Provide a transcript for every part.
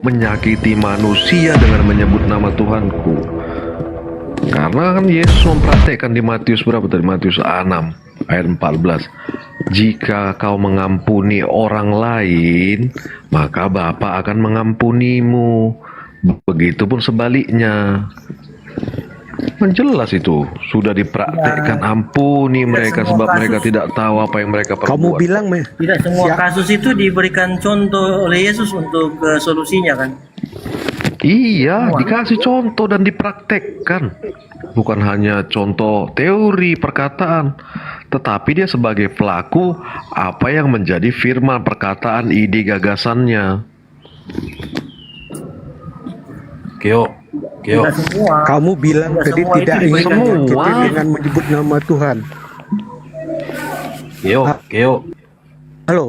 menyakiti manusia dengan menyebut nama Tuhanku. Karena kan Yesus mempraktekkan di Matius berapa tadi? Matius 6 ayat 14. Jika kau mengampuni orang lain, maka Bapa akan mengampunimu. Begitupun sebaliknya. Menjelas itu sudah dipraktekkan, ampuni mereka sebab mereka tidak tahu apa yang mereka perbuat. Kamu bilang tidak semua kasus itu diberikan contoh oleh Yesus untuk solusinya kan? Iya, dikasih contoh dan dipraktekkan. Bukan hanya contoh teori perkataan, tetapi dia sebagai pelaku apa yang menjadi firman perkataan, ide gagasannya. Keo, Tidak semua. kamu bilang Tidak tadi semua tidak itu ingin diberikan menyakiti contoh. dengan menyebut nama Tuhan. Keo. Halo,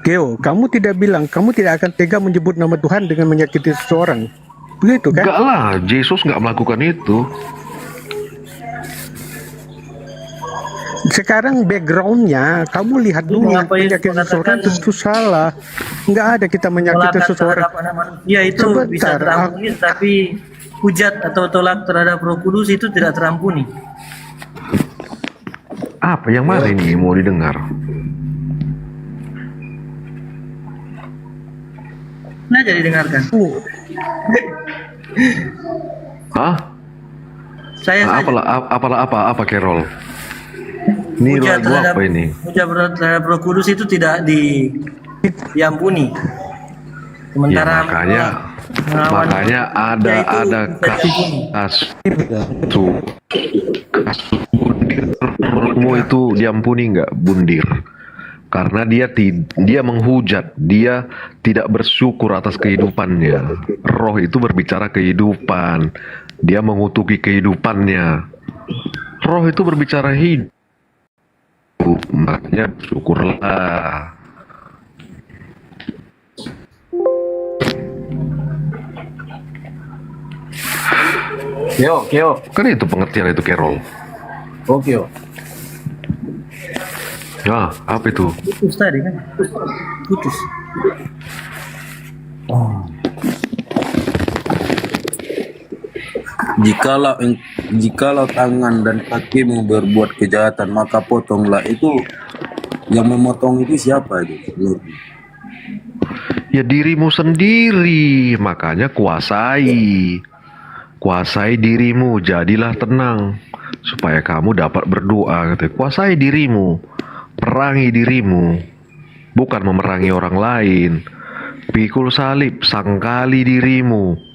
Geo, kamu tidak bilang kamu tidak akan tega menyebut nama Tuhan dengan menyakiti seseorang, begitu kan? Enggak lah, Yesus nggak melakukan itu. Sekarang backgroundnya, kamu lihat dulu Mengapa Yesus menyakiti seseorang mengatakan itu salah. Nggak ada kita menyakiti tolakan seseorang. terhadap anak manusia itu Sebentar, bisa terampuni, tapi hujat atau tolak terhadap Roh Kudus itu tidak terampuni. Apa yang mana ini mau didengar? Nah, jadi dengarkan. Hah? Saya saja. Apa Carol? Ini Hujat lagu apa ini? hujat terhadap Roh Kudus itu tidak diampuni. Ya Sementara melawan makanya ada kasus bundir. Menurutmu itu diampuni nggak bundir? Karena dia menghujat, dia tidak bersyukur atas kehidupannya. Roh itu berbicara kehidupan, dia mengutuki kehidupannya. Roh itu berbicara hidup, makanya syukurlah. Keo. Kan itu pengertian itu Carol. Oh, Keo. Nah, apa itu? putus tadi kan? Putus. Jikalau tangan dan kakimu berbuat kejahatan, maka potonglah. Itu yang memotong itu siapa itu? Ya dirimu sendiri, makanya kuasai dirimu, jadilah tenang supaya kamu dapat berdoa. Gitu. Kuasai dirimu, perangi dirimu, bukan memerangi orang lain. Pikul salib, sangkali dirimu.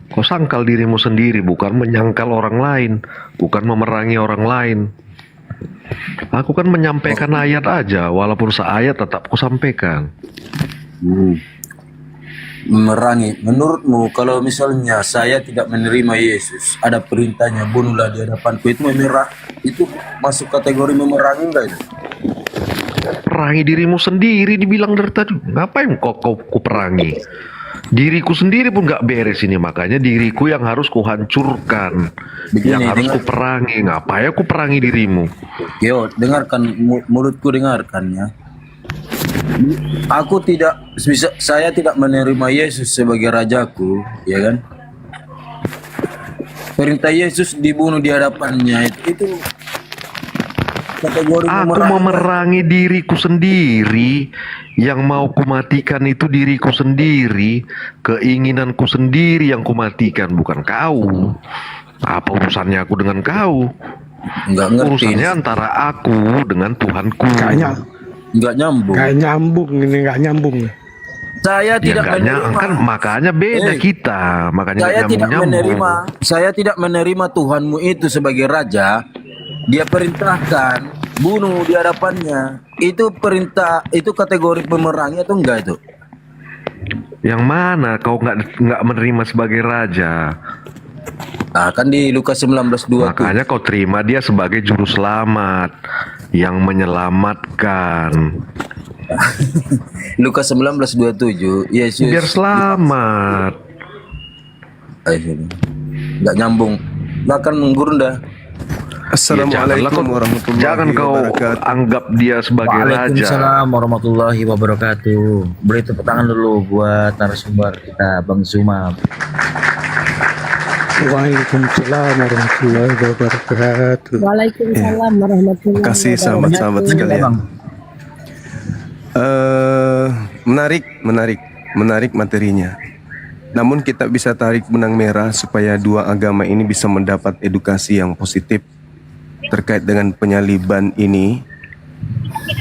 Kau sangkal dirimu sendiri, bukan menyangkal orang lain, bukan memerangi orang lain. Aku kan menyampaikan ayat aja, walaupun seayat tetap ku sampaikan. Memerangi. Menurutmu kalau misalnya saya tidak menerima Yesus, ada perintahnya bunuhlah di hadapanku, itu masuk kategori memerangi enggak itu? Perangi dirimu sendiri dibilang dari tadi. Ngapain kau perangi? Diriku sendiri pun gak beres ini, makanya diriku yang harus kuhancurkan, yang harus kuperangi. Ngapain aku perangi dirimu? Yo, dengarkan mulutku, dengarkan ya. Saya tidak menerima Yesus sebagai rajaku, ya kan? Perintah Yesus dibunuh di hadapannya itu kategori Aku memerangi diriku sendiri. Yang mau kumatikan itu diriku sendiri. Keinginanku sendiri yang kumatikan, bukan kau. Apa urusannya aku dengan kau? Nggak ngerti. Urusannya antara aku dengan Tuhanku. Nggak nyambung. Nggak nyambung. Saya tidak menerima. Kan makanya beda kita. Makanya Saya tidak menerima Tuhanmu itu sebagai raja. Dia perintahkan bunuh di hadapannya. Itu perintah, itu kategori pemerangi atau enggak itu? Yang mana kau nggak menerima sebagai raja? Nah, kan di Lukas 19:2. Makanya kau terima dia sebagai juru selamat yang menyelamatkan. Lukas 19:27. Yesus Biar selamat. Nggak nyambung. Bahkan gurunda. janganlah Assalamualaikum warahmatullahi jangan kau wabarakatuh. anggap dia sebagai raja. Waalaikumsalam warahmatullahi wabarakatuh. Beri tepuk tangan dulu buat narasumber kita Bang Zuma. Waalaikumsalam warahmatullahi wabarakatuh. Waalaikumsalam warahmatullahi Terima kasih sahabat-sahabat sekalian. Menarik materinya. Namun kita bisa tarik benang merah supaya dua agama ini bisa mendapat edukasi yang positif terkait dengan penyaliban ini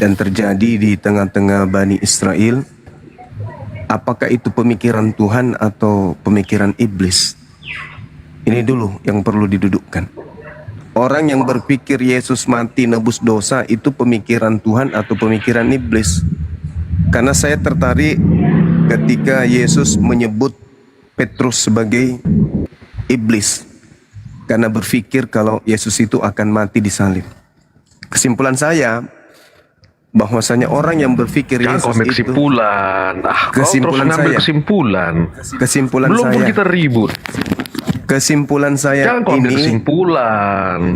dan terjadi di tengah-tengah Bani Israel. Apakah itu pemikiran Tuhan atau pemikiran iblis? Ini dulu yang perlu didudukkan. Orang yang berpikir Yesus mati nebus dosa itu pemikiran Tuhan atau pemikiran iblis? Karena saya tertarik ketika Yesus menyebut Petrus sebagai iblis karena berpikir kalau Yesus itu akan mati disalib. Kesimpulan saya bahwasanya orang yang berpikir Jangan kau Yesus ambil itu kesimpulan. Kau terus Kesimpulan ngambil saya. kesimpulan. Belum pun kita ribut. Kesimpulan saya Jangan kau ambil ini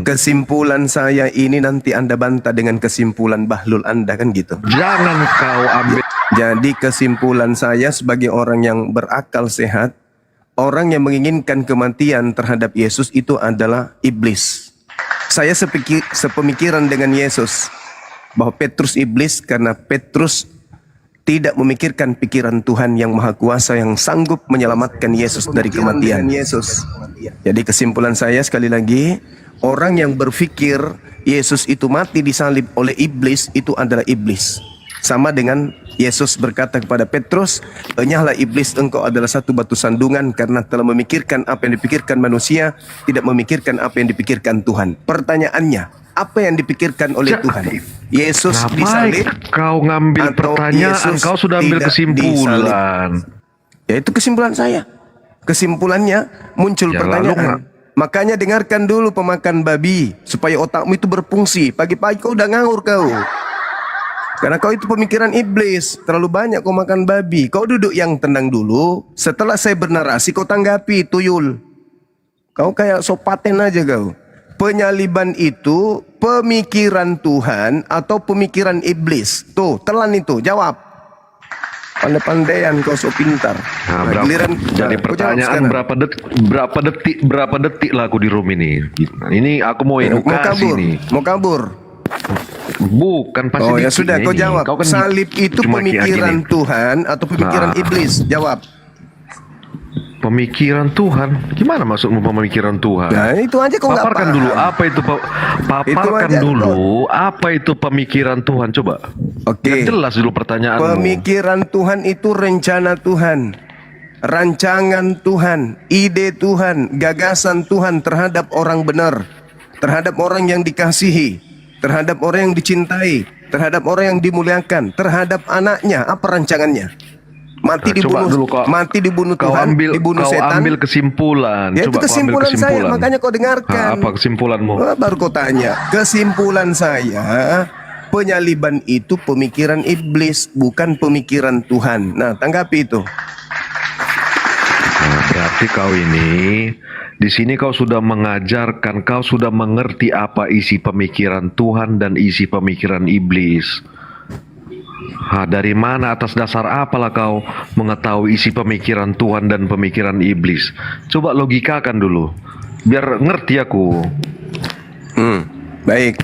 kesimpulan. saya ini nanti Anda bantah dengan kesimpulan bahlul Anda kan gitu. Jangan kau ambil. Jadi kesimpulan saya sebagai orang yang berakal sehat, orang yang menginginkan kematian terhadap Yesus itu adalah iblis. Saya sepemikiran dengan Yesus bahwa Petrus iblis karena Petrus tidak memikirkan pikiran Tuhan yang Maha Kuasa yang sanggup menyelamatkan Yesus dari kematian. Jadi kesimpulan saya sekali lagi, orang yang berpikir Yesus itu mati disalib oleh iblis itu adalah iblis. Sama dengan Yesus berkata kepada Petrus, "Enyahlah iblis, engkau adalah satu batu sandungan karena telah memikirkan apa yang dipikirkan manusia, tidak memikirkan apa yang dipikirkan Tuhan." Pertanyaannya, apa yang dipikirkan oleh Tuhan? Yesus disalib Kau ngambil atau pertanyaan, Yesus kau sudah ambil tidak kesimpulan. Ya itu kesimpulan saya. Kesimpulannya muncul Ya, pertanyaan. Makanya dengarkan dulu pemakan babi supaya otakmu itu berfungsi. Pagi-pagi kau udah ngawur kau. Karena kau itu pemikiran iblis. Terlalu banyak kau makan babi. Kau duduk yang tenang dulu. Setelah saya bernarasi kau tanggapi tuyul. Kau kayak sopaten aja kau. Penyaliban itu pemikiran Tuhan atau pemikiran iblis? Tuh, telan itu, jawab. Pandai-pandaian kau so pintar. Nah, jadi kau jawab pertanyaan sekarang. berapa detik lah aku di room ini. Nah, ini aku mau edukasi nih. Mau kabur. Bukan pasti. Oh ya detik sudah, kau ini. jawab. Kau kan Salib itu cuma kayak pemikiran gini. Tuhan atau pemikiran Nah. iblis? Jawab. Pemikiran Tuhan. Gimana maksudmu pemikiran Tuhan? Nah itu aja kau nggak Paparkan paham. dulu apa itu paparkan aja, dulu apa itu pemikiran Tuhan, coba. Oke. Biar jelas dulu pertanyaanmu. Pemikiran Tuhan itu rencana Tuhan, rancangan Tuhan, ide Tuhan, gagasan Tuhan terhadap orang benar, terhadap orang yang dikasihi, terhadap orang yang dicintai, terhadap orang yang dimuliakan, terhadap anaknya. Apa rancangannya? Mati Nah, coba dibunuh, dulu mati dibunuh kau Tuhan, dibunuh kau setan. ambil kesimpulan. Ya itu Coba kau ambil kesimpulan saya, kesimpulan. makanya kau dengarkan. Apa kesimpulanmu? Oh, baru kau tanya. Kesimpulan saya, penyaliban itu pemikiran iblis, bukan pemikiran Tuhan. Nah, tanggapi itu. Nah, berarti kau ini di sini kau sudah mengajarkan, kau sudah mengerti apa isi pemikiran Tuhan dan isi pemikiran iblis. Dari mana, atas dasar apalah kau mengetahui isi pemikiran Tuhan dan pemikiran iblis? Coba logikakan dulu, biar ngerti aku. Baik.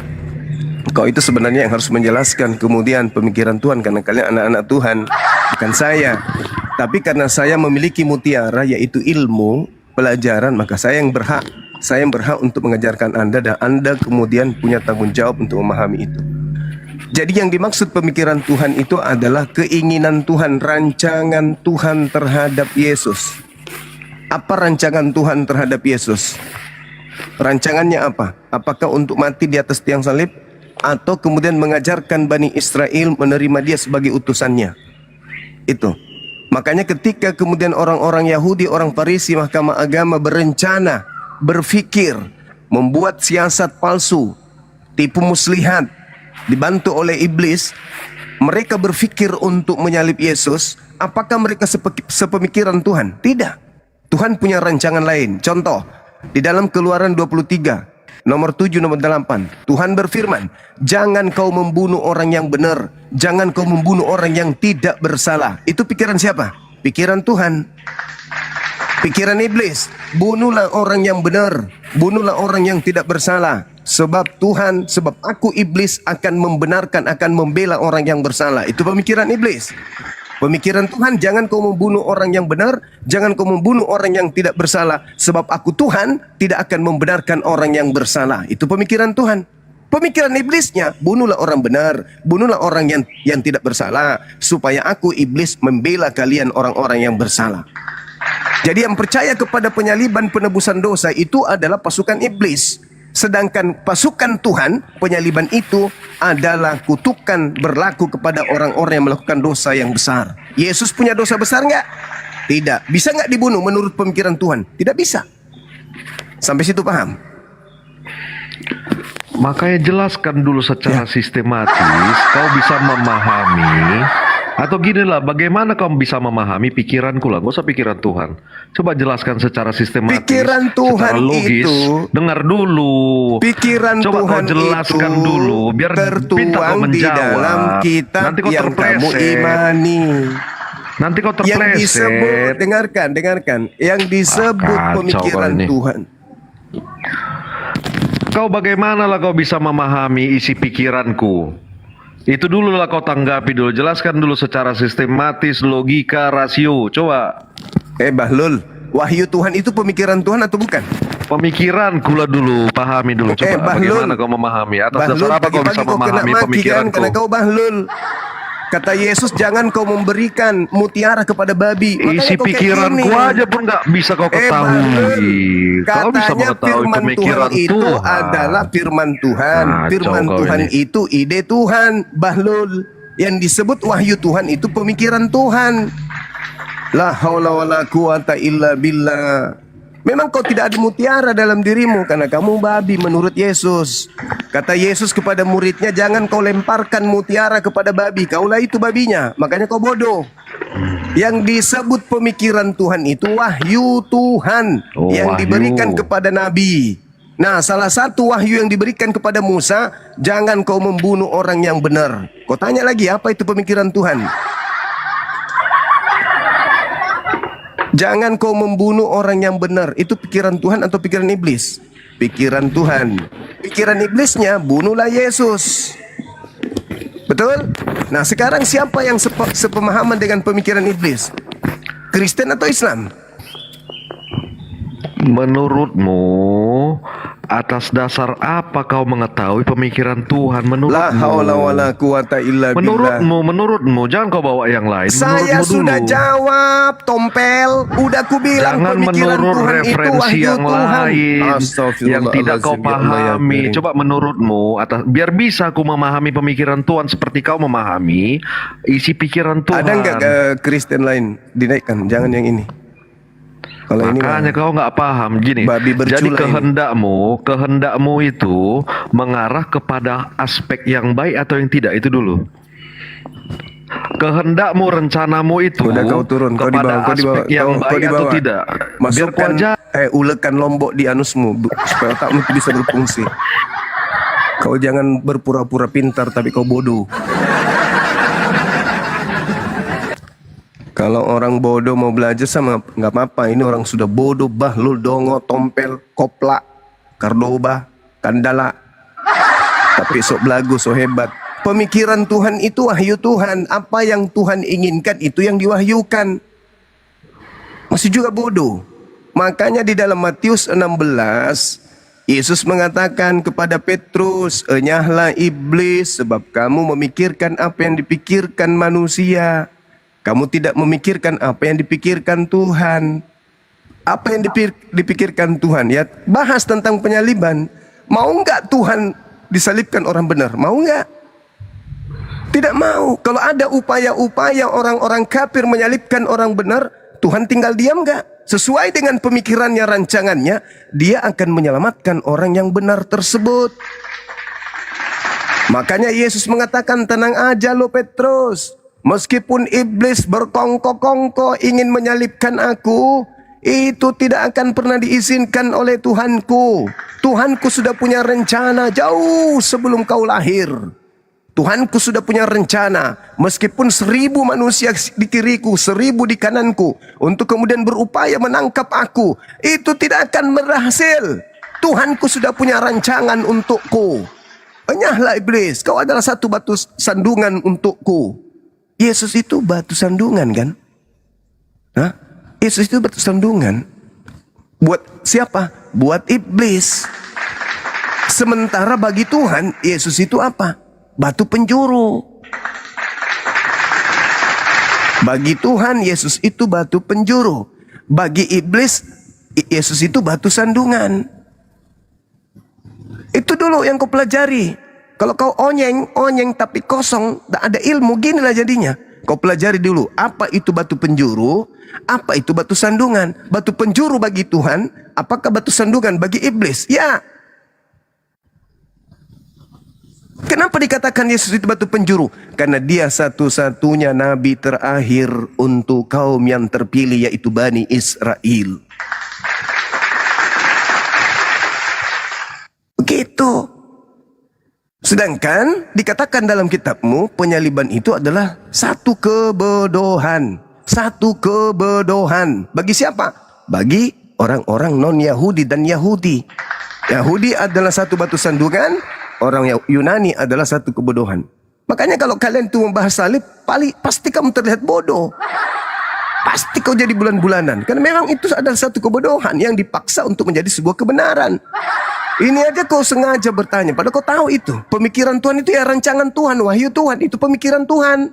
Kau itu sebenarnya yang harus menjelaskan kemudian pemikiran Tuhan, karena kalian anak-anak Tuhan, bukan saya. Tapi karena saya memiliki mutiara, yaitu ilmu, pelajaran, maka saya yang berhak. Saya yang berhak untuk mengajarkan Anda, dan Anda kemudian punya tanggung jawab untuk memahami itu. Jadi yang dimaksud pemikiran Tuhan itu adalah keinginan Tuhan, rancangan Tuhan terhadap Yesus. Apa rancangan Tuhan terhadap Yesus? Rancangannya apa? Apakah untuk mati di atas tiang salib? Atau kemudian mengajarkan Bani Israel menerima dia sebagai utusannya? Itu. Makanya ketika kemudian orang-orang Yahudi, orang Farisi, mahkamah agama berencana, berpikir, membuat siasat palsu, tipu muslihat, dibantu oleh iblis, mereka berpikir untuk menyalib Yesus. Apakah mereka sepemikiran Tuhan? Tidak. Tuhan punya rancangan lain. Contoh, di dalam Keluaran 23, Nomor 7, nomor 8. Tuhan berfirman, jangan kau membunuh orang yang benar. Jangan kau membunuh orang yang tidak bersalah. Itu pikiran siapa? Pikiran Tuhan. Pikiran iblis. Bunuhlah orang yang benar. Bunuhlah orang yang tidak bersalah. Sebab Tuhan, sebab aku iblis akan membenarkan, akan membela orang yang bersalah. Itu pemikiran iblis. Pemikiran Tuhan, jangan kau membunuh orang yang benar, jangan kau membunuh orang yang tidak bersalah, sebab aku Tuhan tidak akan membenarkan orang yang bersalah. Itu pemikiran Tuhan. Pemikiran iblisnya, bunuhlah orang benar, bunuhlah orang yang tidak bersalah, supaya aku iblis membela kalian orang-orang yang bersalah. Jadi yang percaya kepada penyaliban penebusan dosa itu adalah pasukan iblis. Sedangkan pasukan Tuhan, penyaliban itu adalah kutukan berlaku kepada orang-orang yang melakukan dosa yang besar. Yesus punya dosa besar nggak? Tidak. Bisa nggak dibunuh menurut pemikiran Tuhan? Tidak bisa. Sampai situ paham? Makanya jelaskan dulu secara sistematis, kau bisa memahami. Atau gini lah, bagaimana kau bisa memahami pikiranku lah, gak usah pikiran Tuhan. Coba jelaskan secara sistematis, Pikiran Tuhan secara logis. itu, dengar dulu. Pikiran Coba Tuhan kau jelaskan itu dulu, biar pintar kau tertuang di menjawab. dalam kitab Nanti kau yang kamu terpleset. imani. Nanti kau Yang disebut, terpleset. dengarkan. Yang disebut Kacau pemikiran kau ini. Tuhan. Kau bagaimana lah kau bisa memahami isi pikiranku? Itu dulu lah kau tanggapi dulu, jelaskan dulu secara sistematis, logika, rasio. Coba. Bahlul, wahyu Tuhan itu pemikiran Tuhan atau bukan? Pemikiranku lah dulu, pahami dulu. Coba Bahlul, bagaimana kau memahami? Atas Bahlul, dasar apa kau pagi-pagi bisa kau kena memahami maki kan, pemikiranku? karena kau Bahlul. Kata Yesus, jangan kau memberikan mutiara kepada babi. Makanya Isi kau kayak pikiranku gini. aja pun nggak bisa kau ketahui. Bahlul, Kau bisa katanya mengetahui firman pemikiran Tuhan itu Tuhan. adalah firman Tuhan. Kacau Firman kau Tuhan ini. itu ide Tuhan, Bahlul. Yang disebut wahyu Tuhan itu pemikiran Tuhan. La haula wala quwata illa billah. Memang kau tidak ada mutiara dalam dirimu karena kamu babi menurut Yesus. Kata Yesus kepada muridnya, jangan kau lemparkan mutiara kepada babi, kaulah itu babinya. Makanya kau bodoh. Yang disebut pemikiran Tuhan itu wahyu Tuhan Oh, yang wahyu. diberikan kepada nabi. Nah, salah satu wahyu yang diberikan kepada Musa, jangan kau membunuh orang yang benar. Kau tanya lagi, apa itu pemikiran Tuhan? Jangan kau membunuh orang yang benar. Itu pikiran Tuhan atau pikiran iblis? Pikiran Tuhan. Pikiran iblisnya, bunuhlah Yesus. Betul? Nah, sekarang siapa yang sepemahaman dengan pemikiran iblis? Kristen atau Islam? Menurutmu, atas dasar apa kau mengetahui pemikiran Tuhan? La haula wala quwata illa billah. Menurutmu, jangan kau bawa yang lain. Saya Menurutmu sudah dulu. jawab, Tompel. Udah ku bilang Jangan pemikiran menurut Tuhan itu referensi wahyu yang Tuhan. lain yang tidak kau Astagfirullahaladzim, ya Allah, ya pahami. Karim. Coba menurutmu, biar bisa aku memahami pemikiran Tuhan seperti kau memahami isi pikiran Tuhan. Ada nggak Kristen lain dinaikkan? Jangan yang ini. Kalau ini Makanya kau nggak paham gini. babi bercula Jadi ini. kehendakmu itu mengarah kepada aspek yang baik atau yang tidak, itu dulu. Kehendakmu, rencanamu itu Udah kau turun, kau kepada dibawa, aspek yang kau baik atau dibawa. tidak. Biar Masukkan, kau aja. ulekan lombok di anusmu supaya otakmu itu bisa berfungsi. Kau jangan berpura-pura pintar tapi kau bodoh. Kalau orang bodoh mau belajar sama nggak apa-apa. Ini orang sudah bodoh, Bahlul, Dongo, Tompel, Kopla, Kardoba, Kandala. Tapi sok belagu, sok hebat. Pemikiran Tuhan itu wahyu Tuhan. Apa yang Tuhan inginkan itu yang diwahyukan. Masih juga bodoh. Makanya di dalam Matius 16, Yesus mengatakan kepada Petrus, enyahlah iblis sebab kamu memikirkan apa yang dipikirkan manusia. Kamu tidak memikirkan apa yang dipikirkan Tuhan. Apa yang dipikirkan Tuhan? Ya, bahas tentang penyaliban. Mau nggak Tuhan disalibkan orang benar? Mau nggak? Tidak mau. Kalau ada upaya-upaya orang-orang kafir menyalibkan orang benar, Tuhan tinggal diam nggak? Sesuai dengan pemikirannya, rancangannya, dia akan menyelamatkan orang yang benar tersebut. Makanya Yesus mengatakan, tenang aja lo Petrus. Meskipun iblis berkongko-kongko ingin menyalibkan aku, itu tidak akan pernah diizinkan oleh Tuhanku. Tuhanku sudah punya rencana jauh sebelum kau lahir. Tuhanku sudah punya rencana, meskipun 1000 manusia di kiriku, 1000 di kananku, untuk kemudian berupaya menangkap aku, itu tidak akan berhasil. Tuhanku sudah punya rancangan untukku. Enyahlah iblis, kau adalah satu batu sandungan untukku. Yesus itu batu sandungan kan? Hah? Yesus itu batu sandungan. Buat siapa? Buat iblis. Sementara bagi Tuhan, Yesus itu apa? Batu penjuru. Bagi Tuhan, Yesus itu batu penjuru. Bagi iblis, Yesus itu batu sandungan. Itu dulu yang kau pelajari. Kalau kau onyeng tapi kosong, tak ada ilmu, ginilah jadinya. Kau pelajari dulu, apa itu batu penjuru, apa itu batu sandungan. Batu penjuru bagi Tuhan, apakah batu sandungan bagi iblis? Ya. Kenapa dikatakan Yesus itu batu penjuru? Karena dia satu-satunya nabi terakhir untuk kaum yang terpilih, yaitu Bani Israel. Begitu. Sedangkan dikatakan dalam kitabmu, penyaliban itu adalah satu kebodohan. Satu kebodohan. Bagi siapa? Bagi orang-orang non-Yahudi dan Yahudi. Yahudi adalah satu batu sandungan, orang Yunani adalah satu kebodohan. Makanya kalau kalian tuh membahas salib, pasti kamu terlihat bodoh. Pasti kau jadi bulan-bulanan. Karena memang itu adalah satu kebodohan yang dipaksa untuk menjadi sebuah kebenaran. Ini aja kau sengaja bertanya, padahal kau tahu itu. Pemikiran Tuhan itu ya rancangan Tuhan, wahyu Tuhan, itu pemikiran Tuhan.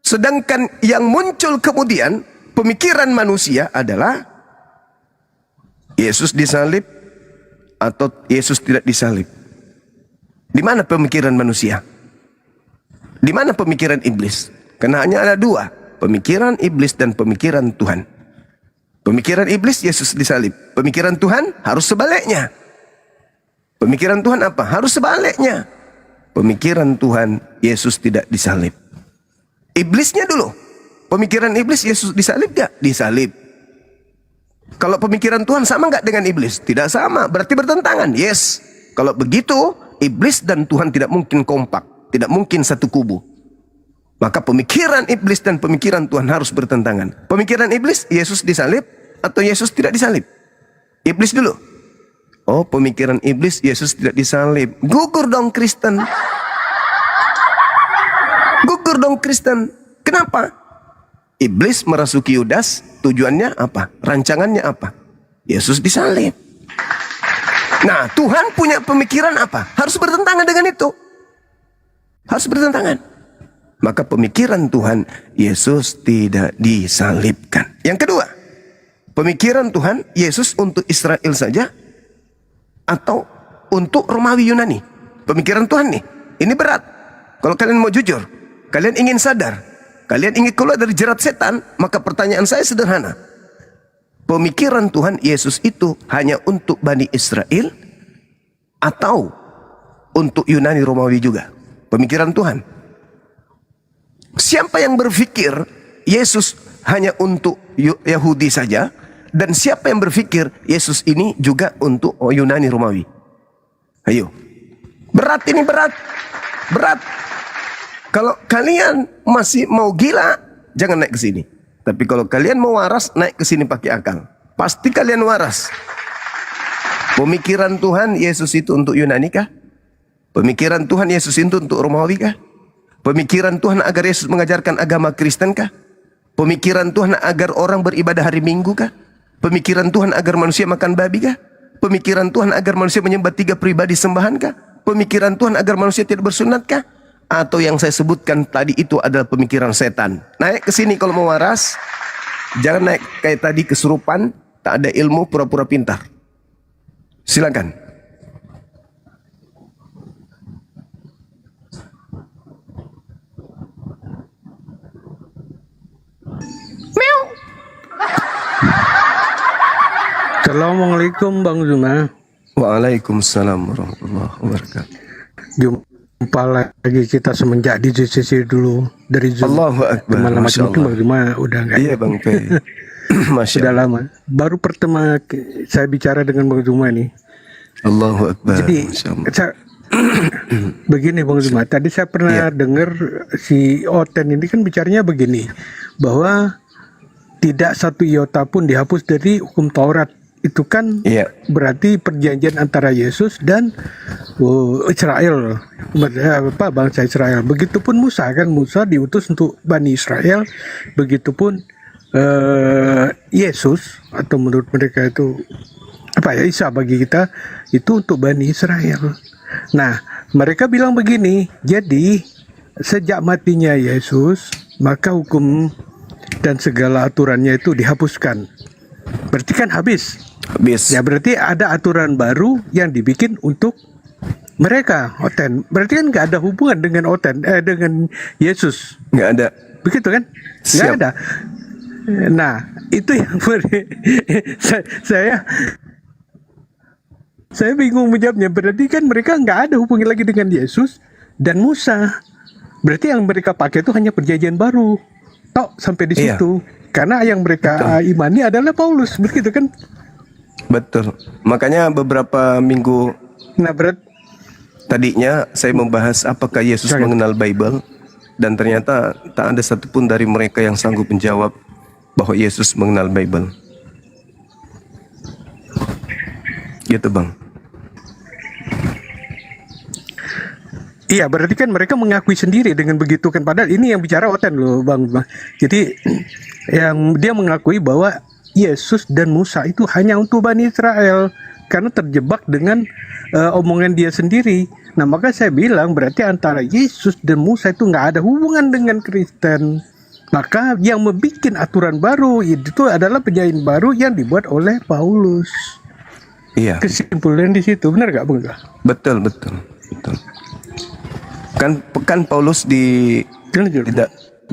Sedangkan yang muncul kemudian, pemikiran manusia adalah Yesus disalib atau Yesus tidak disalib. Di mana pemikiran manusia? Di mana pemikiran iblis? Karena hanya ada dua, pemikiran iblis dan pemikiran Tuhan. Pemikiran iblis, Yesus disalib. Pemikiran Tuhan harus sebaliknya. Pemikiran Tuhan apa? Harus sebaliknya. Pemikiran Tuhan, Yesus tidak disalib. Iblisnya dulu. Pemikiran iblis, Yesus disalib gak? Disalib. Kalau pemikiran Tuhan sama gak dengan iblis? Tidak sama, berarti bertentangan. Yes. Kalau begitu, iblis dan Tuhan tidak mungkin kompak. Tidak mungkin satu kubu. Maka pemikiran iblis dan pemikiran Tuhan harus bertentangan. Pemikiran iblis, Yesus disalib atau Yesus tidak disalib? Iblis dulu. Oh, pemikiran iblis, Yesus tidak disalib. Gugur dong Kristen. Gugur dong Kristen. Kenapa? Iblis merasuki Yudas, tujuannya apa? Rancangannya apa? Yesus disalib. Nah, Tuhan punya pemikiran apa? Harus bertentangan dengan itu. Harus bertentangan. Maka pemikiran Tuhan, Yesus tidak disalibkan. Yang kedua, pemikiran Tuhan, Yesus untuk Israel saja atau untuk Romawi Yunani. Pemikiran Tuhan nih, ini berat. Kalau kalian mau jujur, kalian ingin sadar, kalian ingin keluar dari jerat setan, maka pertanyaan saya sederhana. Pemikiran Tuhan Yesus itu hanya untuk Bani Israel atau untuk Yunani Romawi juga? Pemikiran Tuhan. Siapa yang berpikir Yesus hanya untuk Yahudi saja? Dan siapa yang berpikir Yesus ini juga untuk Yunani Romawi? Ayo. Berat ini, berat. Berat. Kalau kalian masih mau gila, jangan naik ke sini. Tapi kalau kalian mau waras, naik ke sini pakai akal. Pasti kalian waras. Pemikiran Tuhan Yesus itu untuk Yunani kah? Pemikiran Tuhan Yesus itu untuk Romawi kah? Pemikiran Tuhan agar Yesus mengajarkan agama Kristen kah? Pemikiran Tuhan agar orang beribadah hari Minggu kah? Pemikiran Tuhan agar manusia makan babi kah? Pemikiran Tuhan agar manusia menyembah 3 pribadi sembahan kah? Pemikiran Tuhan agar manusia tidak bersunat kah? Atau yang saya sebutkan tadi itu adalah pemikiran setan? Naik ke sini kalau mau waras. Jangan naik kayak tadi kesurupan, tak ada ilmu, pura-pura pintar. Silakan. Assalamualaikum Bang Zuma. Waalaikumsalam warahmatullahi wabarakatuh. Jumpa lagi kita semenjak di JCC dulu dari Zoom. Allahu Akbar. Malam Masya itu Allah. Bang Zuma udah enggak. Iya Bang Pe. Masya Sudah Allah. lama. Baru pertama saya bicara dengan Bang Zuma nih. Allahu Akbar. Jadi Masya Allah. begini Bang Zuma, tadi saya pernah dengar si Oten ini kan bicaranya begini, bahwa tidak satu iota pun dihapus dari hukum Taurat. Itu kan Iya. berarti perjanjian antara Yesus dan Israel, bangsa Israel. Begitupun Musa, kan Musa diutus untuk Bani Israel. Begitupun Yesus, atau menurut mereka itu Isa bagi kita itu untuk Bani Israel. Nah, mereka bilang begini, jadi sejak matinya Yesus, maka hukum dan segala aturannya itu dihapuskan. Berarti kan habis. Habis. Ya berarti ada aturan baru yang dibikin untuk mereka, Oten. Berarti kan nggak ada hubungan dengan Oten, dengan Yesus. Nggak ada. Begitu kan? Nggak Siap. ada. Nah, itu yang saya bingung menjawabnya. Berarti kan mereka nggak ada hubungan lagi dengan Yesus dan Musa. Berarti yang mereka pakai itu hanya perjanjian baru. Tok sampai di Iya. situ. Karena yang mereka imani adalah Paulus, begitu kan? Betul. Makanya beberapa minggu Nah, tadinya saya membahas apakah Yesus Jangan. mengenal Bible, dan ternyata tak ada satupun dari mereka yang sanggup menjawab bahwa Yesus mengenal Bible. Gitu Bang. iya, berarti kan mereka mengakui sendiri dengan begitu kan. Padahal ini yang bicara Oten loh, Bang. Jadi yang dia mengakui bahwa Yesus dan Musa itu hanya untuk Bani Israel karena terjebak dengan omongan dia sendiri. Nah, maka saya bilang berarti antara Yesus dan Musa itu nggak ada hubungan dengan Kristen. Maka yang membuat aturan baru itu adalah perjanjian baru yang dibuat oleh Paulus. Iya. Kesimpulan di situ, benar nggak, Bang? Betul. Kan Paulus di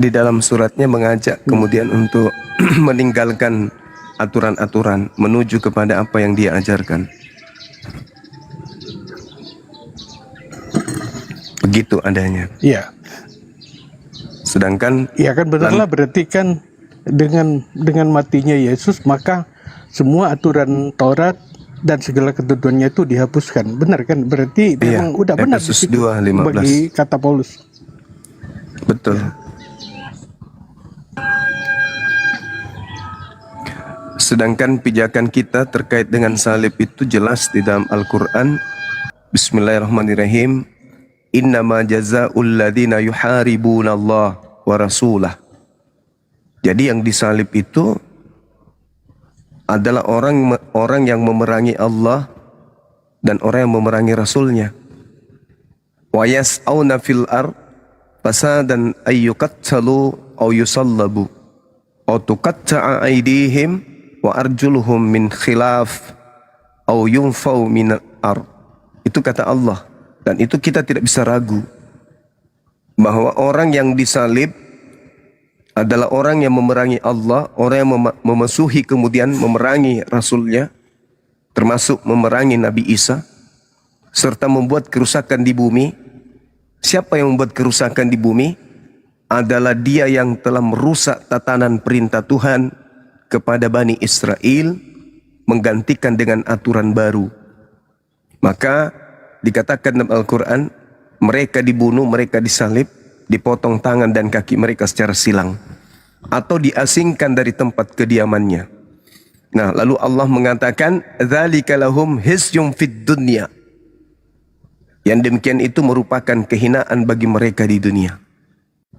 dalam suratnya mengajak kemudian untuk meninggalkan aturan-aturan menuju kepada apa yang dia ajarkan. Begitu adanya. Iya. Sedangkan Ya kan benarlah, berarti kan dengan matinya Yesus maka semua aturan Taurat dan segala ketentuannya itu dihapuskan. Benar kan? Berarti Iya, memang udah benar di Efesus situ 2:15. bagi kata Paulus. betul. Sedangkan pijakan kita terkait dengan salib itu jelas di dalam Al-Quran. Bismillahirrahmanirrahim. Innama jazaa'ul ladzina yuharibuna Allah wa rasulah. Jadi yang disalib itu adalah orang yang memerangi Allah dan orang yang memerangi Rasulnya. Wa yas'auna fil ard fasadan ayyuqattalu aw yusallabu aw tuqatta'a aydihim wa arjuluhum min khilaf aw yunfau min al-ard. Itu kata Allah, dan itu kita tidak bisa ragu bahwa orang yang disalib adalah orang yang memerangi Allah, orang yang memusuhi kemudian memerangi Rasulnya, termasuk memerangi Nabi Isa, serta membuat kerusakan di bumi. Siapa yang membuat kerusakan di bumi? Adalah dia yang telah merusak tatanan perintah Tuhan kepada Bani Israel, menggantikan dengan aturan baru. Maka dikatakan dalam Al-Quran, mereka dibunuh, mereka disalib, dipotong tangan dan kaki mereka secara silang, atau diasingkan dari tempat kediamannya. Nah, lalu Allah mengatakan, dzalika lahum hisyum fid dunya. Yang demikian itu merupakan kehinaan bagi mereka di dunia.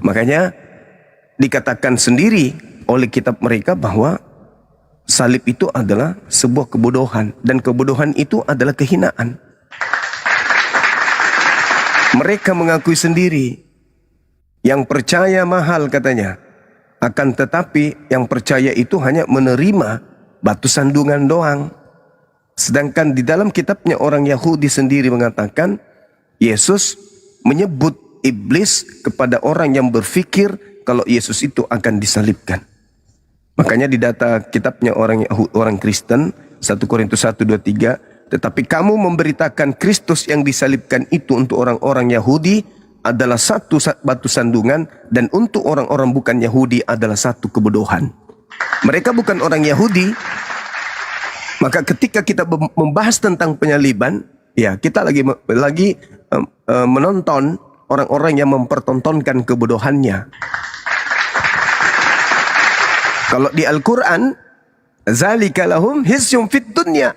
Makanya dikatakan sendiri oleh kitab mereka bahwa salib itu adalah sebuah kebodohan, dan kebodohan itu adalah kehinaan. Mereka mengakui sendiri, yang percaya mahal katanya, akan tetapi yang percaya itu hanya menerima batu sandungan doang. Sedangkan di dalam kitabnya orang Yahudi sendiri mengatakan Yesus menyebut iblis kepada orang yang berpikir kalau Yesus itu akan disalibkan. Makanya di data kitabnya orang Kristen 1 Korintus 1:23, tetapi kamu memberitakan Kristus yang disalibkan itu untuk orang-orang Yahudi adalah satu batu sandungan, dan untuk orang-orang bukan Yahudi adalah satu kebodohan. Mereka bukan orang Yahudi. Maka ketika kita membahas tentang penyaliban, ya kita lagi menonton orang-orang yang mempertontonkan kebodohannya. Kalau di Al-Quran, zalika lahum hisyum fid dunya.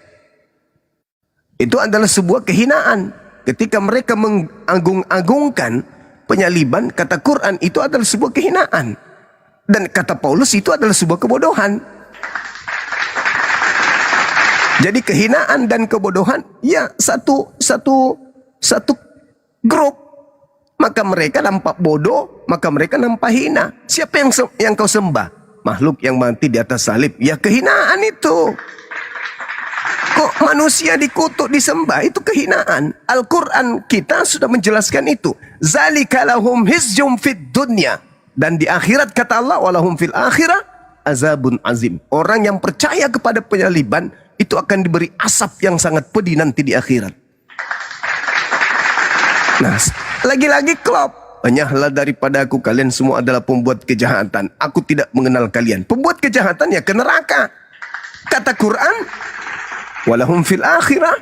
Itu adalah sebuah kehinaan. Ketika mereka mengagung-agungkan penyaliban, kata Quran itu adalah sebuah kehinaan. Dan kata Paulus itu adalah sebuah kebodohan. Jadi kehinaan dan kebodohan ya satu grup. Maka mereka nampak bodoh, maka mereka nampak hina. Siapa yang kau sembah? Makhluk yang mati di atas salib. Ya kehinaan itu. Kok manusia dikutuk disembah? Itu kehinaan. Al-Quran kita sudah menjelaskan itu. Zalika lahum hizyum fid dunya. Dan di akhirat kata Allah, walahum fil akhirah azabun azim. Orang yang percaya kepada penyaliban itu akan diberi asap yang sangat pedih nanti di akhirat. Nah, lagi-lagi klop. Hanyalah daripada aku, kalian semua adalah pembuat kejahatan. Aku tidak mengenal kalian. Pembuat kejahatan ya ke neraka. Kata Quran, walahum fil akhirah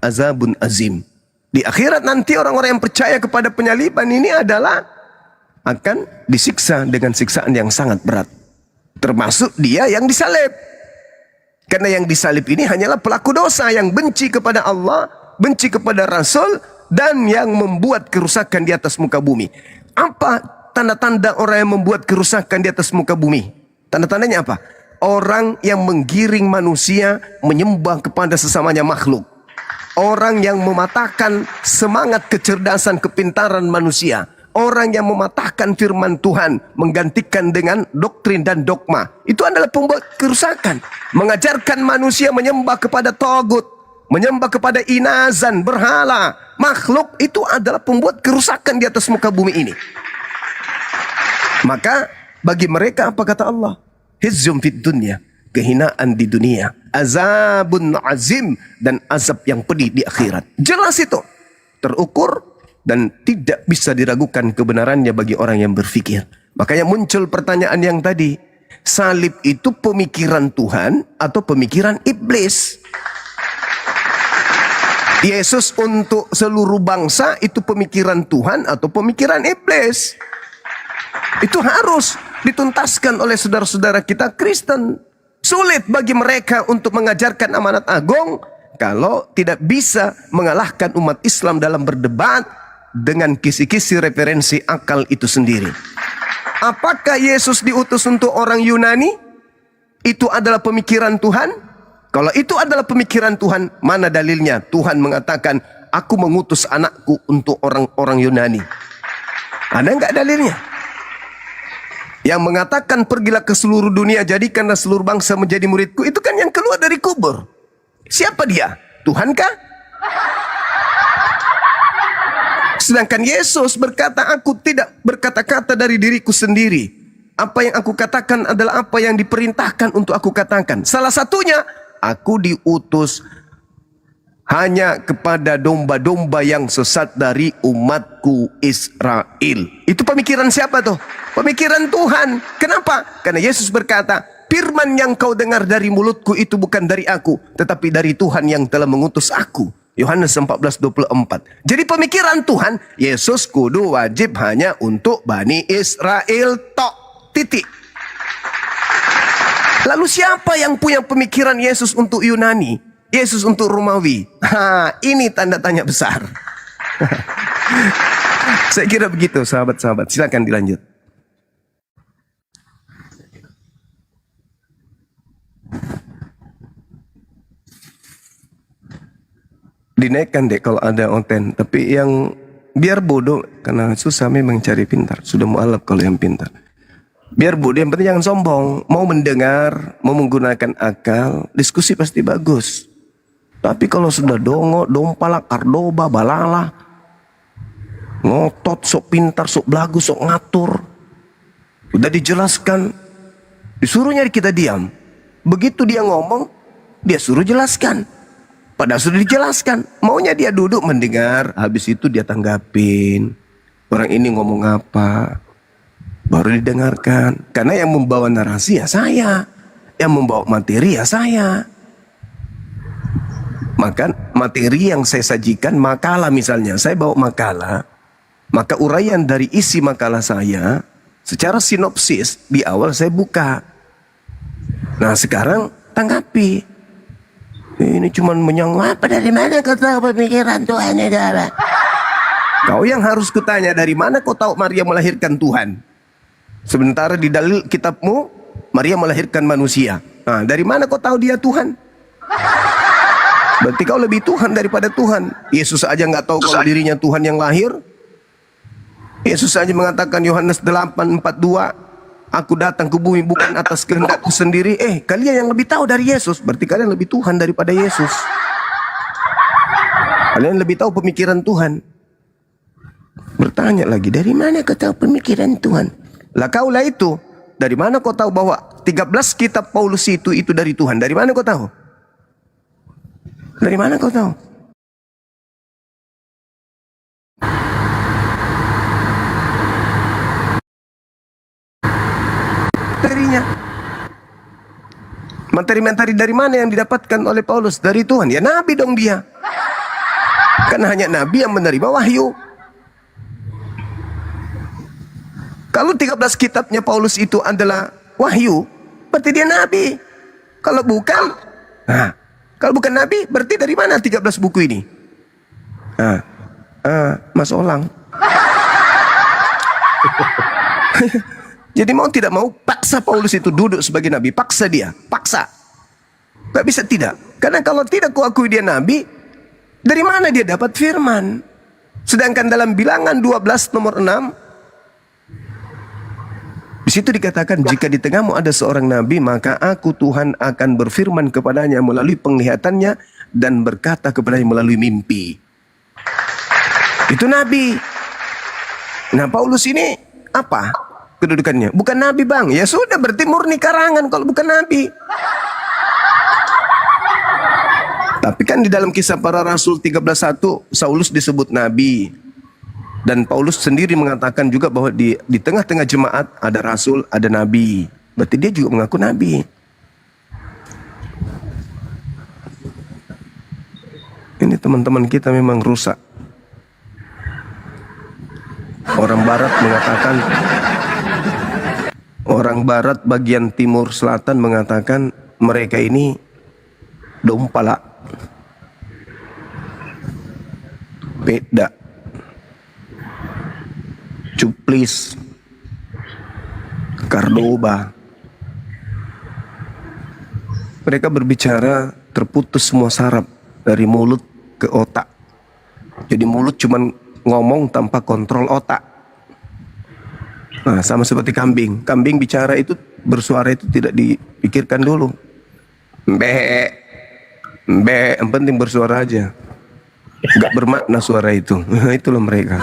azabun azim. Di akhirat nanti orang-orang yang percaya kepada penyaliban ini adalah akan disiksa dengan siksaan yang sangat berat. Termasuk dia yang disalib. Karena yang disalib ini hanyalah pelaku dosa yang benci kepada Allah, benci kepada Rasul, dan yang membuat kerusakan di atas muka bumi. Apa tanda-tanda orang yang membuat kerusakan di atas muka bumi? Tanda-tandanya apa? Orang yang menggiring manusia menyembah kepada sesamanya makhluk. Orang yang mematahkan semangat kecerdasan kepintaran manusia. Orang yang mematahkan firman Tuhan, menggantikan dengan doktrin dan dogma. Itu adalah pembuat kerusakan. Mengajarkan manusia menyembah kepada tagut, menyembah kepada inazan, berhala, makhluk, itu adalah pembuat kerusakan di atas muka bumi ini. Maka bagi mereka apa kata Allah? Hizyum fid dunya, kehinaan di dunia, azabun azim, dan azab yang pedih di akhirat. Jelas itu, terukur dan tidak bisa diragukan kebenarannya bagi orang yang berfikir. Makanya muncul pertanyaan yang tadi, salib itu pemikiran Tuhan atau pemikiran iblis? Yesus untuk seluruh bangsa itu pemikiran Tuhan atau pemikiran iblis? Itu harus dituntaskan oleh saudara-saudara kita Kristen. Sulit bagi mereka untuk mengajarkan amanat agung kalau tidak bisa mengalahkan umat Islam dalam berdebat dengan kisi-kisi referensi akal itu sendiri. Apakah Yesus diutus untuk orang Yunani? Itu adalah pemikiran Tuhan? Kalau itu adalah pemikiran Tuhan, mana dalilnya Tuhan mengatakan, aku mengutus anakku untuk orang-orang Yunani? Ada nggak dalilnya? Yang mengatakan pergilah ke seluruh dunia, jadikanlah seluruh bangsa menjadi muridku, itu kan yang keluar dari kubur. Siapa dia? Tuhankah? Sedangkan Yesus berkata, aku tidak berkata-kata dari diriku sendiri. Apa yang aku katakan adalah apa yang diperintahkan untuk aku katakan. Salah satunya, aku diutus hanya kepada domba-domba yang sesat dari umatku Israel. Itu pemikiran siapa tuh? Pemikiran Tuhan. Kenapa? Karena Yesus berkata, firman yang kau dengar dari mulutku itu bukan dari aku, tetapi dari Tuhan yang telah mengutus aku. Yohanes 14:24. Jadi pemikiran Tuhan, Yesus kudu wajib hanya untuk Bani Israel tok. Titik. Lalu siapa yang punya pemikiran Yesus untuk Yunani? Yesus untuk Romawi? Ini tanda tanya besar. Saya kira begitu sahabat-sahabat. Silakan dilanjut. Dinaikkan deh kalau ada onten. Tapi yang biar bodoh, karena susah memang cari pintar. Sudah mualaf kalau yang pintar. Biar bodoh, yang penting jangan sombong. Mau mendengar, mau menggunakan akal, diskusi pasti bagus. Tapi kalau sudah dongo, dompala, kardoba, balala, ngotot, sok pintar, sok belagu, sok ngatur, udah dijelaskan, disuruhnya kita diam. Begitu dia ngomong, dia suruh jelaskan. Padahal sudah dijelaskan. Maunya dia duduk mendengar, habis itu dia tanggapin. Orang ini ngomong apa? baru didengarkan. Karena yang membawa narasi ya saya, yang membawa materi ya saya. Maka materi yang saya sajikan, makalah misalnya, saya bawa makalah, maka uraian dari isi makalah saya secara sinopsis di awal saya buka. Nah sekarang tanggapi. Ini cuman menyangka apa, dari mana kau tahu pemikiran Tuhan itu apa? Kau yang harus kutanya, dari mana kau tahu Maria melahirkan Tuhan? Sementara di dalil kitabmu Maria melahirkan manusia. Nah, dari mana kau tahu dia Tuhan? Berarti kau lebih Tuhan daripada Tuhan. Yesus aja nggak tahu kalau dirinya Tuhan yang lahir. Yesus aja mengatakan Yohanes 8:42, aku datang ke bumi bukan atas kehendakku sendiri. Kalian yang lebih tahu dari Yesus. Berarti kalian lebih Tuhan daripada Yesus. Kalian lebih tahu pemikiran Tuhan. Bertanya lagi, dari mana kau tahu pemikiran Tuhan? Lah kaulah itu. Dari mana kau tahu bahwa 13 kitab Paulus itu dari Tuhan? Dari mana kau tahu? Dari mana kau tahu? Darinya. Materi-materi dari mana yang didapatkan oleh Paulus? Dari Tuhan. Ya nabi dong dia. Kan hanya nabi yang menerima wahyu. Kalau 13 kitabnya Paulus itu adalah wahyu, berarti dia nabi. Kalau bukan, kalau bukan nabi, berarti dari mana 13 buku ini? Mas Olang. Jadi mau tidak mau, paksa Paulus itu duduk sebagai nabi. Paksa dia, paksa. Gak bisa tidak. Karena kalau tidak kuakui dia nabi, dari mana dia dapat firman? Sedangkan dalam Bilangan 12 nomor 6, di situ dikatakan, jika di tengahmu ada seorang nabi, maka aku Tuhan akan berfirman kepadanya melalui penglihatannya dan berkata kepadanya melalui mimpi. Itu nabi. Nah Paulus ini apa kedudukannya? Bukan nabi bang. Ya sudah, berarti murni karangan kalau bukan nabi. Tapi kan di dalam Kisah Para Rasul 13:1 Saulus disebut nabi. Dan Paulus sendiri mengatakan juga bahwa di tengah-tengah jemaat ada rasul, ada nabi. Berarti dia juga mengaku nabi. Ini teman-teman kita memang rusak. Orang barat mengatakan, orang barat bagian timur selatan mengatakan mereka ini dompala, beda, cuplis, Kardoba. Mereka berbicara terputus semua saraf dari mulut ke otak. Jadi mulut cuman ngomong tanpa kontrol otak. Nah, sama seperti kambing. Kambing bicara itu, bersuara itu tidak dipikirkan dulu. Yang penting bersuara aja. Gak bermakna suara itu. Itulah mereka.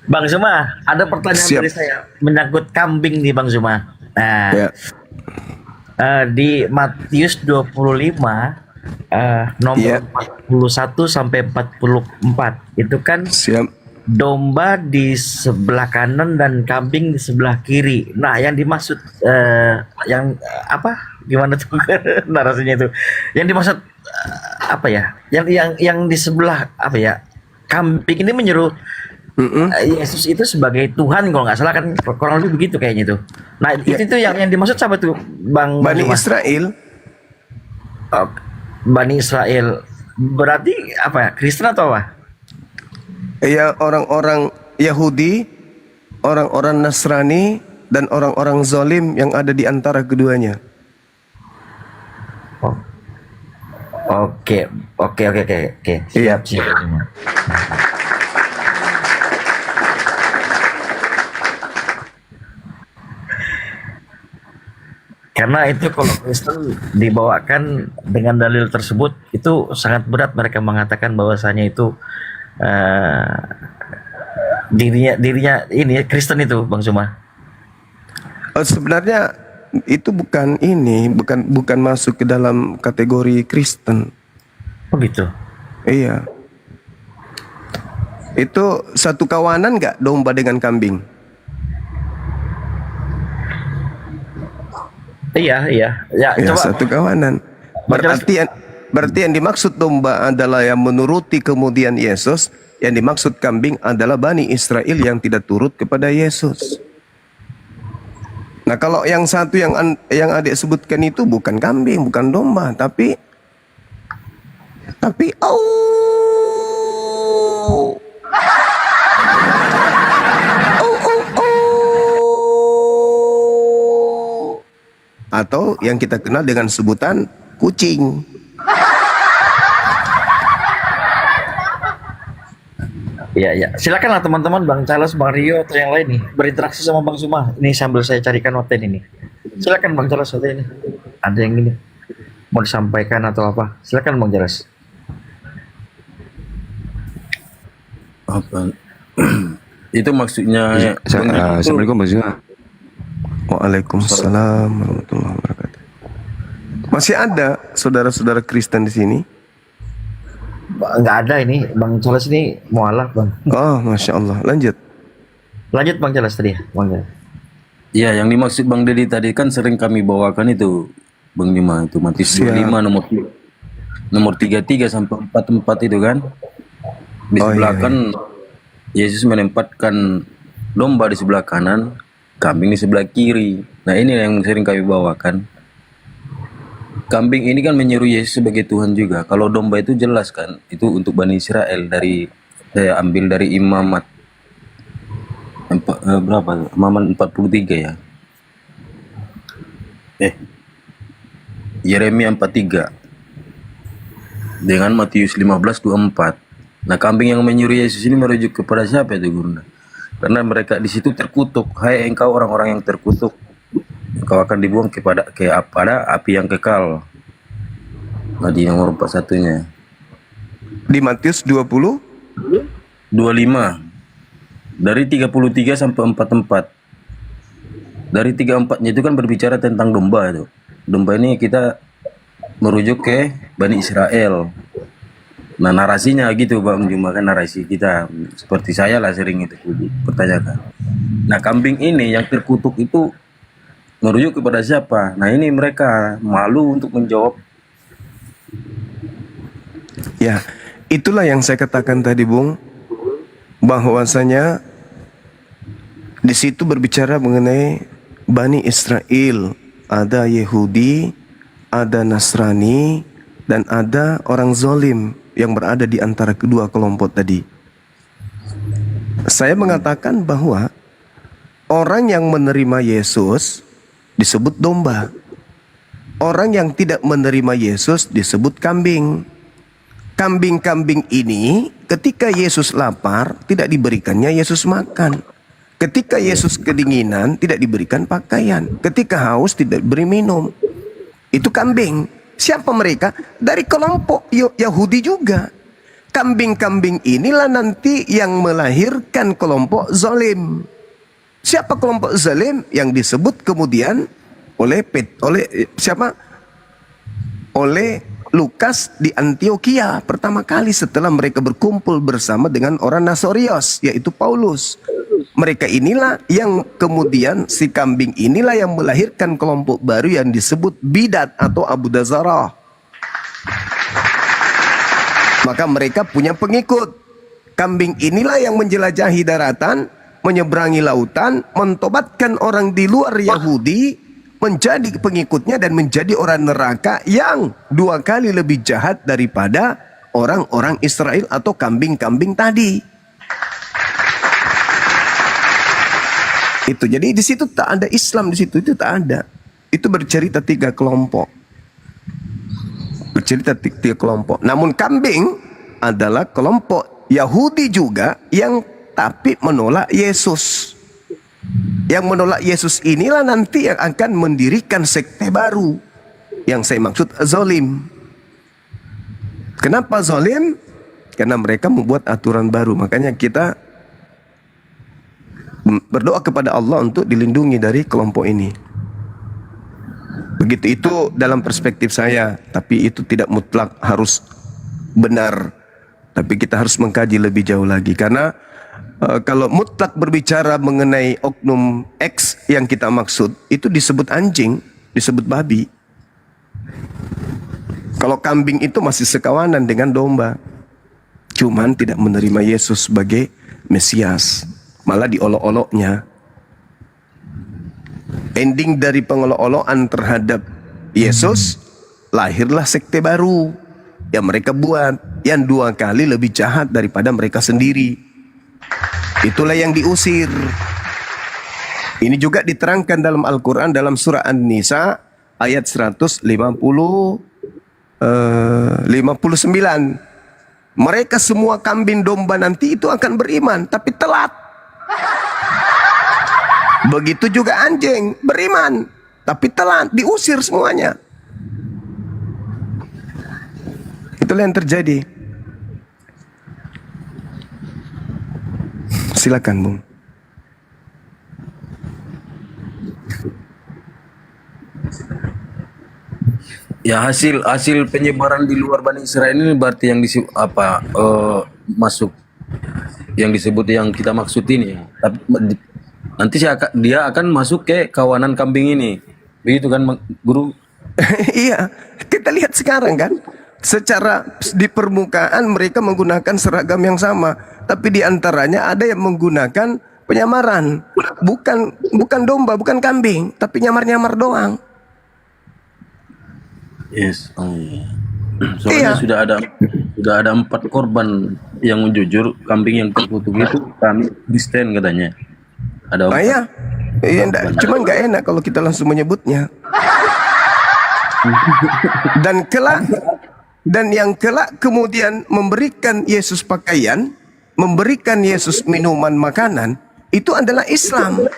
Bang Zuma, ada pertanyaan Siap. dari saya menyangkut kambing nih Bang Zuma. Nah, Ya. Di Matius 25 nomor Iya. 41 sampai 44 itu kan Siap. domba di sebelah kanan dan kambing di sebelah kiri. Nah, yang dimaksud apa? Gimana tuh narasinya itu? Yang dimaksud apa ya? Yang di sebelah apa ya? Kambing ini menyeru Yesus itu sebagai Tuhan kalau nggak salah kan, kurang lebih begitu kayaknya tuh. Nah, itu yang dimaksud siapa tuh, Bang Bani Zuma? Israel. Oh, Bani Israel berarti apa ya? Kristen atau apa? Ya, orang-orang Yahudi, orang-orang Nasrani, dan orang-orang zalim yang ada di antara keduanya. Oke. Iya. Siap. Karena itu kalau Kristen dibawakan dengan dalil tersebut itu sangat berat, mereka mengatakan bahwasanya itu dirinya ini Kristen itu, Bang Zuma. Sebenarnya itu bukan masuk ke dalam kategori Kristen. Oh gitu. Iya. Itu satu kawanan nggak domba dengan kambing? Iya, iya. Ya, Ya, coba satu kawanan. Berarti yang dimaksud domba adalah yang menuruti kemudian Yesus, yang dimaksud kambing adalah Bani Israel yang tidak turut kepada Yesus. Nah, kalau yang satu yang adik sebutkan itu bukan kambing, bukan domba, tapi oh. Atau yang kita kenal dengan sebutan kucing. Iya, iya. Silakanlah teman-teman, Bang Charles, Bang Rio, atau yang lain nih berinteraksi sama Bang Suma. Ini sambil saya carikan Oten ini. Silakan Bang Charles, Oten ini. Ada yang ini mau disampaikan atau apa? Silakan Bang Charles. Apa? Itu maksudnya Assalamualaikum Bang Zuma. Waalaikumsalam warahmatullahi wabarakatuh. Masih ada saudara-saudara Kristen di sini? Nggak ada ini, Bang Charles ini mualaf, Bang. Oh, Masya Allah. Lanjut. Lanjut Bang Charles tadi ya, Bang Charles. ya, yang dimaksud Bang Dedi tadi kan sering kami bawakan itu Bang Juma, itu Matius 25 nomor 33 sampai 44 itu kan. Di Oh, sebelah iya, kan Yesus menempatkan domba di sebelah kanan, kambing di sebelah kiri. Nah, ini yang sering kami bawakan. Kambing ini kan menyeru Yesus sebagai Tuhan juga. Kalau domba itu jelas kan, itu untuk Bani Israel. Saya ambil dari Imamat berapa? Imamat 43 ya. Yeremia 43 dengan Matius 15:24. Nah, kambing yang menyuruh Yesus ini merujuk kepada siapa itu, Guru? Karena mereka di situ terkutuk. Hai engkau orang-orang yang terkutuk, engkau akan dibuang kepada api yang kekal. Nah, di nomor 41-nya. Di Matius 25 dari 33 sampai 44. Dari 34-nya itu kan berbicara tentang domba itu. Domba ini kita merujuk ke Bani Israel. Nah, narasinya gitu Bang Juma, kan narasi kita seperti saya lah sering itu pertanyakan. Nah, kambing ini yang terkutuk itu merujuk kepada siapa? Nah, ini mereka malu untuk menjawab. Ya, itulah yang saya katakan tadi, Bung, bahwasanya di situ berbicara mengenai Bani Israel, ada Yahudi, ada Nasrani, dan ada orang zalim yang berada di antara kedua kelompok tadi. Saya mengatakan bahwa orang yang menerima Yesus disebut domba. Orang yang tidak menerima Yesus disebut kambing. Kambing-kambing ini ketika Yesus lapar tidak diberikannya Yesus makan. Ketika Yesus kedinginan tidak diberikan pakaian. Ketika haus tidak diberi minum. Itu kambing. Siapa mereka? Dari kelompok Yahudi juga. Kambing-kambing inilah nanti yang melahirkan kelompok zalim. Siapa kelompok zalim? Yang disebut kemudian oleh siapa? Oleh Lukas di Antioquia pertama kali setelah mereka berkumpul bersama dengan orang Nasorios, yaitu Paulus. Mereka inilah yang kemudian si kambing inilah yang melahirkan kelompok baru yang disebut Bidat atau Abu Dazarah. Maka mereka punya pengikut. Kambing inilah yang menjelajahi daratan, menyeberangi lautan, mentobatkan orang di luar Yahudi menjadi pengikutnya dan menjadi orang neraka yang 2 kali lebih jahat daripada orang-orang Israel atau kambing-kambing tadi. Itu jadi di situ tak ada Islam, di situ itu tak ada. Itu bercerita 3 kelompok. Bercerita 3 kelompok. Namun kambing adalah kelompok Yahudi juga yang tapi menolak Yesus. Yang menolak Yesus inilah nanti yang akan mendirikan sekte baru. Yang saya maksud zalim. Kenapa zalim? Karena mereka membuat aturan baru. Makanya kita berdoa kepada Allah untuk dilindungi dari kelompok ini. Begitu itu dalam perspektif saya. Tapi itu tidak mutlak harus benar. Tapi kita harus mengkaji lebih jauh lagi karena kalau mutlak berbicara mengenai oknum X yang kita maksud, itu disebut anjing, disebut babi. Kalau kambing itu masih sekawanan dengan domba. Cuman tidak menerima Yesus sebagai Mesias, malah diolok-oloknya. Ending dari pengolok-olokan terhadap Yesus, lahirlah sekte baru yang mereka buat, yang 2 kali lebih jahat daripada mereka sendiri. Itulah yang diusir. Ini juga diterangkan dalam Al-Quran dalam surah An-Nisa ayat 159. Mereka semua kambing domba nanti itu akan beriman, tapi telat. Begitu juga anjing beriman, tapi telat, diusir semuanya. Itulah yang terjadi. Silakan, Bung. Ya, hasil penyebaran di luar Bani Israel ini berarti yang masuk yang disebut yang kita maksud ini. Tapi nanti dia akan masuk ke kawanan kambing ini. Begitu kan, Guru? Iya, kita lihat sekarang kan, secara di permukaan mereka menggunakan seragam yang sama, tapi di antaranya ada yang menggunakan penyamaran, bukan domba, bukan kambing, tapi nyamar-nyamar doang. Yes. Soalnya sudah ada 4 korban yang jujur, kambing yang terkutuk itu kami Kristen katanya. Ada 4. Iya, cuma nggak enak kalau kita langsung menyebutnya. Dan yang kelak kemudian memberikan Yesus pakaian, memberikan Yesus minuman makanan, itu adalah Islam.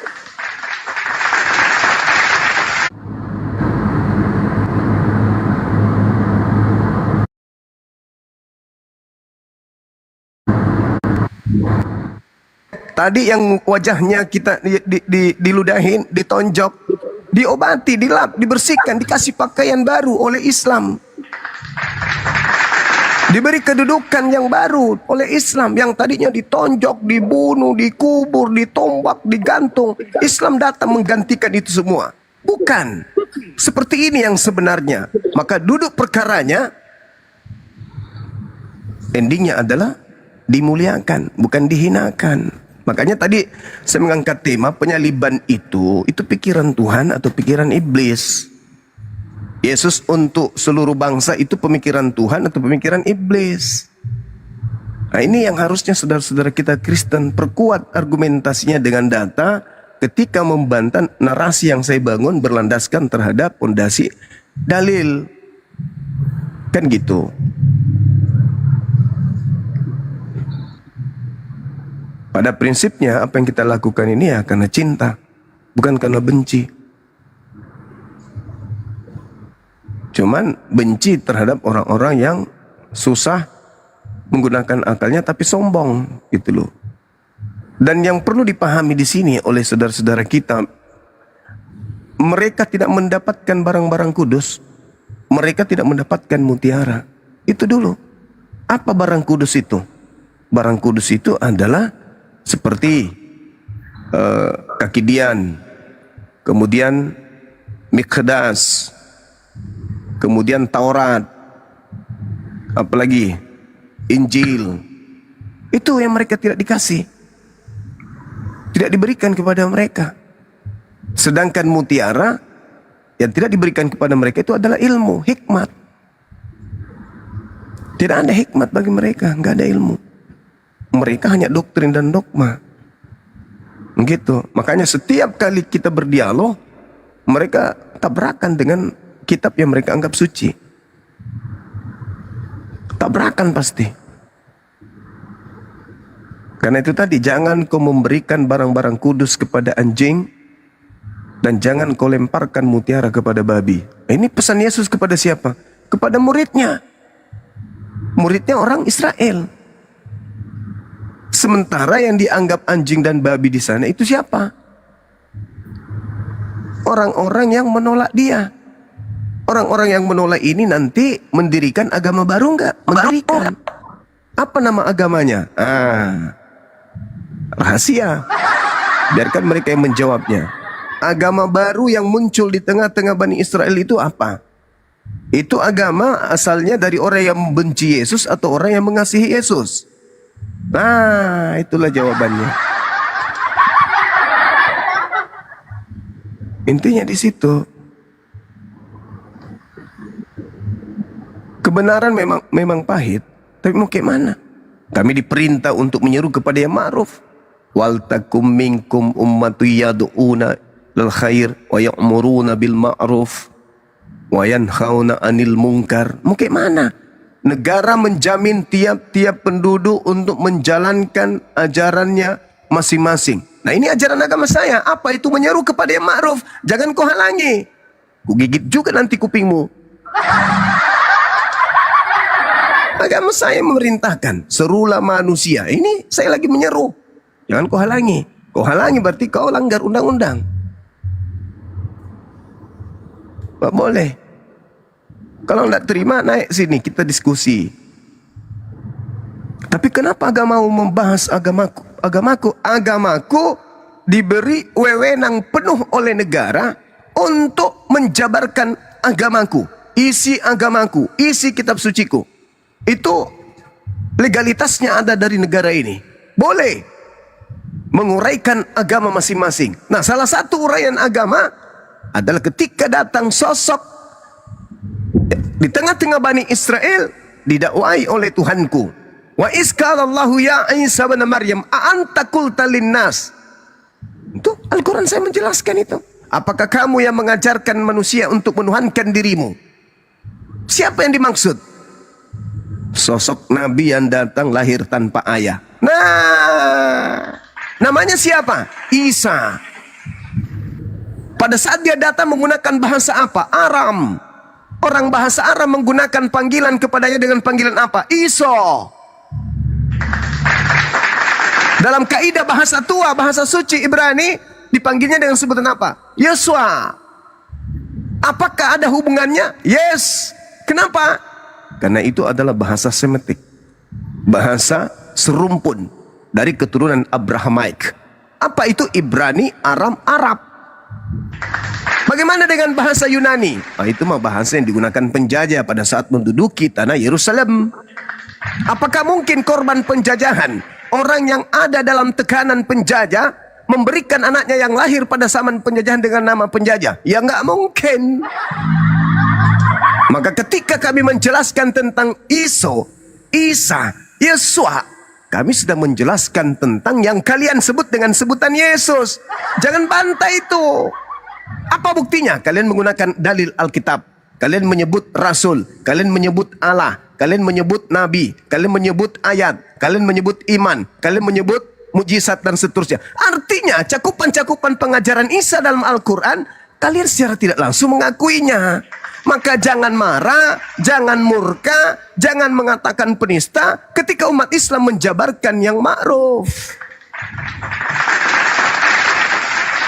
Tadi yang wajahnya kita diludahin, ditonjok, diobati, dilap, dibersihkan, dikasih pakaian baru oleh Islam. Diberi kedudukan yang baru oleh Islam. Yang tadinya ditonjok, dibunuh, dikubur, ditombak, digantung. Islam datang menggantikan itu semua. Bukan. Seperti ini yang sebenarnya. Maka duduk perkaranya, endingnya adalah dimuliakan, bukan dihinakan. Makanya tadi saya mengangkat tema penyaliban itu pikiran Tuhan atau pikiran iblis. Yesus untuk seluruh bangsa itu pemikiran Tuhan atau pemikiran iblis. Nah, ini yang harusnya saudara-saudara kita Kristen perkuat argumentasinya dengan data ketika membantah narasi yang saya bangun berlandaskan terhadap fondasi dalil. Kan gitu. Pada prinsipnya apa yang kita lakukan ini ya karena cinta, bukan karena benci. Cuman benci terhadap orang-orang yang susah menggunakan akalnya tapi sombong gitu loh. Dan yang perlu dipahami di sini oleh saudara-saudara kita, mereka tidak mendapatkan barang-barang kudus, mereka tidak mendapatkan mutiara. Itu dulu. Apa barang kudus itu? Barang kudus itu adalah seperti kaki dian, kemudian Mikdas, kemudian Taurat, apalagi Injil. Itu yang mereka tidak dikasih, tidak diberikan kepada mereka. Sedangkan mutiara yang tidak diberikan kepada mereka itu adalah ilmu, hikmat. Tidak ada hikmat bagi mereka, nggak ada ilmu. Mereka hanya doktrin dan dogma. Gitu. Makanya setiap kali kita berdialog, mereka tabrakan dengan kitab yang mereka anggap suci. Tabrakan pasti. Karena itu tadi, jangan kau memberikan barang-barang kudus kepada anjing, dan jangan kau lemparkan mutiara kepada babi. Ini pesan Yesus kepada siapa? Kepada muridnya. Muridnya orang Israel. Sementara yang dianggap anjing dan babi di sana itu siapa? Orang-orang yang menolak dia. Orang-orang yang menolak ini nanti mendirikan agama baru enggak? Mendirikan. Apa nama agamanya? Rahasia. Biarkan mereka yang menjawabnya. Agama baru yang muncul di tengah-tengah Bani Israel itu apa? Itu agama asalnya dari orang yang membenci Yesus atau orang yang mengasihi Yesus? Nah, itulah jawabannya. Intinya di situ. Kebenaran memang pahit, tapi mau kayak mana? Kami diperintah untuk menyeru kepada yang ma'ruf. Wal takum minkum ummatu yad'una lil khair wa ya'muruna bil ma'ruf wa yanhauna 'anil munkar. Mau kayak mana? Negara menjamin tiap-tiap penduduk untuk menjalankan ajarannya masing-masing. Nah, ini ajaran agama saya. Apa itu menyeru kepada yang ma'ruf? Jangan kau halangi. Ku gigit juga nanti kupingmu. Agama saya memerintahkan, serulah manusia. Ini saya lagi menyeru. Jangan kau halangi. Kau halangi berarti kau langgar undang-undang. Tak boleh. Kalau tidak terima, naik sini, kita diskusi. Tapi kenapa agamamu membahas agamaku? Agamaku diberi wewenang penuh oleh negara untuk menjabarkan agamaku. Isi agamaku, isi kitab suciku. Itu legalitasnya ada dari negara ini. Boleh menguraikan agama masing-masing. Nah, salah satu uraian agama adalah ketika datang sosok di tengah-tengah Bani Israel didakwai oleh Tuhanku. Wa isqalallahu ya Isa bin Maryam a anta qulta linnas. Itu Al-Quran saya menjelaskan itu. Apakah kamu yang mengajarkan manusia untuk menuhankan dirimu? Siapa yang dimaksud? Sosok Nabi yang datang lahir tanpa ayah. Nah, namanya siapa? Isa. Pada saat dia datang menggunakan bahasa apa? Aram. Orang bahasa Arab menggunakan panggilan kepadanya dengan panggilan apa? Iso. Dalam kaidah bahasa tua, bahasa suci Ibrani, dipanggilnya dengan sebutan apa? Yeswa. Apakah ada hubungannya? Yes. Kenapa? Karena itu adalah bahasa Semitik, bahasa serumpun dari keturunan Abrahamaik. Apa itu Ibrani, Aram, Arab? Bagaimana dengan bahasa Yunani? Itu mah bahasa yang digunakan penjajah pada saat menduduki tanah Yerusalem. Apakah mungkin korban penjajahan, orang yang ada dalam tekanan penjajah, memberikan anaknya yang lahir pada zaman penjajahan dengan nama penjajah? Ya nggak mungkin. Maka ketika kami menjelaskan tentang Isa, Yesua, kami sedang menjelaskan tentang yang kalian sebut dengan sebutan Yesus. Jangan bantah itu. Apa buktinya? Kalian menggunakan dalil Alkitab. Kalian menyebut Rasul. Kalian menyebut Allah. Kalian menyebut Nabi. Kalian menyebut ayat. Kalian menyebut iman. Kalian menyebut mujizat dan seterusnya. Artinya cakupan-cakupan pengajaran Isa dalam Al-Quran, kalian secara tidak langsung mengakuinya. Maka jangan marah, jangan murka, jangan mengatakan penista ketika umat Islam menjabarkan yang ma'ruf.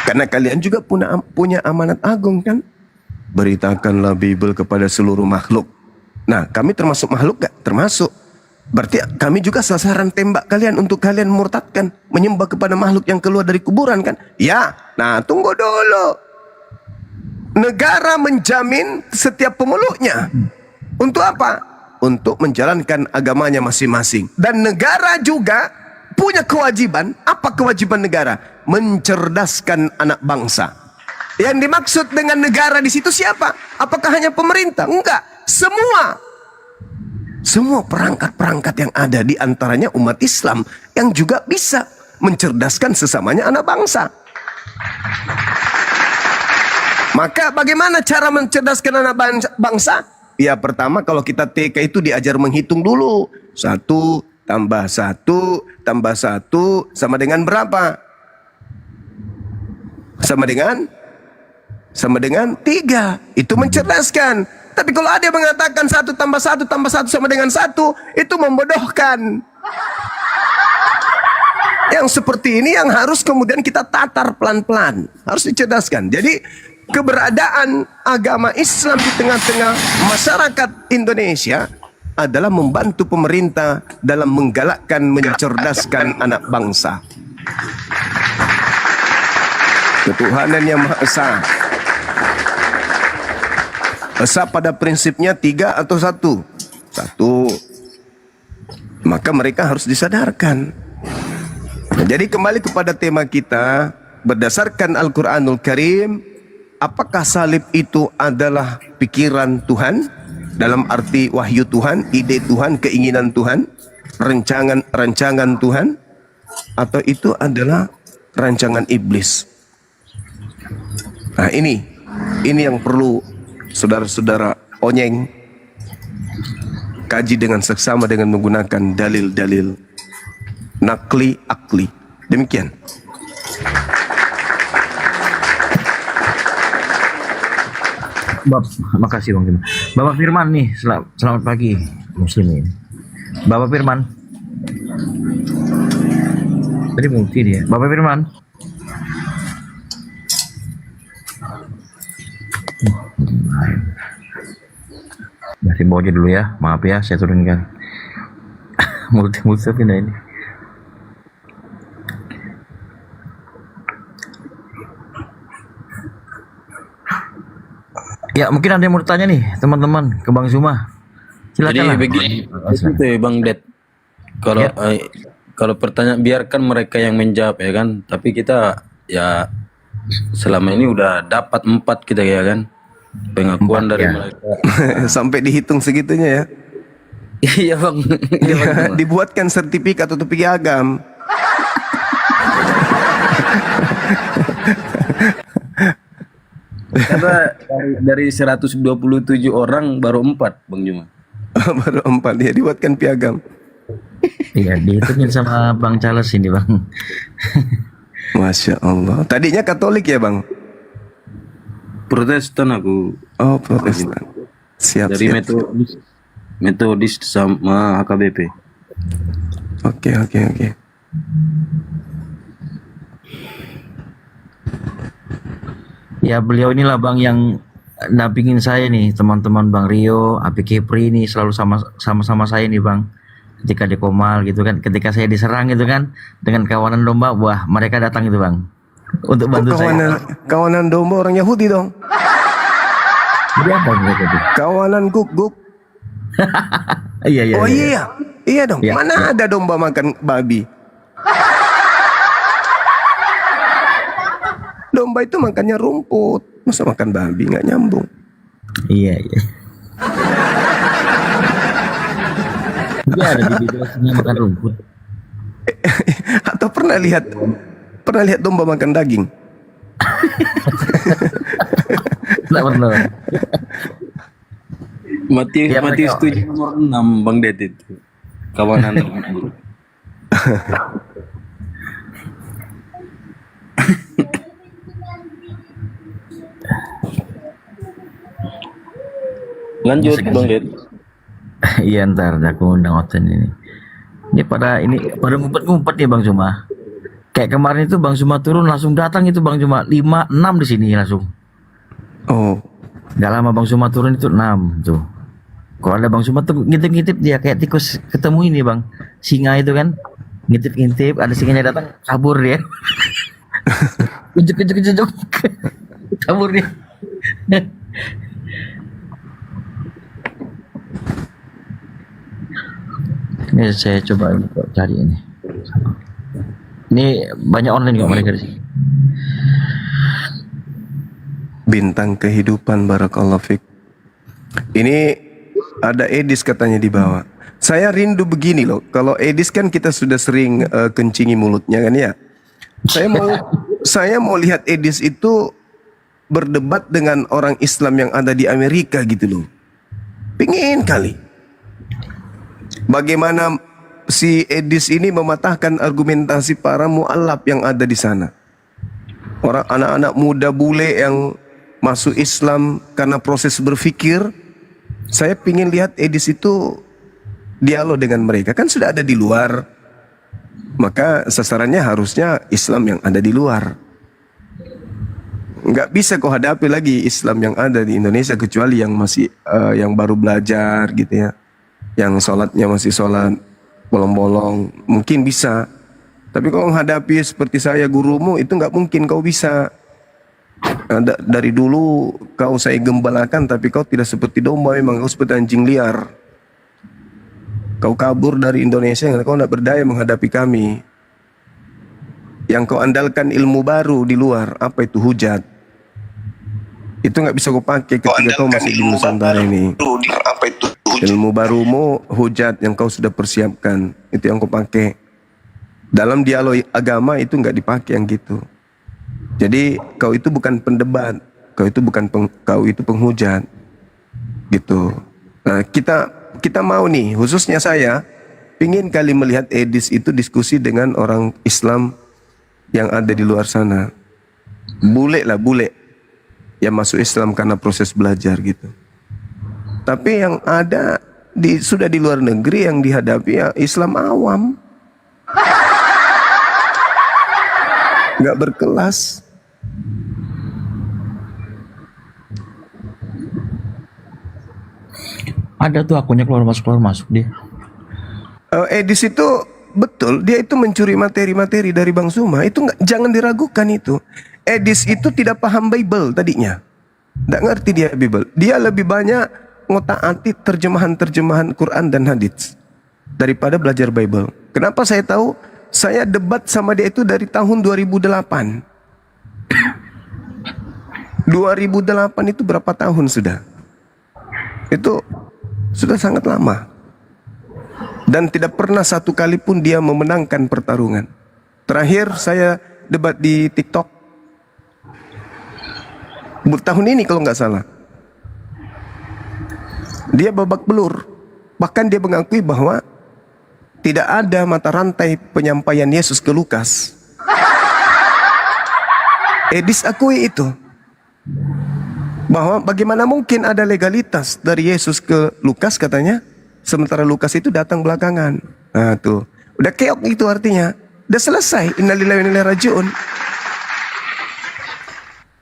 Karena kalian juga punya amanat agung kan? Beritakanlah Bible kepada seluruh makhluk. Nah, kami termasuk makhluk gak? Termasuk. Berarti kami juga sasaran tembak kalian untuk kalian murtadkan, menyembah kepada makhluk yang keluar dari kuburan kan? Ya, nah tunggu dulu. Negara menjamin setiap pemeluknya. Untuk apa? Untuk menjalankan agamanya masing-masing. Dan negara juga punya kewajiban. Apa kewajiban negara? Mencerdaskan anak bangsa. Yang dimaksud dengan negara di situ siapa? Apakah hanya pemerintah? Enggak. Semua perangkat-perangkat yang ada, di antaranya umat Islam yang juga bisa mencerdaskan sesamanya anak bangsa. Maka bagaimana cara mencerdaskan anak bangsa? Ya, pertama kalau kita TK itu diajar menghitung dulu. 1 tambah 1 tambah 1 sama dengan berapa? Sama dengan 3. Itu mencerdaskan. Tapi kalau ada yang mengatakan 1 tambah 1 tambah 1 sama dengan 1, itu membodohkan. Yang seperti ini yang harus kemudian kita tatar pelan-pelan. Harus dicerdaskan. Jadi keberadaan agama Islam di tengah-tengah masyarakat Indonesia adalah membantu pemerintah dalam menggalakkan, mencerdaskan anak bangsa. Ketuhanan yang Maha Esa. Esa pada prinsipnya 3 atau 1? 1. Maka mereka harus disadarkan. Nah, jadi kembali kepada tema kita, berdasarkan Al-Quranul Karim, apakah salib itu adalah pikiran Tuhan? Dalam arti wahyu Tuhan, ide Tuhan, keinginan Tuhan, rancangan Tuhan? Atau itu adalah rancangan iblis? Nah ini yang perlu saudara-saudara onyeng kaji dengan seksama dengan menggunakan dalil-dalil nakli akli. Demikian. Makasih Bang Firman. Bapak Firman nih, selamat pagi Muslim ini. Bapak Firman. Tadi mungkin dia. Bapak Firman. Dari bawah aja dulu ya, maaf ya, saya turunkan. Mulut pindah ini. Ya mungkin ada yang mau tanya nih teman-teman ke Bang Zuma. Silakan. Jadi lah. begini, itu ya Bang Det. Kalau Ya. kalau pertanyaan biarkan mereka yang menjawab ya kan. Tapi kita ya selama ini udah dapat 4 kita ya kan. Pengakuan 4, dari ya. mereka. Sampai dihitung segitunya ya. Iya Bang. Iya Bang. Dibuatkan sertifikat atau piagam. Karena dari 127 orang baru 4 Bang Juma. Baru 4 ya, dibuatkan piagam. Iya, dihitungin sama Bang Charles ini, Bang. Masya Allah. Tadinya Katolik ya Bang? Protestan aku. Oh Protestan. Siap, Dari siap. Metodis sama HKBP. Oke. Ya, beliau inilah Bang yang dampingin saya nih, teman-teman Bang Rio, Api Kepri ini selalu sama-sama saya nih, Bang. Ketika di Komal gitu kan, ketika saya diserang gitu kan dengan kawanan domba, wah, mereka datang itu, Bang. Untuk bantu saya. Kawanan domba orang Yahudi dong. Jadi apa mereka itu? Kawanan guk-guk. Iya. Oh iya. Iya dong. Iya. Mana ada domba makan babi? Domba itu makannya rumput. Masa makan babi, nggak nyambung. Iya. Dia ada di bibirnya makan rumput. Atau pernah lihat domba makan daging? Tidak pernah. Matius Ya, Matius mereka- 7 nomor 6 Bang Det itu. Kawanan teman guru. Lanjut Bang Det. Iya, ntar aku undang Oten ini. Ini pada ngumpet-ngumpet nih Bang Zuma. Kayak kemarin itu Bang Zuma turun langsung datang itu Bang Zuma 5, 6 di sini langsung. Oh, Gak lama Bang Zuma turun itu 6 tuh. Kalau ada Bang Zuma tuh ngintip-ngintip dia kayak tikus ketemu ini Bang. Singa itu kan. Ngintip-ngintip, ada singanya datang kabur dia. Kejuk. Kabur dia. Ini saya coba cari ini. Ini banyak online kok mereka di sini. bintang kehidupan, barakallahu fik. Ini ada Edis katanya di bawah. Saya rindu begini loh. Kalau Edis kan kita sudah sering kencingi mulutnya kan ya. Saya mau lihat Edis itu berdebat dengan orang Islam yang ada di Amerika gitu loh. Pingin kali. Bagaimana si Edis ini mematahkan argumentasi para mu'alaf yang ada di sana. Orang anak-anak muda bule yang masuk Islam karena proses berpikir. Saya pingin lihat Edis itu dialog dengan mereka. Kan sudah ada di luar. Maka sasarannya harusnya Islam yang ada di luar. Nggak bisa kau hadapi lagi Islam yang ada di Indonesia kecuali yang masih yang baru belajar gitu ya. yang sholatnya masih sholat bolong-bolong, mungkin bisa. Tapi kalau menghadapi seperti saya gurumu, itu nggak mungkin kau bisa. Dari dulu kau saya gembalakan, tapi kau tidak seperti domba, memang kau seperti anjing liar. Kau kabur dari Indonesia, kau tidak berdaya menghadapi kami. Yang kau andalkan ilmu baru di luar, apa itu hujat? Itu nggak bisa kau pakai ketika kau masih di Nusantara ini. Ilmu barumu hujat yang kau sudah persiapkan, itu yang kau pakai. Dalam dialog agama itu nggak dipakai yang gitu. Jadi kau itu bukan pendebat, kau itu penghujat, gitu. Nah, kita mau nih, khususnya saya, pingin kali melihat Edis itu diskusi dengan orang Islam yang ada di luar sana. Bule yang masuk Islam karena proses belajar gitu. Tapi yang ada sudah di luar negeri yang dihadapi ya Islam awam, nggak berkelas. Ada tuh akunnya keluar masuk dia. Edis itu betul, dia itu mencuri materi-materi dari Bang Zuma. Itu jangan diragukan itu. Edis itu tidak paham Bible tadinya, nggak ngerti dia Bible. Dia lebih banyak ngotak-atik terjemahan Quran dan hadits daripada belajar Bible. Kenapa saya tahu? Saya debat sama dia itu dari tahun 2008. 2008 itu berapa tahun sudah? Itu sudah sangat lama. Dan tidak pernah satu kali pun dia memenangkan pertarungan. Terakhir saya debat di TikTok tahun ini kalau nggak salah. Dia babak belur. Bahkan dia mengakui bahwa tidak ada mata rantai penyampaian Yesus ke Lukas. Edis akui itu. Bahwa bagaimana mungkin ada legalitas dari Yesus ke Lukas katanya, sementara Lukas itu datang belakangan. Nah tuh, udah keok itu artinya. Udah selesai. Innalillahi wa inna ilaihi raji'un.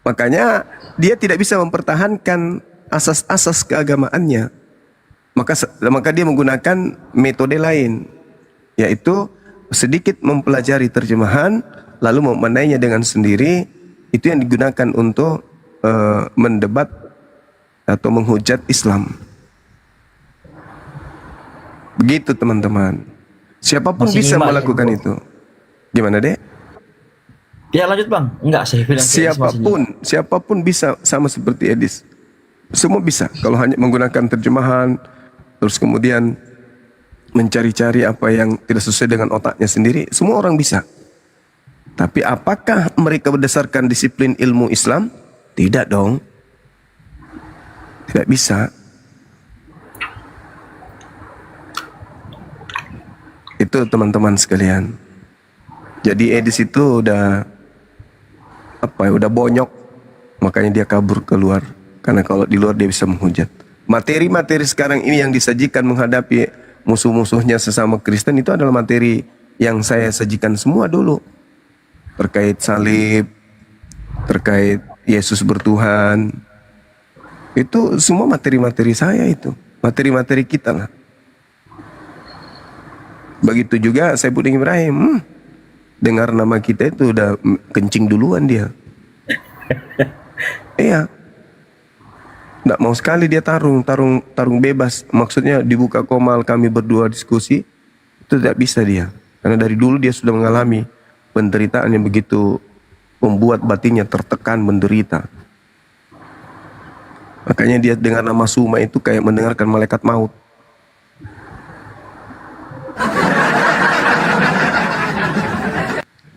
Makanya dia tidak bisa mempertahankan asas-asas keagamaannya. Maka dia menggunakan metode lain, yaitu sedikit mempelajari terjemahan lalu memaknainya dengan sendiri. Itu yang digunakan untuk mendebat atau menghujat Islam. Begitu teman-teman. Siapapun Masih bisa nyimak, melakukan ya, itu. Gimana deh? Ya lanjut bang. Enggak saya bilang Siapapun bisa sama seperti Edis. Semua bisa kalau hanya menggunakan terjemahan, terus kemudian mencari-cari apa yang tidak sesuai dengan otaknya sendiri. Semua orang bisa. Tapi apakah mereka berdasarkan disiplin ilmu Islam? Tidak dong. Tidak bisa. Itu teman-teman sekalian. Jadi Edis itu udah bonyok, makanya dia kabur keluar. Karena kalau di luar dia bisa menghujat. Materi-materi sekarang ini yang disajikan menghadapi musuh-musuhnya sesama Kristen itu adalah materi yang saya sajikan semua dulu. Terkait salib, terkait Yesus bertuhan. Itu semua materi-materi saya itu. Materi-materi kita lah. Begitu juga Saipul Ibrahim. Dengar nama kita itu udah kencing duluan dia. Iya. Nggak mau sekali dia tarung bebas. Maksudnya dibuka komal kami berdua diskusi. Itu tidak bisa dia. Karena dari dulu dia sudah mengalami penderitaan yang begitu membuat batinnya tertekan menderita. Makanya dia dengar nama Suma itu kayak mendengarkan malaikat maut.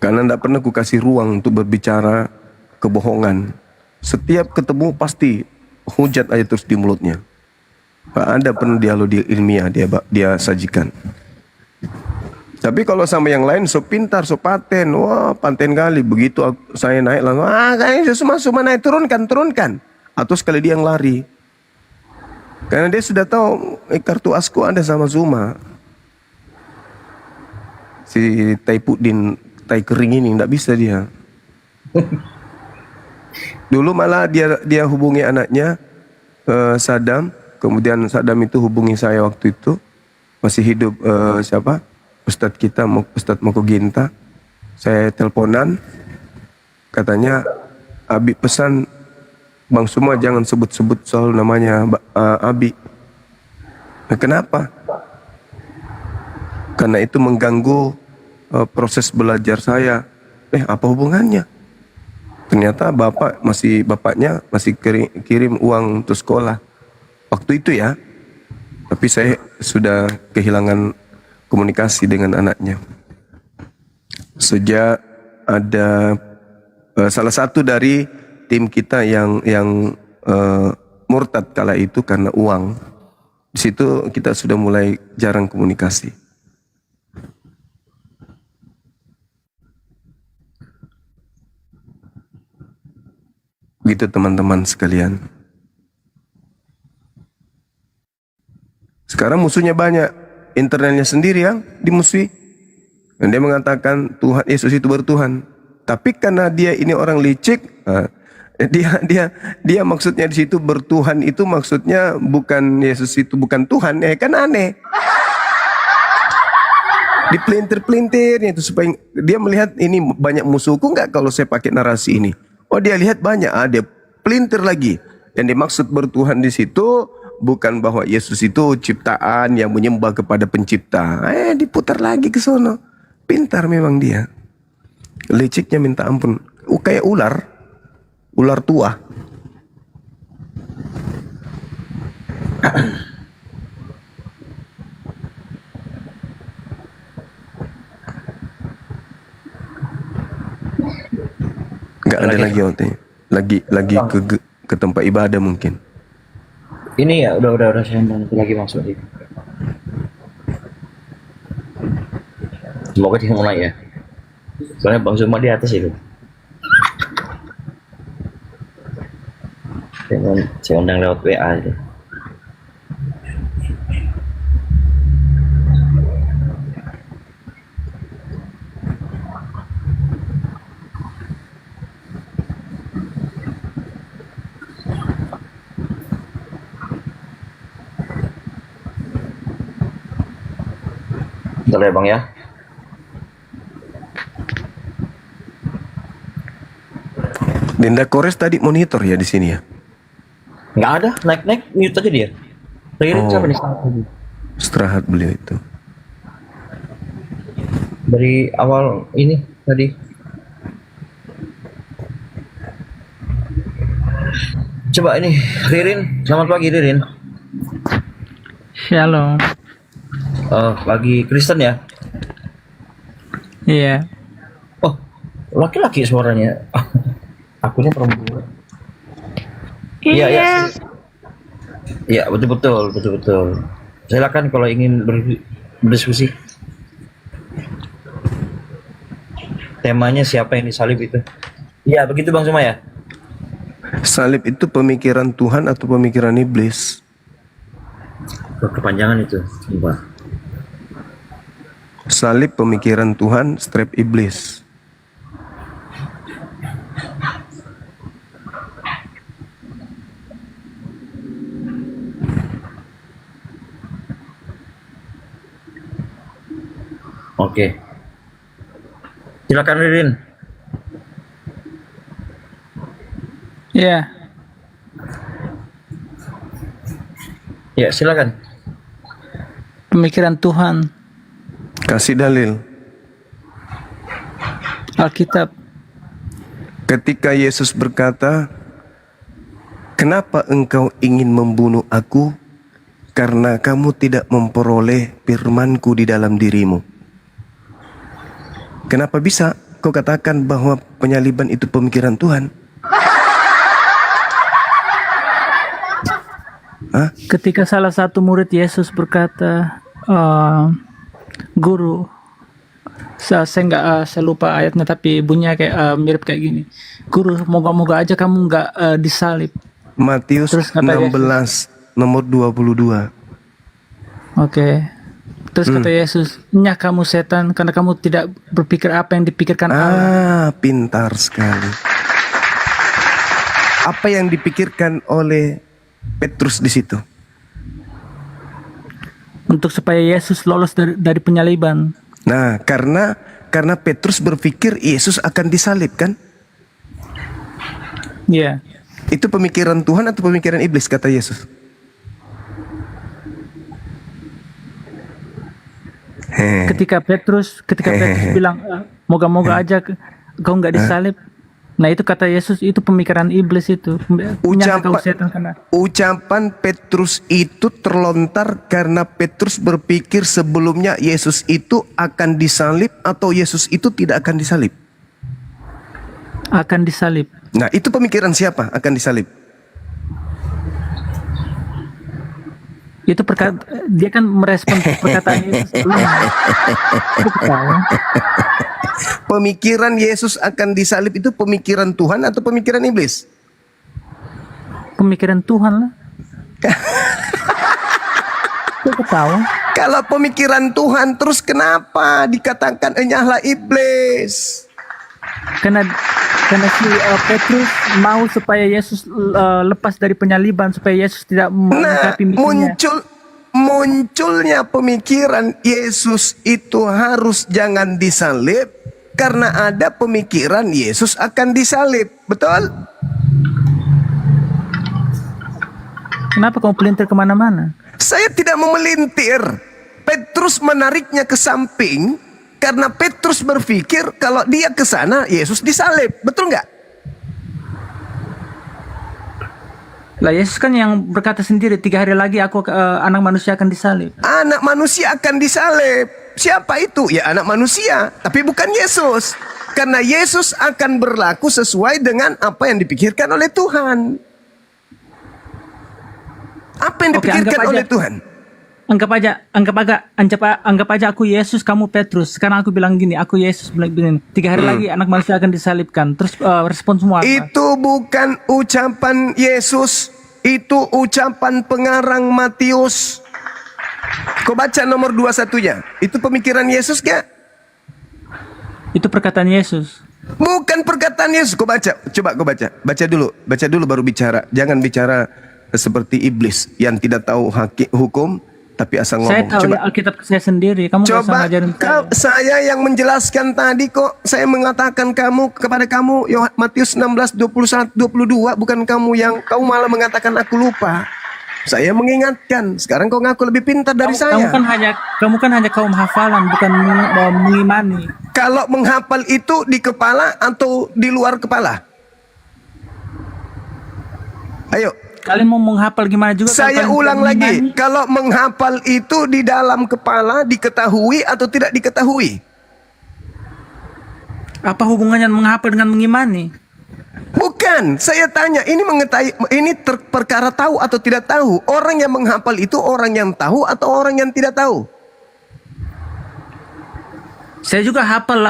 Karena tidak pernah ku kasih ruang untuk berbicara kebohongan. Setiap ketemu pasti hujat aja terus di mulutnya. Gak ada pernah dialog ilmiah dia sajikan. Tapi kalau sama yang lain so pintar, so paten, wah paten kali. Begitu saya naik langsung, kayaknya Suma naik, turunkan. Atau sekali dia yang lari. Karena dia sudah tahu kartu asku ada sama Zuma. Si Taipudin, tai kering ini nggak bisa dia. Dulu malah dia hubungi anaknya Saddam, kemudian Saddam itu hubungi saya waktu itu. masih hidup siapa? Ustadz kita, Ustadz Moko Ginta. Saya teleponan, katanya Abi pesan Bang Suma jangan sebut-sebut soal namanya Abi. Nah, kenapa? Karena itu mengganggu proses belajar saya. Apa hubungannya? Ternyata bapaknya masih kirim uang untuk sekolah. Waktu itu ya. Tapi saya sudah kehilangan komunikasi dengan anaknya. Sejak ada salah satu dari tim kita yang murtad kala itu karena uang. Di situ kita sudah mulai jarang komunikasi. Begitu teman-teman sekalian. Sekarang musuhnya banyak. Internalnya sendiri yang dimusuhi. Dan dia mengatakan Tuhan Yesus itu bertuhan. Tapi karena dia ini orang licik, dia maksudnya di situ bertuhan itu maksudnya bukan Yesus itu bukan Tuhan, kan aneh. Dipelintir-pelintirnya itu supaya dia melihat ini banyak musuhku nggak kalau saya pakai narasi ini. Oh dia lihat banyak, dia pelintir lagi. Yang dimaksud bertuhan di situ bukan bahwa Yesus itu ciptaan yang menyembah kepada pencipta. Diputar lagi ke sono. Pintar memang dia. Liciknya minta ampun. Kayak ular tua. Nggak ada lagi OT. Lagi ke tempat ibadah mungkin. Ini ya udah saya nanti lagi masuk lagi. Semoga dia mulai ya. Soalnya Bang Zuma di atas itu. Saya undang lewat WA itu. Bentar ya Bang ya. Dinda Kores tadi monitor ya di sini ya. Nggak ada, naik mute aja dia. Ririn siapa nih? Istirahat beliau itu. Dari awal ini tadi. Coba ini Ririn, selamat pagi Ririn. Shalom. Oh, pagi Kristen ya? Iya. Oh, laki-laki suaranya. Akunya perempuan. Iya. Iya, betul. Silakan kalau ingin berdiskusi. Temanya siapa yang disalib itu? Iya, begitu Bang Suma ya? Salib itu pemikiran Tuhan atau pemikiran iblis? Kepanjangan itu, Mbak. Salib pemikiran Tuhan, strep iblis. Oke. Silakan Ririn. Iya. Ya, silakan. Pemikiran Tuhan, Kasih dalil. Alkitab. Ketika Yesus berkata, "Kenapa engkau ingin membunuh aku? Karena kamu tidak memperoleh firman-Ku di dalam dirimu." Kenapa bisa kau katakan bahwa penyaliban itu pemikiran Tuhan? Ketika salah satu murid Yesus berkata, Guru, saya nggak saya lupa ayatnya tapi bunyinya kayak mirip kayak gini. Guru, moga-moga aja kamu nggak disalib. Matius Terus kata 16 nomor 22. Oke. Terus kata Yesus, "Nyah kamu setan karena kamu tidak berpikir apa yang dipikirkan Allah." Pintar sekali. Apa yang dipikirkan oleh Petrus di situ? untuk supaya Yesus lolos dari penyaliban. Nah, karena Petrus berpikir Yesus akan disalib kan? Iya. Itu pemikiran Tuhan atau pemikiran iblis kata Yesus? Ketika Petrus bilang moga-moga aja kau nggak disalib. Nah itu kata Yesus, itu pemikiran iblis itu. Punya kau setan karena. Ucapan Petrus itu terlontar karena Petrus berpikir sebelumnya Yesus itu akan disalib atau Yesus itu tidak akan disalib. Akan disalib. Nah, itu pemikiran siapa akan disalib? Itu dia kan merespon perkataan Yesus sebelumnya. Pemikiran Yesus akan disalib itu pemikiran Tuhan atau pemikiran iblis? Pemikiran Tuhan lah. Kok ketawa? Kalau pemikiran Tuhan, terus kenapa dikatakan enyahlah iblis? Karena si Petrus mau supaya Yesus lepas dari penyaliban, supaya Yesus tidak melengkapi misinya. Munculnya pemikiran Yesus itu harus jangan disalib karena ada pemikiran Yesus akan disalib, betul? Kenapa kamu pelintir kemana-mana? Saya tidak memelintir. Petrus menariknya ke samping karena Petrus berpikir kalau dia ke sana Yesus disalib, betul nggak? Lah Yesus kan yang berkata sendiri 3 hari lagi anak manusia akan disalib. Anak manusia akan disalib. Siapa itu? Ya anak manusia, tapi bukan Yesus. Karena Yesus akan berlaku sesuai dengan apa yang dipikirkan oleh Tuhan. Apa yang dipikirkan oleh Tuhan? Anggap aja aku Yesus, kamu Petrus. Sekarang aku bilang gini, aku Yesus bilang gini, 3 hari lagi anak manusia akan disalibkan. Terus respon semua apa? Itu bukan ucapan Yesus, itu ucapan pengarang Matius. Kau baca nomor 21-nya. Itu pemikiran Yesus gak? Itu perkataan Yesus. Bukan perkataan Yesus. Kau baca, coba kau baca. Baca dulu baru bicara. Jangan bicara seperti iblis yang tidak tahu hukum tapi asal ngomong. Saya tahu coba. Alkitab saya sendiri. Kamu nggak usah Coba ngajarin saya yang menjelaskan tadi kok. Saya mengatakan kepada kamu Matius 16, 21, 22. Bukan kamu yang kau malah mengatakan aku lupa. Saya mengingatkan. Sekarang kau ngaku lebih pintar dari saya. Kamu kan hanya kaum hafalan, bukan mengimani. Kalau menghafal itu di kepala atau di luar kepala? Ayo. Kalian mau menghafal gimana juga? Saya ulang lagi. Kalau menghafal itu di dalam kepala diketahui atau tidak diketahui? Apa hubungannya menghafal dengan mengimani? Bukan, saya tanya ini perkara tahu atau tidak tahu. Orang yang menghafal itu orang yang tahu atau orang yang tidak tahu? Saya juga hafal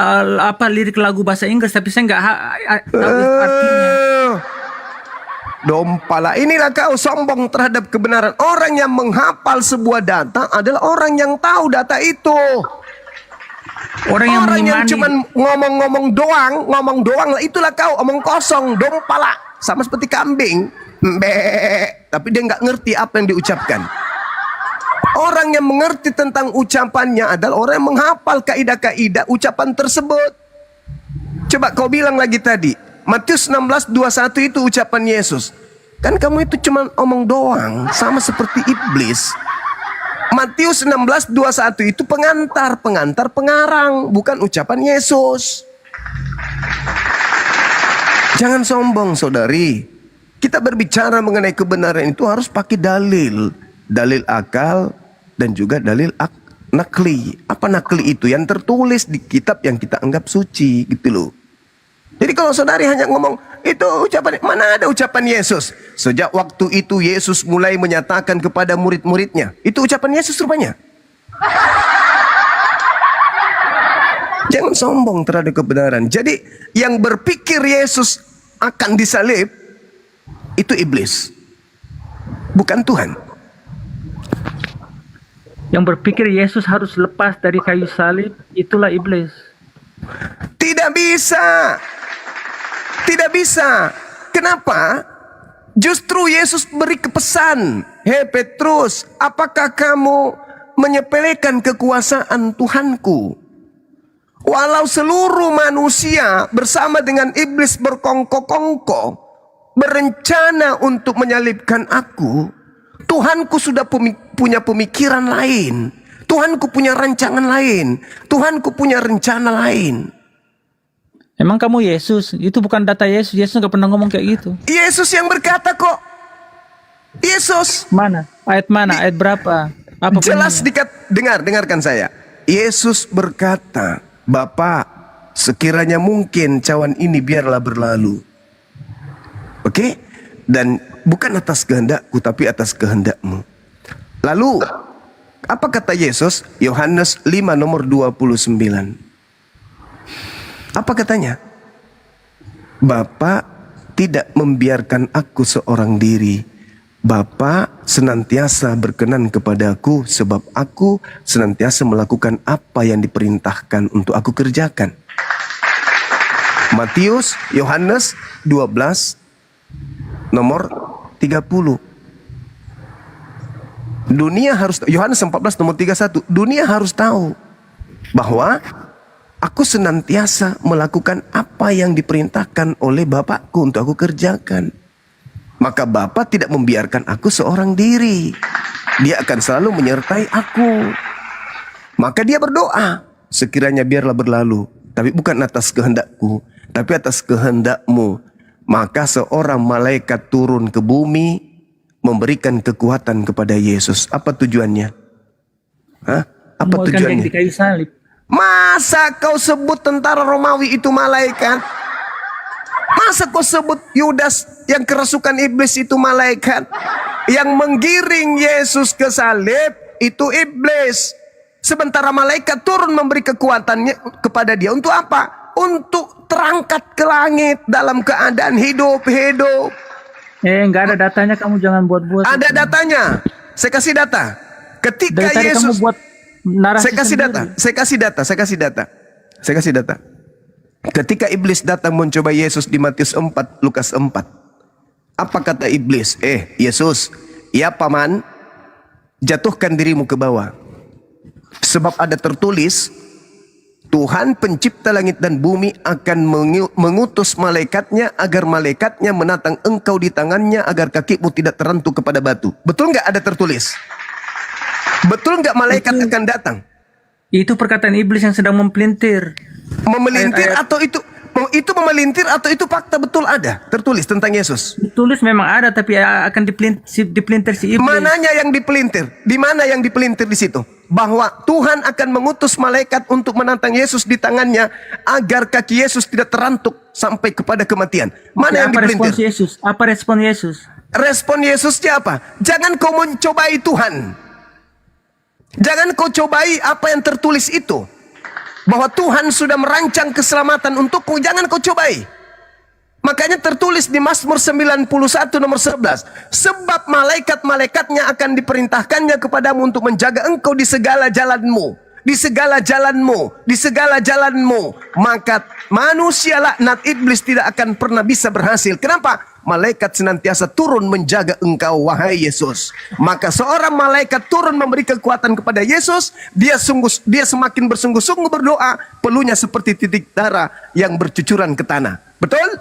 lirik lagu bahasa Inggris, tapi saya nggak tahu artinya. Dompala, inilah kau sombong terhadap kebenaran. Orang yang menghafal sebuah data adalah orang yang tahu data itu. Orang yang cuma ngomong doang lah, itulah kau omong kosong, dompala, sama seperti kambing, tapi dia nggak ngerti apa yang diucapkan. Orang yang mengerti tentang ucapannya adalah orang yang menghafal kaidah-kaidah ucapan tersebut. Coba kau bilang lagi tadi, Matius 16, 21 itu ucapan Yesus. Kan kamu itu cuma omong doang, sama seperti iblis. Matius 16, 21 itu pengarang, bukan ucapan Yesus. Jangan sombong saudari. Kita berbicara mengenai kebenaran itu harus pakai dalil akal dan juga dalil nakli. Apa nakli itu? Yang tertulis di kitab yang kita anggap suci gitu loh. Jadi kalau saudari hanya ngomong itu ucapan, mana ada ucapan Yesus? Sejak waktu itu Yesus mulai menyatakan kepada murid-muridnya. Itu ucapan Yesus rupanya. Jangan sombong terhadap kebenaran. Jadi yang berpikir Yesus akan disalib itu iblis, bukan Tuhan. Yang berpikir Yesus harus lepas dari kayu salib, itulah iblis. Tidak bisa. Tidak bisa. Kenapa? Justru Yesus beri kepesan. Hei Petrus, apakah kamu menyepelekan kekuasaan Tuhanku. Walau seluruh manusia bersama dengan iblis berkongkok-kongkok berencana untuk menyalibkan aku, Tuhanku sudah punya pemikiran lain. Tuhanku punya rancangan lain. Tuhanku punya rencana lain. Emang kamu Yesus? Itu bukan data Yesus. Yesus nggak pernah ngomong kayak gitu. Yesus yang berkata kok. Yesus. Mana? Ayat mana? Ayat berapa? Apa Jelas bunyinya? dengarkan saya. Yesus berkata, Bapa, sekiranya mungkin cawan ini biarlah berlalu. Oke? Dan bukan atas kehendakku, tapi atas kehendakmu. Lalu, apa kata Yesus? Yohanes 5 nomor 29. Apa katanya? Bapa tidak membiarkan aku seorang diri. Bapa senantiasa berkenan kepadaku sebab aku senantiasa melakukan apa yang diperintahkan untuk aku kerjakan. Matius, Yohanes 12 nomor 30. Dunia harus, Yohanes 14 nomor 31. Dunia harus tahu bahwa aku senantiasa melakukan apa yang diperintahkan oleh Bapakku untuk aku kerjakan. Maka Bapa tidak membiarkan aku seorang diri. Dia akan selalu menyertai aku. Maka dia berdoa, sekiranya biarlah berlalu, tapi bukan atas kehendakku, tapi atas kehendakmu. Maka seorang malaikat turun ke bumi, memberikan kekuatan kepada Yesus. Apa tujuannya? Hah? Apa Mau ikan yang tujuannya? di kayu salib. Masa kau sebut tentara Romawi itu malaikat? Masa kau sebut Yudas yang kerasukan iblis itu malaikat? Yang menggiring Yesus ke salib itu iblis. Sementara malaikat turun memberi kekuatannya kepada dia. Untuk apa? Untuk terangkat ke langit dalam keadaan hidup-hidup. Nggak ada datanya, kamu jangan buat-buat. Ada datanya. Saya kasih data. Ketika Dari tadi kamu Yesus... buat narasi Saya kasih data, saya kasih data. Ketika iblis datang mencoba Yesus di Matius 4, Lukas 4. Apa kata iblis? Yesus, ya paman, jatuhkan dirimu ke bawah. Sebab ada tertulis, Tuhan pencipta langit dan bumi akan mengutus malaikatnya agar malaikatnya menatang engkau di tangannya agar kakimu tidak terantuk kepada batu. Betul nggak ada tertulis? Betul nggak malaikat akan datang? Itu perkataan iblis yang sedang mempelintir. Memelintir Ayat-ayat. atau itu memelintir atau itu fakta betul ada tertulis tentang Yesus? Tulis memang ada, tapi akan dipelintir si iblis. Mananya yang dipelintir? Di mana yang dipelintir di situ? Bahwa Tuhan akan mengutus malaikat untuk menantang Yesus di tangannya agar kaki Yesus tidak terantuk sampai kepada kematian. Mana yang Apa respon dipelintir? Yesus? Apa respon Yesus? Respon Yesusnya apa? Jangan kau mencobai Tuhan. Jangan kau cobai apa yang tertulis itu. Bahwa Tuhan sudah merancang keselamatan untukku. Jangan kau cobai. Makanya tertulis di Mazmur 91 nomor 11. Sebab malaikat-malaikatnya akan diperintahkannya kepadamu untuk menjaga engkau di segala jalanmu. Di segala jalanmu. Di segala jalanmu. Maka manusia laknat iblis tidak akan pernah bisa berhasil. Kenapa? Malaikat senantiasa turun menjaga engkau, wahai Yesus. Maka seorang malaikat turun memberi kekuatan kepada Yesus. Dia semakin bersungguh-sungguh berdoa. Peluhnya seperti titik darah yang bercucuran ke tanah. Betul?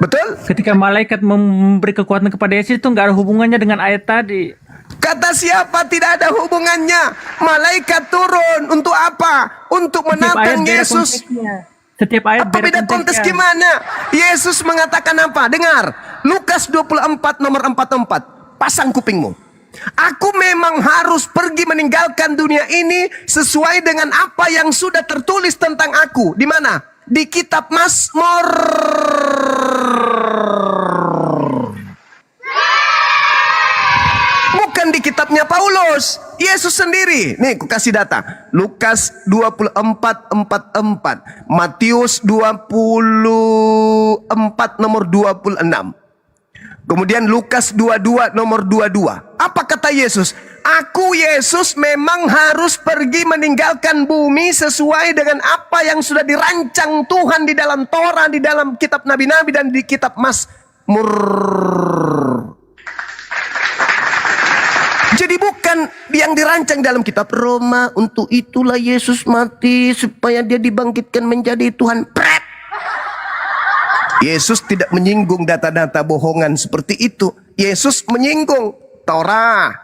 Betul? Ketika malaikat memberi kekuatan kepada Yesus itu nggak ada hubungannya dengan ayat tadi. Kata siapa tidak ada hubungannya? Malaikat turun untuk apa? Untuk menantang Yesus. Setiap ayat Apa beda beda konteks konteksnya. gimana? Yesus mengatakan apa? Dengar. Lukas 24 nomor 44. Pasang kupingmu. Aku memang harus pergi meninggalkan dunia ini sesuai dengan apa yang sudah tertulis tentang aku. Di mana? Di kitab Mazmur. Bukan di kitabnya Paulus. Yesus sendiri. Nih, aku kasih data. Lukas 24:44. Matius 24 nomor 26. Kemudian Lukas 22 nomor 22. Apa kata Yesus? Aku Yesus memang harus pergi meninggalkan bumi sesuai dengan apa yang sudah dirancang Tuhan di dalam Torah, di dalam kitab Nabi-Nabi dan di kitab Mazmur. Jadi bukan Bahkan yang dirancang dalam kitab Roma, untuk itulah Yesus mati supaya dia dibangkitkan menjadi Tuhan. Pret. Yesus tidak menyinggung data-data bohongan seperti itu. Yesus menyinggung Taurat,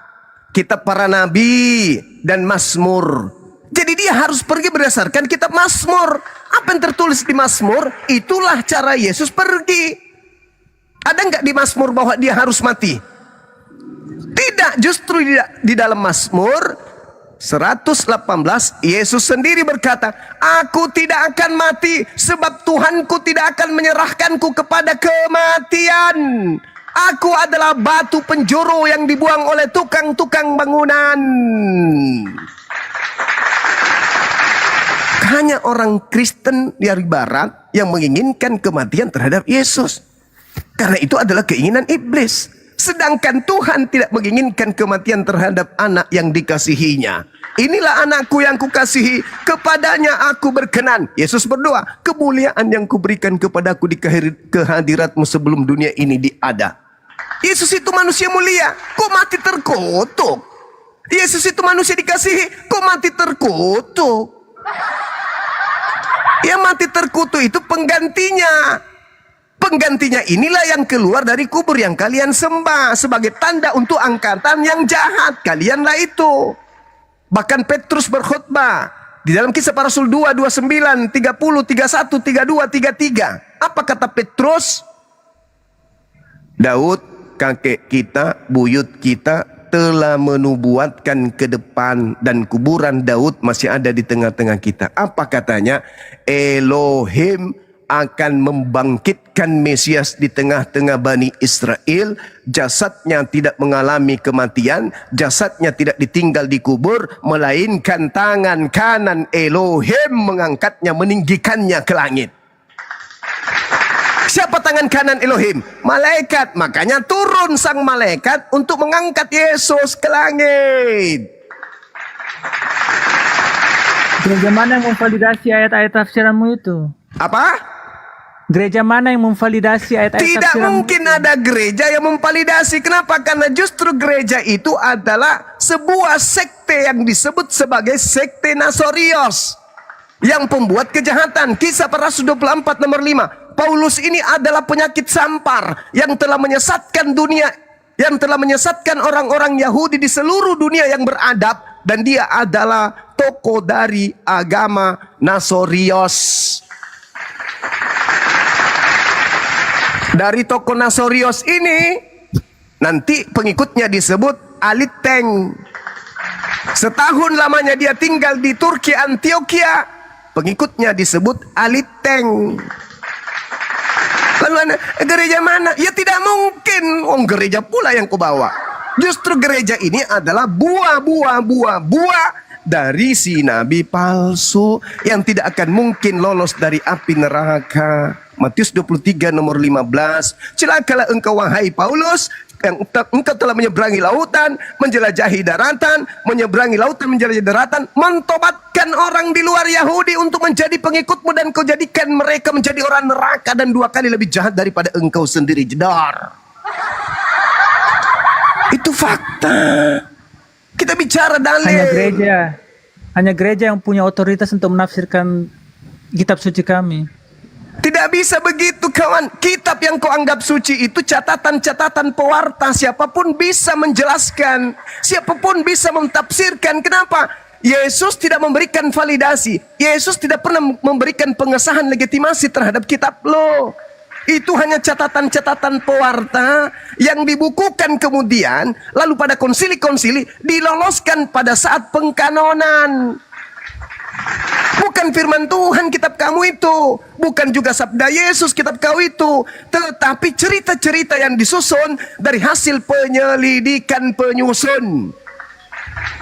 kitab para nabi, dan Mazmur. Jadi dia harus pergi berdasarkan kitab Mazmur. Apa yang tertulis di Mazmur, itulah cara Yesus pergi. Ada nggak di Mazmur bahwa dia harus mati? Tidak, justru di dalam Mazmur 118 Yesus sendiri berkata, aku tidak akan mati sebab Tuhanku tidak akan menyerahkanku kepada kematian. Aku adalah batu penjuru yang dibuang oleh tukang-tukang bangunan. Hanya orang Kristen dari barat yang menginginkan kematian terhadap Yesus, karena itu adalah keinginan iblis. Sedangkan Tuhan tidak menginginkan kematian terhadap anak yang dikasihinya. Inilah anakku yang kukasihi, kepadanya aku berkenan. Yesus berdoa, kemuliaan yang kuberikan kepadaku di kehadiratmu sebelum dunia ini diada. Yesus itu manusia mulia, kok mati terkutuk? Yesus itu manusia dikasihi, kok mati terkutuk? Yang mati terkutuk itu penggantinya. Penggantinya inilah yang keluar dari kubur yang kalian sembah sebagai tanda untuk angkatan yang jahat. Kalianlah itu. Bahkan Petrus berkhutbah di dalam Kisah Para Rasul 2, 29, 30, 31, 32, 33. Apa kata Petrus? Daud, kakek kita, buyut kita telah menubuatkan ke depan, dan kuburan Daud masih ada di tengah-tengah kita. Apa katanya? Elohim akan membangkitkan Mesias di tengah-tengah Bani Israel. Jasadnya tidak mengalami kematian, jasadnya tidak ditinggal di kubur, melainkan tangan kanan Elohim mengangkatnya, meninggikannya ke langit. Siapa tangan kanan Elohim? Malaikat. Makanya turun sang malaikat untuk mengangkat Yesus ke langit. Gereja mana yang memvalidasi ayat-ayat tafsiranmu itu? Apa? Gereja mana yang memvalidasi ayat-ayat Tidak tafsiranmu mungkin itu? ada gereja yang memvalidasi. Kenapa? Karena justru gereja itu adalah sebuah sekte yang disebut sebagai sekte Nasorios, yang pembuat kejahatan. Kisah Para Rasul 24 nomor 5. Paulus ini adalah penyakit sampar yang telah menyesatkan dunia, yang telah menyesatkan orang-orang Yahudi di seluruh dunia yang beradab, dan dia adalah tokoh dari agama Nasorios. Dari tokoh Nasorios ini nanti pengikutnya disebut Aliteng. Setahun lamanya dia tinggal di Turki, Antioquia, pengikutnya disebut Aliteng. Lalu ada gereja mana? Ya tidak mungkin, gereja pula yang kau bawa. Justru gereja ini adalah buah dari si nabi palsu yang tidak akan mungkin lolos dari api neraka. Matius 23 nomor 15. Celakalah engkau wahai Paulus, yang engkau telah menyeberangi lautan, menjelajahi daratan, mentobatkan orang di luar Yahudi untuk menjadi pengikutmu, dan kau jadikan mereka menjadi orang neraka dan 2 kali lebih jahat daripada engkau sendiri. Jedar. Itu fakta. Kita bicara dalil. Hanya gereja yang punya otoritas untuk menafsirkan kitab suci kami. Tidak bisa begitu kawan. Kitab yang kau anggap suci itu catatan-catatan pewarta. Siapapun bisa menjelaskan, siapapun bisa mentafsirkan. Kenapa? Yesus tidak memberikan validasi. Yesus tidak pernah memberikan pengesahan legitimasi terhadap kitab lo. Itu hanya catatan-catatan pewarta yang dibukukan kemudian, lalu pada konsili-konsili diloloskan pada saat pengkanonan. Bukan firman Tuhan kitab kamu itu, bukan juga sabda Yesus kitab kau itu, tetapi cerita-cerita yang disusun dari hasil penyelidikan penyusun.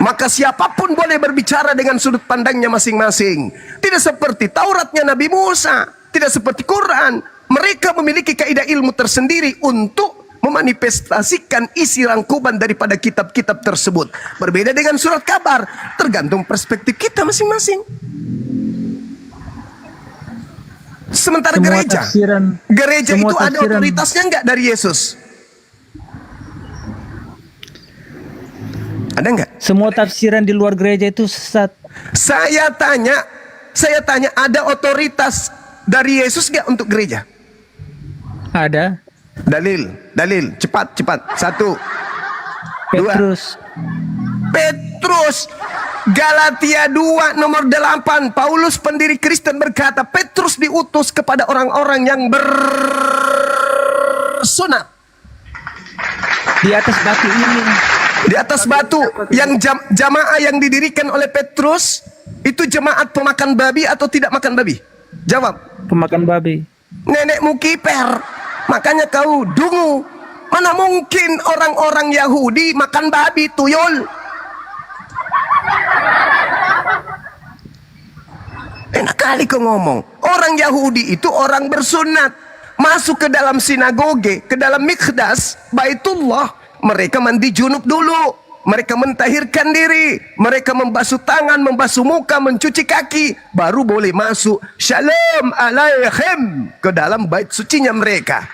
Maka siapapun boleh berbicara dengan sudut pandangnya masing-masing. Tidak seperti Tauratnya Nabi Musa, tidak seperti Quran. Mereka memiliki kaidah ilmu tersendiri untuk memanifestasikan isi rangkuman daripada kitab-kitab tersebut. Berbeda dengan surat kabar, tergantung perspektif kita masing-masing. Sementara gereja itu ada otoritasnya enggak dari Yesus? Ada nggak? Semua tafsiran di luar gereja itu sesat. Saya tanya, ada otoritas dari Yesus nggak untuk gereja? Ada Dalil, cepat. 1, 2. Petrus, Galatia 2 nomor 8. Paulus pendiri Kristen berkata, Petrus diutus kepada orang-orang yang bersunat di atas batu ini. di atas batu. Yang jamaah yang didirikan oleh Petrus itu jemaat pemakan babi atau tidak makan babi? Jawab. Pemakan babi. Nenekmu kiper, makanya kau dungu. Mana mungkin orang-orang Yahudi makan babi, tuyul? Enak kali kau ngomong. Orang Yahudi itu orang bersunat, masuk ke dalam sinagoge, ke dalam mikdas Baitullah, mereka mandi junub dulu, mereka mentahirkan diri, mereka membasuh tangan, membasuh muka, mencuci kaki, baru boleh masuk shalom alaihim ke dalam bait sucinya mereka.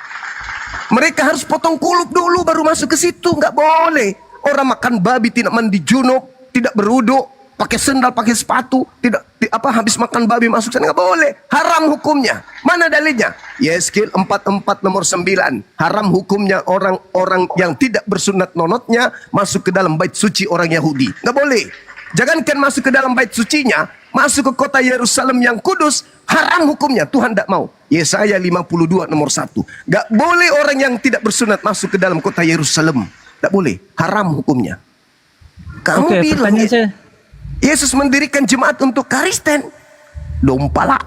Mereka harus potong kuluk dulu baru masuk ke situ. Nggak boleh orang makan babi, tidak mandi junub, tidak berwuduk, pakai sendal, pakai sepatu, tidak habis makan babi masuk sana, nggak boleh. Haram hukumnya. Mana dalilnya? Yeskil 44 nomor 9. Haram hukumnya orang-orang yang tidak bersunat nonotnya masuk ke dalam bait suci orang Yahudi. Nggak boleh. Jangankan masuk ke dalam bait sucinya, masuk ke kota Yerusalem yang kudus, haram hukumnya. Tuhan tidak mau. Yesaya 52 nomor 1. Nggak boleh orang yang tidak bersunat masuk ke dalam kota Yerusalem. Nggak boleh. Haram hukumnya. Kamu Oke, bilang pertanyaan saya. Yesus mendirikan jemaat untuk Kristen. Dompala.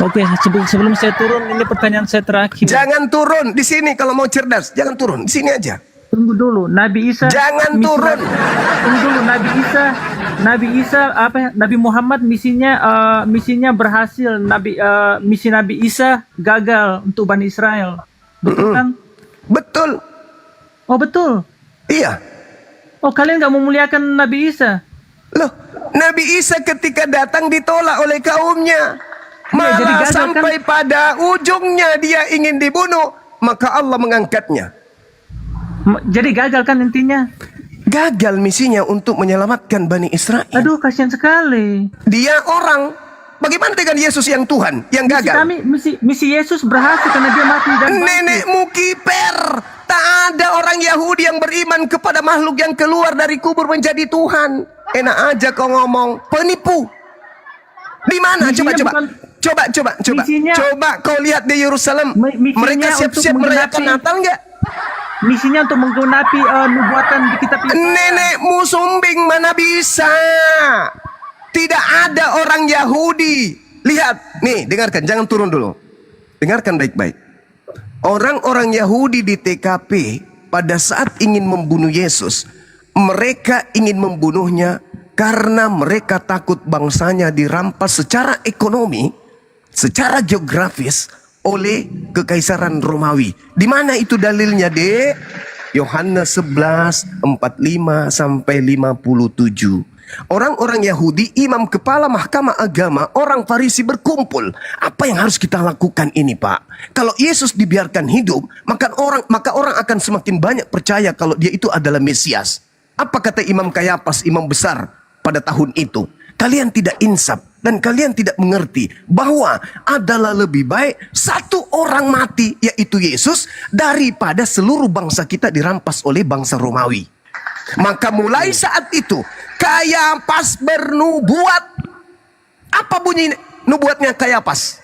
Oke, sebelum saya turun, ini pertanyaan saya terakhir. Jangan turun di sini kalau mau cerdas. Jangan turun di sini aja. Tunggu dulu, Nabi Isa. Jangan turun. Tunggu dulu, Nabi Isa Nabi Muhammad misinya berhasil. Misi Nabi Isa gagal untuk Bani Israel. Betul kan? Betul. Oh betul. Iya. Oh kalian nggak memuliakan Nabi Isa? Loh, Nabi Isa ketika datang ditolak oleh kaumnya. Iya, jadi Malah gagal, sampai pada ujungnya dia ingin dibunuh, maka Allah mengangkatnya. Jadi gagal kan intinya? Gagal misinya untuk menyelamatkan Bani Israel. Aduh kasihan sekali. Dia orang. Bagaimana dengan Yesus yang Tuhan, yang gagal? Misi Yesus berhasil karena dia mati dan bangkit. Nenekmu kiper. Tak ada orang Yahudi yang beriman kepada makhluk yang keluar dari kubur menjadi Tuhan. Enak aja kau ngomong. Penipu. Di mana? Misinya Coba. Misinya- Coba kau lihat di Yerusalem. Misinya Mereka siap-siap untuk merayakan menggenapi- Natal nggak? Misinya untuk menggenapi nubuatan di kitab Yesaya. Nenekmu sumbing mana bisa? Tidak ada orang Yahudi. Lihat, nih dengarkan, jangan turun dulu. Dengarkan baik-baik. Orang-orang Yahudi di TKP pada saat ingin membunuh Yesus, mereka ingin membunuhnya karena mereka takut bangsanya dirampas secara ekonomi, secara geografis oleh Kekaisaran Romawi. Di mana itu dalilnya, Dek? Yohanes 11, 45 sampai 57. Orang-orang Yahudi, imam kepala mahkamah agama, orang Farisi berkumpul. Apa yang harus kita lakukan ini, Pak? Kalau Yesus dibiarkan hidup, maka orang akan semakin banyak percaya kalau dia itu adalah Mesias. Apa kata Imam Kayapas, imam besar pada tahun itu? Kalian tidak insaf dan kalian tidak mengerti bahwa adalah lebih baik satu orang mati, yaitu Yesus, daripada seluruh bangsa kita dirampas oleh bangsa Romawi. Maka mulai saat itu Kayapas bernubuat. Apa bunyi nubuatnya Kayapas?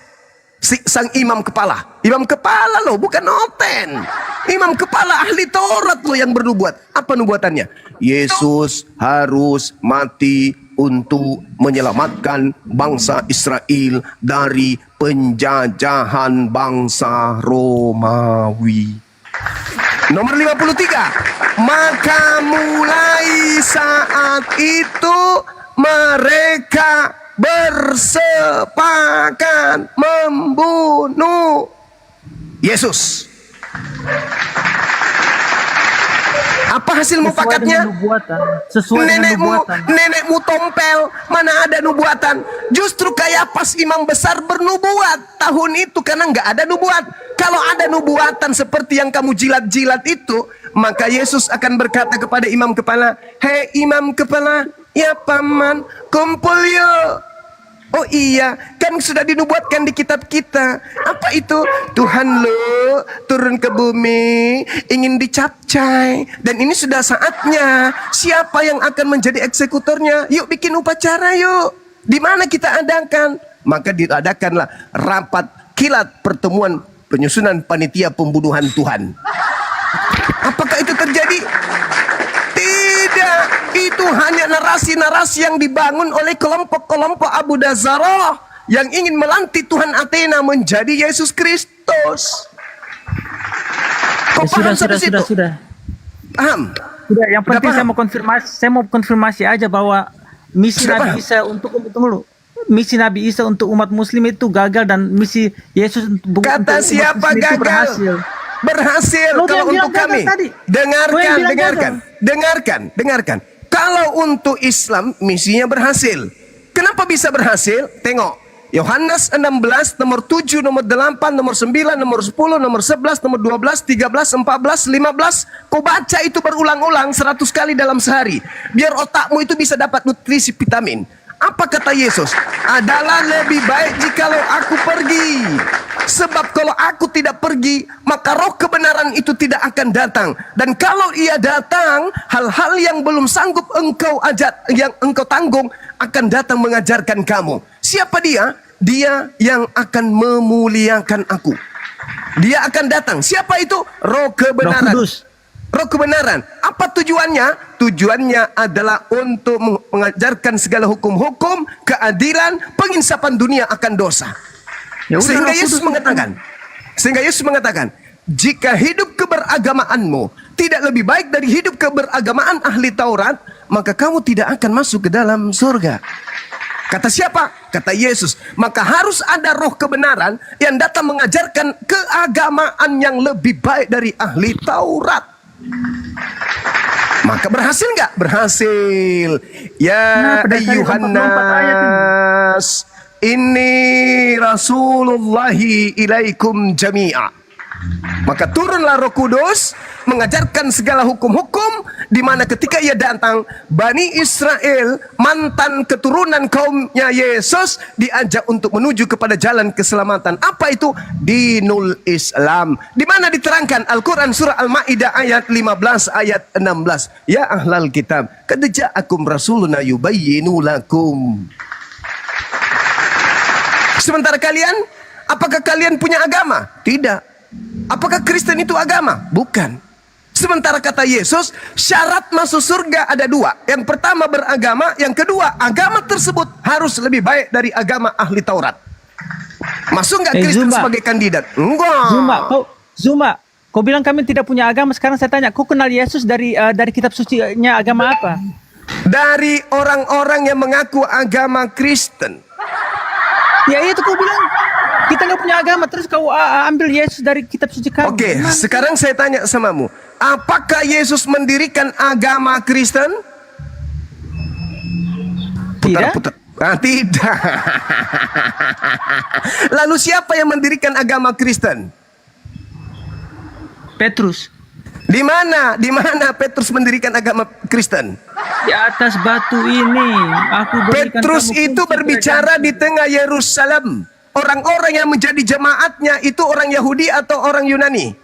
Sang imam kepala. Imam kepala loh, bukan noten. Imam kepala ahli Taurat loh yang bernubuat. Apa nubuatannya? Yesus harus mati untuk menyelamatkan bangsa Israel dari penjajahan bangsa Romawi. Nomor 53. Maka mulai saat itu mereka bersepakat membunuh Yesus. Apa hasil Sesuai mufakatnya? dengan nubuatan. Sesuai dengan nubuatan. Nenekmu tompel, mana ada nubuatan? Justru Kayapas imam besar bernubuat tahun itu karena nggak ada nubuat. Kalau ada nubuatan seperti yang kamu jilat-jilat itu, maka Yesus akan berkata kepada imam kepala, "Hei imam kepala, ya paman, kumpul yuk." Oh iya, kan sudah dinubuatkan di kitab kita. Apa itu? Tuhan lo turun ke bumi, ingin dicapcai. Dan ini sudah saatnya. Siapa yang akan menjadi eksekutornya? Yuk bikin upacara yuk. Di mana kita adakan? Maka diadakanlah rapat kilat pertemuan penyusunan panitia pembunuhan Tuhan. Apakah itu terjadi? Tidak, itu hanya narasi-narasi yang dibangun oleh kelompok-kelompok Abu Dazarah yang ingin melantik Tuhan Athena menjadi Yesus Kristus. Kok paham sampai situ? Sudah. Paham? Sudah, yang Sudah penting paham? saya mau konfirmasi aja bahwa misi Sudah Nabi paham? Isa misi Nabi Isa untuk umat muslim itu gagal dan misi Yesus untuk Kata umat siapa muslim itu gagal? berhasil. Berhasil Lo kalau yang untuk bilang kami. gagal tadi. Lo yang Dengarkan. Kalau untuk Islam misinya berhasil. Kenapa bisa berhasil? Tengok. Yohanes 16, nomor 7, nomor 8, nomor 9, nomor 10, nomor 11, nomor 12, 13, 14, 15. Kau baca itu berulang-ulang 100 kali dalam sehari. Biar otakmu itu bisa dapat nutrisi vitamin. Apa kata Yesus? Adalah lebih baik jikalau aku pergi. Sebab kalau aku tidak pergi, maka roh kebenaran itu tidak akan datang. Dan kalau ia datang, hal-hal yang belum sanggup engkau tanggung akan datang mengajarkan kamu. Siapa dia? Dia yang akan memuliakan aku. Dia akan datang. Siapa itu? Roh kebenaran. Roh Kudus. Roh kebenaran. Apa tujuannya? Tujuannya adalah untuk mengajarkan segala hukum-hukum, keadilan, penginsapan dunia akan dosa. Ya udah, Sehingga Roh Yesus mengatakan, jika hidup keberagamaanmu tidak lebih baik dari hidup keberagamaan ahli Taurat, maka kamu tidak akan masuk ke dalam surga. Kata siapa? Kata Yesus. Maka harus ada roh kebenaran yang datang mengajarkan keagamaan yang lebih baik dari ahli Taurat. Maka berhasil nggak? Berhasil. Ya ayyuhannas, inni rasulullahi ilaikum jami'a. Maka turunlah Roh Kudus mengajarkan segala hukum-hukum, di mana ketika ia datang, Bani Israel, mantan keturunan kaumnya Yesus, diajak untuk menuju kepada jalan keselamatan. Apa itu? Dinul Islam. Di mana diterangkan Al-Quran surah Al-Ma'idah ayat 15 ayat 16. Ya ahlal kitab, qad ja'akum rasuluna yubayyinu lakum. Sementara kalian, apakah kalian punya agama? Tidak. Apakah Kristen itu agama? Bukan. Sementara kata Yesus, syarat masuk surga ada dua. Yang pertama beragama, yang kedua agama tersebut harus lebih baik dari agama ahli Taurat. Masuk nggak Kristen Zuma. sebagai kandidat? Enggak. Zuma, kau bilang kami tidak punya agama. Sekarang saya tanya, kau kenal Yesus dari kitab suci-nya agama apa? Dari orang-orang yang mengaku agama Kristen. Ya itu kau bilang kita nggak punya agama, terus kau ambil Yesus dari kitab suci kami. Oke, sekarang saya tanya samamu, apakah Yesus mendirikan agama Kristen? Tidak. Tidak. Lalu siapa yang mendirikan agama Kristen? Petrus. Di mana Petrus mendirikan agama Kristen? Di atas batu ini aku berikan Petrus kamu itu kunci berbicara kerajaan. di tengah Yerusalem. Orang-orang yang menjadi jemaatnya itu orang Yahudi atau orang Yunani?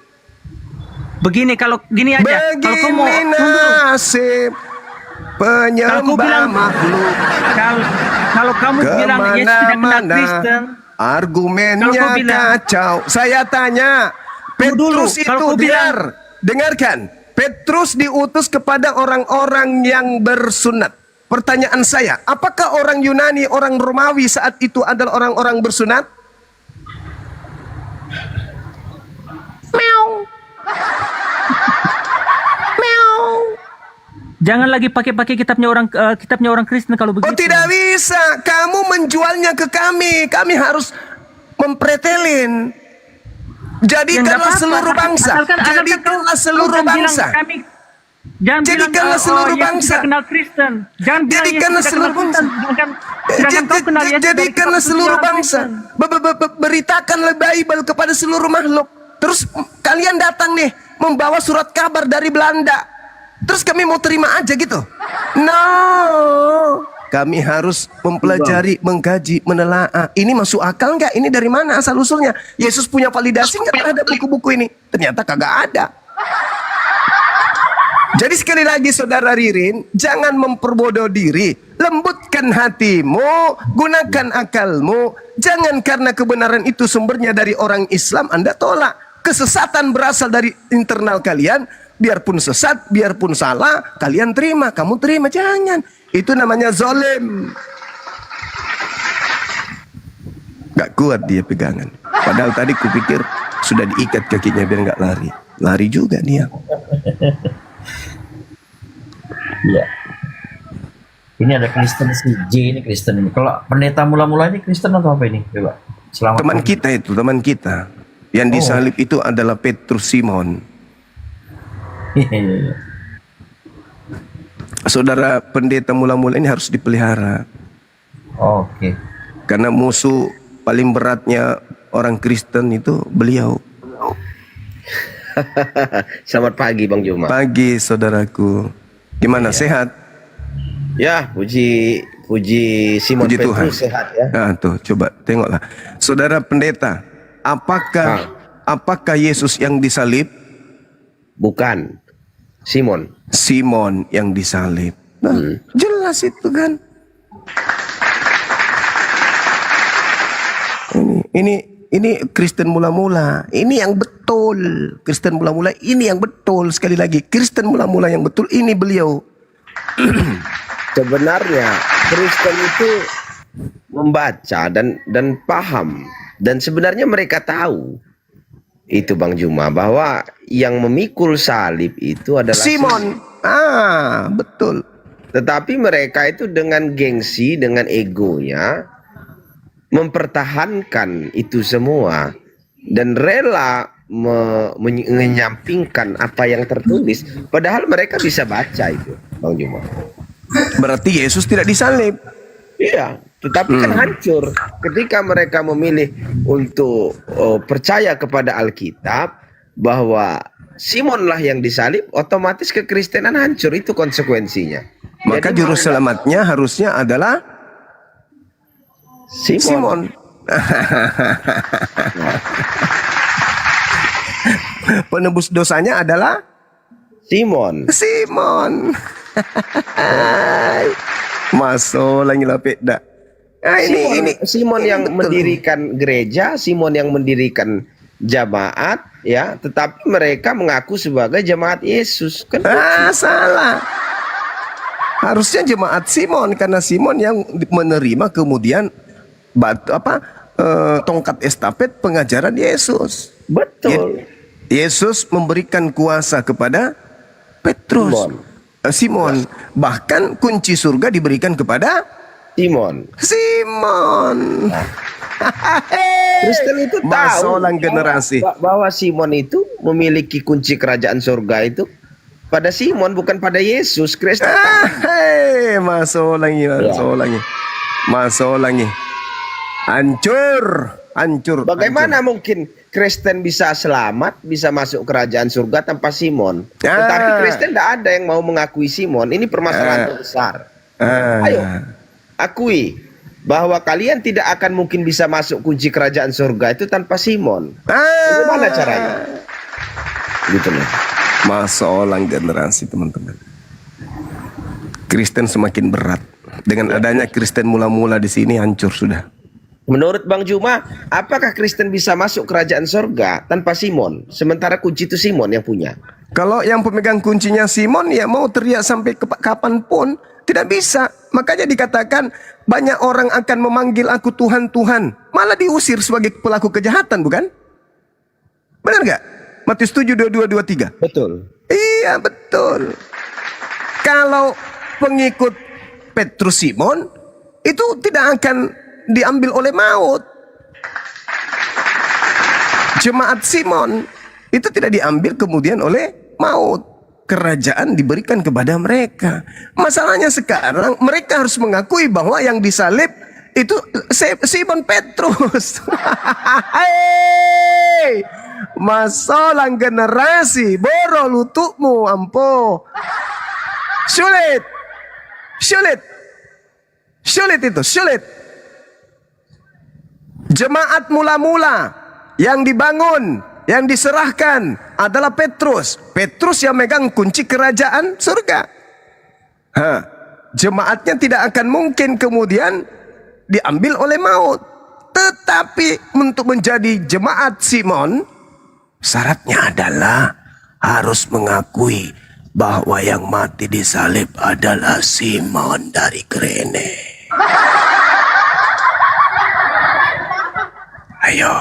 Begini, kalau gini aja, kalau kau mau Begini nasib penyembah makhluk. Kalau kamu bilang Yesus tidak kenal Kristen, Argumennya Kalau kau bilang- kacau. Saya tanya, Tunggu dulu. Petrus Kalau itu kau bilang- dengarkan. Petrus diutus kepada orang-orang yang bersunat. Pertanyaan saya, apakah orang Yunani, orang Romawi saat itu adalah orang-orang bersunat? jangan lagi pakai kitabnya orang Kristen kalau begitu. Oh tidak bisa, kamu menjualnya ke kami. Kami harus mempretelin. Ya, nggak Jadikanlah apa-apa. seluruh bangsa. Asalkan Jadikanlah kau seluruh jangan bilang bangsa. Jangan bilang Jadikanlah seluruh Yesus bangsa. tidak kenal Kristen. Jangan bilang Yesus Jadikanlah tidak seluruh kenal Kristen. Sedangkan kau kenal Yesus dari Jadikanlah kitab seluruh suci orang bangsa. Kristen. Beritakanlah Bible kepada seluruh makhluk. Terus kalian datang nih membawa surat kabar dari Belanda. Terus kami mau terima aja gitu? No. Kami harus mempelajari, mengkaji, menelaah. Ini masuk akal nggak? Ini dari mana asal usulnya? Yesus punya validasi nggak terhadap buku-buku ini? Ternyata kagak ada. Jadi sekali lagi saudara Ririn, jangan memperbodoh diri. Lembutkan hatimu, gunakan akalmu. Jangan karena kebenaran itu sumbernya dari orang Islam Anda tolak. Kesesatan berasal dari internal kalian. Biarpun sesat, biarpun salah, kalian terima, kamu terima. Jangan. Itu namanya zalim. Gak kuat dia pegangan. Padahal tadi kupikir sudah diikat kakinya biar gak lari. Lari juga dia. Iya. Ini ada Kristen si J ini Kristen ini. Kalau pendeta mula-mula ini Kristen atau apa ini? Coba. Selamat. Teman kita itu, teman kita. Yang disalib itu adalah Petrus Simon. Saudara pendeta mula-mula ini harus dipelihara. Oke. Karena musuh paling beratnya orang Kristen itu beliau. Selamat pagi Bang Juma. Pagi saudaraku. Gimana, sehat? Ya, puji Simon Puji Tuhan. Petrus sehat ya. Nah, tuh coba tengoklah. Saudara pendeta, apakah Yesus yang disalib? Bukan. Simon. Simon yang disalib. Nah, jelas itu kan. Ini Kristen mula-mula. Ini yang betul. Kristen mula-mula ini yang betul. Sekali lagi, Kristen mula-mula yang betul ini beliau. Sebenarnya Kristen itu membaca dan paham, dan sebenarnya mereka tahu itu Bang Juma, bahwa yang memikul salib itu adalah Simon. Betul. Tetapi mereka itu dengan gengsi, dengan egonya mempertahankan itu semua dan rela menyampingkan apa yang tertulis, padahal mereka bisa baca itu Bang Juma. Berarti Yesus tidak disalib. Iya, tetapi kan hancur ketika mereka memilih untuk percaya kepada Alkitab bahwa Simonlah yang disalib, otomatis kekristenan hancur, itu konsekuensinya. Maka juru selamatnya harusnya adalah Simon. Penebus dosanya adalah Simon. Masuk lagi lapik dak. Ini Simon yang betul. mendirikan gereja, Simon yang mendirikan jamaat, ya, tetapi mereka mengaku sebagai jemaat Yesus. Kan salah. Harusnya jemaat Simon, karena Simon yang menerima kemudian tongkat estafet pengajaran Yesus. betul. Yesus memberikan kuasa kepada Petrus, Simon. Bahkan kunci surga diberikan kepada Simon. Kristen itu tahu generasi bahwa Simon itu memiliki kunci kerajaan surga itu pada Simon, bukan pada Yesus. Kristen masuk lagi. Hancur. Bagaimana mungkin Kristen bisa selamat, bisa masuk kerajaan surga tanpa Simon? Tetapi Kristen tidak ada yang mau mengakui Simon. Ini permasalahan terbesar. Ayo, akui bahwa kalian tidak akan mungkin bisa masuk kunci kerajaan surga itu tanpa Simon. Bagaimana caranya? Gitu loh. Masalah generasi, teman-teman. Kristen semakin berat. Dengan adanya Kristen mula-mula di sini hancur sudah. Menurut Bang Juma, apakah Kristen bisa masuk kerajaan surga tanpa Simon? Sementara kunci itu Simon yang punya. Kalau yang pemegang kuncinya Simon, ya mau teriak sampai kapanpun tidak bisa. Makanya dikatakan banyak orang akan memanggil aku Tuhan, Tuhan, malah diusir sebagai pelaku kejahatan, bukan? Benar nggak? Matius 7, 22, 23. Betul. Iya, betul. Kalau pengikut Petrus Simon itu tidak akan diambil oleh maut. Jemaat Simon itu tidak diambil kemudian oleh maut. kerajaan diberikan kepada mereka. Masalahnya sekarang mereka harus mengakui bahwa yang disalib itu Simon Petrus. Hei, masalah generasi boro lutukmu ampo. Sulit itu, sulit. Jemaat mula-mula yang dibangun, yang diserahkan adalah Petrus. Petrus yang megang kunci kerajaan surga. Jemaatnya tidak akan mungkin kemudian diambil oleh maut. Tetapi untuk menjadi jemaat Simon, syaratnya adalah harus mengakui bahwa yang mati di salib adalah Simon dari Kirene. Ayo,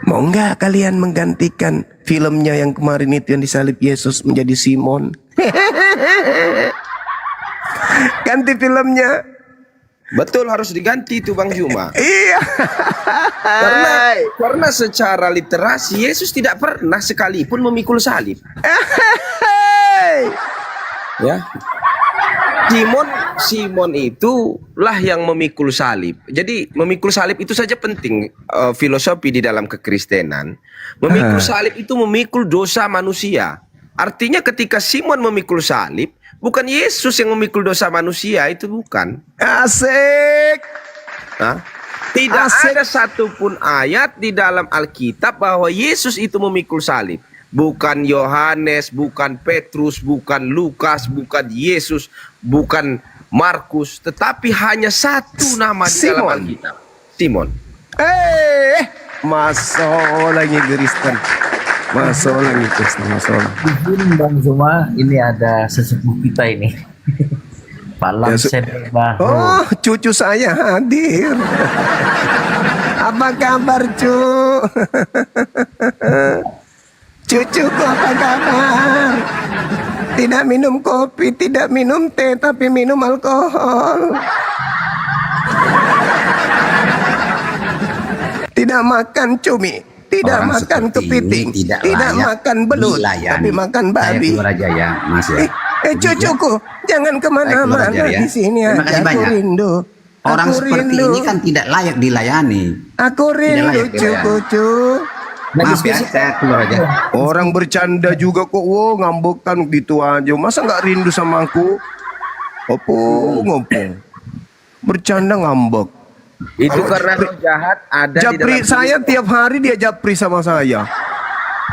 mau nggak kalian menggantikan filmnya yang kemarin itu yang disalib Yesus menjadi Simon? Ganti filmnya. Betul, harus diganti itu Bang Juma. Iya. Karena secara literasi Yesus tidak pernah sekalipun memikul salib. Ya. Simon itulah yang memikul salib. Jadi memikul salib itu saja penting, filosofi di dalam kekristenan. Memikul salib itu memikul dosa manusia. Artinya ketika Simon memikul salib, bukan Yesus yang memikul dosa manusia, itu bukan. Asik. Tidak ada satupun ayat di dalam Alkitab bahwa Yesus itu memikul salib. Bukan Yohanes, bukan Petrus, bukan Lukas, bukan Yesus, bukan Markus, tetapi hanya satu nama di dalam Alkitab. Simon. Masuk lagi Kristen. Masuk lagi Kristen, masuk. Izin Bang Zuma, ini ada sesepuh kita ini. Pak Lamsen Bahru. Oh, cucu saya hadir. Apa kabar, cu? Cucuku apa kabar? Tidak minum kopi, tidak minum teh, tapi minum alkohol. Tidak makan cumi, tidak Orang makan seperti kepiting, ini tidak tidak layak makan belut, dilayani. tapi makan babi. Saya keluar aja ya, Mas ya. Cucuku, jangan kemana-mana ya. di sini Terima aja. kasih Aku banyak. rindu. Orang Aku seperti rindu. ini kan tidak layak dilayani. Aku rindu, layak dilayani. cucu. Maaf ya, saya keluar aja. Orang bercanda juga kok, wow, ngambekan gitu aja. Masa nggak rindu sama aku? Ngopo? Bercanda ngambek. Itu karena roh jahat ada di Japri dalam saya tiap hari dia japri sama saya.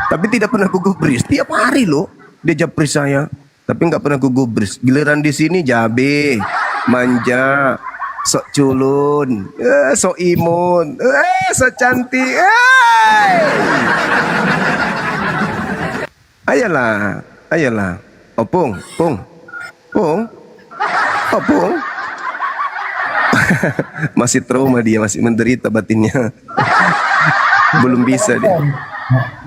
Tapi tidak pernah ku gubris. Tiap hari loh dia japri saya. Tapi nggak pernah ku gubris. Giliran di sini jabe, manja, sok culun, sok imun, sok cantik. Ayolah. Opung. Masih trauma dia, masih menderita batinnya. Belum bisa dia.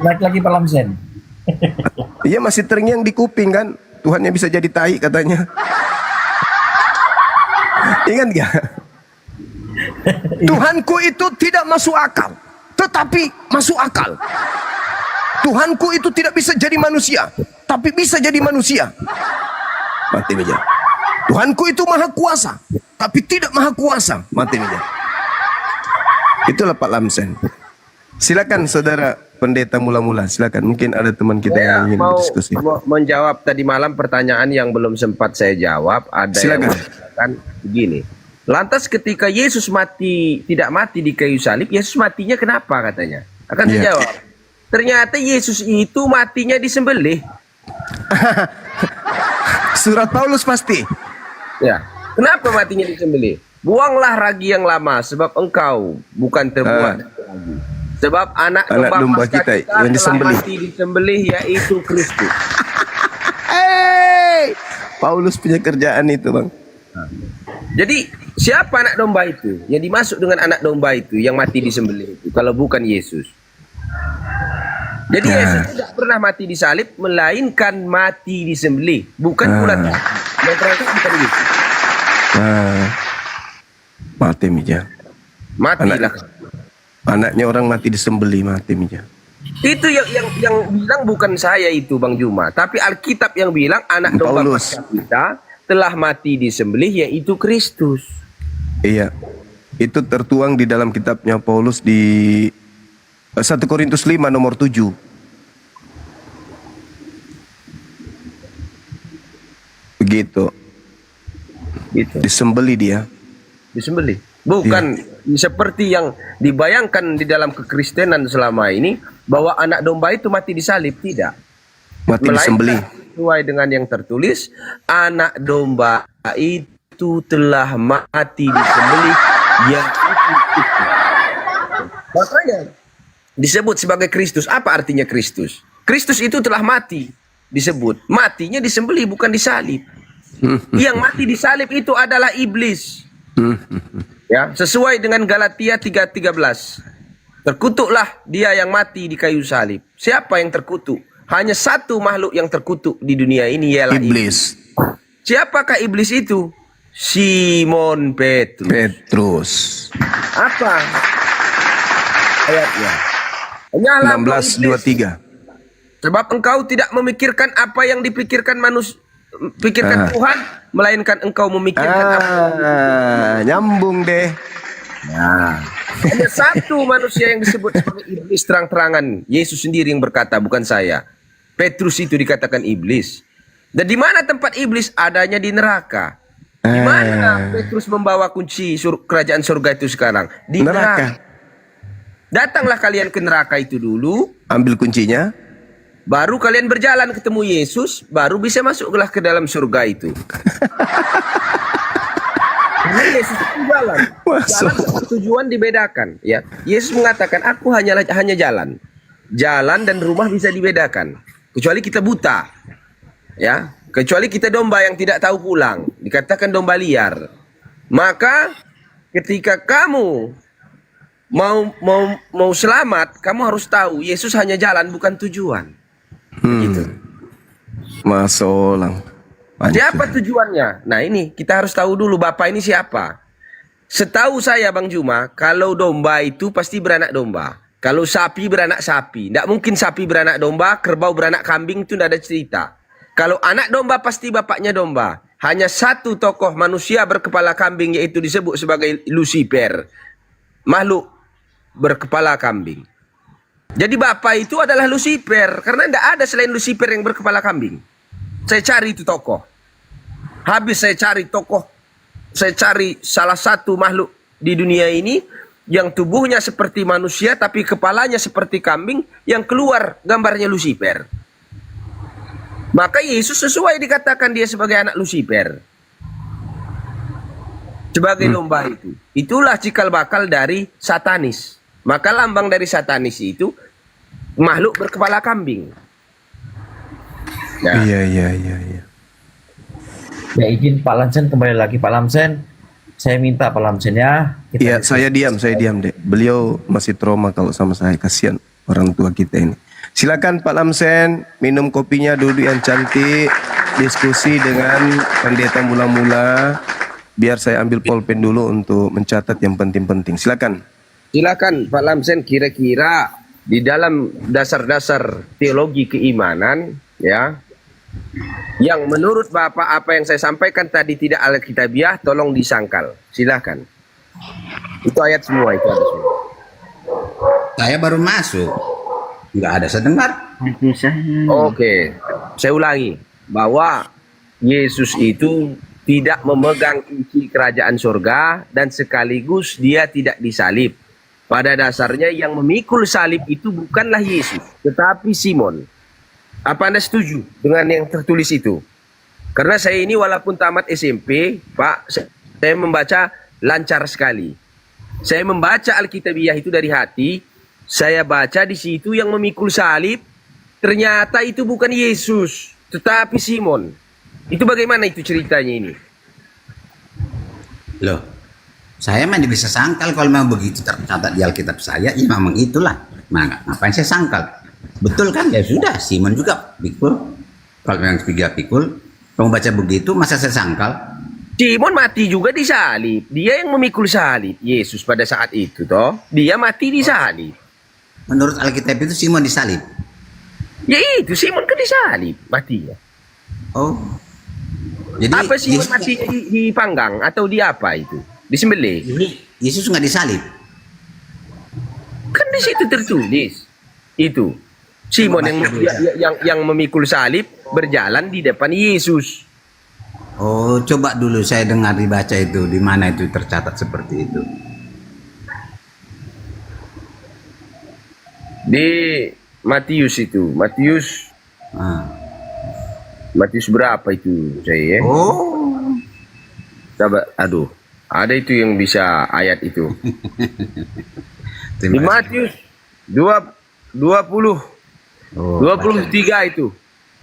Naik lagi Pak Lamsen. Iya, masih terngiang di kuping kan. Tuhannya bisa jadi tai katanya. Ingat gak? Tuhanku itu tidak masuk akal, tetapi masuk akal. Tuhanku itu tidak bisa jadi manusia, tapi bisa jadi manusia. Mati meja. Tuhanku itu maha kuasa, tapi tidak maha kuasa. Mati meja. Itulah Pak Lamsen. Silakan saudara pendeta mula-mula, silakan. Mungkin ada teman kita Saya yang ingin mau berdiskusi. menjawab tadi malam pertanyaan yang belum sempat saya jawab. Ada Silakan. yang mengatakan begini. Lantas ketika Yesus tidak mati di kayu salib, Yesus matinya kenapa katanya? Akan saya jawab. Ternyata Yesus itu matinya disembelih. Surat Paulus pasti. Ya. Kenapa matinya disembelih? Buanglah ragi yang lama, sebab engkau bukan terbuat lagi. Sebab anak domba kita yang telah disembelih. mati disembelih, yaitu Kristus. Paulus punya kerjaan itu, Bang. Jadi siapa anak domba itu? Yang dimasuk dengan anak domba itu yang mati disembelih itu, kalau bukan Yesus. Jadi Yesus tidak pernah mati disalib, melainkan mati disembelih, bukan pula yang terangkat bukan Yesus. Mati meja. Matilah. Anaknya orang mati disembelih, mati meja. Itu yang bilang bukan saya itu Bang Juma, tapi Alkitab yang bilang anak domba Paulus. Paskah kita telah mati disembelih, yaitu Kristus. Iya. Itu tertuang di dalam kitabnya Paulus di 1 Korintus 5 nomor 7. Begitu. Gitu. Disembeli dia. Disembelih. Bukan seperti yang dibayangkan di dalam kekristenan selama ini bahwa anak domba itu mati disalib, tidak. Mati Melainkan disembeli. sesuai dengan yang tertulis, anak domba itu telah mati disembelih, yaitu Kristus. Makanya disebut sebagai Kristus. Apa artinya Kristus? Kristus itu telah mati disebut. Matinya disembelih, bukan disalib. Yang mati disalib itu adalah iblis. Ya, sesuai dengan Galatia 3:13. Terkutuklah dia yang mati di kayu salib. Siapa yang terkutuk? Hanya satu makhluk yang terkutuk di dunia ini, ialah iblis. Siapakah iblis itu? Simon Petrus. Petrus. Apa ayatnya? Hanyalah engkau iblis, 16:23. sebab engkau tidak memikirkan apa yang dipikirkan manusia, pikirkan Tuhan, melainkan engkau memikirkan apa. Nyambung deh. Nah, hanya satu manusia yang disebut sebagai iblis terang-terangan. Yesus sendiri yang berkata, bukan saya. Petrus itu dikatakan iblis. Dan di mana tempat iblis? Adanya di neraka. Di mana Petrus membawa kunci kerajaan surga itu sekarang? Di neraka. Datanglah kalian ke neraka itu dulu. Ambil kuncinya. Baru kalian berjalan ketemu Yesus, baru bisa masuklah ke dalam surga itu. Karena Yesus itu jalan. Jalan dan tujuan dibedakan. Ya, Yesus mengatakan, aku hanya jalan. Jalan dan rumah bisa dibedakan. Kecuali kita buta. Ya, kecuali kita domba yang tidak tahu pulang. Dikatakan domba liar. Maka ketika kamu mau selamat, kamu harus tahu Yesus hanya jalan, bukan tujuan. Gitu. Masolang. Siapa tujuannya? Nah ini kita harus tahu dulu Bapak ini siapa. Setahu saya Bang Juma, kalau domba itu pasti beranak domba. Kalau sapi beranak sapi. Tidak mungkin sapi beranak domba, kerbau beranak kambing, itu tidak ada cerita. Kalau anak domba pasti bapaknya domba. Hanya satu tokoh manusia berkepala kambing, yaitu disebut sebagai Lucifer. Makhluk berkepala kambing. Jadi bapak itu adalah Lucifer. Karena tidak ada selain Lucifer yang berkepala kambing. Saya cari itu tokoh. Habis saya cari tokoh. Saya cari salah satu makhluk di dunia ini yang tubuhnya seperti manusia tapi kepalanya seperti kambing, yang keluar gambarnya Lucifer. Maka Yesus sesuai dikatakan dia sebagai anak Lucifer. Sebagai domba itu. Itulah cikal bakal dari satanis. Maka lambang dari satanis itu makhluk berkepala kambing. Nah. Iya. Ya izin Pak Lamsen kembali lagi Pak Lamsen. Saya minta Pak Lamsen ya. Iya, saya diam deh. Beliau masih trauma kalau sama saya, kasihan orang tua kita ini. Silakan Pak Lamsen, minum kopinya dulu yang cantik, diskusi dengan pendeta mula-mula, biar saya ambil pulpen dulu untuk mencatat yang penting-penting. Silakan. Silakan Pak Lamsen, kira-kira di dalam dasar-dasar teologi keimanan, ya, yang menurut Bapak apa yang saya sampaikan tadi tidak alkitabiah, tolong disangkal. Silakan. Itu ayat semua, itu ada semua. Saya baru masuk. Nggak ada saya dengar. Oke, saya ulangi bahwa Yesus itu tidak memegang kunci kerajaan surga dan sekaligus dia tidak disalib. Pada dasarnya yang memikul salib itu bukanlah Yesus, tetapi Simon. Apa Anda setuju dengan yang tertulis itu? Karena saya ini walaupun tamat SMP, Pak, saya membaca lancar sekali. Saya membaca Alkitabiah itu dari hati. Saya baca di situ yang memikul salib, ternyata itu bukan Yesus, tetapi Simon. Itu bagaimana itu ceritanya ini? Loh, saya mah bisa sangkal kalau memang begitu tercatat di Alkitab saya, ya memang itulah. Nah, ngapain saya sangkal? Betul kan? Ya sudah, Simon juga pikul. Kalau memang dia pikul, kamu baca begitu, masa saya sangkal? Simon mati juga di salib. Dia yang memikul salib. Yesus pada saat itu toh, dia mati di salib. Menurut Alkitab itu Simon disalib. Ya itu Simon kan disalib matinya. Oh. Jadi Apa Simon Yesus, mati dipanggang atau di apa itu? Disembelih. Yesus nggak disalib. Kan di situ tertulis itu Simon yang memikul salib berjalan di depan Yesus. Oh, coba dulu saya dengar dibaca itu, di mana itu tercatat seperti itu. Di Matius itu, Matius Ah. Matius berapa itu saya? Oh, Coba, aduh, ada itu yang bisa ayat itu. Di terima kasih. Matius 20 Oh, 23 itu.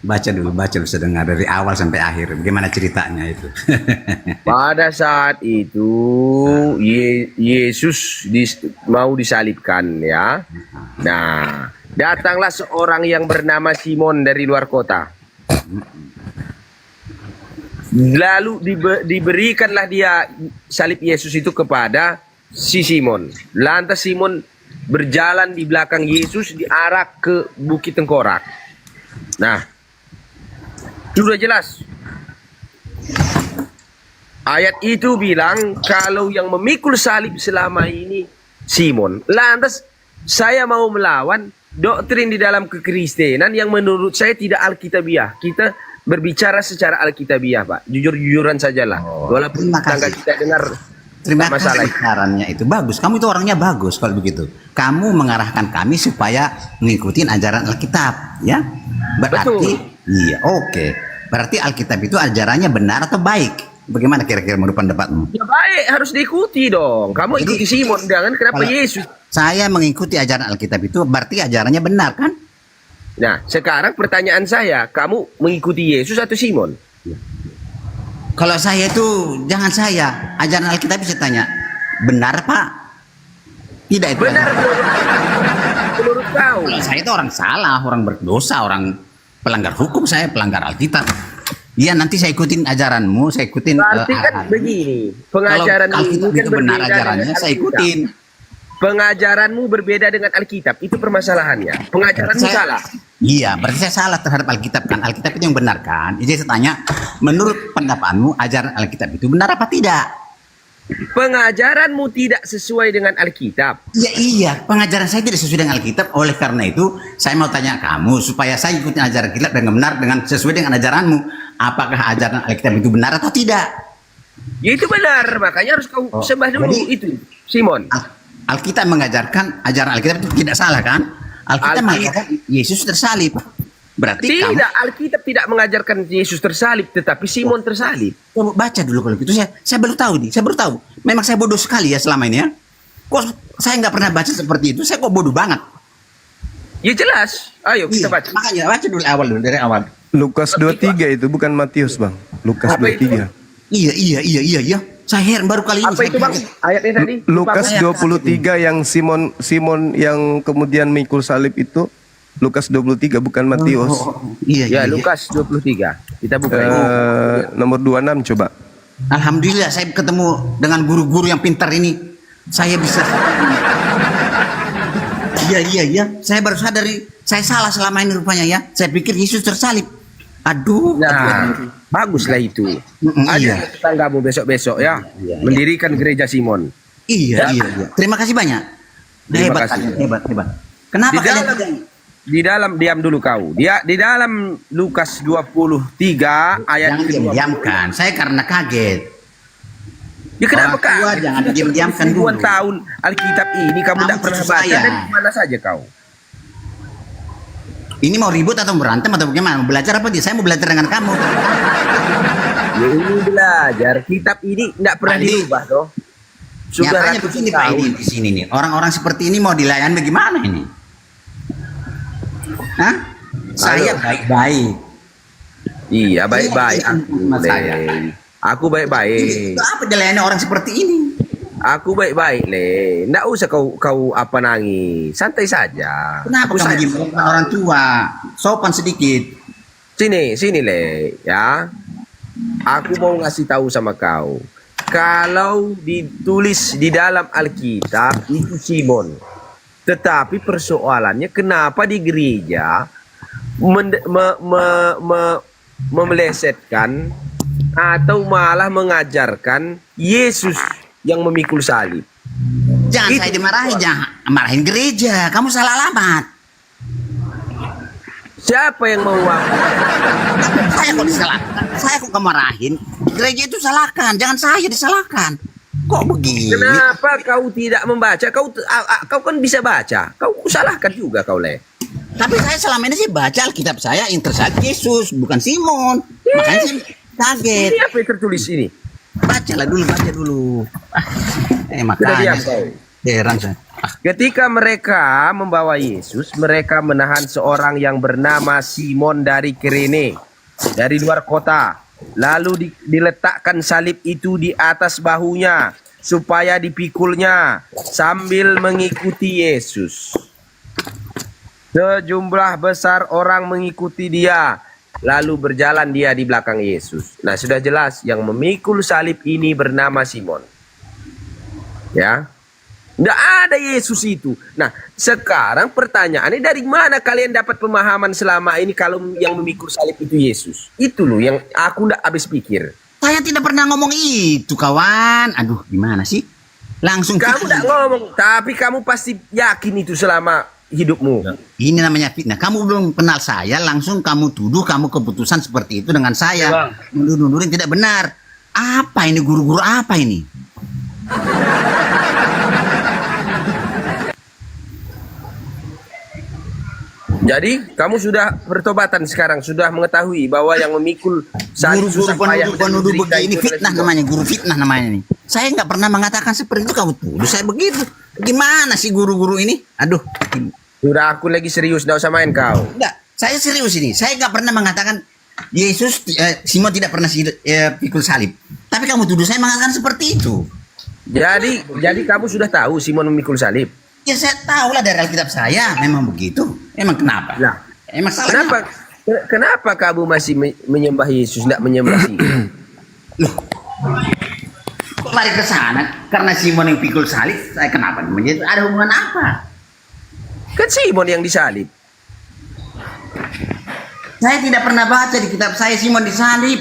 baca dulu saya dengar dari awal sampai akhir. Bagaimana ceritanya itu? Pada saat itu Yesus mau disalibkan ya. Nah, datanglah seorang yang bernama Simon dari luar kota. Lalu diberikanlah dia salib Yesus itu kepada si Simon. Lantas Simon berjalan di belakang Yesus diarak ke Bukit Tengkorak. Nah, sudah jelas. Ayat itu bilang kalau yang memikul salib selama ini Simon. Lantas saya mau melawan doktrin di dalam kekristenan yang menurut saya tidak alkitabiah. Kita berbicara secara alkitabiah, Pak. Jujur-jujuran sajalah. Walaupun terima tangga kasih. kita dengar Terima masalah kasih sarannya itu bagus. Kamu itu orangnya bagus kalau begitu. Kamu mengarahkan kami supaya mengikuti ajaran Alkitab, ya. Berarti, iya, oke. Berarti Alkitab itu ajarannya benar atau baik? Bagaimana kira-kira menurut pendapatmu? ya baik, harus diikuti dong. Kamu Jadi, ikuti Simon, jangan kenapa kalau- Yesus. Saya mengikuti ajaran Alkitab itu berarti ajarannya benar kan? Nah, sekarang pertanyaan saya, kamu mengikuti Yesus atau Simon? Kalau saya itu jangan saya, ajaran Alkitab saya tanya, benar Pak? Tidak itu. Benar menurut kau. Kalau saya itu orang salah, orang berdosa, orang pelanggar hukum, saya pelanggar Alkitab. Iya, nanti saya ikutin ajaranmu, saya ikutin. Berarti kan begini, pengajaran kalau Alkitab ini itu kan benar berbeda ajarannya, dengan saya Alkitab. ikutin. Pengajaranmu berbeda dengan Alkitab, itu permasalahannya. Pengajaranmu salah. Iya, berarti saya salah terhadap Alkitab kan. Alkitab itu yang benar kan. Jadi saya tanya, menurut pendapatmu ajaran Alkitab itu benar apa tidak? Pengajaranmu tidak sesuai dengan Alkitab. Iya, pengajaran saya tidak sesuai dengan Alkitab. Oleh karena itu, saya mau tanya kamu supaya saya ikutin ajaran Alkitab dengan benar, dengan sesuai dengan ajaranmu. Apakah ajaran Alkitab itu benar atau tidak? Ya itu benar, makanya harus kau sembah dulu jadi- itu, Simon. Alkitab mengajarkan ajaran Alkitab itu tidak salah kan? Alkitab mengatakan Yesus tersalib. Berarti kamu Tidak, Alkitab tidak mengajarkan Yesus tersalib, tetapi Simon tersalib. coba baca dulu kalau gitu. Saya baru tahu nih, saya baru tahu. Memang saya bodoh sekali ya selama ini ya. Kok saya nggak pernah baca seperti itu? Saya kok bodoh banget. Ya jelas. Ayo kita Iya, baca. makanya baca dulu awal dulu dari awal. Lukas 23 itu bukan Matius, Bang. Lukas Apa itu? 23. Iya. Saya heran baru kali ini. Apa saya itu bang? kaget. Ayatnya tadi? Lukas Lupa aku. 23 yang Simon yang kemudian mikul salib itu Lukas 23 bukan Matius. Iya. Ya, Lukas 23. Kita buka ini. Nomor 26 coba. Alhamdulillah saya ketemu dengan guru-guru yang pintar ini. Saya bisa. Iya. Saya baru sadar saya salah selama ini rupanya ya. Saya pikir Yesus tersalib. Aduh. Nah, baguslah itu. Iya. Ajak tetanggamu besok-besok ya. Mendirikan gereja Simon. Iya. Terima kasih banyak. Terima Hebat, kasih. kalian, hebat. Kenapa Di dalam, kalian? di dalam diam dulu kau. Di dalam Lukas 23 ayat Jangan diam-diamkan. Saya karena kaget. Ya kenapa Orang tua kau? jangan diam-diamkan Ribuan dulu. tahun Alkitab ini kamu Kamu tidak pernah cucu baca saya. dan mana saja kau? Ini mau ribut atau berantem atau bagaimana? Mau belajar apa dia? Saya mau belajar dengan kamu. Ya ini belajar. Kitab ini tidak pernah Andi. dirubah toh. Sudah Nyatanya ratusan begini Pak tahun. Edi di sini nih. Orang-orang seperti ini mau dilayani bagaimana ini? Hah? Saya baik-baik. Iya baik-baik. Sama saya. Aku baik-baik. Itu apa dilayani orang seperti ini? Aku baik-baik le. Nggak usah kau apa nangis. Santai saja. Kenapa Aku kamu sayang. gimana orang tua? Sopan sedikit. Sini le. Ya. Aku mau ngasih tahu sama kau. Kalau ditulis di dalam Alkitab itu Simon. Tetapi persoalannya kenapa di gereja memelesetkan atau malah mengajarkan Yesus yang memikul salib. Jangan saya dimarahin, jangan marahin gereja. Kamu salah alamat. Siapa yang mau Saya kok disalahkan? Saya kok kemarahin? Gereja itu salahkan, jangan saya disalahkan. Kok begini? Kenapa kau tidak membaca? Kau kan bisa baca. Kau salahkan juga kau Le. Tapi saya selama ini sih baca Alkitab saya yang tersalib Yesus, bukan Simon. Makanya saya kaget. Ini apa yang tertulis ini? Baca dulu. Sudah Makanya diam kau. heran saya. Ketika mereka membawa Yesus, mereka menahan seorang yang bernama Simon dari Kirene, dari luar kota. Lalu diletakkan salib itu di atas bahunya, supaya dipikulnya sambil mengikuti Yesus. Sejumlah besar orang mengikuti dia, lalu berjalan dia di belakang Yesus. Nah, sudah jelas yang memikul salib ini bernama Simon. Ya. Nggak ada Yesus itu. Nah, sekarang pertanyaannya dari mana kalian dapat pemahaman selama ini kalau yang memikul salib itu Yesus? Itu loh yang aku nggak habis pikir. Saya tidak pernah ngomong itu, kawan. Aduh, gimana sih? Langsung Kamu nggak ngomong, tapi kamu pasti yakin itu selama hidupmu. Ini namanya fitnah. Kamu belum kenal saya, langsung kamu tuduh kamu keputusan seperti itu dengan saya. Nuduh-nuduhin tidak benar. Apa ini guru-guru apa ini? Jadi kamu sudah bertobatan sekarang, sudah mengetahui bahwa yang memikul salib susah payah Guru begini fitnah namanya, guru fitnah namanya nih. Saya nggak pernah mengatakan seperti itu, kamu tuduh saya begitu. Gimana sih guru-guru ini? Aduh. Sudah aku lagi serius, nggak usah main kau. Enggak, saya serius ini. Saya nggak pernah mengatakan Yesus, Simon tidak pernah pikul salib. Tapi kamu tuduh saya mengatakan seperti itu. Jadi kamu sudah tahu Simon memikul salib. Ya saya tahu lah dari Alkitab saya, memang begitu. Emang kenapa? Nah, emang salahnya kenapa kamu masih menyembah Yesus, tidak menyembah Simon? Loh, kok lari ke sana? Karena Simon yang pikul salib, saya kenapa? Ada hubungan apa? Kan Simon yang disalib. Saya tidak pernah baca di kitab saya Simon disalib.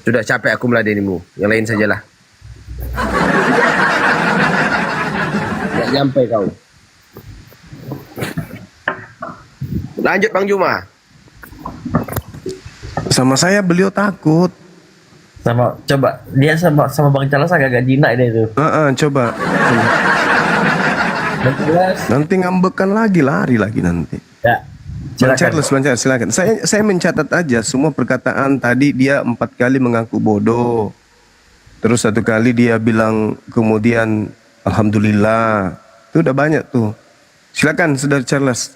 Sudah capek aku meladenimu. Yang lain sajalah. Nggak nyampe kau. Lanjut Bang Juma. Sama saya beliau takut. Coba dia sama Bang Charles agak jinak dia itu. Coba. Nanti ngambekan lagi, lari lagi nanti. Ya. Bang Charles, silakan. Saya mencatat aja semua perkataan tadi. Dia 4 kali mengaku bodoh. Terus 1 kali dia bilang kemudian alhamdulillah. Itu udah banyak tuh. Silakan Saudara Charles.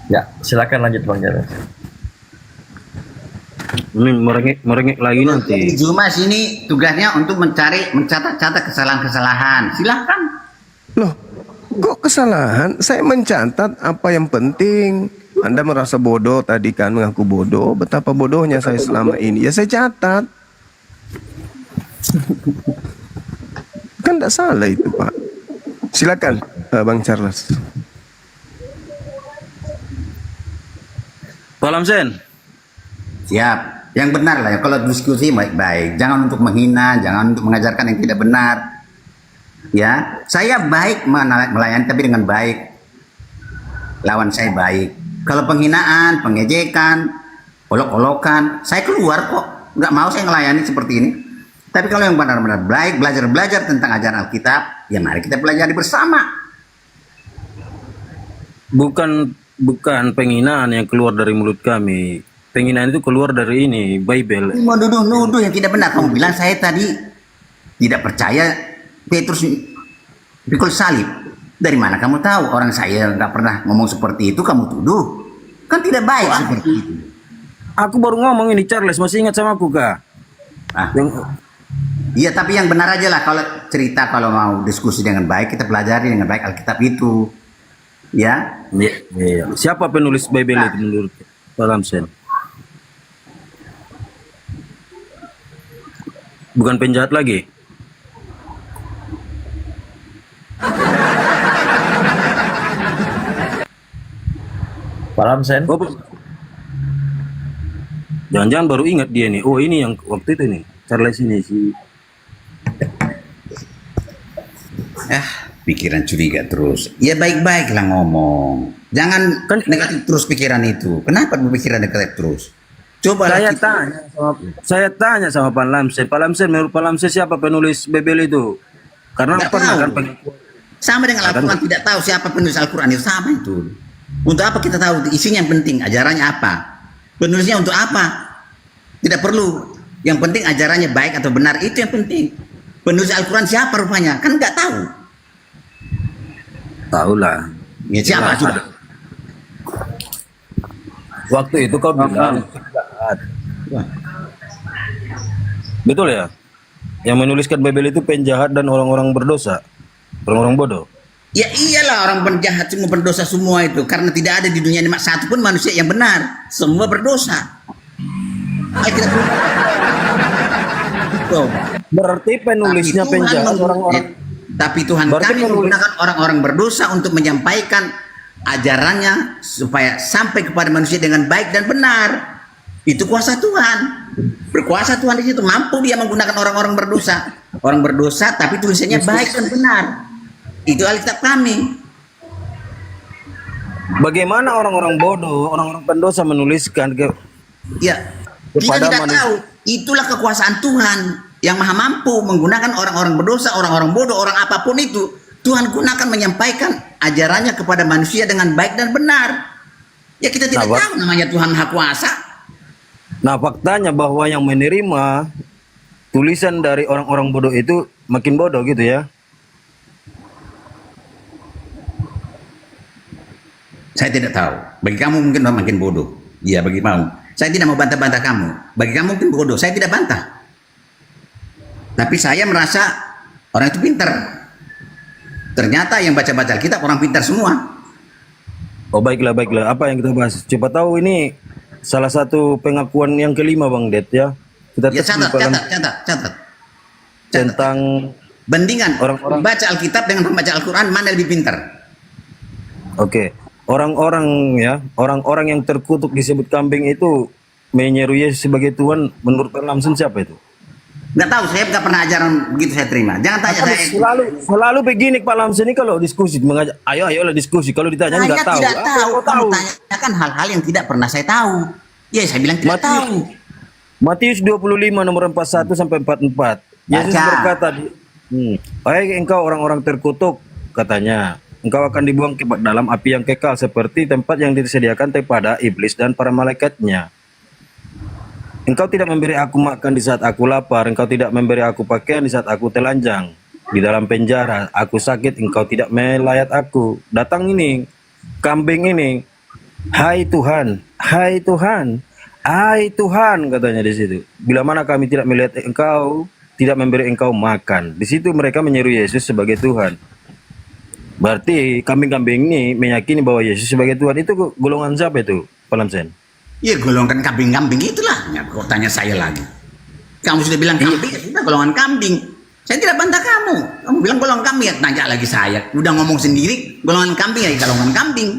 Ya, silakan lanjut Bang Charles. Ini merengek lagi nanti. Juma sini tugasnya untuk mencatat kesalahan-kesalahan. Silahkan. Loh, kok kesalahan? Saya mencatat apa yang penting. Anda merasa bodoh tadi kan, mengaku bodoh. Betapa bodohnya saya selama ini. Ya saya catat. Kan tidak salah itu Pak. Silakan Bang Charles. Pak Lamsen. Siap. Yang benar lah ya. Kalau diskusi baik-baik. Jangan untuk menghina, jangan untuk mengajarkan yang tidak benar. Ya, saya baik melayani tapi dengan baik. Lawan saya baik. Kalau penghinaan, pengejekan, olok-olokan, saya keluar kok. Nggak mau saya melayani seperti ini. Tapi kalau yang benar-benar baik, belajar tentang ajaran Alkitab, ya mari kita pelajari bersama. Bukan penghinaan yang keluar dari mulut kami. Penghinaan itu keluar dari ini, Bible. Mau nuduh yang tidak benar. Kamu bilang saya tadi tidak percaya Petrus pikul salib. Dari mana kamu tahu? Orang saya nggak pernah ngomong seperti itu, kamu tuduh. Kan tidak baik seperti itu. Aku baru ngomong ini, Charles. Masih ingat sama aku, Kak? Iya, tapi yang benar aja lah. Kalau cerita, kalau mau diskusi dengan baik, kita pelajari dengan baik Alkitab itu. Ya? Iya. Siapa penulis Bible itu menurut Pak Lamsen? Bukan penjahat lagi? Pak Lamsen. Oh, jangan-jangan baru ingat dia nih. Oh, ini yang waktu itu nih. Charles ini si. Pikiran curiga terus. Ya baik-baiklah ngomong. Jangan Kan- negatif terus pikiran itu. Kenapa berpikiran negatif terus? Coba Saya tanya sama Pak Lamsen. Pak Lamsen, menurut Pak Lamsen siapa penulis Bible itu? Karena Nggak pernah tahu. kan Sama dengan Al-Quran, tidak tahu siapa penulis Al-Quran itu, sama itu. Untuk apa kita tahu isinya, yang penting ajarannya apa? Penulisnya untuk apa? Tidak perlu. Yang penting ajarannya baik atau benar, itu yang penting. Penulis Al-Quran siapa rupanya? Kan nggak tahu. tahu lah. Ya, siapa coba? Waktu itu kau bilang betul ya? Yang menuliskan Bible itu penjahat dan orang-orang berdosa, orang-orang bodoh. Ya iyalah, orang penjahat semua berdosa semua itu. Karena tidak ada di dunia ini satu pun manusia yang benar. Semua berdosa. Alkitab. Tuh. Berarti penulisnya Tapi Tuhan penjahat meng- orang-orang. Tapi Tuhan Berarti kami menggunakan orang-orang berdosa untuk menyampaikan ajarannya supaya sampai kepada manusia dengan baik dan benar. Itu kuasa Tuhan. Berkuasa Tuhan di situ, mampu dia menggunakan orang-orang berdosa. Orang berdosa tapi tulisannya baik dan benar. Itu Alkitab kami. Bagaimana orang-orang bodoh, orang-orang pendosa menuliskan Ya, kita Kepada tidak manusia. tahu. Itulah kekuasaan Tuhan yang maha mampu menggunakan orang-orang berdosa, orang-orang bodoh, orang apapun itu. Tuhan gunakan menyampaikan ajarannya kepada manusia dengan baik dan benar. Ya kita tidak Nah, tahu namanya Tuhan Maha Kuasa. Nah, faktanya bahwa yang menerima tulisan dari orang-orang bodoh itu makin bodoh gitu ya. Saya tidak tahu. Bagi kamu mungkin makin bodoh. Iya, bagi kamu. Saya tidak mau bantah-bantah kamu. Bagi kamu mungkin bodoh. Saya tidak bantah. Tapi saya merasa orang itu pintar. Ternyata yang baca-baca Alkitab orang pintar semua. Oh, baiklah, baiklah. Apa yang kita bahas? Coba tahu ini salah satu pengakuan yang kelima Bang Det ya. Kita Ya, tes di catat. dalam tentang Bandingkan Orang-orang- baca Alkitab dengan membaca Al-Quran, mana lebih pintar? oke. Orang-orang ya, orang-orang yang terkutuk disebut kambing itu menyeru Yesus sebagai Tuhan, menurut Pak Lamsen siapa itu? Nggak tahu, saya nggak pernah ajaran begitu saya terima. Jangan tanya Tapi saya. selalu begini Pak Lamsen ini kalau diskusi mengajak, ayolah diskusi. Kalau ditanya Saya nggak tahu. tidak Apa tahu. yang kau Kamu tanyakan hal-hal yang tidak pernah saya tahu. Ya, saya bilang tidak Matius. tahu. Matius 25 nomor 41 sampai 44. Yesus Baca. berkata, "Hai engkau orang-orang terkutuk," katanya. "Engkau akan dibuang ke dalam api yang kekal seperti tempat yang disediakan kepada iblis dan para malaikatnya. Engkau tidak memberi aku makan di saat aku lapar, engkau tidak memberi aku pakaian di saat aku telanjang. Di dalam penjara aku sakit, engkau tidak melayat aku." Datang ini, kambing ini, "Hai Tuhan, hai Tuhan, hai Tuhan," katanya di situ. "Bila mana kami tidak melihat engkau, tidak memberi engkau makan." Di situ mereka menyeru Yesus sebagai Tuhan. Berarti kambing-kambing ini meyakini bahwa Yesus sebagai Tuhan. Itu golongan siapa itu, Pak Lamsen? Ya, golongan kambing-kambing itulah. Ya, kok tanya saya lagi. Kamu sudah bilang kambing, ya sudah golongan kambing. Saya tidak bantah kamu. Kamu bilang golongan kambing, ya tanya lagi saya. Udah ngomong sendiri, golongan kambing ya golongan kambing.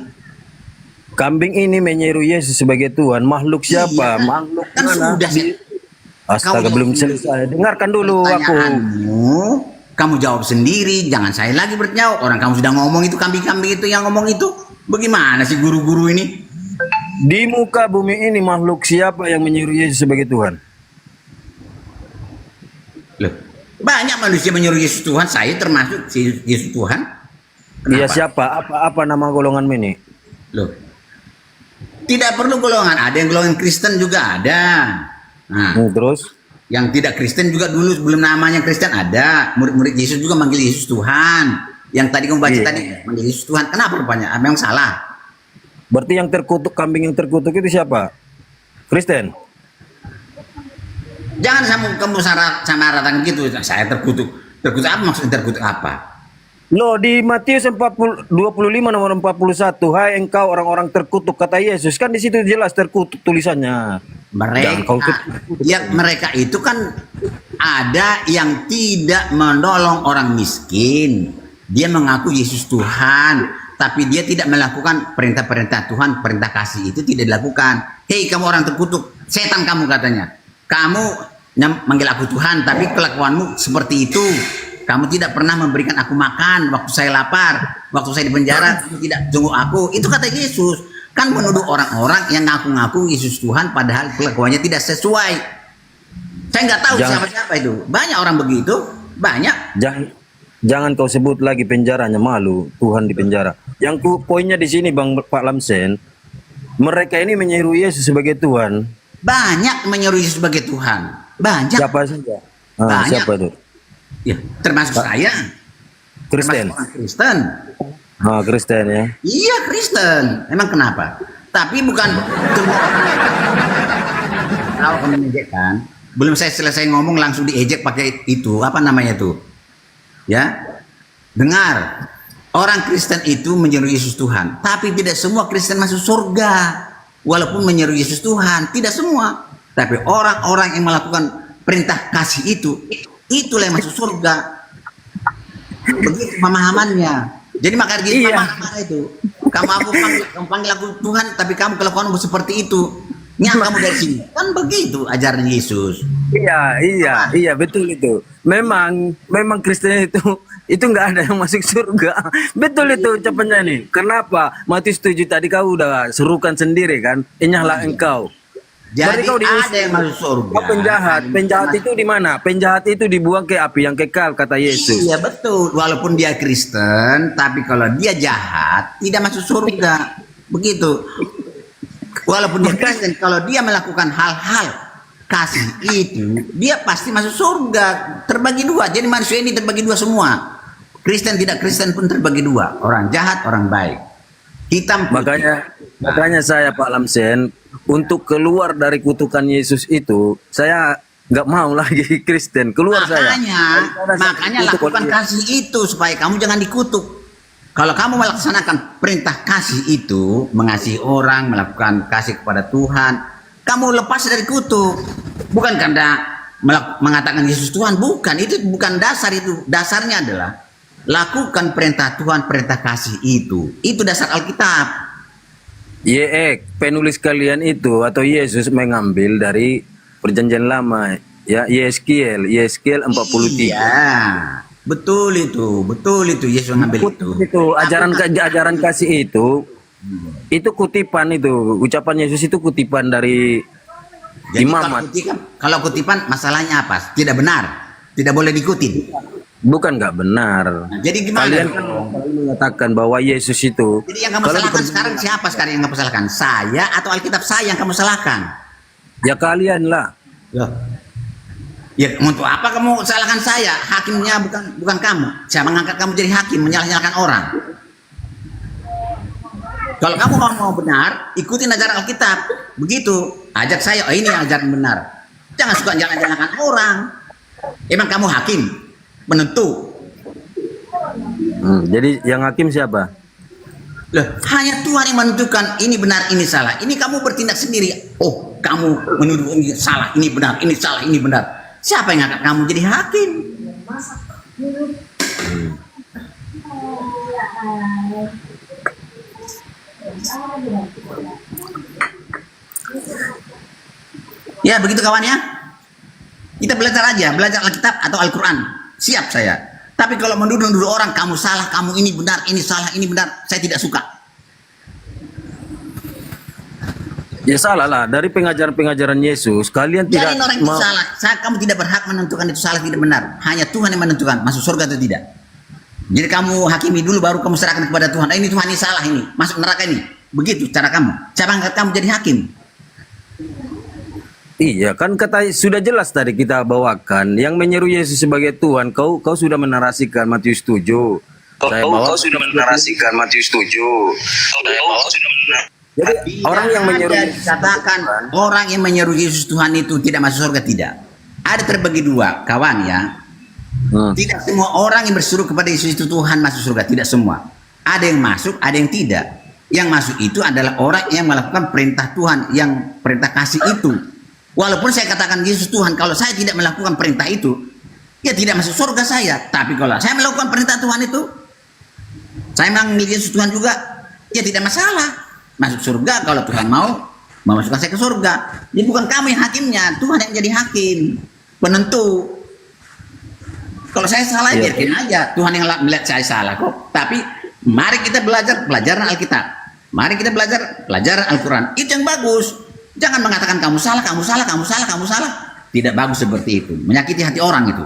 Kambing ini menyeru Yesus sebagai Tuhan. Makhluk siapa? Iya. Makhluk Kan mana? sudah saya- Astaga, Kamu belum jawab selesai. Dengarkan dulu aku. Pertanyaanmu, kamu jawab sendiri, jangan saya lagi berjawab. Orang kamu sudah ngomong itu, kambing-kambing itu yang ngomong itu. Bagaimana sih guru-guru ini? Di muka bumi ini makhluk siapa yang menyeru Yesus sebagai Tuhan? Loh, banyak manusia menyuruh Yesus Tuhan, saya termasuk Yesus Tuhan. Iya, Kenapa? siapa? Apa nama golongan ini? Loh, tidak perlu golongan. Ada yang golongan Kristen juga ada. Nah, Terus? yang tidak Kristen juga dulu sebelum namanya Kristen ada. Murid-murid Yesus juga manggil Yesus Tuhan. Yang tadi kamu baca Iya. tadi manggil Yesus Tuhan. Kenapa rupanya? Memang salah. Berarti yang terkutuk, kambing yang terkutuk itu siapa? Kristen? Jangan kamu samaratan gitu. Saya terkutuk. Terkutuk apa maksudnya terkutuk apa? Loh, di Matius 25 nomor 41, "Hai engkau orang-orang terkutuk," kata Yesus. Kan di situ jelas terkutuk tulisannya. Jangan kau Mereka itu kan ada yang tidak menolong orang miskin. Dia mengaku Yesus Tuhan, tapi dia tidak melakukan perintah-perintah Tuhan, perintah kasih itu tidak dilakukan. Hei kamu orang terkutuk, setan kamu katanya. Kamu manggil aku Tuhan, tapi kelakuanmu seperti itu. Kamu tidak pernah memberikan aku makan waktu saya lapar, waktu saya di penjara, kamu tidak jenguk aku. Itu kata Yesus. Kan menuduh orang-orang yang ngaku-ngaku Yesus Tuhan padahal kelakuannya tidak sesuai. Saya nggak tahu siapa-siapa itu. Banyak orang begitu, banyak. Jangan kau sebut lagi penjaranya, malu Tuhan di penjara. Poinnya di sini Bang Pak Lamsen, mereka ini menyeru Yesus sebagai Tuhan. Banyak menyeru Yesus sebagai Tuhan. Banyak. Siapa saja? Banyak. Siapa itu? Ya, termasuk saya. Kristen. Termasuk orang Kristen. Kristen ya. Iya Kristen. Emang kenapa? Tapi bukan semua orang. Kalau kamu menejekkan, belum saya selesai ngomong langsung diejek pakai itu, apa namanya tuh? Ya, dengar. Orang Kristen itu menyeru Yesus Tuhan, tapi tidak semua Kristen masuk surga. Walaupun menyeru Yesus Tuhan, tidak semua. Tapi orang-orang yang melakukan perintah kasih itulah yang masuk surga. Begitu pemahamannya. Jadi maka dia marah itu. Kamu panggil aku Tuhan, tapi kamu kelakuanmu seperti itu. Kamu dari sini. Kan begitu ajaran Yesus. Iya, betul itu. Memang Kristen itu nggak ada yang masuk surga. Betul itu ucapannya nih. Kenapa? Matius 7 tadi kau udah serukan sendiri kan? Enyahlah engkau. Jadi kau ada yang masuk surga. Kau penjahat itu di mana? Penjahat itu dibuang ke api yang kekal kata Yesus. Iya betul. Walaupun dia Kristen, tapi kalau dia jahat tidak masuk surga. Begitu. Walaupun dia Kristen, kalau dia melakukan hal-hal kasih itu, dia pasti masuk surga. Terbagi dua. Jadi manusia ini terbagi dua semua. Kristen tidak Kristen pun terbagi dua. Orang jahat, orang baik. Hitam putih. Makanya saya Pak Lamsen, untuk keluar dari kutukan Yesus itu, saya nggak mau lagi Kristen. Keluar Makanya lakukan kasih itu supaya kamu jangan dikutuk. Kalau kamu melaksanakan perintah kasih itu, mengasihi orang, melakukan kasih kepada Tuhan, kamu lepas dari kutuk. Bukan karena mengatakan Yesus Tuhan, bukan. Itu bukan dasar itu. Dasarnya adalah lakukan perintah Tuhan, perintah kasih itu. Itu dasar Alkitab. Penulis kalian itu atau Yesus mengambil dari Perjanjian Lama, ya, Yeskiel 43. Iya. Betul itu Yesus mengambil itu. Ajaran kasih itu kutipan itu, ucapan Yesus itu kutipan dari imamat. Kalau kutipan masalahnya apa? Tidak benar, tidak boleh diikuti. Bukan nggak benar. Nah, jadi gimana? Kalian kan mengatakan bahwa Yesus itu. Jadi yang kamu salahkan sekarang siapa sekarang yang kamu salahkan? Saya atau Alkitab saya yang kamu salahkan? Ya kalian lah. Ya untuk apa kamu salahkan saya? Hakimnya bukan kamu. Saya mengangkat kamu jadi hakim, menyalahkan orang. Kalau kamu mau benar, ikutin ajaran Alkitab. Begitu. Ajak saya, ini ajaran benar. Jangan suka jalan-jalankan orang. Emang kamu hakim, penentu. Jadi yang hakim siapa? Loh, hanya Tuhan yang menentukan ini benar, ini salah. Ini kamu bertindak sendiri. Oh, kamu menuduh ini salah, ini benar, ini salah, ini benar. Siapa yang angkat kamu jadi hakim? Ya begitu kawan ya. Kita belajar aja, belajar Alkitab atau Al-Quran. Siap saya. Tapi kalau menuduh-nuduh orang, kamu salah, kamu ini benar, ini salah, ini benar, saya tidak suka. Ya salah lah, dari pengajaran Yesus kalian Jadi tidak orang itu salah. Kamu tidak berhak menentukan itu salah tidak benar. Hanya Tuhan yang menentukan masuk surga atau tidak. Jadi kamu hakimi dulu baru kamu serahkan kepada Tuhan. Ini Tuhan ini salah ini, masuk neraka ini. Begitu cara kamu. Siapa angkat kamu jadi hakim? Iya kan kata sudah jelas tadi kita bawakan yang menyeru Yesus sebagai Tuhan. Kau sudah menarasikan Matius 7. Kau sudah menarasikan Matius 7. Jadi orang yang menyeru dikatakan orang yang menyeru Yesus Tuhan itu tidak masuk surga, tidak. Ada terbagi dua, kawan ya. Tidak semua orang yang berseru kepada Yesus itu Tuhan masuk surga, tidak semua. Ada yang masuk, ada yang tidak. Yang masuk itu adalah orang yang melakukan perintah Tuhan, yang perintah kasih itu. Walaupun saya katakan Yesus Tuhan, kalau saya tidak melakukan perintah itu, ya tidak masuk surga saya. Tapi kalau saya melakukan perintah Tuhan itu, Saya memang milih Yesus Tuhan juga, ya tidak masalah. Masuk surga kalau Tuhan mau memasukkan saya ke surga. Ini bukan kamu yang hakimnya, Tuhan yang jadi hakim, penentu. Kalau saya salah, biarkan aja. Tuhan yang melihat saya salah kok. Tapi mari kita belajar pelajaran Alkitab. Mari kita belajar pelajaran Al-Quran. Itu yang bagus. Jangan mengatakan kamu salah, kamu salah, kamu salah, kamu salah. Tidak bagus seperti itu. Menyakiti hati orang itu.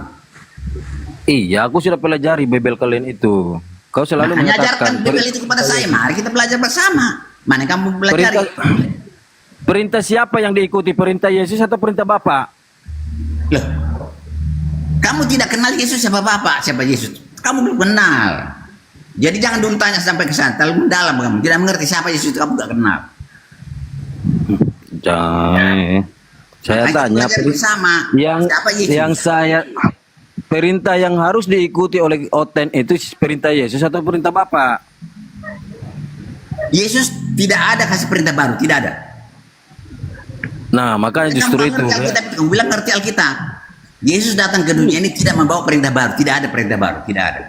Iya, aku sudah pelajari Bible kalian itu. Kau selalu Nah, mengatakan ajarkan Bible itu kepada saya. Mari kita belajar bersama. Mana yang kamu pelajari? perintah siapa yang diikuti? Perintah Yesus atau perintah Bapa? Loh, kamu tidak kenal Yesus siapa Bapak, siapa Yesus? Kamu belum kenal. Jadi jangan dulu tanya sampai ke sana. Terlalu mendalam kamu. Tidak mengerti siapa Yesus itu, kamu tidak kenal. Jangan. Saya Makanya tanya belajar bersama. Siapa Yesus? yang saya perintah yang harus diikuti oleh Oten itu perintah Yesus atau perintah Bapa? Yesus tidak ada kasih perintah baru, tidak ada. Nah, makanya justru itu. Kamu bilang ngerti Alkitab. Yesus datang ke dunia ini tidak membawa perintah baru, tidak ada perintah baru, tidak ada.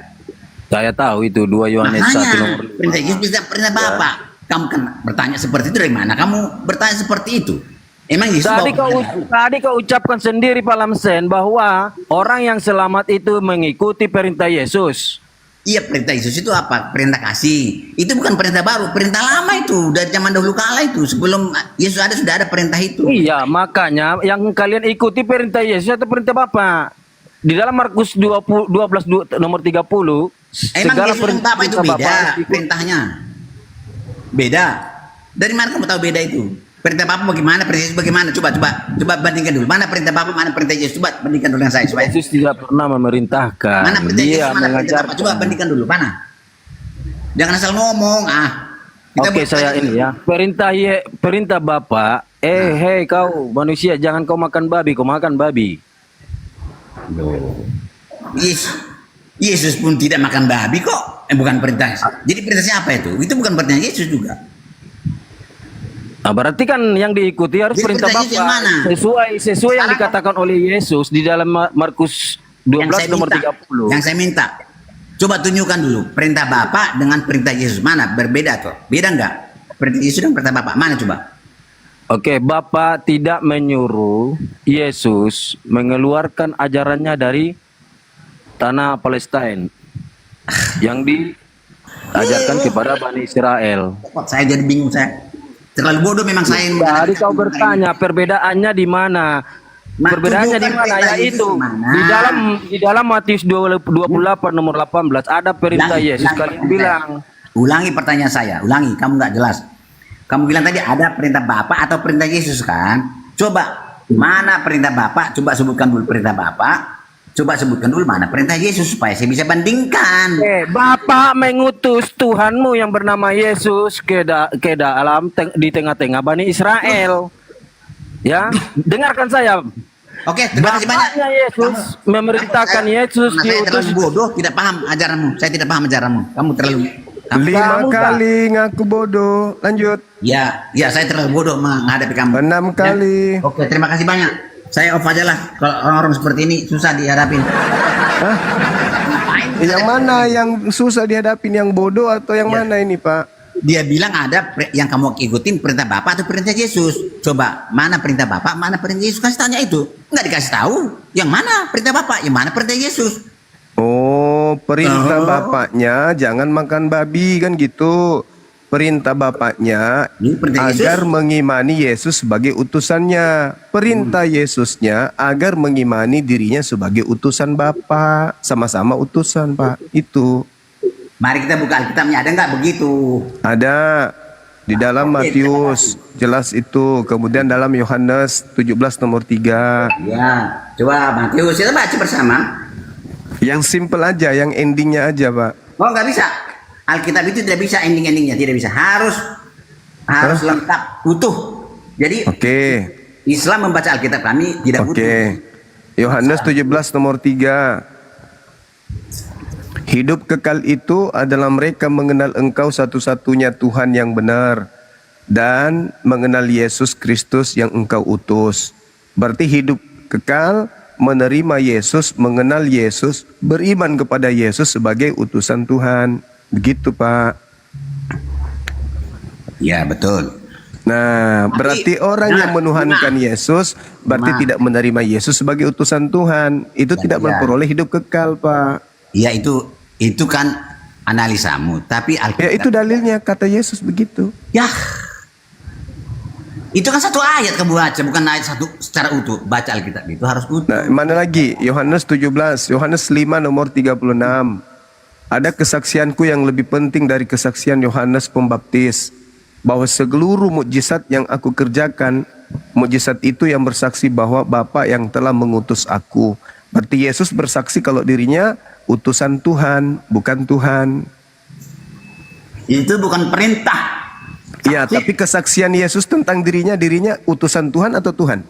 Saya tahu itu 2 Yohanes 1 nomor 5. Perintah Yesus bisa perintah Bapa. Kamu kan bertanya seperti itu dari mana? Kamu bertanya seperti itu. Emang Yesus Tadi kau ucapkan sendiri Pak Lamsen bahwa orang yang selamat itu mengikuti perintah Yesus. Iya, perintah Yesus itu apa? Perintah kasih. Itu bukan perintah baru, perintah lama itu dari zaman dahulu kala itu. Sebelum Yesus ada sudah ada perintah itu. Iya, makanya yang kalian ikuti perintah Yesus atau perintah Bapa. Di dalam Markus 12 nomor 30, Emang segala Yesus dan Bapa itu perintah beda Bapa perintahnya. Beda. Dari mana kamu tahu beda itu? Perintah Bapa bagaimana, perintah Yesus bagaimana? Coba bandingkan dulu. Mana perintah Bapa, mana perintah Yesus? Coba bandingkan dulu dengan saya supaya. Yesus tidak pernah memerintahkan. Mana perintah Dia Yesus, mana perintah mengajar. Bapa? Coba bandingkan dulu, mana? Jangan asal ngomong, Oke, saya ini ya. Perintah Bapa, hei kau manusia, jangan kau makan babi, kau makan babi. Yesus pun tidak makan babi kok. Bukan perintah. Jadi perintah siapa itu? Itu bukan perintah Yesus juga. Nah, berarti kan yang diikuti harus Jadi perintah perintah Yesus yang Bapa. mana? Sesuai yang dikatakan oleh Yesus di dalam Markus 12 nomor 30. Yang saya minta, coba tunjukkan dulu perintah Bapa dengan perintah Yesus. Mana berbeda tuh? Beda enggak? Perintah Yesus dan perintah Bapa. Mana coba? Oke, Bapa tidak menyuruh Yesus mengeluarkan ajarannya dari tanah Palestina yang diajarkan kepada Bani Israel. Saya jadi bingung saya. Terlalu bodoh memang saya. Tadi kau bertanya perbedaannya di mana? Perbedaannya di mana? Yaitu di dalam Matius 28 nomor 18 ada perintah Yesus. Kalian bilang. Ulangi pertanyaan saya. Ulangi. Kamu nggak jelas. Kamu bilang tadi ada perintah Bapa atau perintah Yesus kan? Coba mana perintah Bapa? Coba sebutkan dulu perintah Bapa. Coba sebutkan dulu mana perintah Yesus supaya saya bisa bandingkan. Bapa mengutus Tuhanmu yang bernama Yesus ke dalam di tengah-tengah Bani Israel. Ya, dengarkan saya. Oke, terima kasih banyak. Bapaknya Yesus memerintahkan Yesus Saya diutus. terlalu bodoh, tidak paham ajaranmu. Saya tidak paham ajaranmu. Kamu terlalu 5 kali ngaku bodoh. Lanjut. Ya, saya terlalu bodoh menghadapi kamu. 6 kali. Ya. Oke, terima kasih banyak. Saya off aja lah. Kalau orang-orang seperti ini susah dihadapin. Yang mana yang susah dihadapin, yang bodoh atau yang mana ini, Pak? Dia bilang ada yang kamu ikutin perintah Bapak atau perintah Yesus. Coba mana perintah Bapak, mana perintah Yesus? Kasih tanya itu. Nggak dikasih tahu. Yang mana perintah Bapak, yang mana perintah Yesus? Oh, perintah bapaknya jangan makan babi kan gitu. Perintah bapaknya agar mengimani Yesus sebagai utusannya. Perintah Yesusnya agar mengimani dirinya sebagai utusan Bapa. Sama-sama utusan, Pak. Itu. Mari kita buka Alkitabnya. Ada nggak begitu? Ada. Di dalam Matius. Jelas itu. Kemudian dalam Yohanes 17 nomor 3. Ya. Coba Matius. Kita baca bersama. Yang simple aja. Yang endingnya aja, Pak. Oh, nggak bisa. Alkitab itu tidak bisa ending-endingnya, tidak bisa. Harus lengkap, utuh. Jadi Islam membaca Alkitab kami tidak utuh. Yohanes 17 nomor 3. Hidup kekal itu adalah mereka mengenal Engkau satu-satunya Tuhan yang benar dan mengenal Yesus Kristus yang Engkau utus. Berarti hidup kekal menerima Yesus, mengenal Yesus, beriman kepada Yesus sebagai utusan Tuhan. Begitu, Pak. Ya betul. Nah, Tapi, berarti orang yang menuhankan Yesus berarti tidak menerima Yesus sebagai utusan Tuhan. Itu Ya, tidak ya. memperoleh hidup kekal, Pak. Ya itu kan analisamu. Tapi Ya, Alkitab. itu dalilnya, kata Yesus begitu. Ya. Itu kan satu ayat kamu baca, bukan ayat satu secara utuh. Baca Alkitab itu harus utuh. Nah, mana lagi? Yohanes 17, Yohanes 5 nomor 36. Ada kesaksianku yang lebih penting dari kesaksian Yohanes Pembaptis, bahwa seluruh mukjizat yang aku kerjakan, mukjizat itu yang bersaksi bahwa Bapa yang telah mengutus aku. Berarti Yesus bersaksi kalau dirinya utusan Tuhan, bukan Tuhan. Itu bukan perintah. Ya, tapi kesaksian Yesus tentang dirinya utusan Tuhan atau Tuhan?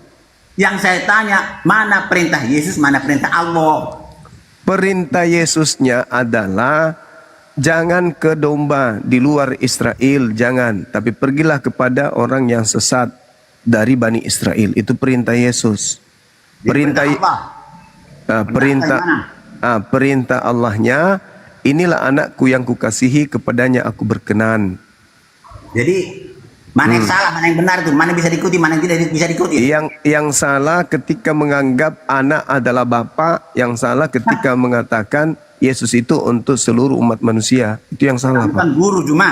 Yang saya tanya, mana perintah Yesus, mana perintah Allah? Perintah Yesusnya adalah jangan ke domba di luar Israel, jangan. Tapi pergilah kepada orang yang sesat dari Bani Israel. Itu perintah Yesus. Perintah perintah Allahnya, inilah anakku yang kukasihi, kepadanya aku berkenan. Jadi mana yang salah, mana yang benar itu, mana bisa diikuti, mana yang tidak bisa diikuti. Yang salah ketika menganggap anak adalah Bapa, yang salah ketika mengatakan Yesus itu untuk seluruh umat manusia. Itu yang salah, Kamu Pak. kan guru cuma.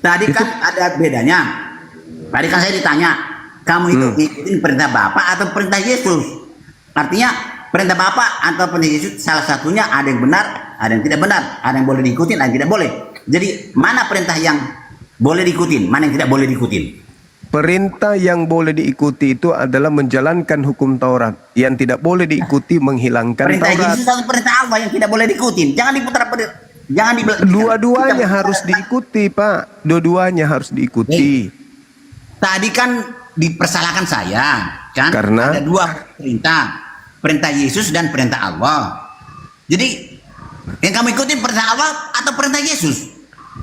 Tadi kan ada bedanya. Tadi kan saya ditanya, kamu itu ngikutin perintah Bapak atau perintah Yesus? Artinya perintah Bapak atau perintah Yesus salah satunya ada yang benar, ada yang tidak benar, ada yang boleh diikutin, ada yang tidak boleh. Jadi mana perintah yang boleh diikutin, mana yang tidak boleh diikutin? Perintah yang boleh diikuti itu adalah menjalankan hukum Taurat. Yang tidak boleh diikuti menghilangkan Perintah Taurat. Yesus atau perintah Allah yang tidak boleh diikutin. Jangan diputar, jangan di Dua-duanya harus diikuti, Pak. Dua-duanya harus diikuti. Tadi kan dipersalahkan saya, kan? Karena? Ada dua perintah, perintah Yesus dan perintah Allah. Jadi yang kamu ikutin perintah Allah atau perintah Yesus?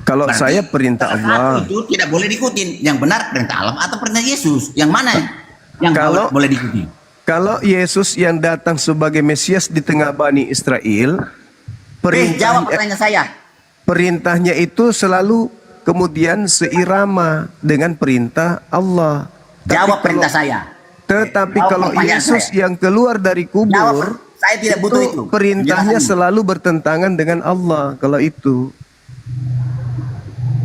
Kalau Berarti saya perintah salah Allah. satu itu tidak boleh diikutin. Yang benar perintah Allah atau perintah Yesus? Yang mana yang boleh diikuti? Kalau Yesus yang datang sebagai Mesias di tengah Bani Israel, Jawab pertanyaan saya. perintahnya itu selalu kemudian seirama dengan perintah Allah. Jawab perintah saya. Tetapi Jawab kalau pertanyaan Yesus saya. yang keluar dari kubur, Jawab. Saya tidak butuh itu. perintahnya Penjelasanmu. selalu bertentangan dengan Allah. Kalau itu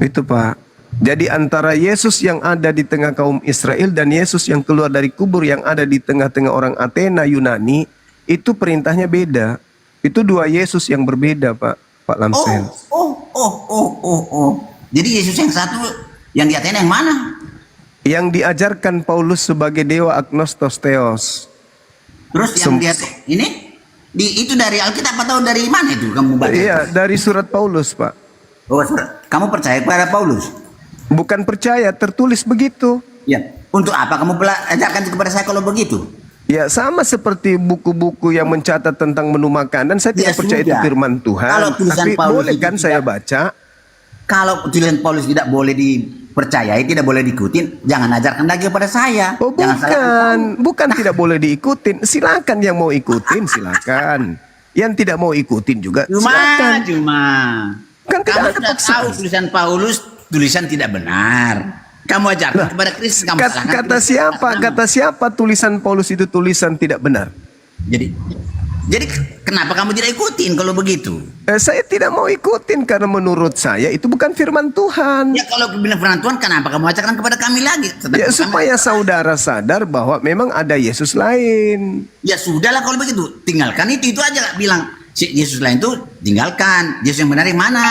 Pak. Jadi antara Yesus yang ada di tengah kaum Israel dan Yesus yang keluar dari kubur yang ada di tengah-tengah orang Athena Yunani, itu perintahnya beda. Itu dua Yesus yang berbeda, Pak Lamsen. Jadi Yesus yang satu yang di Athena yang mana? Yang diajarkan Paulus sebagai dewa agnostos theos. Terus yang di ini itu dari Alkitab atau dari mana itu kamu baca? Iya, dari surat Paulus, Pak. Oh, kamu percaya kepada Paulus? Bukan percaya, tertulis begitu. Ya. Untuk apa kamu ajarkan kepada saya kalau begitu? Ya, sama seperti buku-buku yang mencatat tentang menu makanan. Saya tidak percaya itu firman Tuhan. Kalau tulisan Tapi Paulus boleh itu kan saya baca? Kalau tulisan Paulus tidak boleh dipercayai, tidak boleh diikutin, jangan ajarkan lagi kepada saya. Oh, bukan tidak boleh diikutin. Silakan yang mau ikutin, silakan. Yang tidak mau ikutin juga, silakan. Kan Kamu tidak ada sudah tahu tulisan Paulus tulisan tidak benar. Kamu ajarkan kepada Kristus, kamu salahkan Kata Kristus. siapa? Kata siapa tulisan Paulus itu tulisan tidak benar? Jadi kenapa kamu tidak ikutin kalau begitu? Saya tidak mau ikutin karena menurut saya itu bukan firman Tuhan. Ya kalau bilang firman Tuhan, kenapa kamu ajarkan kepada kami lagi? Ya supaya saudara sadar bahwa memang ada Yesus lain. Ya sudahlah kalau begitu, tinggalkan itu aja. Bilang si Yesus lain itu tinggalkan. Yesus yang benar yang mana?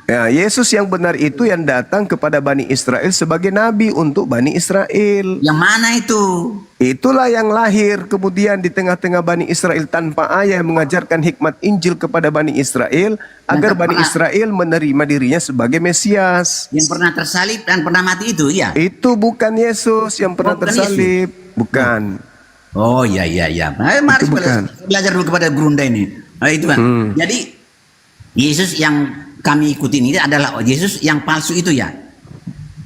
Ya, Yesus yang benar itu yang datang kepada Bani Israel sebagai nabi untuk Bani Israel. Yang mana itu? Itulah yang lahir kemudian di tengah-tengah Bani Israel tanpa ayah, mengajarkan hikmat Injil kepada Bani Israel agar Bani Israel menerima dirinya sebagai Mesias. Yang pernah tersalib dan pernah mati itu, ya? Itu bukan Yesus yang pernah tersalib, bukan. Oh iya. Mari belajar dulu kepada Gurunda ini. Itu kan. Jadi Yesus yang kami ikutin ini adalah Yesus yang palsu itu, ya?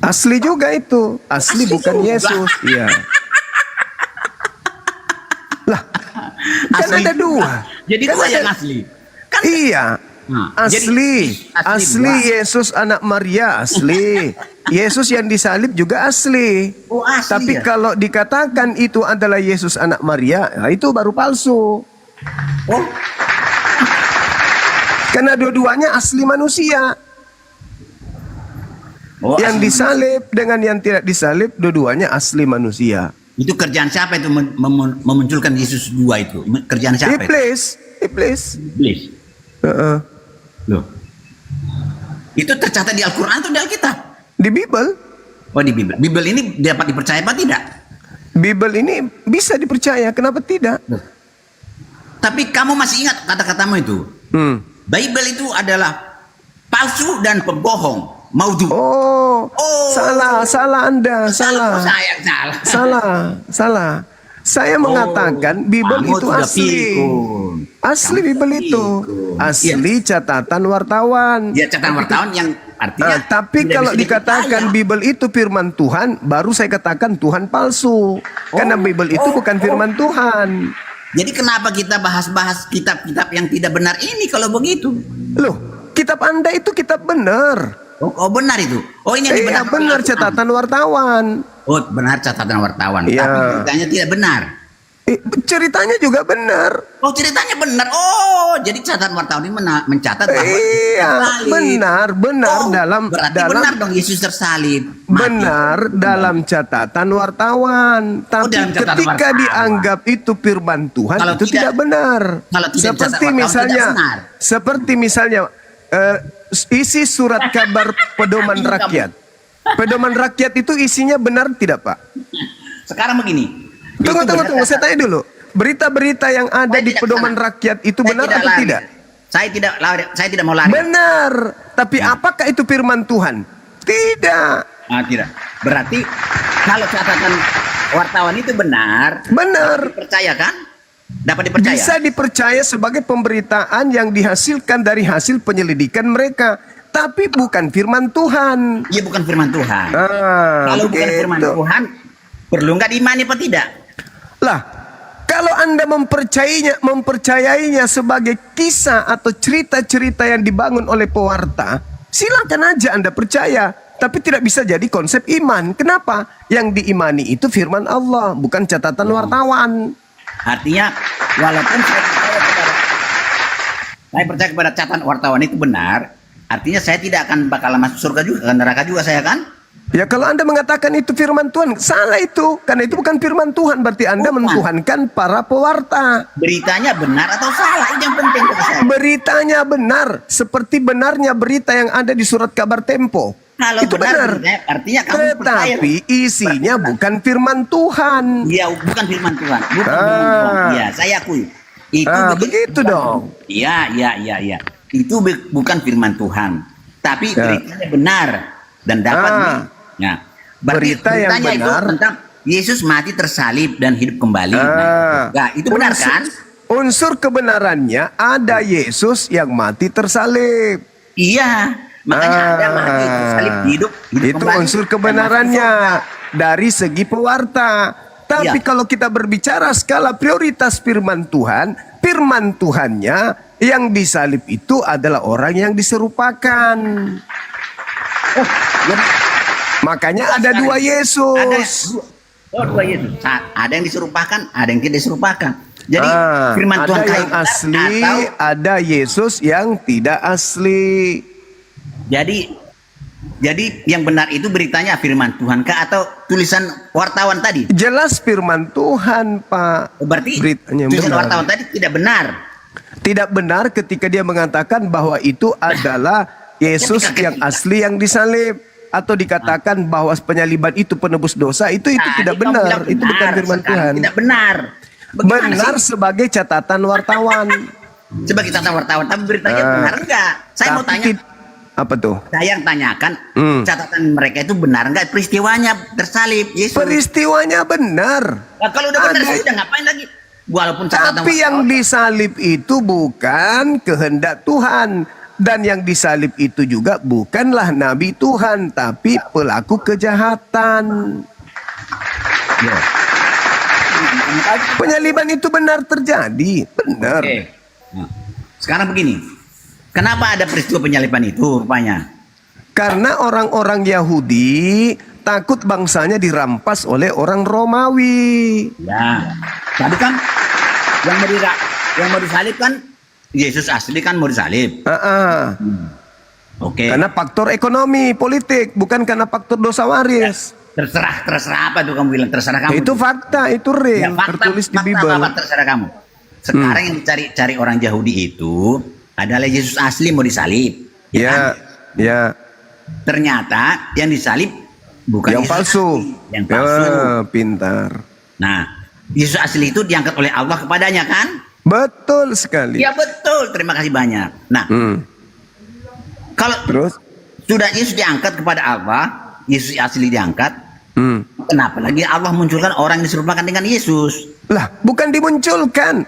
Asli juga itu. Asli bukan juga. Yesus. Iya. Lah, kan asli ada dua. Jadi kan dua yang asli. Kan, iya. Asli. Asli Yesus anak Maria, asli. Yesus yang disalib juga asli. Oh, asli Tapi ya? kalau dikatakan itu adalah Yesus anak Maria, nah itu baru palsu. Oh, Karena dua-duanya asli manusia. oh Yang asli. disalib dengan yang tidak disalib, dua-duanya asli manusia. Itu kerjaan siapa itu memunculkan Yesus dua itu? Kerjaan siapa itu? Iblis. Iblis. Heeh. Loh. Itu tercatat di Al-Quran atau di Alkitab? Di Bible. Oh, di Bible. Bible ini dapat dipercaya apa tidak? Bible ini bisa dipercaya, kenapa tidak? Loh. Tapi kamu masih ingat kata-katamu itu? Bible itu adalah palsu dan pembohong. Maudhu. Oh, salah Anda, salah. Saya salah. Salah. Saya mengatakan Bible kamu itu sudah asli. pikun. Asli Kamu Bible sudah itu. pikun. Asli catatan wartawan. Ya, catatan wartawan yang artinya Tapi tidak kalau bisa dikatakan dipercaya. Bible itu firman Tuhan, baru saya katakan Tuhan palsu. Karena Bible itu bukan firman Tuhan. Jadi kenapa kita bahas-bahas kitab-kitab yang tidak benar ini kalau begitu? Loh, kitab Anda itu kitab benar. Oh, benar itu. Oh, ini yang Iya, dibenarkan benar Al-Quran. catatan wartawan. Oh, benar catatan wartawan. Iya. Tapi ceritanya tidak benar. Ceritanya juga benar. Oh, ceritanya benar. Oh, jadi catatan wartawan ini mencatat bahwa Iya, tersalib. benar dalam berarti benar dong Yesus tersalib. Mati. benar dalam catatan wartawan. Tapi dalam catatan ketika wartawan. dianggap itu firman Tuhan, Kalau itu tidak benar. kalau tidak Seperti catatan wartawan misalnya, tidak benar. seperti misalnya isi surat kabar pedoman rakyat. Pedoman rakyat itu isinya benar tidak, Pak? Sekarang begini. Tunggu, Itu benar saya tanya dulu. Berita-berita yang ada Saya di tidak pedoman kesana. rakyat itu Saya benar tidak atau lari. tidak? Saya tidak mau lari. Benar. Tapi apakah itu firman Tuhan? Tidak. Tidak. Berarti kalau catatan wartawan itu benar, Benar. dipercaya kan? Dapat dipercaya. Bisa dipercaya sebagai pemberitaan yang dihasilkan dari hasil penyelidikan mereka. Tapi bukan firman Tuhan. Iya, bukan firman Tuhan. Kalau Kalau bukan firman Tuhan, perlu nggak diimani apa tidak? Lah, kalau Anda mempercayainya sebagai kisah atau cerita-cerita yang dibangun oleh pewarta, silakan aja Anda percaya. Tapi tidak bisa jadi konsep iman. Kenapa? Yang diimani itu firman Allah, bukan catatan wartawan. Artinya, walaupun saya percaya kepada catatan wartawan itu benar, artinya saya tidak akan bakal masuk surga juga, ke neraka juga saya kan? Ya kalau Anda mengatakan itu firman Tuhan, salah itu. Karena itu bukan firman Tuhan, berarti Anda Bukan. mentuhankan para pewarta. Beritanya benar atau salah, itu yang penting bagi saya. Beritanya benar, seperti benarnya berita yang ada di surat kabar Tempo. Kalau itu benar, benar. artinya kamu percaya. Tetapi isinya bukan firman Tuhan. Iya, bukan firman Tuhan. Bukan firman Tuhan. Iya, saya akui. Itu begitu dong. Iya. Itu bukan firman Tuhan. Tapi beritanya benar dan dapat berita yang beritanya itu benar tentang Yesus mati tersalib dan hidup kembali. Nah, itu benar kan? Unsur kebenarannya ada Yesus yang mati tersalib. Iya. Makanya ada mati tersalib hidup Itu kembali. unsur kebenarannya dari segi pewarta. Tapi kalau kita berbicara skala prioritas firman Tuhannya yang disalib itu adalah orang yang diserupakan. Makanya ada dua Yesus. Dua Yesus. Ada yang diserupakan, ada yang tidak diserupakan. Jadi firman ada Tuhan yang asli, atau ada Yesus yang tidak asli. Jadi yang benar itu beritanya firman Tuhan kah atau tulisan wartawan tadi? Jelas firman Tuhan, Pak. Berarti beritanya tulisan benar. wartawan tadi tidak benar. Tidak benar ketika dia mengatakan bahwa itu adalah Yesus yang asli yang disalib. Atau dikatakan bahwa penyaliban itu penebus dosa, itu tidak benar. Itu bukan firman Tuhan. Tidak benar. Benar sebagai catatan wartawan. Sebagai catatan wartawan, tapi beritanya benar enggak? Saya mau tanya. Apa tuh? Saya yang tanyakan, catatan mereka itu benar enggak peristiwanya tersalib Yesus? Peristiwanya benar. Nah, kalau udah benar sudah ngapain lagi? Walaupun catatan Tapi yang disalib itu bukan kehendak Tuhan. Dan yang disalib itu juga bukanlah Nabi Tuhan, tapi pelaku kejahatan. Penyaliban itu benar terjadi, benar. Oke. Nah, sekarang begini, Kenapa ada peristiwa penyaliban itu rupanya? Karena orang-orang Yahudi takut bangsanya dirampas oleh orang Romawi. Ya. Tadi kan yang mau disalib kan Yesus asli kan mau disalib. Oke. Karena faktor ekonomi, politik, bukan karena faktor dosa waris. Terserah apa tuh kamu bilang, terserah kamu. Itu fakta, itu real, tertulis di Bible. Apa, terserah kamu. Sekarang yang dicari orang Yahudi itu adalah Yesus asli mau disalib. Ya, ya. Ternyata yang disalib bukan Yang Yesus palsu. asli, yang palsu. Pintar. Nah, Yesus asli itu diangkat oleh Allah kepadanya kan? Betul sekali. Ya betul, terima kasih banyak. Nah, kalau Terus? sudah Yesus diangkat kepada Allah, Yesus asli diangkat, kenapa lagi Allah munculkan orang yang diserupakan dengan Yesus? Lah, bukan dimunculkan.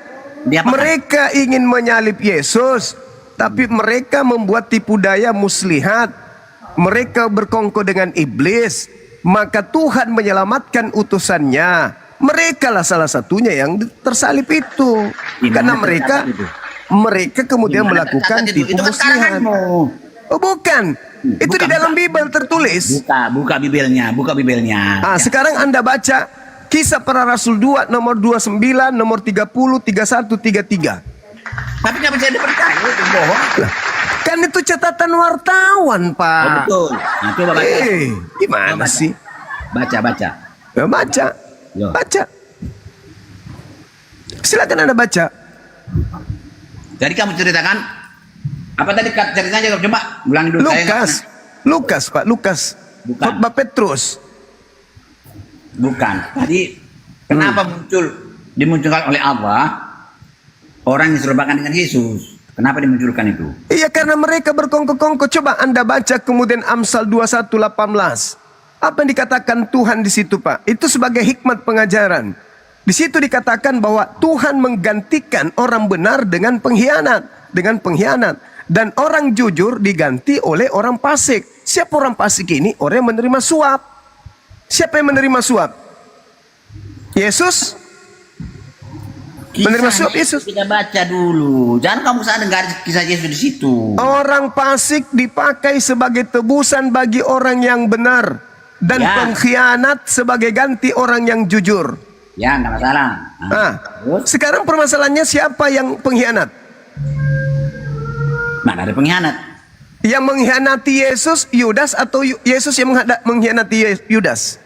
Diapakan? Mereka ingin menyalib Yesus, tapi mereka membuat tipu daya muslihat. Mereka berkongko dengan iblis, maka Tuhan menyelamatkan utusannya. Mereka lah salah satunya yang tersalib itu. Karena mereka kemudian melakukan tipu Itu kan muslihat. karanganmu. Oh bukan, itu di dalam Bible tertulis. Buka Bibelnya. Sekarang Anda baca Kisah Para Rasul 2 nomor 29, nomor 30, 31, 33. Tapi nggak bisa dipercaya, itu bohong. Kan itu catatan wartawan, Pak. Oh, betul. Nah, coba baca. Gimana sih? Baca. Ya, baca. Yo. Baca. Silakan Anda baca. Jadi kamu ceritakan apa tadi ceritanya, coba ulangi dulu. Lukas, Pak, Lukas. Bukan. Khotbah Petrus. Bukan. Tadi kenapa dimunculkan oleh Allah orang yang diserupakan dengan Yesus? Kenapa dimunculkan itu? Iya, karena mereka berkongko-kongko. Coba Anda baca kemudian Amsal 21:18. Apa yang dikatakan Tuhan di situ, Pak? Itu sebagai hikmat pengajaran. Di situ dikatakan bahwa Tuhan menggantikan orang benar dengan pengkhianat, dan orang jujur diganti oleh orang fasik. Siapa orang fasik ini? Orang yang menerima suap. Siapa yang menerima suap? Yesus. Menerima suap Yesus. Kita baca dulu. Jangan kamu salah dengar kisah Yesus di situ. Orang fasik dipakai sebagai tebusan bagi orang yang benar, dan pengkhianat sebagai ganti orang yang jujur. Ya, nggak masalah. Sekarang permasalahannya siapa yang pengkhianat? Mana ada pengkhianat? Yang mengkhianati Yesus, Yudas, atau Yesus yang mengkhianati Yudas?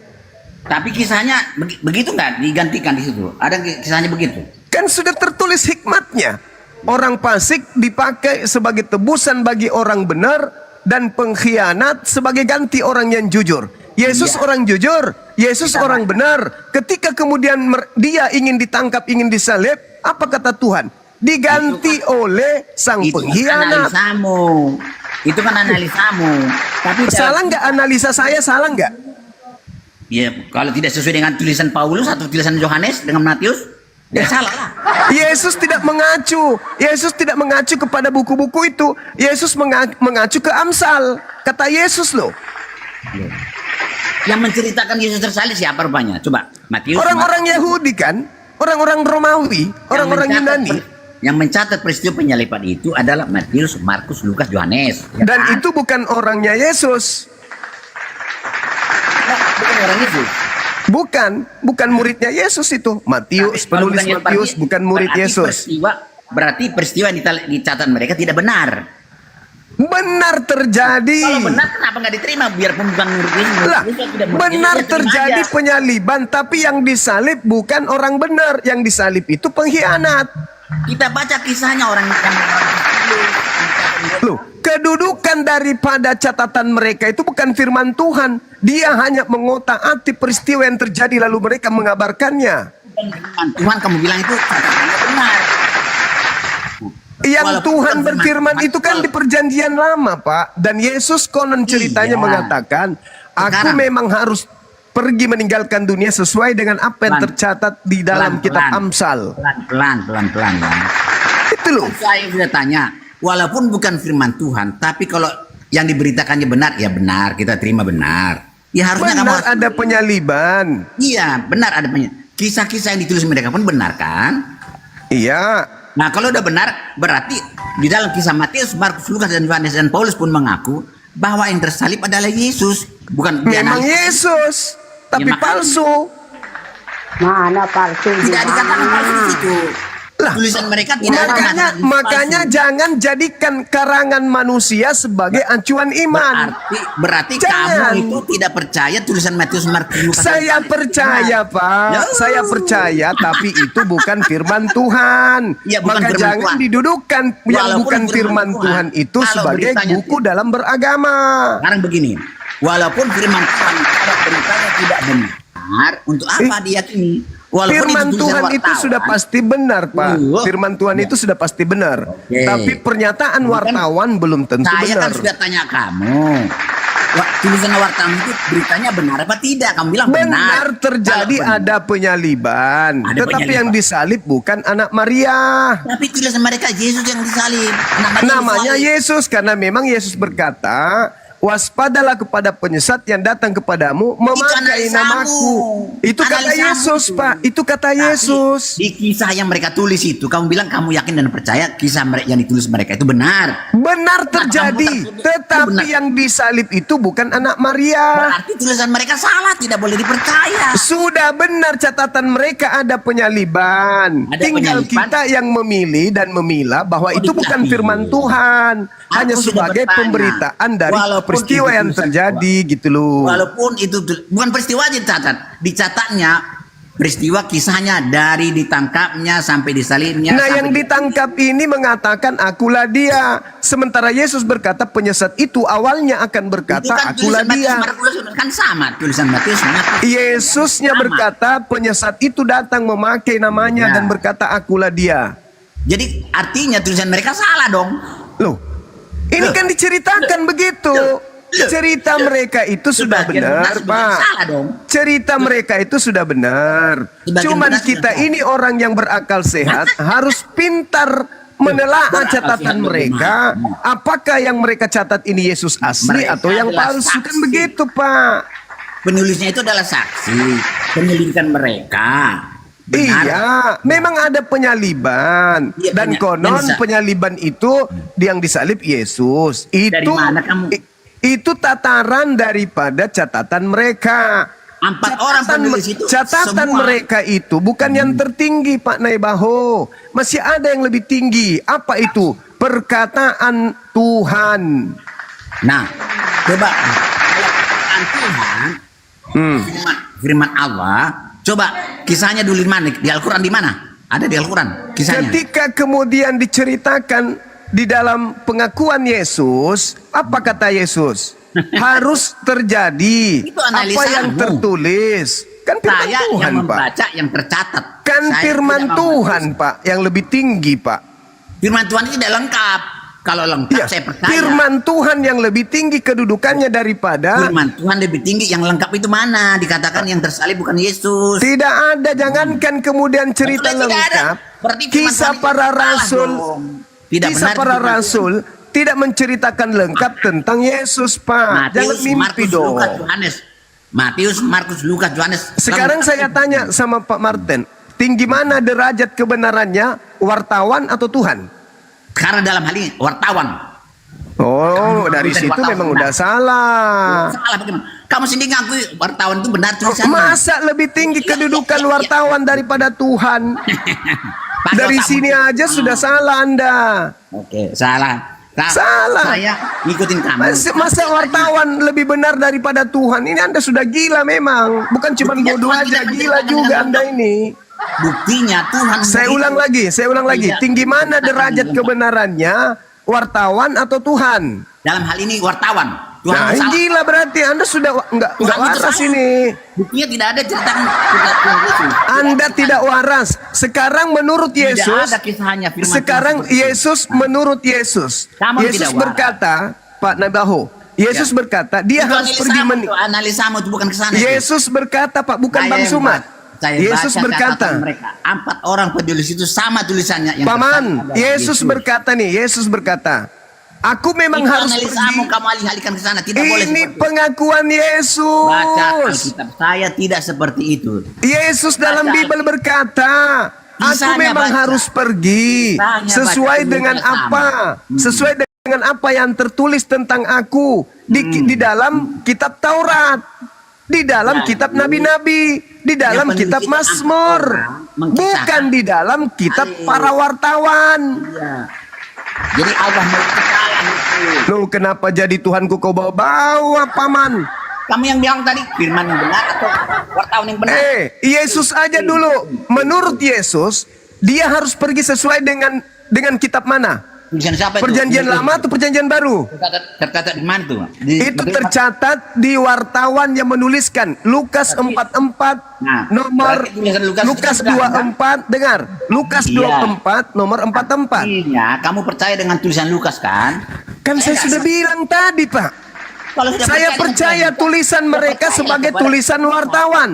Tapi kisahnya begitu nggak digantikan di situ? Ada kisahnya begitu? Kan sudah tertulis hikmatnya. Orang fasik dipakai sebagai tebusan bagi orang benar, dan pengkhianat sebagai ganti orang yang jujur. Yesus orang jujur, Yesus orang benar. Ketika kemudian dia ingin ditangkap, ingin disalib, apa kata Tuhan? Diganti oleh sang pengkhianat. Itu kan analisamu. Tapi salah nggak analisa saya? Salah nggak? Ya, kalau tidak sesuai dengan tulisan Paulus atau tulisan Yohanes dengan Matius, ya salah lah. Yesus tidak mengacu. Yesus tidak mengacu kepada buku-buku itu. Yesus mengacu ke Amsal. Kata Yesus loh. Yang menceritakan Yesus tersalib siapa rupanya? Coba, Matius. Orang-orang Yahudi kan? Orang-orang Romawi, orang-orang Yunani. Yang mencatat peristiwa penyaliban itu adalah Matius, Markus, Lukas, Yohanes. Ya dan kan? itu bukan orangnya Yesus. Bukan orang Yesus. Bukan muridnya Yesus itu. Matius, penulis Matius bukan murid Yesus. Berarti peristiwa yang dicatat mereka tidak benar. Benar terjadi. Kalau benar kenapa nggak diterima? Biarpun bukan murid Yesus. Lah, benar terjadi penyaliban, tapi yang disalib bukan orang benar. Yang disalib itu pengkhianat. Kita baca kisahnya orang yang loh, kedudukan daripada catatan mereka itu bukan firman Tuhan. Dia hanya mengotak-atik peristiwa yang terjadi lalu mereka mengabarkannya. Tuhan kamu bilang itu catatannya benar. Yang Tuhan berfirman itu kan di perjanjian lama, Pak. Dan Yesus konon ceritanya mengatakan, aku memang harus pergi meninggalkan dunia sesuai dengan apa yang tercatat di dalam kitab Amsal. Pelan-pelan. Itu loh. Saya sudah tanya, walaupun bukan firman Tuhan, tapi kalau yang diberitakannya benar, ya benar, kita terima benar. Ya harusnya benar kamu ada penyaliban. Iya, benar ada penyaliban. Kisah-kisah yang ditulis mereka pun benar kan? Iya. Nah, kalau udah benar, berarti di dalam kisah Matius, Markus, Lukas, dan Yohanes dan Paulus pun mengaku bahwa yang tersalib adalah Yesus, bukan Memang Yesus, tapi Ya, makanya- palsu. Mana palsu? Tidak dikatakan palsu di situ. Lah, Tulisan mereka tidak ada mengatakan Makanya palsu. jangan jadikan karangan manusia sebagai acuan iman. Berarti Jangan. kamu itu tidak percaya tulisan Matius, Markus, Lukas. Saya dan- percaya, Pak. Ya. Saya percaya, tapi itu bukan firman Tuhan. Ya, bukan Maka firman jangan Tuhan. didudukkan yang Walaupun bukan firman firman Tuhan, Tuhan itu kalau sebagai beritanya buku dalam beragama. Sekarang begini, walaupun firman Tuhan kalau beritanya tidak benar, untuk apa diyakini? Walaupun Firman tulisan Tuhan itu wartawan. sudah pasti benar, Pak. Firman Tuhan itu sudah pasti benar. Oke. Tapi pernyataan wartawan belum tentu Saya benar. kan sudah tanya kamu. Tulisan wartawan itu beritanya benar apa tidak? Kamu bilang benar. Benar terjadi Kalau benar. ada penyaliban. Ada Tetapi penyaliban. yang disalib bukan anak Maria. Tapi tulisan mereka Yesus yang disalib. Namanya disalib. Yesus karena memang Yesus berkata, waspadalah kepada penyesat yang datang kepadamu memakai analisamu. namaku. Itu kata Analisamu Yesus, itu. Pak. Itu kata Tapi Yesus. Di kisah yang mereka tulis itu, kamu bilang kamu yakin dan percaya kisah yang ditulis mereka itu benar. Benar terjadi, kamu tetapi benar. yang disalib itu bukan anak Maria. Berarti tulisan mereka salah, tidak boleh dipercaya. Sudah benar catatan mereka ada penyaliban. Ada Tinggal penyaliban? kita yang memilih dan memilah bahwa itu bukan dikasih. firman Tuhan. Hanya Aku sudah sebagai bertanya. pemberitaan dari Walaupun peristiwa itu yang tulisan terjadi gitu loh. Walaupun itu bukan peristiwa aja dicatat, dicatatnya peristiwa kisahnya dari ditangkapnya sampai disalibnya. Nah, sampai yang ditangkap ini mengatakan akulah dia. Sementara Yesus berkata penyesat itu awalnya akan itu berkata kan akulah tulisan Matius, dia. Markus kan sama tulisan Matius, Markus. Yesusnya Sama. berkata penyesat itu datang memakai namanya Ya. dan berkata akulah dia. Jadi artinya tulisan mereka salah dong. Loh, ini Loh. kan diceritakan begitu. Loh. Cerita mereka itu sudah Sebagian benar, sebagian Pak. salah dong. Cerita mereka itu sudah benar. Sebagian Cuman benar, kita sebagian ini orang yang berakal sehat harus pintar menelaah berakal catatan sehat mereka. Apakah yang mereka catat ini Yesus asli Mereka atau yang adalah palsu? Kan saksi. begitu, Pak. Penulisnya itu adalah saksi penyelidikan mereka. Benar. Iya, memang ada penyaliban Iya, dan banyak. konon Dan penyaliban itu yang disalib Yesus. Itu mana kamu? itu tataran daripada catatan mereka. 4 orang penulis itu Catatan semua- mereka itu bukan yang tertinggi, Pak Naibaho. Masih ada yang lebih tinggi. Apa itu? Perkataan Tuhan. Nah, coba kalau perkataan Tuhan, firman Allah, coba kisahnya dulu di mana? Di Al-Quran di mana? Ada di Al-Quran kisahnya. Ketika kemudian diceritakan di dalam pengakuan Yesus, apa kata Yesus? Harus terjadi Itu apa analisamu. yang tertulis. Kan firman Saya Tuhan, yang Pak. membaca yang tercatat. Kan Saya firman tidak Tuhan, membaca. Pak, yang lebih tinggi, Pak. Firman Tuhan itu tidak lengkap. Kalau lengkap Ya, saya percaya. firman Tuhan yang lebih tinggi kedudukannya daripada Firman Tuhan lebih tinggi, yang lengkap itu mana? Dikatakan yang tersalib bukan Yesus. tidak ada. Jangankan kemudian cerita Betul, tidak ada. lengkap. Berarti firman Kisah Tuhan itu para salah rasul, dong. Tidak kisah benar para firman rasul tidak menceritakan lengkap tentang Yesus, Pak. Jangan Matius, mimpi Markus, dong. Lukas, Yohanes. Matius, Markus, Lukas, Yohanes. Sekarang saya tanya sama Pak Martin, tinggi mana derajat kebenarannya, wartawan atau Tuhan? Karena dalam hal ini wartawan. Oh, dari dari situ wartawan memang benar. udah salah. Salah bagaimana? Kamu sendiri ngakui wartawan itu benar tulisannya. Masa lebih tinggi kedudukan wartawan daripada Tuhan? Pakai Dari otakmu. sini aja sudah salah Anda. Oke, salah. Salah. Saya ngikutin kamu. Masa wartawan lebih benar daripada Tuhan? Ini Anda sudah gila memang. Bukan cuma Buktinya bodoh Tuhan aja, tidak gila menceritakan juga dengan Anda ini. Buktinya Tuhan. Saya begitu. ulang lagi. Tidak Tinggi mana menceritakan derajat dengan kebenarannya? Wartawan atau Tuhan? dalam hal ini wartawan. Tuhan Nah, itu salah. gila berarti Anda sudah nggak Tuhan itu waras salah. ini. Buktinya tidak ada cerita Tuhan Yesus. Anda tidak waras. Sekarang menurut Tidak Yesus, ada kisahnya firman sekarang Tuhan seperti itu. Yesus menurut Yesus. Kamu Yesus tidak waras. berkata, Pak Nabaho, Yesus berkata dia Itu harus pergi analisamu itu bukan kesana. itu. Yesus berkata, Pak, bukan Saya Bang yang Sumat. Saya Yesus baca berkata, catatan mereka. 4 orang penulis itu sama tulisannya. Yang Paman, tersalib adalah Yesus berkata nih, Yesus berkata, aku memang Itu harus analisamu, pergi. kamu alih-alihkan ke sana. Tidak boleh Ini seperti itu. pengakuan Baca Yesus. Alkitab. Saya tidak seperti itu. Yesus dalam Baca Bible berkata, Aku Kisahnya memang baca. harus pergi Kisahnya sesuai baca, dengan tulisan apa? Sesuai dengan apa yang tertulis tentang aku di dalam kitab Taurat, di dalam kitab nabi-nabi, di dalam Yang kitab penting kita Mazmur, mengisahkan. bukan di dalam kitab para wartawan. Iya. Jadi Allah mau kesalahan itu. Loh, kenapa jadi Tuhanku kau bawa-bawa, Paman? Kamu yang bilang tadi firman yang benar atau wartawan yang benar? Yesus aja dulu. Menurut Yesus, dia harus pergi sesuai dengan kitab mana? Tulisan siapa itu? Perjanjian lama atau perjanjian baru? Tercatat di mana tuh? Itu tercatat di wartawan yang menuliskan Lukas 44 Nah, nomor berarti tulisan Lukas Lukas itu benar, 24 dengar Lukas Iya. 24 nomor 44. Artinya kamu percaya dengan tulisan Lukas kan? Kan saya sudah bilang tadi, Pak. Kalau sudah Saya dengan percaya tulisan Lukas, tulisan sudah mereka percaya sebagai kepada- tulisan wartawan.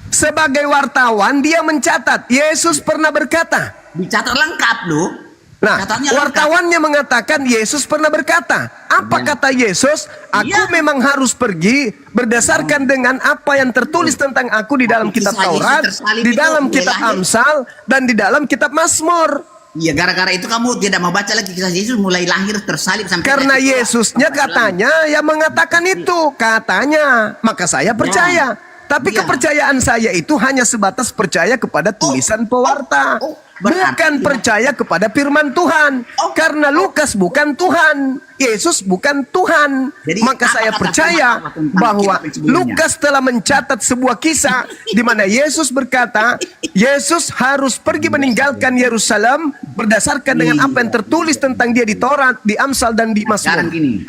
Sebagai wartawan dia mencatat Yesus pernah berkata. Dicatat lengkap loh. Nah, Catatnya lengkap. wartawannya mengatakan Yesus pernah berkata. Apa kata Yesus? Aku memang harus pergi berdasarkan dengan apa yang tertulis tentang aku di dalam kitab Kisah Yesus Taurat, tersalib di itu dalam mulai kitab lahir. Amsal, dan di dalam kitab Mazmur. Iya, gara-gara itu kamu tidak mau baca lagi kisah Yesus mulai lahir tersalib sampai Karena mati tua. Yesusnya katanya yang mengatakan itu, katanya. Maka saya percaya. Tapi Ya. kepercayaan saya itu hanya sebatas percaya kepada tulisan pewarta. berarti- Bukan percaya kepada firman Tuhan. Karena Lukas bukan Tuhan. Yesus bukan Tuhan. Jadi, Maka apa saya kata percaya Tuhan tentang bahwa kitab sebelumnya? Lukas telah mencatat sebuah kisah di mana Yesus berkata, Yesus harus pergi meninggalkan Yerusalem berdasarkan dengan apa yang tertulis tentang dia di Taurat, di Amsal, dan di Sekarang Mazmur. gini,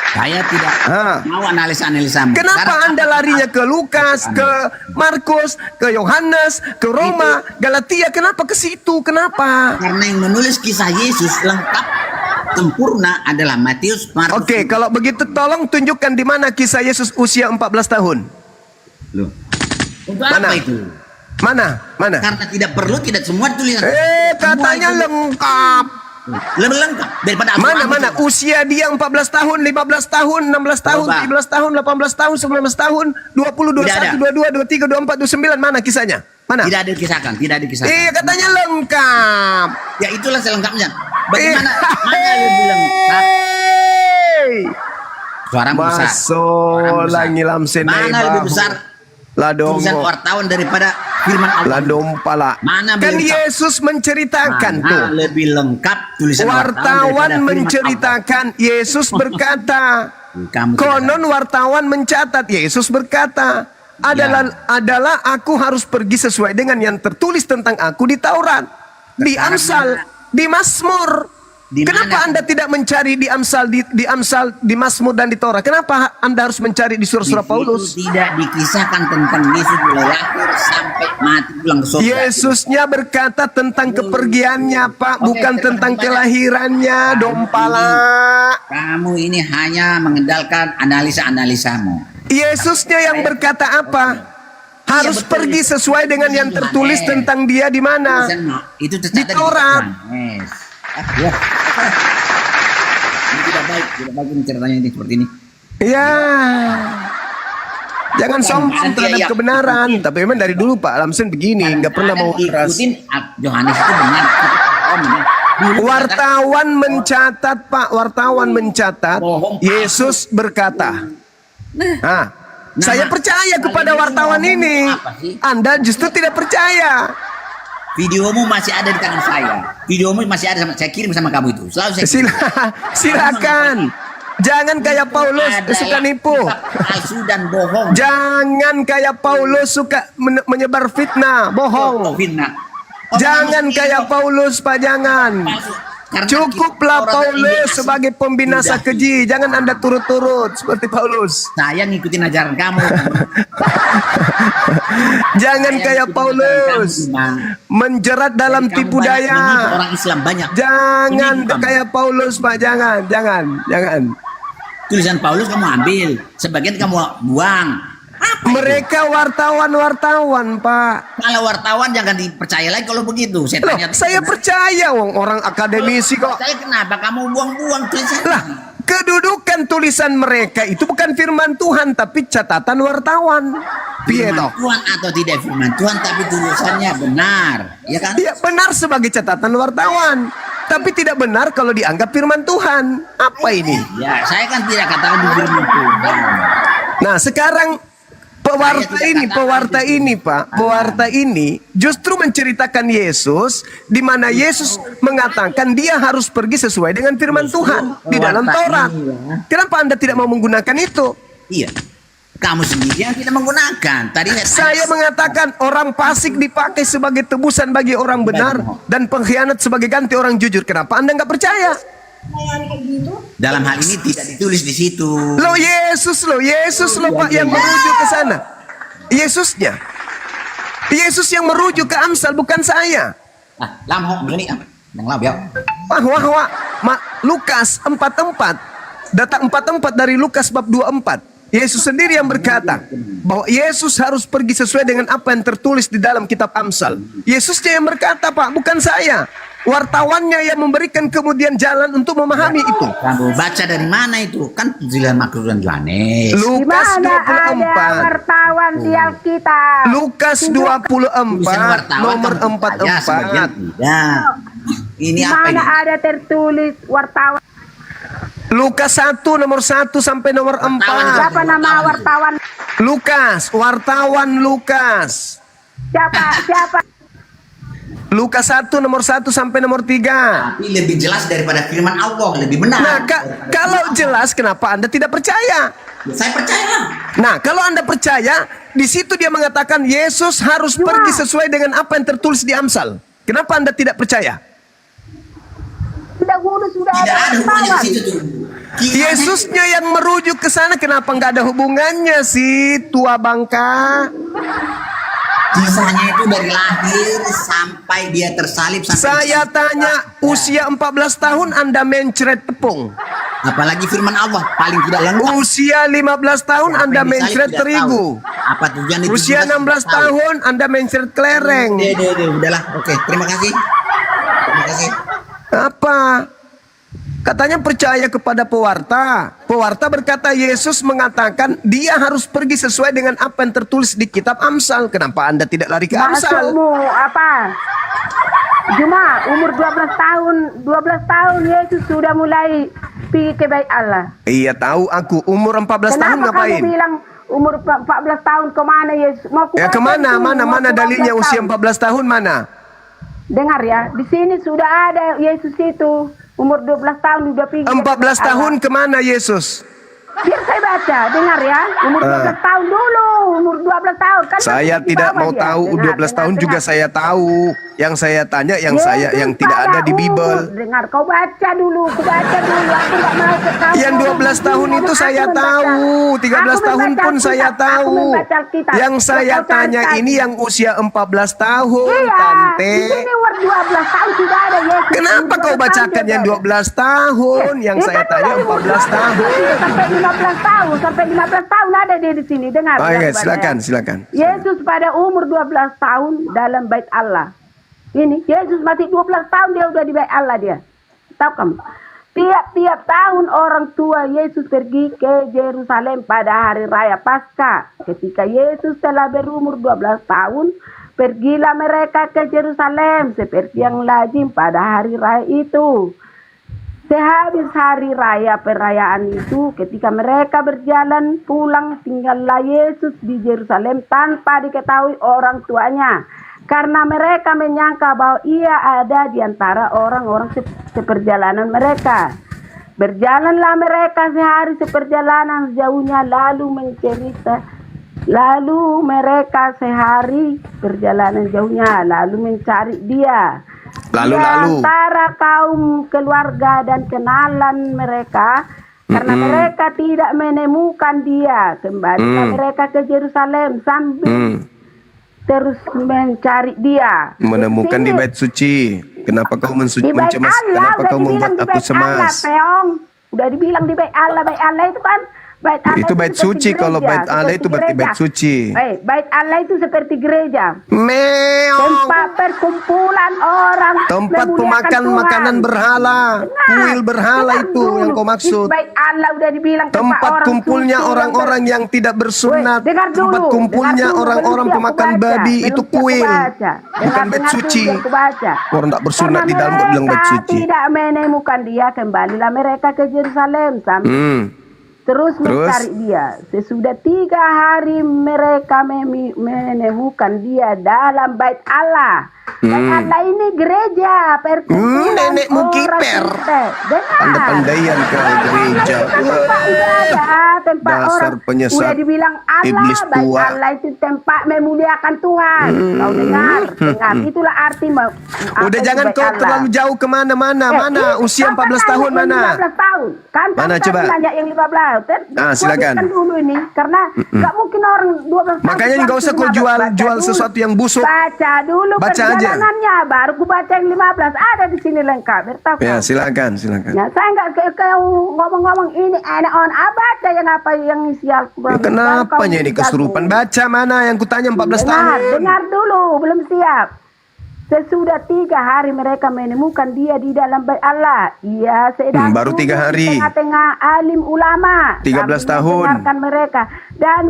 saya tidak mau analisa-analisamu. Kenapa Sekarang Anda larinya ke Lukas, ke Markus, ke Yohanes, ke Roma, Galatia? Kenapa ke situ? Kenapa? Karena yang menulis kisah Yesus lengkap sempurna adalah Matius, Markus. Oke, kalau begitu tolong tunjukkan di mana kisah Yesus usia 14 tahun. Loh. Untuk Mana? apa itu? Mana? Mana? Karena tidak perlu, tidak semua tulisan. Katanya lengkap. Lebih lengkap daripada Mana? Usia dia 14 tahun, 15 tahun, 16 tahun, Coba. 17 tahun, 18 tahun, 19 tahun, 20, 21, 22, 23, 24, 29. Mana kisahnya? Mana? Tidak dikisahkan, tidak dikisahkan. Iya, katanya lengkap. Ya itulah selengkapnya. Bagaimana? Mana lebih lengkap? Suara besar. Masuk lagi lamsen. Mana lebih besar tulisan Ladong. wartawan daripada firman Allah? Ladong pala. Mana Kan lebih lengkap? Yesus menceritakan Mana tuh. lebih lengkap tulisan Wartawan daripada firman menceritakan, Yesus berkata. Allah? Kamu tidak Konon wartawan mencatat, Yesus berkata, adalah aku harus pergi sesuai dengan yang tertulis tentang aku di Taurat, di Sekarang Amsal, di Mazmur. Di Kenapa mana? Anda tidak mencari di Amsal, di Amsal, di Mazmur, dan di Taurat? Kenapa Anda harus mencari di surah-surah Di situ Paulus? tidak dikisahkan tentang Yesus mulai lahir sampai mati pulang ke surga. Yesusnya berkata tentang kepergiannya, Pak, Oke, bukan kita tentang kembali. kelahirannya, dompala. Kamu ini hanya mengendalikan analisa-analisamu. Yesusnya yang berkata apa? Harus betul. pergi sesuai dengan yang tertulis tentang dia di mana? Itu Di tercatat Taurat. Yes. Ya. Ini tidak baik ini ceritanya ini seperti ini. Ya. Jangan sombong terhadap Iya. kebenaran. Tapi memang dari dulu Pak Lamsen begini, nggak pernah mau keras. ikutin Yohanes itu benar. Oh, benar. Dulu Wartawan mencatat, Pak. Wartawan mencatat. Bohong, Yesus berkata. Saya percaya kepada wartawan ini. Anda justru tidak percaya. videomu masih ada di tangan saya. Videomu masih ada sama saya kirim sama kamu itu. Selalu saya kirim. Silakan. Jangan kayak Paulus Ada suka yang nipu. palsu dan bohong. Jangan kayak Paulus suka menyebar fitnah, bohong. Fitnah. Jangan kayak Paulus, Pak, jangan. Cukuplah Paulus sebagai pembinasa keji. Jangan Anda turut-turut seperti Paulus. Saya ngikutin ajaran kamu. Jangan kayak Paulus menjerat dalam tipu daya. Orang Islam banyak. Jangan Menipu kamu. kayak Paulus, Pak. Jangan. Tulisan Paulus kamu ambil, sebagian kamu buang. Apa itu? Mereka wartawan, Pak. Kalau wartawan jangan dipercaya lagi kalau begitu. Saya Loh, tanya. saya percaya, wong orang akademisi kok. Saya kenapa kamu buang-buang tulisan? Lah, Kedudukan tulisan mereka itu bukan firman Tuhan, tapi catatan wartawan. Piye Firman toh? Tuhan atau tidak firman Tuhan, tapi tulisannya benar, ya kan? Iya, benar sebagai catatan wartawan, tapi tidak benar kalau dianggap firman Tuhan. Apa ini? Ya, saya kan tidak katakan di firman Tuhan. Nah, sekarang pewarta ini, Pak, pewarta ini justru menceritakan Yesus, di mana Yesus mengatakan dia harus pergi sesuai dengan firman Tuhan di dalam Taurat. Kenapa Anda tidak mau menggunakan itu? Iya. Kamu sendiri yang tidak menggunakan. Tadi Saya mengatakan orang fasik dipakai sebagai tebusan bagi orang benar dan pengkhianat sebagai ganti orang jujur. Kenapa Anda nggak percaya? dalam hal ini tidak ditulis di situ. Lo Yesus lo Pak yang merujuk ke sana. Yesus yang merujuk ke Amsal, bukan saya. Nah, làm hộ nữa đi ạ. Đừng lao béo. Lukas 44. Data 44 dari Lukas bab 24. Yesus sendiri yang berkata bahwa Yesus harus pergi sesuai dengan apa yang tertulis di dalam kitab Amsal. Yesusnya yang berkata, Pak, bukan saya. Wartawannya yang memberikan kemudian jalan untuk memahami itu. Kamu baca dari mana itu? Kan tulisan Markus dan Yohanes. Lukas 24. Wartawan di Alkitab. Lukas 24 Tulisan wartawan nomor kan saja, sebagian 44. tidak. Ini apa Mana ini? ada tertulis wartawan? Lukas 1 nomor 1 sampai nomor 4. Siapa nama wartawan? Lukas, wartawan Lukas. Siapa? Lukas 1 nomor 1 sampai nomor 3. Tapi lebih jelas daripada firman Allah, lebih benar. Nah, kalau jelas kenapa Anda tidak percaya? Saya percaya. Nah, kalau Anda percaya, di situ dia mengatakan Yesus harus pergi sesuai dengan apa yang tertulis di Amsal. Kenapa Anda tidak percaya? Sudah Tidak ada hubungannya di situ tuh. Yesusnya yang merujuk ke sana, kenapa nggak ada hubungannya sih, tua bangka? Kisahnya itu dari lahir sampai dia tersalib sampai Saya tanya, usia 14 tahun Anda mencret tepung. apalagi firman Allah paling tidak lengkap. Usia 15 tahun Siapa Anda yang disalib mencret tidak terigu. tahu. Apa tujuan itu? Usia 16 tahun Anda mencret kelereng. Deh, udahlah. Oke, terima kasih. Terima kasih. Apa? Katanya percaya kepada pewarta. Pewarta berkata Yesus mengatakan dia harus pergi sesuai dengan apa yang tertulis di kitab Amsal. Kenapa Anda tidak lari ke Amsal? Maksudmu apa? Cuma umur 12 tahun Yesus sudah mulai pergi ke bait Allah. Iya tahu aku. Umur 14 tahun Kenapa ngapain? kamu bilang umur 14 tahun kemana Yesus? Mau Ya kemana? itu, Mana mau dalilnya 14 usia tahun. 14 tahun mana? Dengar ya, di sini sudah ada Yesus itu. Umur 12 tahun sudah pergi. 14 tahun kemana Yesus? Biar saya baca, dengar ya. Umur 12 tahun dulu, umur 12 tahun. Kan Saya masih di tidak bawah mau dia. tahu. Dengar, 12 tahun dengar. juga saya tahu. Yang saya tanya yang Yesus yang tidak pada ada di Bible. umur. Dengar, kau baca dulu. Aku baca dulu. Aku nggak mau ke kau. Yang 12 tahun itu Aku saya membaca. tahu, 13 Aku tahun membaca pun saya Alkitab. Aku tahu. membaca Alkitab. Yang saya Kau cari tanya tadi. ini yang usia 14 tahun, Iya, Tante. di sini umur 12 tahun sudah ada Yesus. Kenapa Umur kau 12 bacakan tahun yang sudah ada. 12 tahun? Yang Ya, saya kan tanya mulai umur 14 tahun. Sampai 15 tahun, sampai 15 tahun ada dia di sini. Dengar. Oh, ya, iya, kepada silakan. Yesus pada umur 12 tahun dalam bait Allah. Ini Yesus masih 12 tahun dia udah di bait Allah dia. Tahu kamu? Tiap-tiap tahun orang tua Yesus pergi ke Yerusalem pada hari raya Paskah. Ketika Yesus telah berumur 12 tahun, pergilah mereka ke Yerusalem seperti yang lazim pada hari raya itu. Sehabis hari raya perayaan itu, ketika mereka berjalan pulang, tinggallah Yesus di Yerusalem tanpa diketahui orang tuanya. Karena mereka menyangka bahwa ia ada di antara orang-orang seperjalanan mereka. Berjalanlah mereka sehari seperjalanan jauhnya lalu mencerita. Lalu mereka sehari perjalanan jauhnya lalu mencari dia. Di antara kaum keluarga dan kenalan mereka, karena mereka tidak menemukan dia, kembalilah mereka ke Yerusalem sambil terus mencari dia. Menemukan di bait suci. Kenapa kau Di bait mencemas? Allah, Kenapa udah kau dibilang membuat di aku bait Allah, cemas? Peong. Udah dibilang di bait Allah itu kan Bait Allah Itu bait suci, seperti kalau gereja, bait Allah seperti itu berarti bait gereja. suci. Bait Allah itu seperti gereja. Meong. Tempat perkumpulan orang Tempat memuliakan pemakan Tuhan. makanan berhala, Benar. kuil berhala Benar itu dulu. yang kau maksud. Bait Allah udah dibilang Tempat orang kumpulnya suci orang-orang yang tidak bersunat. Weh, dengar dulu, Tempat kumpulnya dengar dulu, orang-orang belum siap pemakan kubaca, babi belum itu siap kuil. kubaca. Bukan bait Dengar suci. dulu, kubaca. Orang tak bersunat Karena di dalam kok bilang bait mereka suci. tidak menemukan dia, kembalilah mereka ke Yerusalem sampai terus mencari dia. Sesudah 3 hari mereka menemukan dia dalam bait Allah. Bait Allah ini gereja perkumpulan nenekmu orang kiper. Kristen. Dengar. Pandai-pandaian kau gereja. Tempat ibadah, tempat Dasar orang penyesat, udah dibilang Allah, iblis bait tua. Allah itu tempat memuliakan Tuhan. Kau dengar, itulah arti apa Udah itu jangan bait kau Allah. terlalu jauh kemana-mana. Mana Ini usia kan 14 tanya tahun yang mana? 15 tahun. Kan Mana kan coba? tanya yang 15. Ah, silakan. Gua dulu ini karena nggak mungkin orang 12 tahun. Makanya nggak usah kau 15. jual Baca dulu. sesuatu yang busuk. Baca dulu Baca aja. perjalanannya, baru ku baca yang 15. Ada di sini lengkap. Bertahu. Ya, silakan, silakan. Ya, saya nggak kau ngomong-ngomong ini enak on baca yang apa yang isi Al-Quran. Ya, kenapanya ini kesurupan? Baca mana yang kutanya 14 tahun? Dengar dulu, belum siap. Sesudah 3 hari mereka menemukan dia di dalam bait Allah. Ia sedang baru 3 duduk hari. di tengah-tengah alim ulama. 13 sambil tahun. mendengarkan mereka dan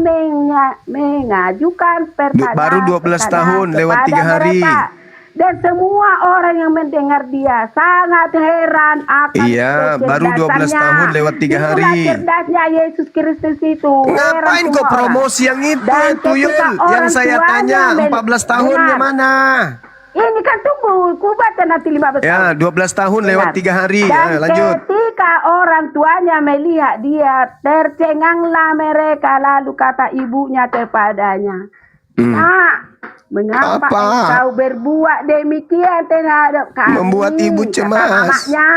mengajukan pertanyaan. Baru 12 tahun, lewat kepada 3 hari. mereka. Dan semua orang yang mendengar dia sangat heran akan Iya, baru 12 kecerdasannya. tahun lewat 3 Itulah hari. cerdasnya Yesus Kristus itu. Heran Ngapain semua kau orang. promosi yang itu, Dan Tuyul? ketika Yang orang saya tuanya tanya 14 tahunnya dengar. mana? Ini kan tunggu, ku baca nanti 15 Ya, tahun. 12 tahun lewat Dengar. 3 hari. Dan Ayo, lanjut. ketika orang tuanya melihat dia, tercenganglah mereka, lalu kata ibunya kepadanya, Nak, mengapa Apa? engkau berbuat demikian terhadap kami? Membuat ibu Kata cemas. mamanya,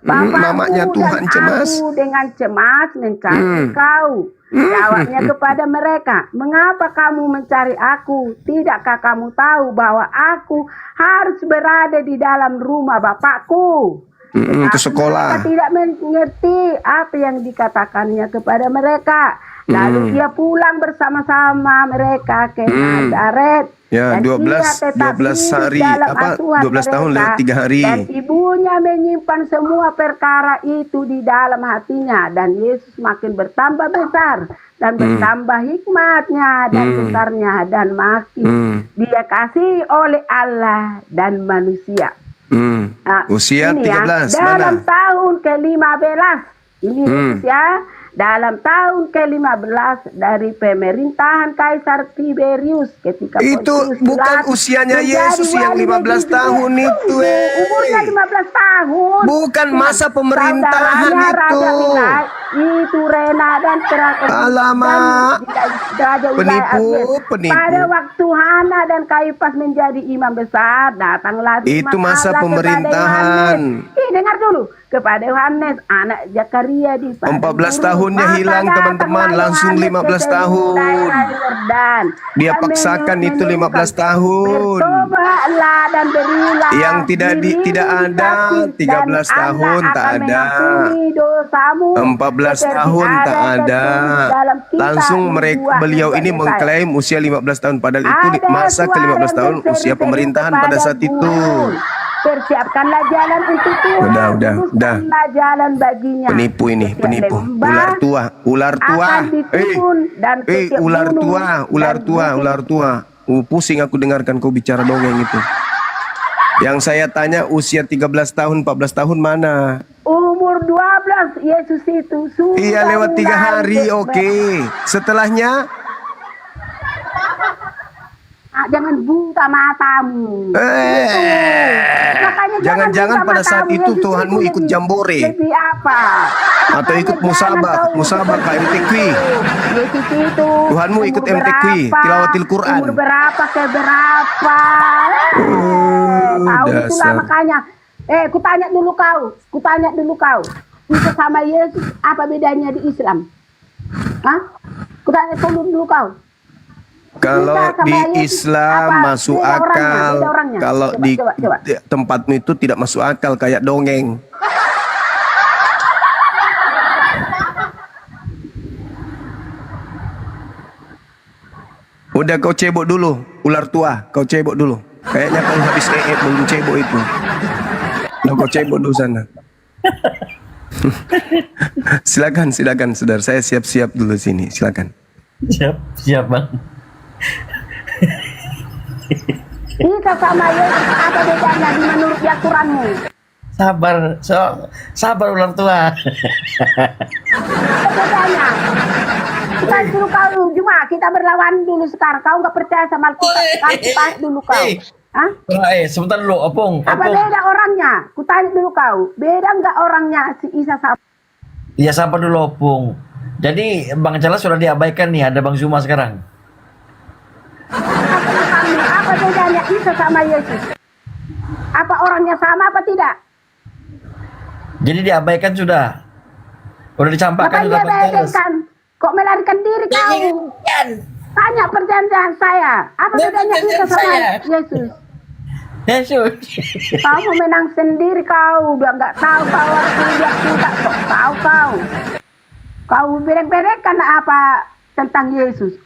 Bapakku mamanya Tuhan dan cemas. aku dengan cemas mencari engkau. Jawabnya kepada mereka, mengapa kamu mencari aku? Tidakkah kamu tahu bahwa aku harus berada di dalam rumah Bapakku? Itu Tetapi sekolah. mereka tidak mengerti apa yang dikatakannya kepada mereka. Lalu dia pulang bersama-sama mereka ke Nazaret. Ya, Dan 12 ia tetap 12 hidup hari, dalam apa, asuhan 12 tahun mereka. lewat 3 hari. Dan ibunya menyimpan semua perkara itu di dalam hatinya. Dan Yesus makin bertambah besar dan bertambah hikmatnya dan besarnya dan makin dia kasih oleh Allah dan manusia. Nah, Usia ini ya, 13 dalam mana? tahun ke-15 ini Yesus ya, dalam tahun ke-15 dari pemerintahan Kaisar Tiberius ketika Itu Pontius bukan Pilatus usianya menjadi Yesus yang wali 15 negeri tahun Judea. itu, Umurnya 15 tahun. Bukan masa pemerintahan Saudaranya itu. Raja Wilayah, itu Rena dan Keraton. Alamak. Dan Raja Wilayah Penipu, Abdiel. penipu. Pada waktu Hana dan Kayafas menjadi imam besar, datanglah Itu firman masa Allah kepada pemerintahan. Yohanes. Dengar dulu, kepada Yohanes anak Zakaria di padang 14 gurun. tahunnya Maka hilang, datanglah teman-teman, langsung Yohanes 15 ke tahun. daerah Yordan. Dia Dan paksakan itu 15 tahun. Bertobatlah dan berilah Yang tidak diri tidak ada, sakit, 13 dan tahun Allah tak akan ada. mengampuni dosamu. 14 Seperti tahun tak ada. tertulis dalam kitab Langsung mereka nubuat beliau ini Yesaya. mengklaim usia 15 tahun padahal itu Ada masa suara ke-15 yang tahun berseru usia pemerintahan kepada pada saat itu. Tuhan. Persiapkanlah jalan untuk Tuhan. Udah. Luruskanlah jalan baginya. Penipu ini, Setiap penipu. lembah Ular tua, ular tua. akan ditimbun dan setiap ular gunung tua, ular dan tua, bukit ular tua. Pusing aku dengarkan kau bicara dongeng itu. Yang saya tanya usia 13 tahun, 14 tahun mana? umur 12 Yesus itu sudah Iya lewat 3 mulai hari, oke. Setelahnya jangan buta matamu. Gitu. Makanya jangan-jangan buta pada saat matamu. itu Yesus Tuhanmu ikut lebih- jambore. Lebih apa? atau Makanya ikut jangan kau- musabak KMTQ. Yesus itu Tuhanmu ikut umur MTQ, berapa, tilawatil Quran. Umur berapa ke berapa? Tahu itulah dasar. makanya. Kutanya dulu kau. Itu sama Yesus apa bedanya di Islam? Hah? Kutanya dulu kau. Kalau Bisa sama di Yesus, Islam apa? masuk Beda orangnya, akal, beda orangnya. kalau Coba, di coba. tempatmu itu tidak masuk akal kayak dongeng. Udah kau cebok dulu, ular tua, kau cebok dulu. Kayaknya kau habis belum cebok itu. Nah, kau cebok dulu sana. Silakan, saudara. Saya siap-siap dulu sini. Silakan. Siap bang. Isa sama Yesus apa bedanya di menurut Al-Quranmu? Sabar ular tua. Apa bedanya? Kita suruh kau cuma kita berlawan dulu sekarang. Kau nggak percaya sama Al-Quran, kasih pas dulu kau. Hah? Sebentar dulu, Opung. Apa beda orangnya? Kutanya dulu kau. Beda nggak orangnya si Isa sama? Ya sabar dulu, Opung. Jadi Bang Charles sudah diabaikan nih, ada Bang Zuma sekarang. Apa bedanya Isa sama Yesus? Apa orangnya sama apa tidak? Jadi diabaikan sudah. Udah dicampakkan Apa sudah dia Bang Charles. bedakan? Kok melarikan diri kau? Tanya perjanjian saya. Apa bedanya Isa sama Yesus? Yesus. Kau menang sendiri kau. Udah nggak tahu kau tidak tahu kau. Kau berek-berekan apa tentang Yesus?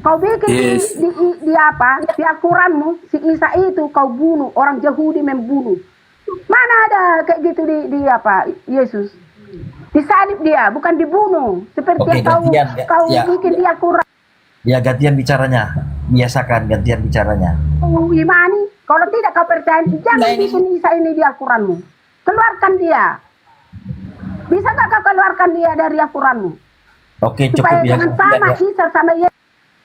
Kau bikin di apa? Di Al-Quranmu si Isa itu kau bunuh, orang Yahudi membunuh. Mana ada kayak gitu di apa? Yesus. Disalib dia, bukan dibunuh. Seperti Oke, yang kau ya. bikin di Al-Quran. Ya gantian bicaranya. Biasakan gantian bicaranya. Imani, kalau tidak kau percaya, jangan bikin Isa ini di Al-Quranmu. Keluarkan dia. Bisa nggak kau keluarkan dia dari Al-Quranmu? Oke, cukup Supaya ya. jangan sama Isa sama Yesus.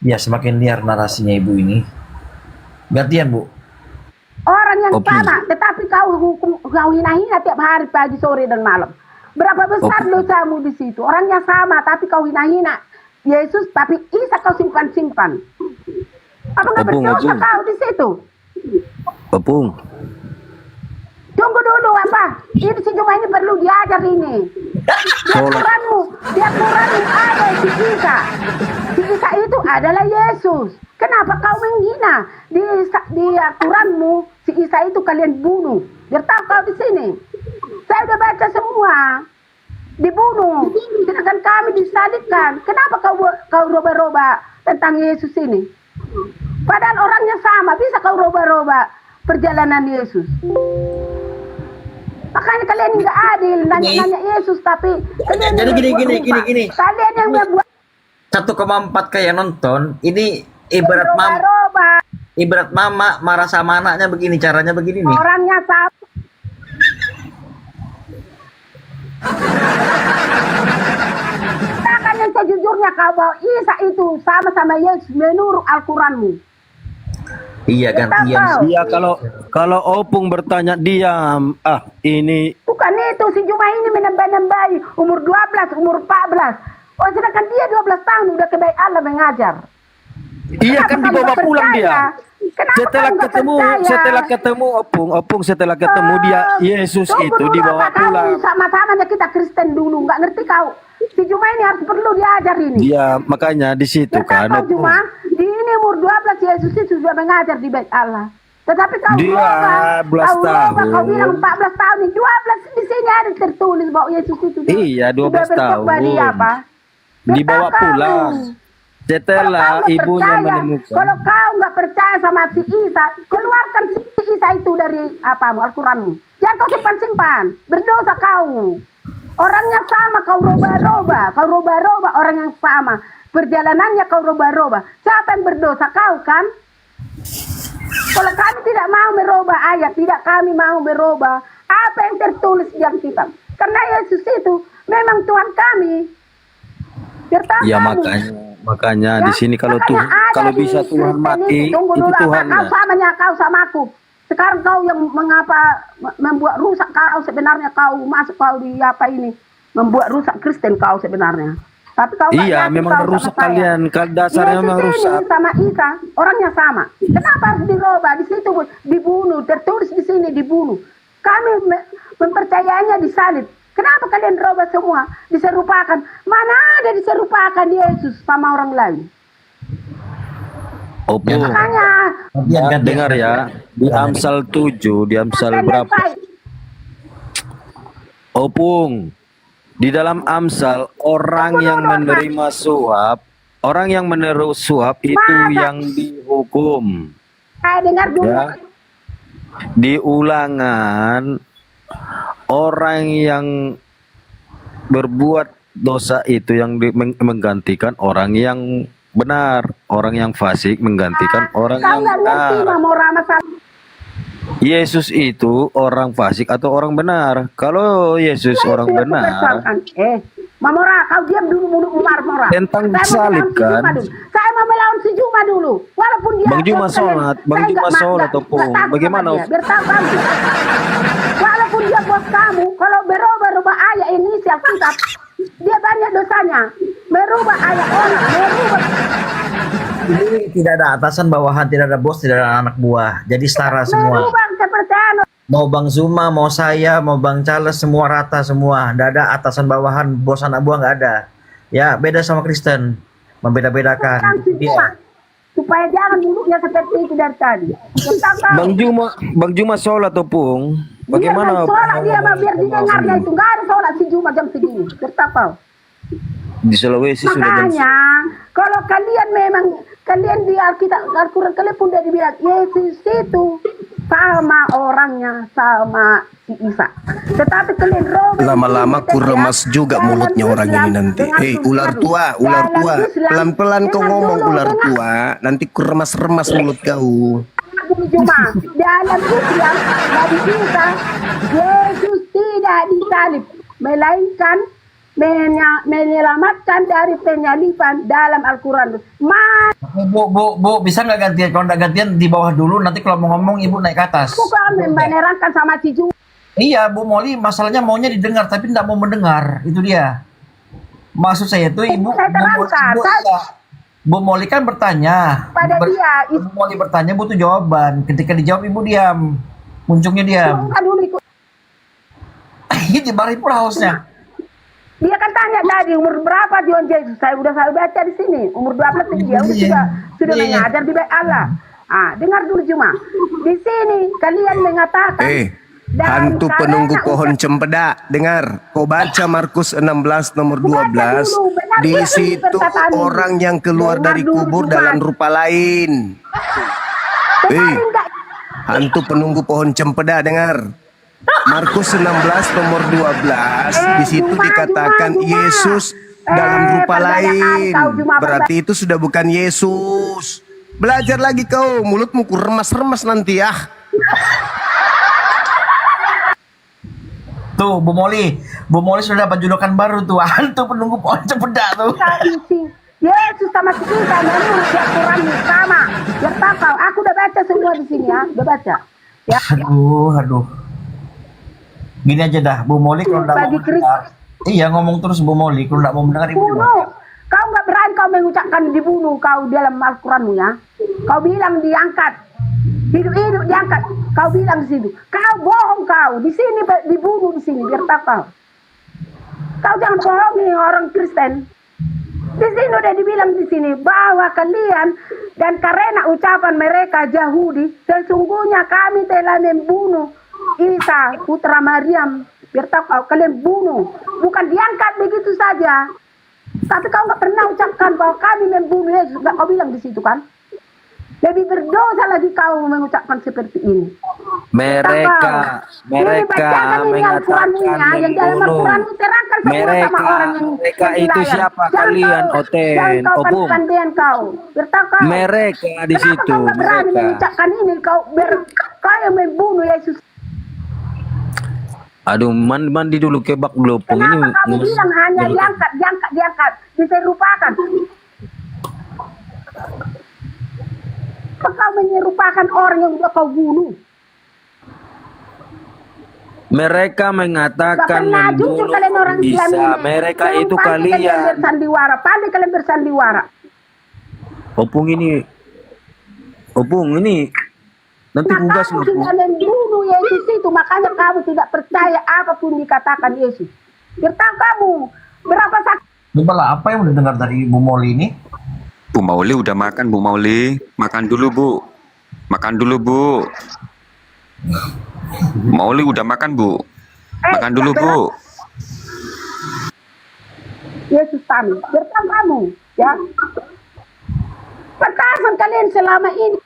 Ya semakin liar narasinya ibu ini. Gantian Bu. Orang yang sama, tetapi kau hina-hina tiap hari, pagi, sore, dan malam. Berapa besar dosamu di situ? Orangnya sama, tapi kau hina-hina Yesus, tapi Isa kau simpan-simpan. Apa nggak berdosa kau di situ? Opung. Tunggu dulu apa? Ini si Juma ini perlu diajar ini. Di Al-Quranmu ada si Isa. Si Isa itu adalah Yesus. Kenapa kau menghina? Di Al-Quranmu si Isa itu kalian bunuh. Biar tahu kau di sini. Saya udah baca semua. Dibunuh. Sedangkan kami disalibkan. Kenapa kau roba-roba tentang Yesus ini? Padahal orangnya sama. Bisa kau roba-roba perjalanan Yesus. Makanya kalian nggak adil nanya Yesus, tapi kalian Jadi gini. Kalian yang membuat 1,4 kayak nonton ini ibarat mama marah sama anaknya begini, caranya begini nih. orangnya sama. Katakan yang sejujurnya kau bahwa Isa itu sama Yesus menurut Al-Quranmu. Iya gantian. Iya, kalau Opung bertanya diam. Ini Bukan itu, si Juma ini menambah-nambahi umur 12, umur 14. Oh, sedangkan dia 12 tahun udah ke baik Allah mengajar. iya kan Kenapa dibawa kamu pulang dia. Kenapa Setelah kamu nggak ketemu percaya? Opung setelah ketemu dia Yesus Tunggu itu dulu, dibawa apa kau pulang. Sama-sama aja kita Kristen dulu, nggak ngerti kau. Si Juma ini harus perlu diajar ini. Dia makanya di situ Kata kan. kau Juma, di ini umur 12 Yesus itu sudah mengajar di bait Allah. Tetapi kau Dia 12 tahun. Kau bilang 14 tahun, 12 di sini ada tertulis bahwa Yesus itu. Iya, 12 tahun. Di apa? Dibawa Berkata pulang. kamu. Setelah Kalau kau nggak ibunya percaya, menemukan. Kalau kau nggak percaya sama si Isa, keluarkan si Isa itu dari Al-Quranmu. Jangan kau simpan-simpan. Berdosa kau. Orangnya sama, kau roba-roba. Kau roba-roba orang yang sama. Perjalanannya kau roba-roba. Siapa yang berdosa? Kau kan? Kalau kami tidak mau merubah ayat, tidak kami mau merubah apa yang tertulis di Alkitab. Karena Yesus itu memang Tuhan kami. Ya makanya di sini kalau Tuhan, kalau bisa Tuhan mati itu Tuhan. Kau samanya kau sama aku. Sekarang kau yang mengapa membuat rusak kau sebenarnya kau masuk kau di apa ini membuat rusak Kristen kau sebenarnya. Tapi kau Iya, memang merusak kalian. Dasarnya memang rusak. Sama Isa, orangnya sama. Kenapa harus dirubah? Di situ dibunuh, tertulis di sini dibunuh. Kami mempercayainya disalib. Kenapa kalian robah semua? Diserupakan. Mana ada diserupakan Yesus sama orang lain? Opung. Makanya Dengar ya, di Amsal 7, di Amsal berapa? Opung. Di dalam Amsal, orang yang menerima suap, Orang yang menerus suap itu Masa? yang dihukum. Saya dengar dulu. Ya. Di ulangan, orang yang berbuat dosa itu yang menggantikan orang yang benar. Orang yang fasik menggantikan orang Kau yang nggak ngerti benar. Mamora masalah. Yesus itu orang fasik atau orang benar? Kalau Yesus orang Itu benar, persoalan. Mamora, kau diam dulu mulut Umar Mora. Tentang Saya mau salib, melawan si kan? Juma dulu. Saya mau melawan si Juma dulu. Walaupun dia Bang Juma bos kalian, sholat, Bang saya Juma nggak sholat, nggak Opung. takut Bagaimana, sama dia. Biar tahu kamu. Walaupun dia bos kamu, kalau berubah ayat inisial kitab, dia banyak dosanya. Merubah ayat orang, merubah. Jadi tidak ada atasan bawahan, tidak ada bos, tidak ada anak buah. Jadi setara semua. Merubah kepercayaan. Mau Bang Zuma, mau saya, mau Bang Charles, semua rata semua. Tidak ada atasan bawahan, bos anak buah nggak ada. Ya beda sama Kristen, membeda-bedakan. Si Juma. Supaya jangan mulutnya seperti itu dari tadi. Kita tahu. Bang Juma sholat Opung. Bagaimana? Dia kan sholat dia mah biar didengarnya itu. Nggak ada sholat si Juma jam segini. Bertapa. Di Sulawesi sudah jam Makanya kalau kalian memang kalian di Alkitab Al-Quran kalian pun udah dibilang Yesus itu sama orangnya sama si Isa. Tetapi kalian Lama-lama kuremas juga mulutnya orang ini nanti. Hei, ular tua, pelan-pelan kau ngomong ular tua, nanti kuremas-remas mulut kau. Cuma dalam Islam Nabi Isa Yesus tidak disalib melainkan menyelamatkan dari penyaliban dalam Al-Quran. Bu, bisa nggak gantian? Kalau nggak gantian di bawah dulu, nanti kalau mau ngomong ibu naik ke atas. Bukan menerangkan sama si Juma. Iya, Bu Moli, masalahnya maunya didengar tapi tidak mau mendengar. Itu dia. Maksud saya itu ibu, Saya terangkan. Bu Moli kan bertanya. Pada dia. Bu Moli bertanya butuh jawaban. Ketika dijawab ibu diam. Muncungnya diam. Bukan dulu ikut. Ini bari pun hausnya. Dia kan tanya tadi umur berapa John Yesus. Saya baca di sini umur 12 dia sudah mengajar di bait Allah. Dengar dulu cuma. Di sini kalian mengatakan hantu penunggu pohon cempeda, dengar. Kau baca Markus 16 nomor 12. Di situ orang yang keluar dari kubur dalam rupa lain. Hantu penunggu pohon cempeda, dengar. Markus 16 nomor 12 di situ dikatakan Yesus dalam rupa lain. Berarti itu sudah bukan Yesus. Belajar lagi kau, mulutmu ku remas-remas nanti ya. Tuh Bu Moli sudah dapat julukan baru tuh, hantu penunggu pohon cempeda tuh. Yesus sama si Isa menurut Al-Quran sama. Bertakau, aku udah baca semua di sini ya, udah baca. Ya. Aduh. Gini aja dah, Bu Moli kalau tidak mau mendengar. Iya ngomong terus Bu Moli, kalau tidak mau mendengar ibu. Bunuh. Kau nggak berani kau mengucapkan dibunuh kau dalam Al-Quranmu ya. Kau bilang diangkat. Hidup diangkat. Kau bilang di situ. Kau bohong kau. Di sini dibunuh di sini biar tak kau. Kau jangan bohongi orang Kristen. Di sini udah dibilang di sini bahwa kalian dan karena ucapan mereka Yahudi sesungguhnya kami telah membunuh Isa putra Maryam. Biar tahu kau kalian bunuh. Bukan diangkat begitu saja. Tapi kau nggak pernah ucapkan bahwa kami membunuh Yesus. Nggak kau bilang di situ kan? Lebih berdosa lagi kau mengucapkan seperti ini. Mereka mengatakan membunuh. Mereka itu siapa kalian, Oten, Opung? Mereka di situ. Kau berani mengucapkan ini kau yang membunuh Yesus. Aduh, mandi dulu kebak gelopong ini. Kenapa kamu bilang hanya diangkat, bisa lupakan? Kau menyerupakan orang yang sudah kau bunuh. Mereka mengatakan membunuh Isa. Mereka itu kalian. Pandai kalian bersandiwara. Opung ini. Nanti tugas kamu sudah membunuh Yesus itu, makanya kamu tidak percaya apapun dikatakan Yesus. Bertahu kamu berapa sakit? Apa yang udah dengar dari Bu Moli ini? Bu Mauli udah makan, Bu Mauli. Makan dulu, Bu. Mauli udah makan, Bu. Makan dulu, Bu. Yesus kami, bertahu kamu, ya. pengalaman kalian selama ini.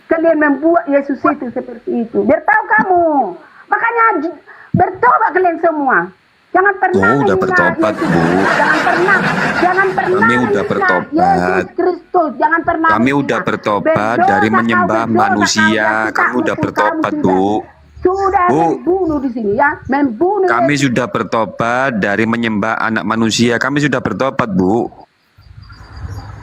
Kalian membuat Yesus itu seperti itu. Biar tahu kamu. Makanya bertobat kalian semua. Jangan pernah Oh, udah menghina bertobat, Yesus. Bu. Jangan pernah Kami udah menghina bertobat. Yesus Kristus. Jangan pernah Kami menghina. udah bertobat Berdosa dari kau, menyembah berdosa manusia. kau, Kami yang udah tidak bertobat, kamu Bu. Sudah Bu. membunuh di sini ya. Membunuh Kami Yesus. sudah bertobat dari menyembah anak manusia. Kami sudah bertobat, Bu.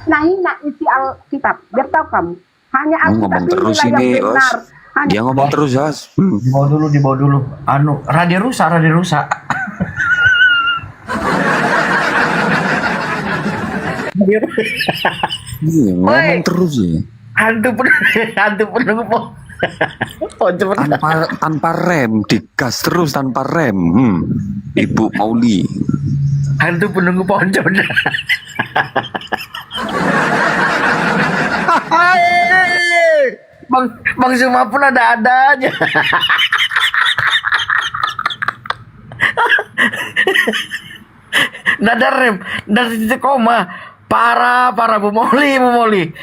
Hina isi Alkitab. Biar tahu kamu. Hanya Oh, Alkitab ngomong terus inilah ini, yang Os. benar. Hanya Dia ngomong terus, Os. Dibawa dulu. Anu, radio rusak. Iya, ngomong terus ya. Hantu penunggu pojok. Tanpa rem, digas terus tanpa rem. Ibu Mauli. Hantu penunggu pojok. Bang Zuma pun ada aja. Nada rem, nada titik koma. Parah Bu Moli.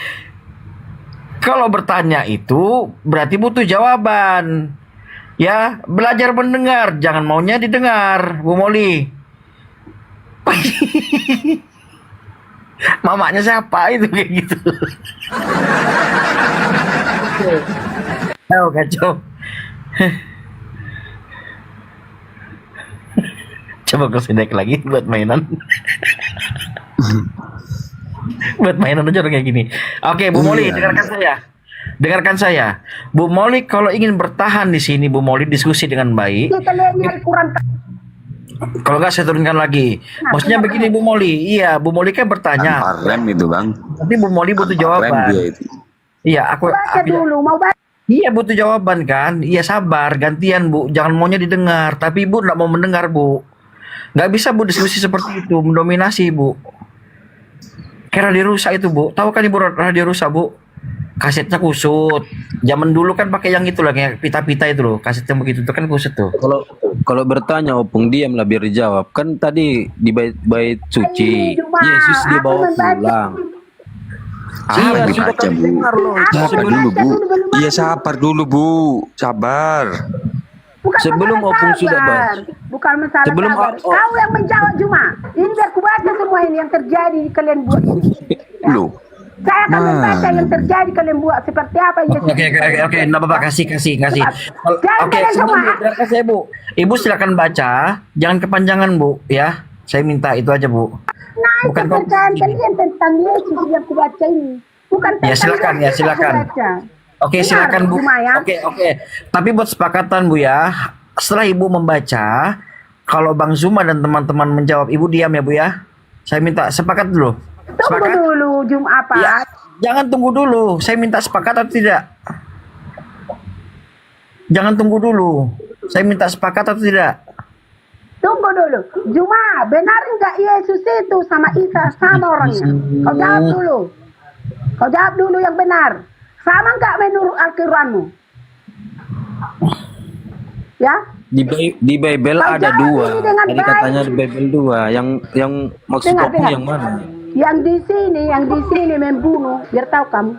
Kalau bertanya itu berarti butuh jawaban. Ya, belajar mendengar, jangan maunya didengar, Bu Moli. Mamanya siapa itu kayak gitu. Oh, kacau. Coba gue sedek lagi buat mainan. Buat mainan aja kayak gini. Oke, Bu Moli, dengarkan saya. Bu Moli kalau ingin bertahan di sini, Bu Moli diskusi dengan baik. kalian nyari kurang. Kalau nggak saya turunkan lagi. Maksudnya begini Bu Moli. Iya, Bu Moli kan bertanya. Tanpa rem itu, Bang. Tapi Bu Moli butuh Tanpa rem jawaban. dia itu. Iya, aku dulu mau baca. Iya butuh jawaban kan. Iya sabar, gantian Bu. Jangan maunya didengar. Tapi Ibu nggak mau mendengar Bu. Nggak bisa Bu diskusi seperti itu, mendominasi Bu. Kayak radio rusak itu Bu. Tahu kan Ibu radio rusak Bu? Kasetnya kusut. Zaman dulu kan pakai yang itu lah, kayak pita-pita itu loh. Kasetnya begitu itu kan kusut tuh. Kalau bertanya opung diamlah biar dijawab. Kan tadi di bait suci Yesus dibawa pulang. Iya, sudah kami dengar loh. Sabar dulu, Bu. Iya, sabar dulu, Bu. Sabar. Sebelum opung sudah bahas. Bukan masalah Sebelum sabar. Kau yang menjawab Juma. Ini biar ku baca semua ini yang terjadi kalian buat. Loh. Saya akan membaca yang terjadi kalian buat seperti apa Yesus. Oke, enggak apa-apa, kasih. Oke, dengarkan saya Bu. Ibu silakan baca, jangan kepanjangan Bu, ya. Saya minta itu aja Bu. Nah, Bukan kepercayaan kalian tentang Yesus yang ku baca ini. Bukan Ya tentang silakan. Yesus yang ku baca. Oke, Benar, silakan Bu. Juma, ya? Oke. Tapi buat sepakatan Bu ya, setelah Ibu membaca, kalau Bang Zuma dan teman-teman menjawab, Ibu diam ya Bu ya. Saya minta sepakat dulu. Tunggu dulu Juma apa? Ya, jangan tunggu dulu. Saya minta sepakat atau tidak? Jangan tunggu dulu. Saya minta sepakat atau tidak? Tunggu dulu. Juma, benar enggak Yesus itu sama Isa sama orangnya? Kau jawab dulu yang benar. Sama enggak menurut Al-Qur'anmu? Ya? Di Bible Kau ada jawab dua. ini dengan Tadi baik. katanya di Bible dua. Yang maksud Dengar, opung dengar. yang mana? Yang di sini membunuh, biar tahu kamu.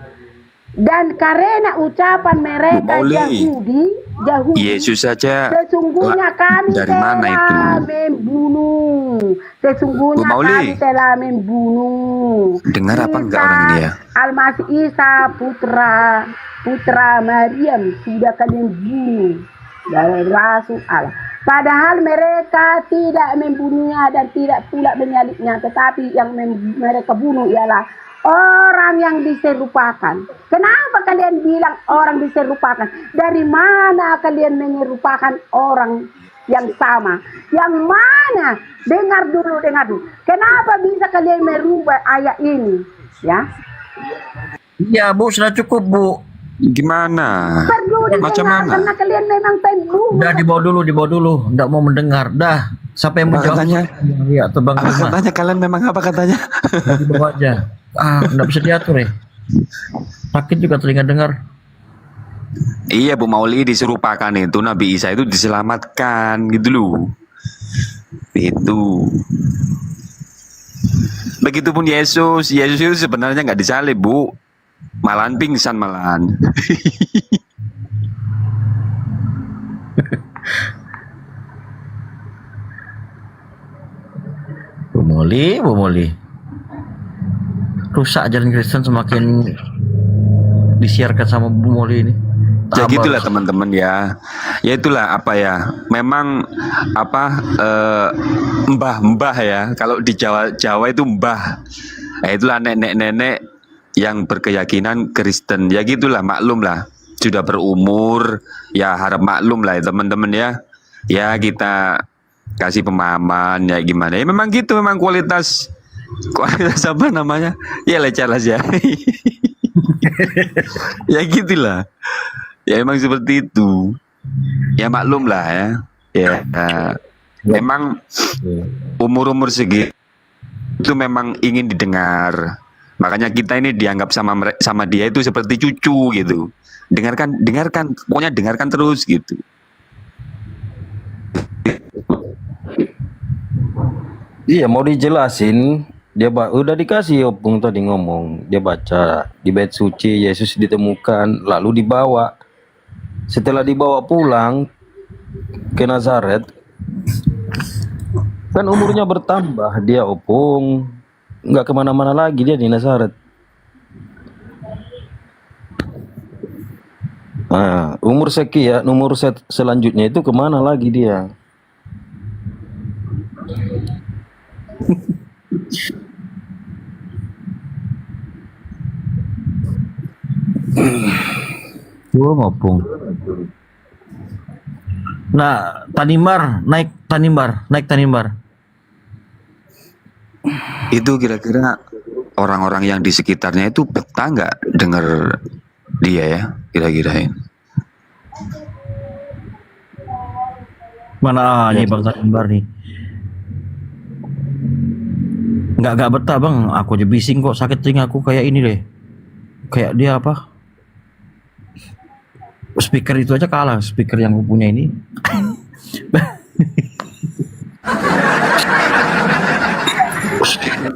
Dan karena ucapan mereka Bu Mauli. Yahudi, Yesus saja. sesungguhnya kami Dari mana itu? telah membunuh. Sesungguhnya Bu Mauli. kami telah membunuh. Dengar apa enggak orang dia? Al-Masih Isa putra Maryam sudah kalian bunuh dari Rasul Allah. Padahal mereka tidak membunuhnya dan tidak pula menyalibnya, tetapi yang mereka bunuh ialah orang yang diserupakan. Kenapa kalian bilang orang diserupakan? Dari mana kalian menyerupakan orang yang sama? Yang mana? Dengar dulu. Kenapa bisa kalian merubah ayat ini? Ya. Iya Bu, sudah cukup Bu. Gimana? Perlu Macam didengar mana? karena kalian memang pembunuh. Udah dibawa dulu. Nggak mau mendengar. Dah. Siapa yang Apa menjawab? katanya? Iya, atau Bang Apa Zuma. katanya kalian memang apa katanya? Dibawa aja. Nggak bisa diatur ya. Sakit juga telinga dengar. Iya, Bu Mauli diserupakan itu Nabi Isa itu diselamatkan gitu loh. Itu. Begitupun Yesus. Yesus itu sebenarnya nggak disalib, Bu. Malahan pingsan malahan. Bu Moli. Rusak ajaran Kristen semakin disiarkan sama Bu Moli ini. Ya Tambah gitulah rusak. teman-teman ya. Ya itulah apa ya. Memang apa mbah-mbah ya. Kalau di Jawa itu mbah. Nah, itulah nenek-nenek yang berkeyakinan Kristen. Ya gitulah, maklum lah. Sudah berumur, ya harap maklum lah ya teman-teman ya. Ya kita kasih pemahaman ya gimana. Ya memang gitu, memang kualitas apa namanya? Ya lecas ya. Ya gitulah. Ya emang seperti itu. Ya maklum lah ya. Ya memang umur-umur segitu itu memang ingin didengar. Makanya kita ini dianggap sama dia itu seperti cucu gitu. Dengarkan, pokoknya dengarkan terus gitu. Iya, mau dijelasin, udah dikasih Opung tadi ngomong, dia baca di bait suci Yesus ditemukan lalu dibawa. Setelah dibawa pulang ke Nazaret, kan umurnya bertambah, dia Opung nggak kemana-mana lagi, dia di Nazaret. Nah, umur sekian, selanjutnya itu kemana lagi dia? Gua ngopung. Nah, naik Tanimbar. Itu kira-kira orang-orang yang di sekitarnya itu betah nggak dengar dia ya, kira-kira ya. Mana nih Bang Tanimbar nih? Nggak betah Bang, aku aja bising kok, sakit telingaku kayak ini deh. Kayak dia apa? Speaker itu aja kalah, speaker yang aku punya ini.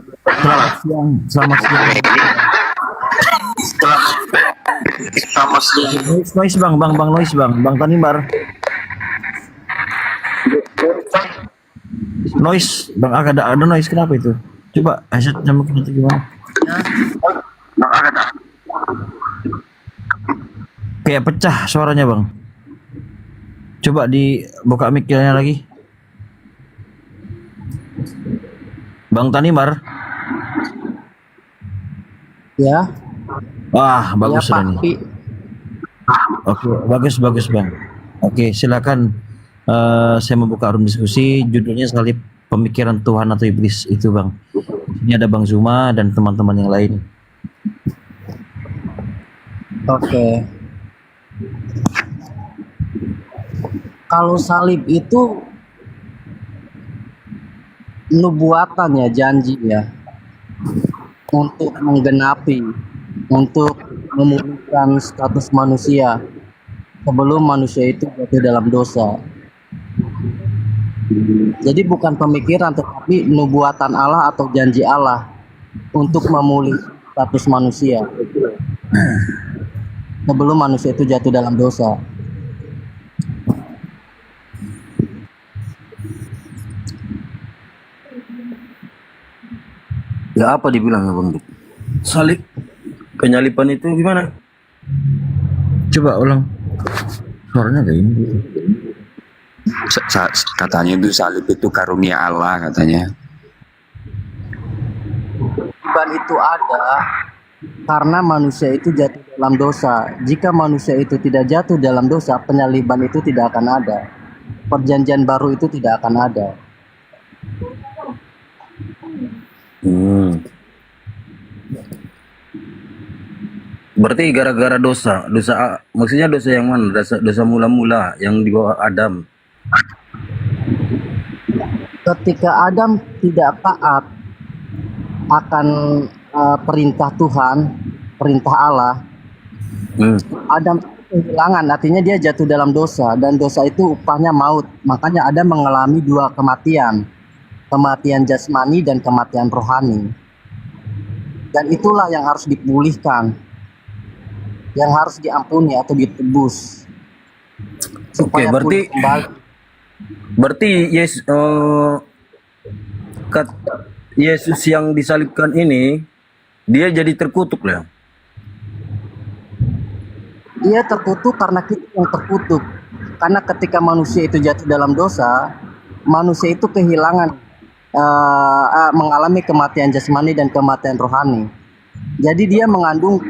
Selamat siang. Noise Bang Tanimbar. Noise Bang, ada noise, kenapa itu? Coba headsetnya mungkin itu gimana? Kayak pecah suaranya Bang. Coba dibuka mic-nya lagi. Bang Tanimbar. Ya. Wah, bagus Ya, sudah Pak. nih. Oke, bagus Bang. Oke, silakan. Saya membuka room diskusi. Judulnya salib pemikiran Tuhan atau iblis itu Bang. Ini ada Bang Zuma dan teman-teman yang lain. Oke. Kalau salib itu nubuatan ya, janji ya, untuk menggenapi, untuk memulihkan status manusia sebelum manusia itu jatuh dalam dosa. Jadi bukan pemikiran tetapi nubuatan Allah atau janji Allah untuk memulih status manusia sebelum manusia itu jatuh dalam dosa. Ya apa dibilang ya Bang? Salib, penyalipan itu gimana? Coba ulang. Suaranya kayak ini. Katanya itu salib itu karunia Allah katanya. Penyalipan itu ada karena manusia itu jatuh dalam dosa. Jika manusia itu tidak jatuh dalam dosa, penyaliban itu tidak akan ada. Perjanjian baru itu tidak akan ada. Berarti gara-gara dosa maksudnya dosa yang mana? Dosa mula-mula yang di bawah Adam. Ketika Adam tidak taat akan perintah Tuhan, perintah Allah, Adam kehilangan, artinya dia jatuh dalam dosa, dan dosa itu upahnya maut. Makanya Adam mengalami dua kematian, kematian jasmani dan kematian rohani. Dan itulah yang harus dipulihkan, yang harus diampuni atau ditebus supaya berarti pulih kembali. berarti Yesus yang disalibkan ini dia jadi terkutuk lah. Dia terkutuk karena kita yang terkutuk. Karena ketika manusia itu jatuh dalam dosa, manusia itu kehilangan mengalami kematian jasmani dan kematian rohani. Jadi dia menanggung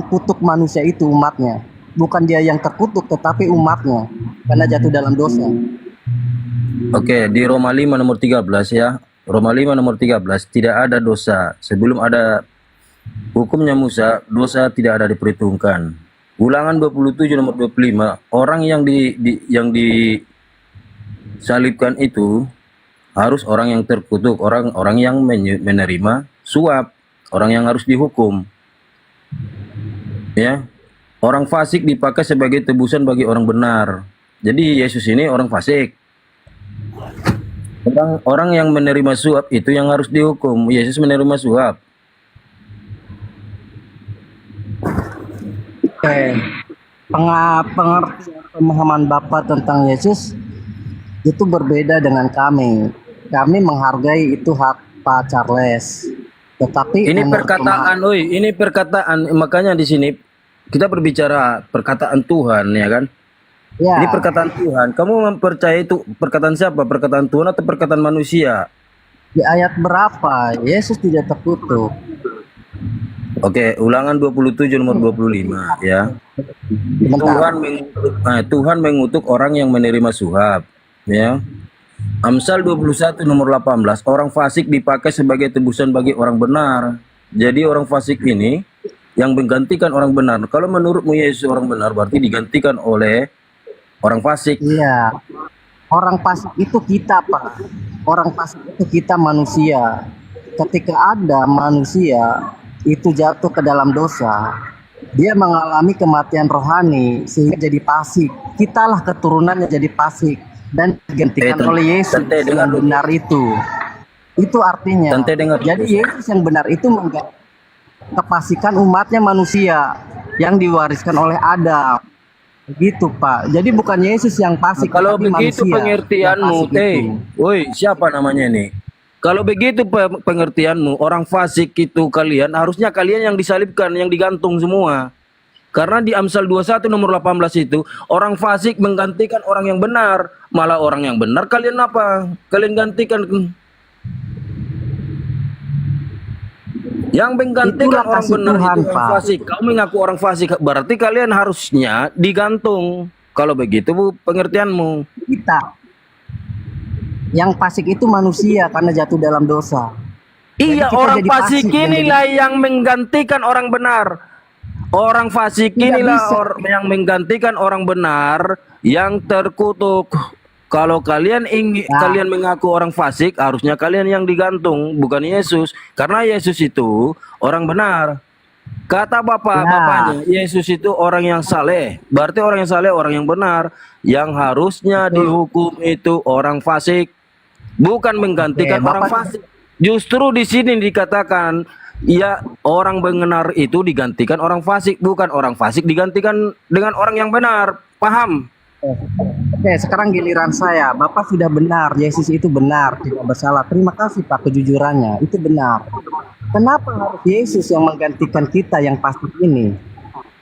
kutuk manusia itu, umatnya. Bukan dia yang terkutuk, tetapi umatnya karena jatuh dalam dosa. Oke, di Roma 5 nomor 13 ya. Roma 5 nomor 13, tidak ada dosa. Sebelum ada hukumnya Musa, dosa tidak ada diperhitungkan. Ulangan 27 nomor 25, orang yang disalibkan itu harus orang yang terkutuk, orang yang menerima suap, orang yang harus dihukum. Ya. Orang fasik dipakai sebagai tebusan bagi orang benar. Jadi Yesus ini orang fasik. Orang yang menerima suap itu yang harus dihukum. Yesus menerima suap. Pengertian pemahaman Bapak tentang Yesus itu berbeda dengan kami. Kami menghargai itu hak Pak Charles. Tetapi Ini perkataan, makanya di sini kita berbicara perkataan Tuhan, ya kan? Ya. Ini perkataan Tuhan. Kamu mempercayai itu perkataan siapa? Perkataan Tuhan atau perkataan manusia? Di ayat berapa Yesus tidak terkutuk? Oke, Ulangan 27 nomor 25 ya. Tuhan mengutuk orang yang menerima suap, ya. Amsal 21 nomor 18, orang fasik dipakai sebagai tebusan bagi orang benar. Jadi orang fasik ini yang menggantikan orang benar. Kalau menurutmu Yesus orang benar, berarti digantikan oleh orang fasik. Iya. Orang fasik itu kita, Pak. Orang fasik itu kita manusia. Ketika ada manusia itu jatuh ke dalam dosa, dia mengalami kematian rohani sehingga jadi fasik. Kitalah keturunannya jadi fasik dan digantikan oleh Yesus yang benar itu. Itu artinya. Jadi Yesus yang benar itu kefasikan umatnya manusia yang diwariskan oleh Adam. Begitu Pak. Jadi bukan Yesus yang fasik. Kalau begitu manusia pengertianmu, woi siapa namanya nih? Kalau begitu pengertianmu, orang fasik itu harusnya kalian yang disalibkan, yang digantung semua. Karena di Amsal 21 nomor 18 itu, orang fasik menggantikan orang yang benar. Malah orang yang benar kalian apa? Kalian gantikan. Yang menggantikan orang benar itu orang fasik. Kau mengaku orang fasik, berarti kalian harusnya digantung. Kalau begitu pengertianmu. Kita. Yang fasik itu manusia karena jatuh dalam dosa. Iya, orang fasik inilah yang menggantikan orang benar. Orang fasik inilah yang menggantikan orang benar yang terkutuk. Kalau kalian kalian mengaku orang fasik, harusnya kalian yang digantung, bukan Yesus. Karena Yesus itu orang benar. Kata bapaknya, Yesus itu orang yang saleh. Berarti orang yang saleh, orang yang benar. Yang harusnya dihukum itu orang fasik, bukan menggantikan orang fasik. Justru di sini dikatakan, ya orang benar itu digantikan orang fasik, bukan orang fasik digantikan dengan orang yang benar. Paham? Oke, sekarang giliran saya. Bapak sudah benar, Yesus itu benar, tidak bersalah. Terima kasih Pak kejujurannya, itu benar. Kenapa harus Yesus yang menggantikan kita yang fasik ini?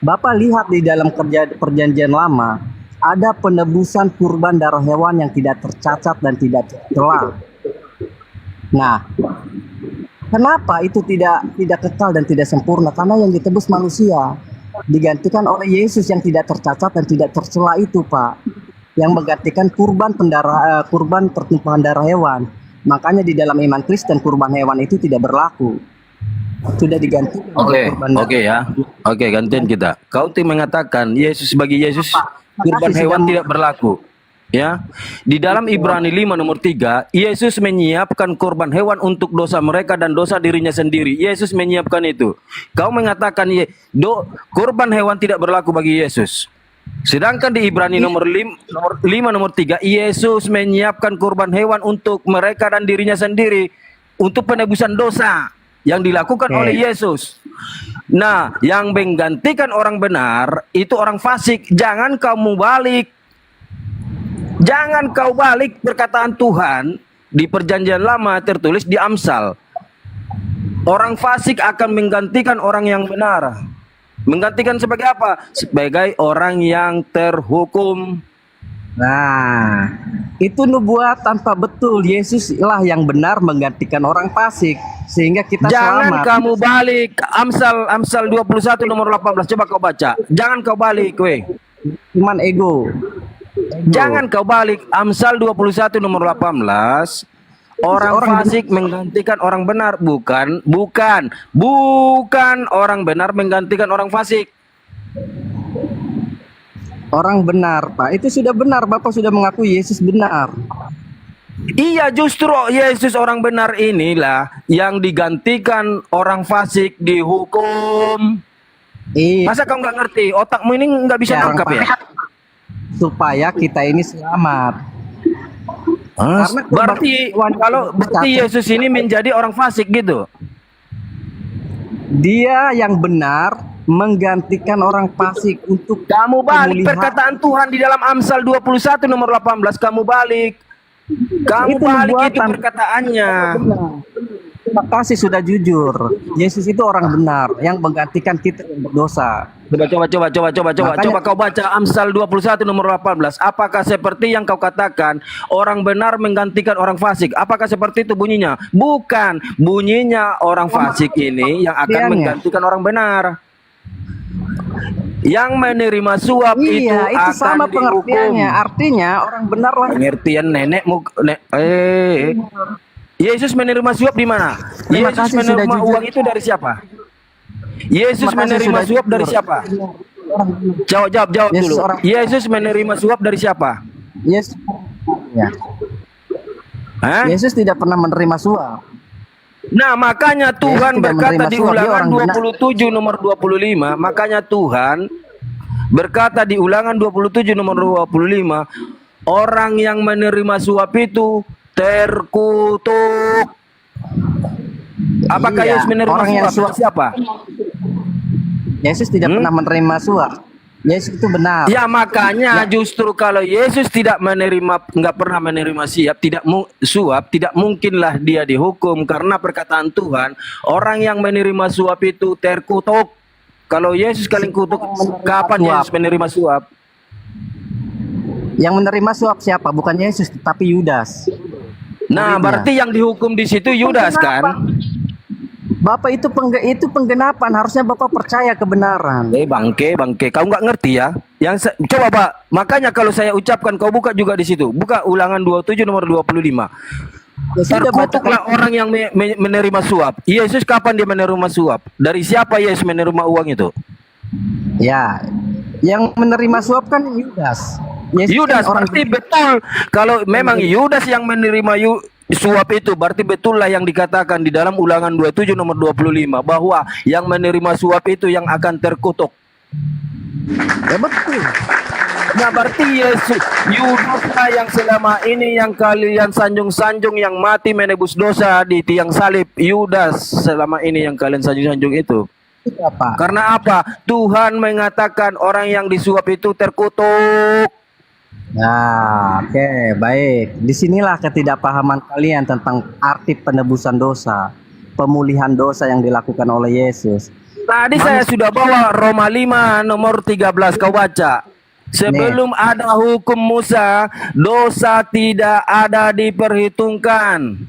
Bapak lihat di dalam perjanjian lama, ada penebusan kurban darah hewan yang tidak tercacat dan tidak tercela. Nah, kenapa itu tidak kekal dan tidak sempurna? Karena yang ditebus manusia digantikan oleh Yesus yang tidak tercacat dan tidak tercela itu, Pak. Yang menggantikan kurban pertumpahan darah hewan. Makanya di dalam iman Kristen kurban hewan itu tidak berlaku. Sudah diganti oleh kurban darah. Oke ya. Oke, gantian kita. Kau mengatakan bagi Yesus kurban hewan tidak berlaku. Ya, di dalam Ibrani 5 nomor 3, Yesus menyiapkan korban hewan untuk dosa mereka dan dosa dirinya sendiri. Yesus menyiapkan itu. Kau mengatakan korban hewan tidak berlaku bagi Yesus. Sedangkan di Ibrani nomor 5 nomor 3, Yesus menyiapkan korban hewan untuk mereka dan dirinya sendiri untuk penebusan dosa. yang dilakukan oleh Yesus. Nah, yang menggantikan orang benar itu orang fasik. Jangan kamu balik. Jangan kau balik perkataan Tuhan di perjanjian lama tertulis di Amsal. Orang fasik akan menggantikan orang yang benar. Menggantikan sebagai apa? Sebagai orang yang terhukum. Nah, itu nubuat tanpa betul. Yesus lah yang benar menggantikan orang fasik sehingga kita Jangan selamat. kamu balik. Amsal 21 nomor 18. Coba kau baca. Jangan kau balik, weh. Cuman ego. Jangan kau balik. Amsal 21 nomor 18. Orang fasik menggantikan orang benar. Bukan orang benar menggantikan orang fasik. Orang benar, Pak. Itu sudah benar. Bapak sudah mengakui Yesus benar. Iya, justru Yesus orang benar inilah yang digantikan orang fasik dihukum. Masa kau nggak ngerti? Otakmu ini nggak bisa nangkap ya? Supaya kita ini selamat. Karena berarti Yesus ini menjadi orang fasik gitu. Dia yang benar menggantikan orang fasik untuk kamu balik perkataan Tuhan di dalam Amsal 21 nomor 18. Kamu balik. Kamu itu balik itu nubuatan. perkataannya. Terima kasih sudah jujur. Yesus itu orang benar yang menggantikan kita yang berdosa. Coba kau baca Amsal 21 nomor 18. Apakah seperti yang kau katakan orang benar menggantikan orang fasik? Apakah seperti itu bunyinya? Bukan. Bunyinya orang fasik ini yang akan menggantikan orang benar. Yang menerima suap itu akan sama pengertiannya. dihukum. Artinya orang benar lah. Pengertian nenekmu. Yesus menerima suap di mana? Terima Yesus kasih sudah menerima jujur. uang itu dari siapa? Yesus Terima kasih menerima sudah suap dari jujur. siapa? Jawab Yesus dulu. orang- Yesus menerima suap dari siapa? Yesus, ya. Yesus tidak pernah menerima suap. Nah, makanya Tuhan tidak berkata menerima di suap, dia Ulangan orang benar. 27 nomor 25, makanya Tuhan berkata di Ulangan 27 nomor 25, orang yang menerima suap itu terkutuk. Apakah Iya, Yesus menerima orang yang suap dari siapa? Yesus tidak pernah menerima suap. Yesus itu benar. Ya makanya justru kalau Yesus tidak nggak pernah menerima suap, tidak mungkinlah dia dihukum karena perkataan Tuhan, orang yang menerima suap itu terkutuk. Kalau Yesus kalian kutuk, kapan Yesus menerima suap? Yang menerima suap siapa? Bukan Yesus, tapi Yudas. Nah, berarti yang dihukum di situ Yudas kan? Bapak itu penggenapan, harusnya Bapak percaya kebenaran. Bangke, kau nggak ngerti ya? Coba Pak, makanya kalau saya ucapkan kau buka juga di situ. Buka Ulangan 27 nomor 25. Terkutuklah orang yang menerima suap. Yesus kapan dia menerima suap? Dari siapa Yesus menerima uang itu? Ya, yang menerima suap kan Yudas. Yudas berarti betul. Kalau memang Yudas yang menerima suap itu, berarti betul lah yang dikatakan di dalam Ulangan 27 nomor 25 bahwa yang menerima suap itu yang akan terkutuk. Ya betul. Nah berarti Yesus Yudas lah yang selama ini yang kalian sanjung-sanjung, yang mati menebus dosa di tiang salib. Yudas selama ini yang kalian sanjung-sanjung itu. Karena apa? Tuhan mengatakan orang yang disuap itu terkutuk. Nah, oke, baik. Disinilah ketidakpahaman kalian tentang arti penebusan dosa, pemulihan dosa yang dilakukan oleh Yesus. Tadi saya sudah bawa Roma 5 nomor 13, kau baca. Sebelum ada hukum Musa, dosa tidak ada diperhitungkan.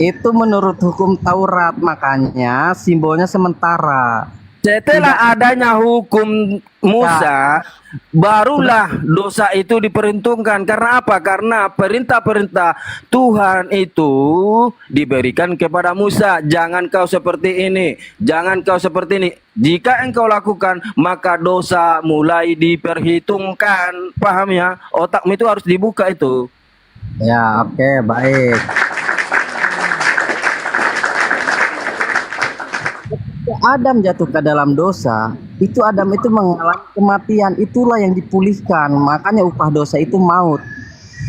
Itu menurut hukum Taurat, makanya simbolnya sementara. Setelah adanya hukum Musa, barulah dosa itu diperhitungkan. Karena apa? Karena perintah-perintah Tuhan itu diberikan kepada Musa. Jangan kau seperti ini, jangan kau seperti ini. Jika engkau lakukan, maka dosa mulai diperhitungkan. Paham ya? Otakmu itu harus dibuka itu. Ya, oke, baik. Adam jatuh ke dalam dosa, itu Adam itu mengalami kematian, itulah yang dipulihkan. Makanya upah dosa itu maut.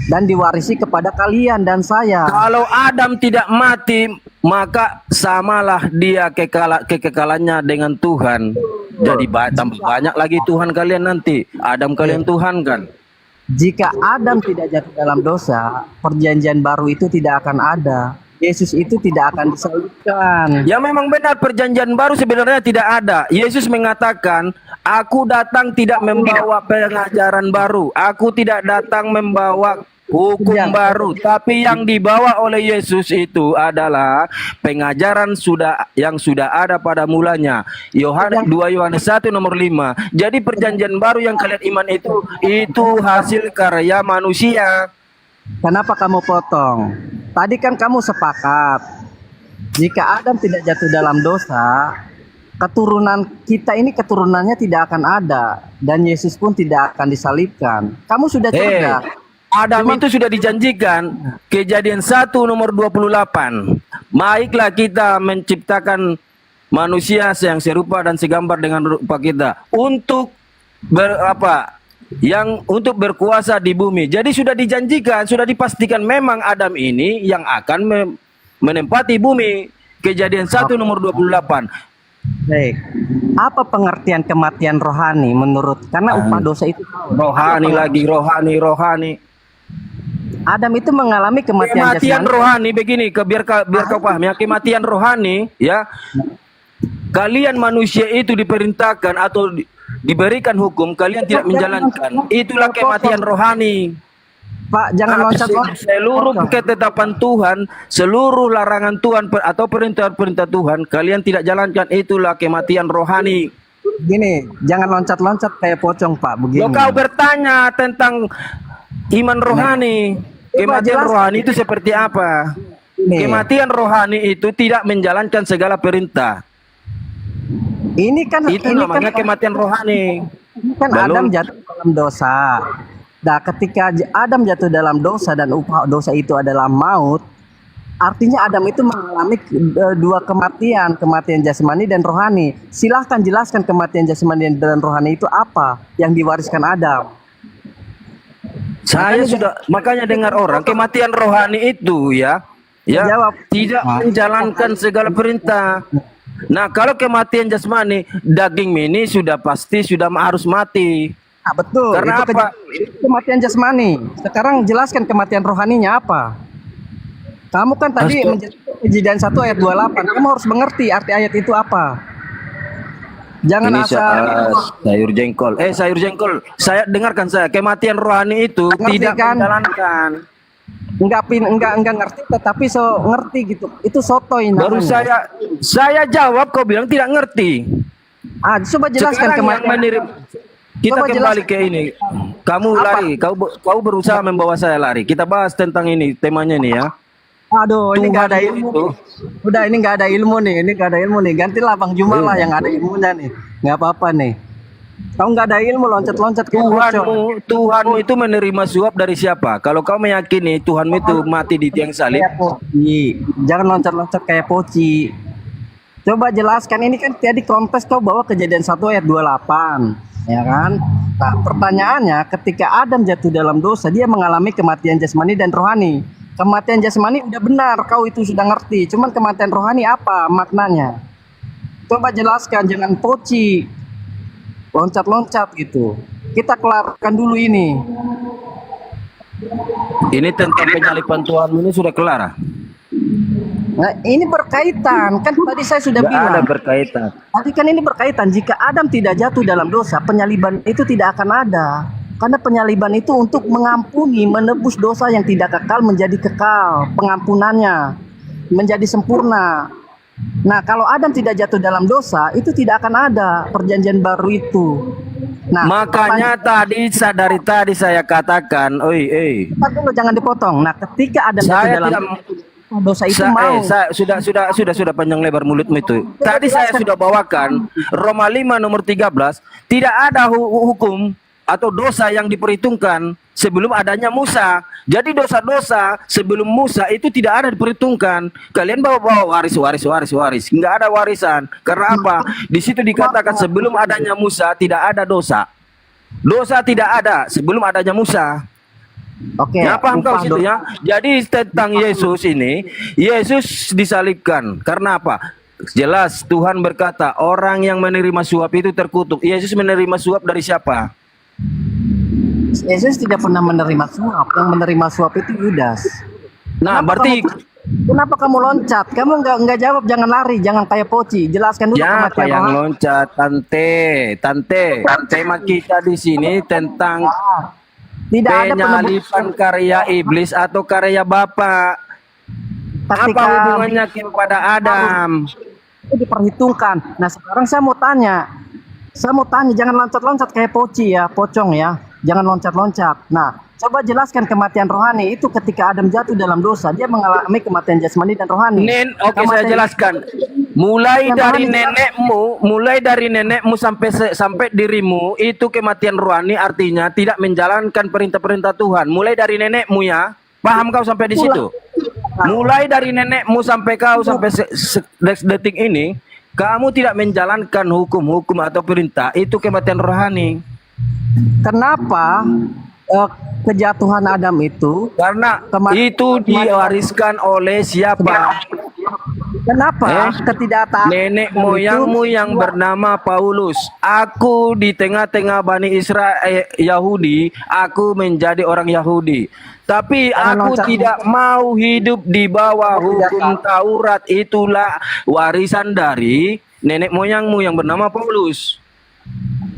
dan diwarisi kepada kalian dan saya. Kalau Adam tidak mati, maka samalah dia kekekalannya dengan Tuhan. Jadi tambah banyak lagi Tuhan kalian nanti. Adam kalian Tuhan kan. Jika Adam tidak jatuh dalam dosa, perjanjian baru itu tidak akan ada. Yesus itu tidak akan disalibkan. Ya memang benar, perjanjian baru sebenarnya tidak ada. Yesus mengatakan, aku datang tidak membawa pengajaran baru. Aku tidak datang membawa hukum baru, tapi yang dibawa oleh Yesus itu adalah pengajaran yang sudah ada pada mulanya. 2 Yohanes 1 nomor 5. Jadi perjanjian baru yang kalian iman itu hasil karya manusia. Kenapa kamu potong? Tadi kan kamu sepakat jika Adam tidak jatuh dalam dosa, keturunan kita ini keturunannya tidak akan ada, dan Yesus pun tidak akan disalibkan. Kamu sudah cerdas. Adam itu sudah dijanjikan, Kejadian 1 nomor 28. Baiklah kita menciptakan manusia yang serupa dan segambar dengan rupa kita untuk untuk berkuasa di bumi. Jadi sudah dijanjikan, sudah dipastikan memang Adam ini yang akan menempati bumi. Kejadian 1 nomor 28. Baik. Apa pengertian kematian rohani menurut? Karena upah dosa itu rohani. Adam itu mengalami kematian jasmani. Rohani begini, biar kau paham ya, kematian rohani ya. Kalian manusia itu diperintahkan atau diberikan hukum, kalian tidak menjalankan. Itulah kematian rohani. Pak, jangan loncat-loncat. Seluruh ketetapan Tuhan, seluruh larangan Tuhan atau perintah-perintah Tuhan, kalian tidak jalankan, itulah kematian rohani. Gini, jangan loncat-loncat kayak pocong, Pak. Begini. Lo kau bertanya tentang iman rohani. Kematian rohani itu seperti apa? Kematian rohani itu tidak menjalankan segala perintah. Ini kan itu namanya kematian rohani. Ini kan Adam jatuh dalam dosa. Nah, ketika Adam jatuh dalam dosa dan upah dosa itu adalah maut, artinya Adam itu mengalami dua kematian jasmani dan rohani. Silahkan jelaskan kematian jasmani dan rohani itu apa yang diwariskan Adam. Makanya dengar orang kematian rohani itu tidak menjalankan segala perintah. Nah, kalau kematian jasmani, daging ini sudah pasti harus mati. Nah, betul. Karena itu kematian jasmani. Sekarang jelaskan kematian rohaninya apa. Kamu kan tadi menjelaskan Kejadian 1 ayat 28. Kamu harus mengerti arti ayat itu apa. Jangan sayur jengkol. Saya dengarkan kematian rohani itu tidak menjalankan. Enggak ngerti, tetapi ngerti gitu. Itu sotoy namanya. Baru saya jawab, kau bilang tidak ngerti. Coba jelaskan kematian. Kita kembali ke ini. Kamu lari, kau berusaha membawa saya lari. Kita bahas tentang ini, temanya nih ya. Aduh, ini nggak ada ilmu. Udah, ini nggak ada ilmu nih. Gantilah Bang Juma lah yang ada ilmunya nih. Nggak apa-apa nih. Kau nggak ada ilmu, loncat-loncat ke Tuhanmu itu menerima suap dari siapa? Kalau kau meyakini Tuhanmu itu mati di tiang salib, jangan loncat-loncat kayak poci. Coba jelaskan, ini kan tadi kontes kau bawa Kejadian 1 ayat 28, ya kan? Nah, pertanyaannya, ketika Adam jatuh dalam dosa, dia mengalami kematian jasmani dan rohani. Kematian jasmani udah benar, kau itu sudah ngerti. Cuman kematian rohani apa maknanya? Coba jelaskan, jangan poci, loncat-loncat gitu. Kita kelarkan dulu ini. Ini tentang penyalipan Tuhan ini sudah kelar. Nah, ini berkaitan. Kan tadi saya sudah bilang. Ada berkaitan. Tadi kan ini berkaitan. Jika Adam tidak jatuh dalam dosa, penyaliban itu tidak akan ada. Karena penyaliban itu untuk mengampuni, menebus dosa yang tidak kekal menjadi kekal. Pengampunannya menjadi sempurna. Nah, kalau Adam tidak jatuh dalam dosa, itu tidak akan ada perjanjian baru itu. Nah, makanya tadi saya katakan, dulu jangan dipotong. Nah, ketika Adam jatuh dalam dosa itu sudah panjang lebar mulutmu itu. Tadi saya sudah bawakan Roma 5 nomor 13, tidak ada hukum atau dosa yang diperhitungkan sebelum adanya Musa. Jadi dosa-dosa sebelum Musa itu tidak ada diperhitungkan. Kalian bawa waris. Nggak ada warisan. Karena apa? Di situ dikatakan sebelum adanya Musa tidak ada dosa. Dosa tidak ada sebelum adanya Musa. Oke, Nah, paham kau upah situ dosa. ya? Jadi tentang Yesus ini, Yesus disalibkan. Karena apa? Jelas Tuhan berkata, orang yang menerima suap itu terkutuk. Yesus menerima suap dari siapa? Yesus tidak pernah menerima suap. Yang menerima suap itu Yudas. Nah, berarti Kenapa kamu loncat? Kamu nggak jawab, jangan lari, jangan kayak poci. Jelaskan dulu siapa kematian yang rohani. loncat? Tante. Tema kita di sini tentang Tidak ada penyalipan karya iblis atau karya Bapa. Apa Ketika hubungannya kepada Adam? itu diperhitungkan. Nah sekarang saya mau tanya, jangan loncat-loncat kayak poci ya, pocong ya, jangan loncat-loncat. Nah coba jelaskan kematian rohani itu ketika Adam jatuh dalam dosa, dia mengalami kematian jasmani dan rohani. Oke, saya Kematian- jelaskan. Mulai Kematian dari rohani- nenekmu sampai dirimu itu kematian rohani, artinya tidak menjalankan perintah-perintah Tuhan. Mulai dari nenekmu ya. Paham kau sampai di situ? Mulai dari nenekmu sampai kau sampai detik ini, kamu tidak menjalankan hukum-hukum atau perintah, itu kematian rohani. Kenapa kejatuhan Adam itu? Karena itu diwariskan oleh siapa? Kenapa ketidaktaatan Nenek Adam moyangmu itu- yang bernama Paulus. Aku di tengah-tengah Bani Israel Yahudi, aku menjadi orang Yahudi. Tapi aku tidak mau hidup di bawah hukum Taurat. Itulah warisan dari nenek moyangmu yang bernama Paulus.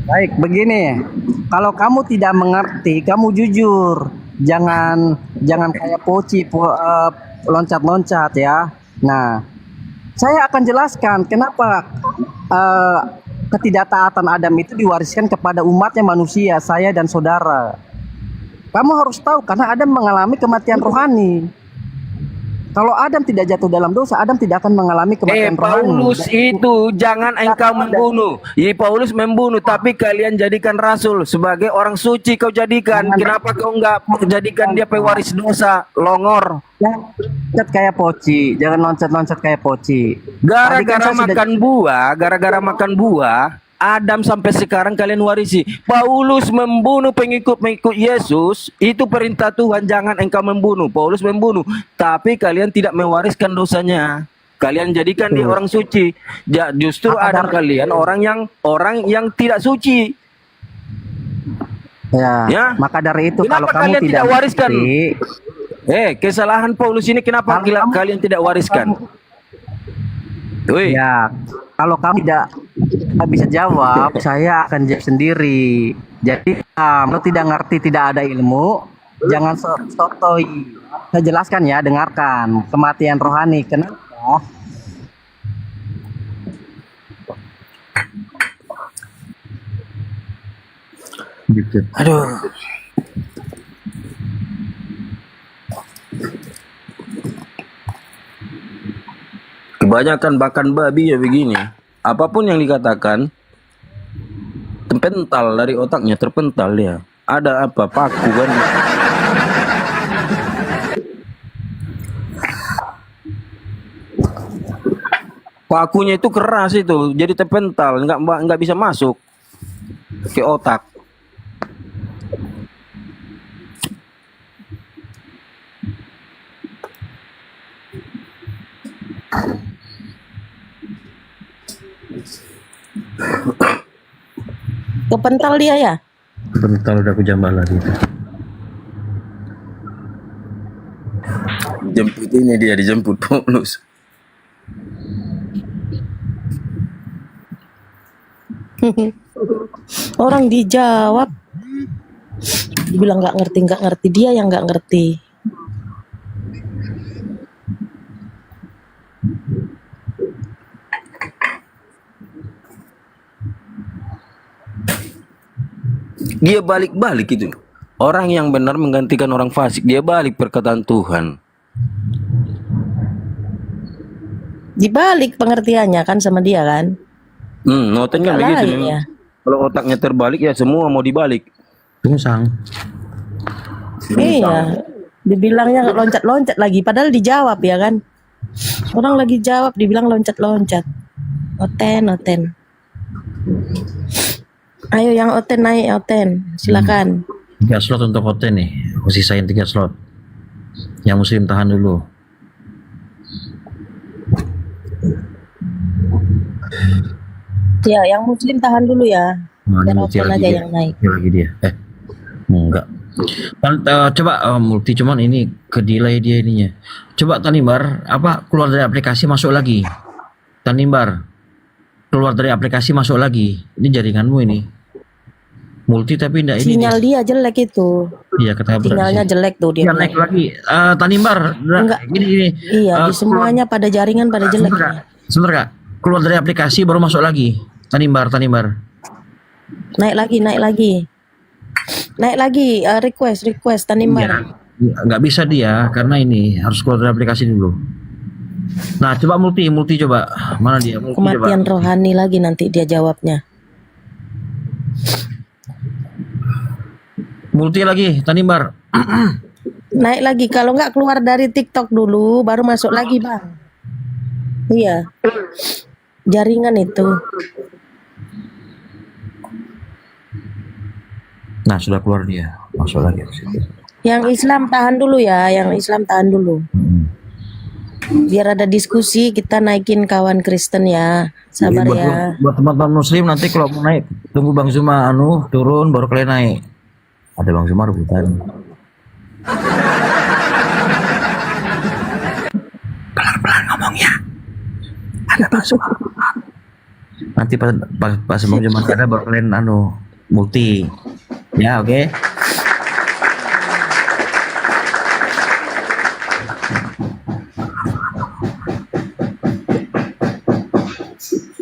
Baik, begini. Kalau kamu tidak mengerti, kamu jujur. Jangan kayak poci loncat-loncat ya. Nah, saya akan jelaskan kenapa ketidaktaatan Adam itu diwariskan kepada umatnya manusia, saya dan saudara. Kamu harus tahu karena Adam mengalami kematian rohani. Kalau Adam tidak jatuh dalam dosa, Adam tidak akan mengalami kematian rohani. Paulus itu jangan engkau membunuh. Paulus membunuh, tapi kalian jadikan rasul sebagai orang suci. Kau jadikan. Kenapa kau enggak jadikan dia pewaris dosa? Longor. Jangan loncat kayak poci, jangan loncat-loncat kayak poci. Gara-gara makan buah, Adam sampai sekarang kalian warisi. Paulus membunuh pengikut-pengikut Yesus, itu perintah Tuhan, jangan engkau membunuh. Paulus membunuh, tapi kalian tidak mewariskan dosanya. Kalian jadikan dia orang suci. Justru Adam kalian orang yang tidak suci. Ya, maka dari itu Kenapa kalau kamu kalian tidak wariskan? mengerti, Kesalahan Paulus ini kenapa kalian tidak wariskan? ya, kalau kamu tidak bisa jawab, saya akan jawab sendiri. Jadi kalau tidak ngerti, tidak ada ilmu, jangan sotoi. Saya jelaskan ya, dengarkan kematian rohani. Kenapa? Aduh. Kebanyakan makan babi ya begini. Apapun yang dikatakan terpental dari otaknya, terpental dia. Ada apa? Paku kan? Pakunya itu keras itu, jadi terpental, nggak bisa masuk ke otak. Kepental dia ya? Bentar udah aku jambah lagi. Jemput ini dia, dijemput Paulus. Orang dijawab, dibilang nggak ngerti, dia yang nggak ngerti. Dia balik-balik itu. Orang yang benar menggantikan orang fasik, dia balik perkataan Tuhan. Dibalik pengertiannya kan sama dia kan? Noten kan Nggak begitu lain memang. ya. Kalau otaknya terbalik ya semua mau dibalik. Tungsang. Iya, dibilangnya loncat-loncat lagi, padahal dijawab ya kan? Orang lagi jawab, dibilang loncat-loncat. Oten. Ayo yang Oten naik, Oten, silakan. Ya slot untuk hotel nih. Aku sisain 3 slot. Yang muslim tahan dulu. Ya, yang muslim tahan dulu ya. Nah, ini Biar multi open lagi aja dia. yang naik. Ini lagi dia. Enggak. Coba multi cuman ini ke delay dia ininya. Coba Tanimbar keluar dari aplikasi masuk lagi. Tanimbar keluar dari aplikasi masuk lagi. Ini jaringanmu ini. Multi tapi enggak ini. Sinyal dia jelek itu. Iya kata Sinyalnya jelek tuh dia. Ya, naik lagi. Tanimbar. Enggak. Gini. Iya, di semuanya pada jaringan pada jelek. Sebentar Kak. Keluar dari aplikasi baru masuk lagi. Tanimbar. Naik lagi. Request Tanimbar. Iya, nggak bisa dia karena ini harus keluar dari aplikasi dulu. Nah, coba multi coba. Mana dia? Multi Kematian coba. rohani lagi nanti dia jawabnya. Multi lagi, Tanimbar. Naik lagi, kalau nggak keluar dari TikTok dulu, baru masuk lagi bang. Iya, jaringan itu. Nah, sudah keluar dia. Masuk lagi. Yang Islam tahan dulu ya, Biar ada diskusi, kita naikin kawan Kristen ya. Sabar buat, ya. Buat teman-teman muslim nanti kalau mau naik, tunggu Bang Zuma turun baru kalian naik. Ada Bang Zuma rebutan. Pelan-pelan ngomongnya. Ada Bang Zuma. Nanti pas Bang Zuma ada baru kalian multi. Ya, oke.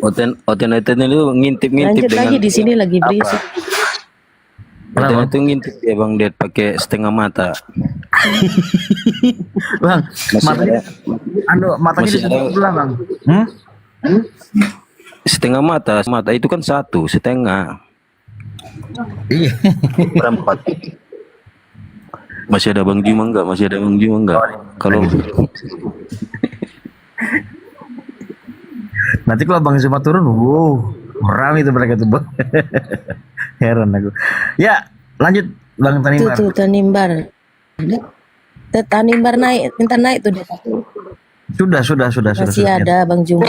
Oten itu ngintip-ngintip Lanjut lagi di sini lagi berisik. Oten itu ngintip ya Bang Ded pakai setengah mata. Bang, matanya masih ada sebelah Bang. Setengah mata itu kan satu, setengah. Iya. Berempat. Masih ada Bang Juma enggak? Kalau nanti kalau Bang Zuma turun, ramai itu mereka tuh. Heran aku. Ya, lanjut Bang Tanimbar. Tuh Tanimbar. Tanimbar naik, minta naik tuh dia. Sudah. Masih ada Bang Juma.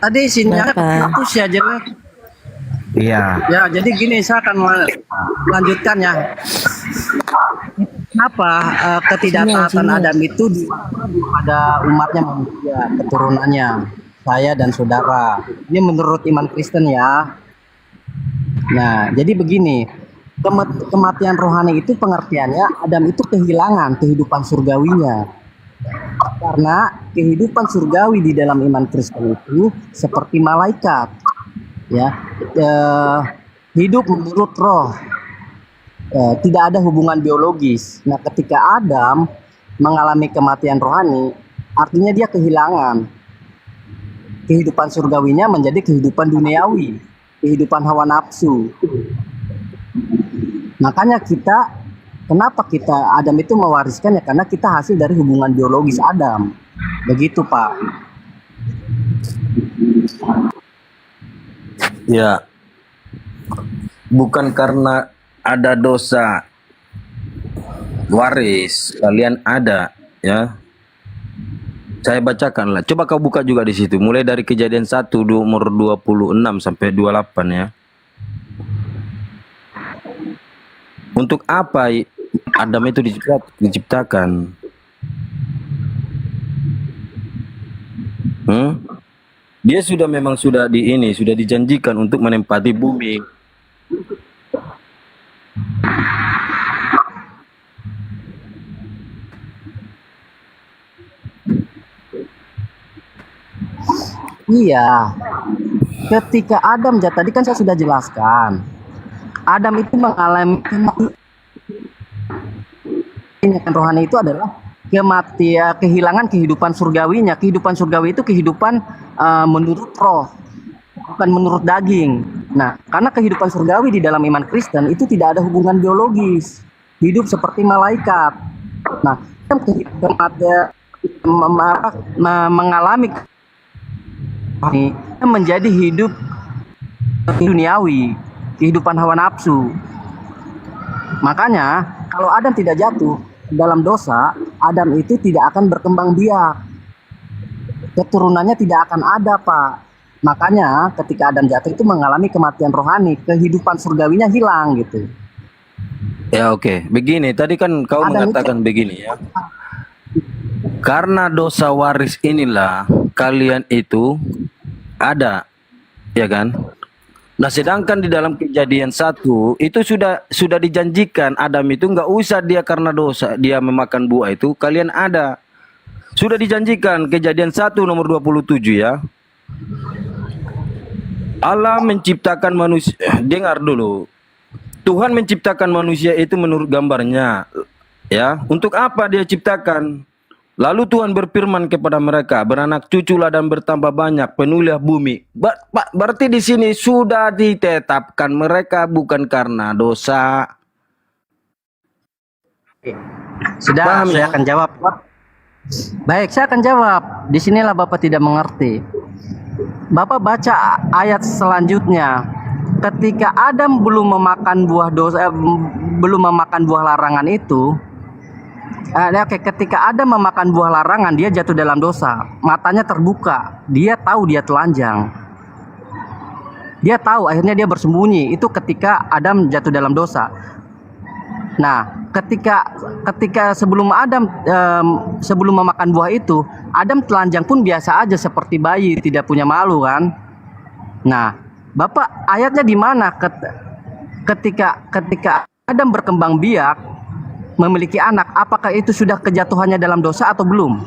Tadi sinyalnya putus ya jelek. Iya. Ya, jadi gini saya akan melanjutkan ya. Kenapa ketidaktaatan Adam itu pada umatnya manusia, keturunannya, saya dan saudara. Ini menurut iman Kristen ya. Nah, jadi begini, kematian rohani itu pengertiannya Adam itu kehilangan kehidupan surgawinya. Karena kehidupan surgawi di dalam iman Kristen itu seperti malaikat, ya, hidup menurut roh. Tidak ada hubungan biologis. Nah, ketika Adam mengalami kematian rohani, artinya dia kehilangan kehidupan surgawinya menjadi kehidupan duniawi, kehidupan hawa nafsu. Makanya kenapa Adam itu mewariskannya? Karena kita hasil dari hubungan biologis Adam. Begitu, Pak. ya bukan karena ada dosa waris kalian ada ya. Saya bacakanlah. Coba kau buka juga di situ. Mulai dari Kejadian 1 nomor 26 sampai 28 ya. Untuk apa Adam itu diciptakan? Dia memang sudah dijanjikan untuk menempati bumi. Iya. Ketika Adam tadi kan saya sudah jelaskan. Adam itu mengalami kematian rohani itu adalah kematian, kehilangan kehidupan surgawinya. Kehidupan surgawi itu kehidupan menurut roh, bukan menurut daging. Nah, karena kehidupan surgawi di dalam iman Kristen itu tidak ada hubungan biologis. Hidup seperti malaikat. Nah, kematian mengalami menjadi hidup duniawi, kehidupan hawa nafsu. Makanya kalau Adam tidak jatuh dalam dosa, Adam itu tidak akan berkembang biak. Keturunannya tidak akan ada, Pak. Makanya ketika Adam jatuh itu mengalami kematian rohani, kehidupan surgawinya hilang gitu. Ya oke, begini tadi kan kau Adam mengatakan begini ya. Karena dosa waris inilah kalian itu ada, ya kan? Nah, sedangkan di dalam Kejadian 1 itu sudah dijanjikan Adam itu nggak usah dia karena dosa dia memakan buah itu kalian ada. Sudah dijanjikan Kejadian 1 nomor 27 ya. Allah menciptakan manusia, dengar dulu. Tuhan menciptakan manusia itu menurut gambarnya. Ya, untuk apa dia ciptakan? Lalu Tuhan berfirman kepada mereka, beranak cuculah dan bertambah banyak, penuhilah bumi. Berarti di sini sudah ditetapkan mereka bukan karena dosa. Sudah, Paham saya ya? akan jawab. Baik, saya akan jawab. Disinilah Bapak tidak mengerti. Bapak baca ayat selanjutnya. Ketika Adam belum memakan buah dosa, belum memakan buah larangan itu, ketika Adam memakan buah larangan, dia jatuh dalam dosa. Matanya terbuka, dia tahu dia telanjang. Dia tahu, akhirnya dia bersembunyi. Itu ketika Adam jatuh dalam dosa. Nah, ketika sebelum Adam sebelum memakan buah itu, Adam telanjang pun biasa aja seperti bayi, tidak punya malu kan. Nah, Bapak ayatnya di mana ketika Adam berkembang biak memiliki anak, apakah itu sudah kejatuhannya dalam dosa atau belum?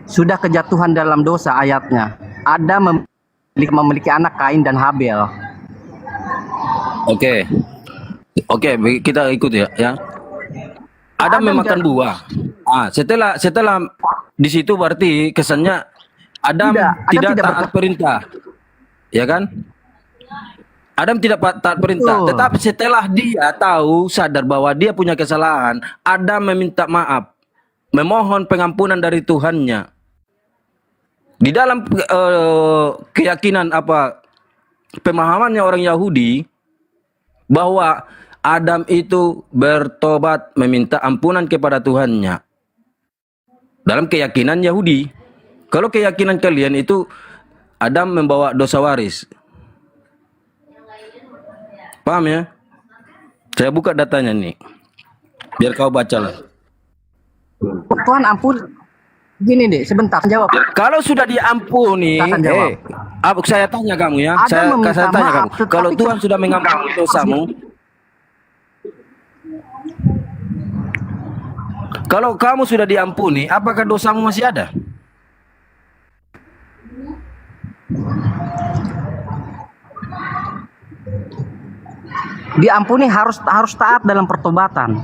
Sudah kejatuhan dalam dosa ayatnya. Adam memiliki anak Kain dan Habel. Oke. Oke, kita ikut ya. Adam memakan buah. Setelah di situ berarti kesannya Adam tidak taat perintah. Ya kan? Adam tidak taat perintah, tetapi setelah dia tahu sadar bahwa dia punya kesalahan, Adam meminta maaf, memohon pengampunan dari Tuhannya. Di dalam keyakinan pemahamannya orang Yahudi bahwa Adam itu bertobat meminta ampunan kepada Tuhannya. Dalam keyakinan Yahudi. Kalau keyakinan kalian itu Adam membawa dosa waris. Paham ya? Saya buka datanya nih. Biar kau baca lah. Tuhan ampun. Gini deh, sebentar jawab. Kalau sudah diampuni, saya tanya kamu ya. Saya tanya kamu. Kalau Tuhan sudah mengampuni dosamu, kalau kamu sudah diampuni, apakah dosamu masih ada? Diampuni harus taat dalam pertobatan.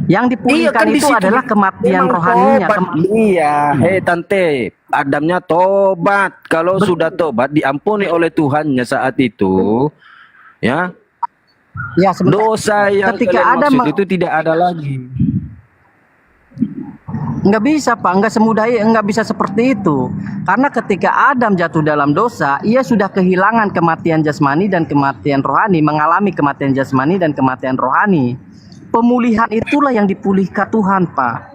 Yang dipulihkan itu adalah kematian rohaninya. Iya, tante, Adamnya tobat. Kalau sudah tobat diampuni oleh Tuhannya saat itu, ya. Ya, dosa yang ketika kalian Adam maksud itu tidak ada lagi. Nggak bisa, Pak, nggak semudah, nggak bisa seperti itu. Karena ketika Adam jatuh dalam dosa, ia sudah kehilangan kematian jasmani dan kematian rohani, mengalami kematian jasmani dan kematian rohani. Pemulihan itulah yang dipulihkan Tuhan, Pak.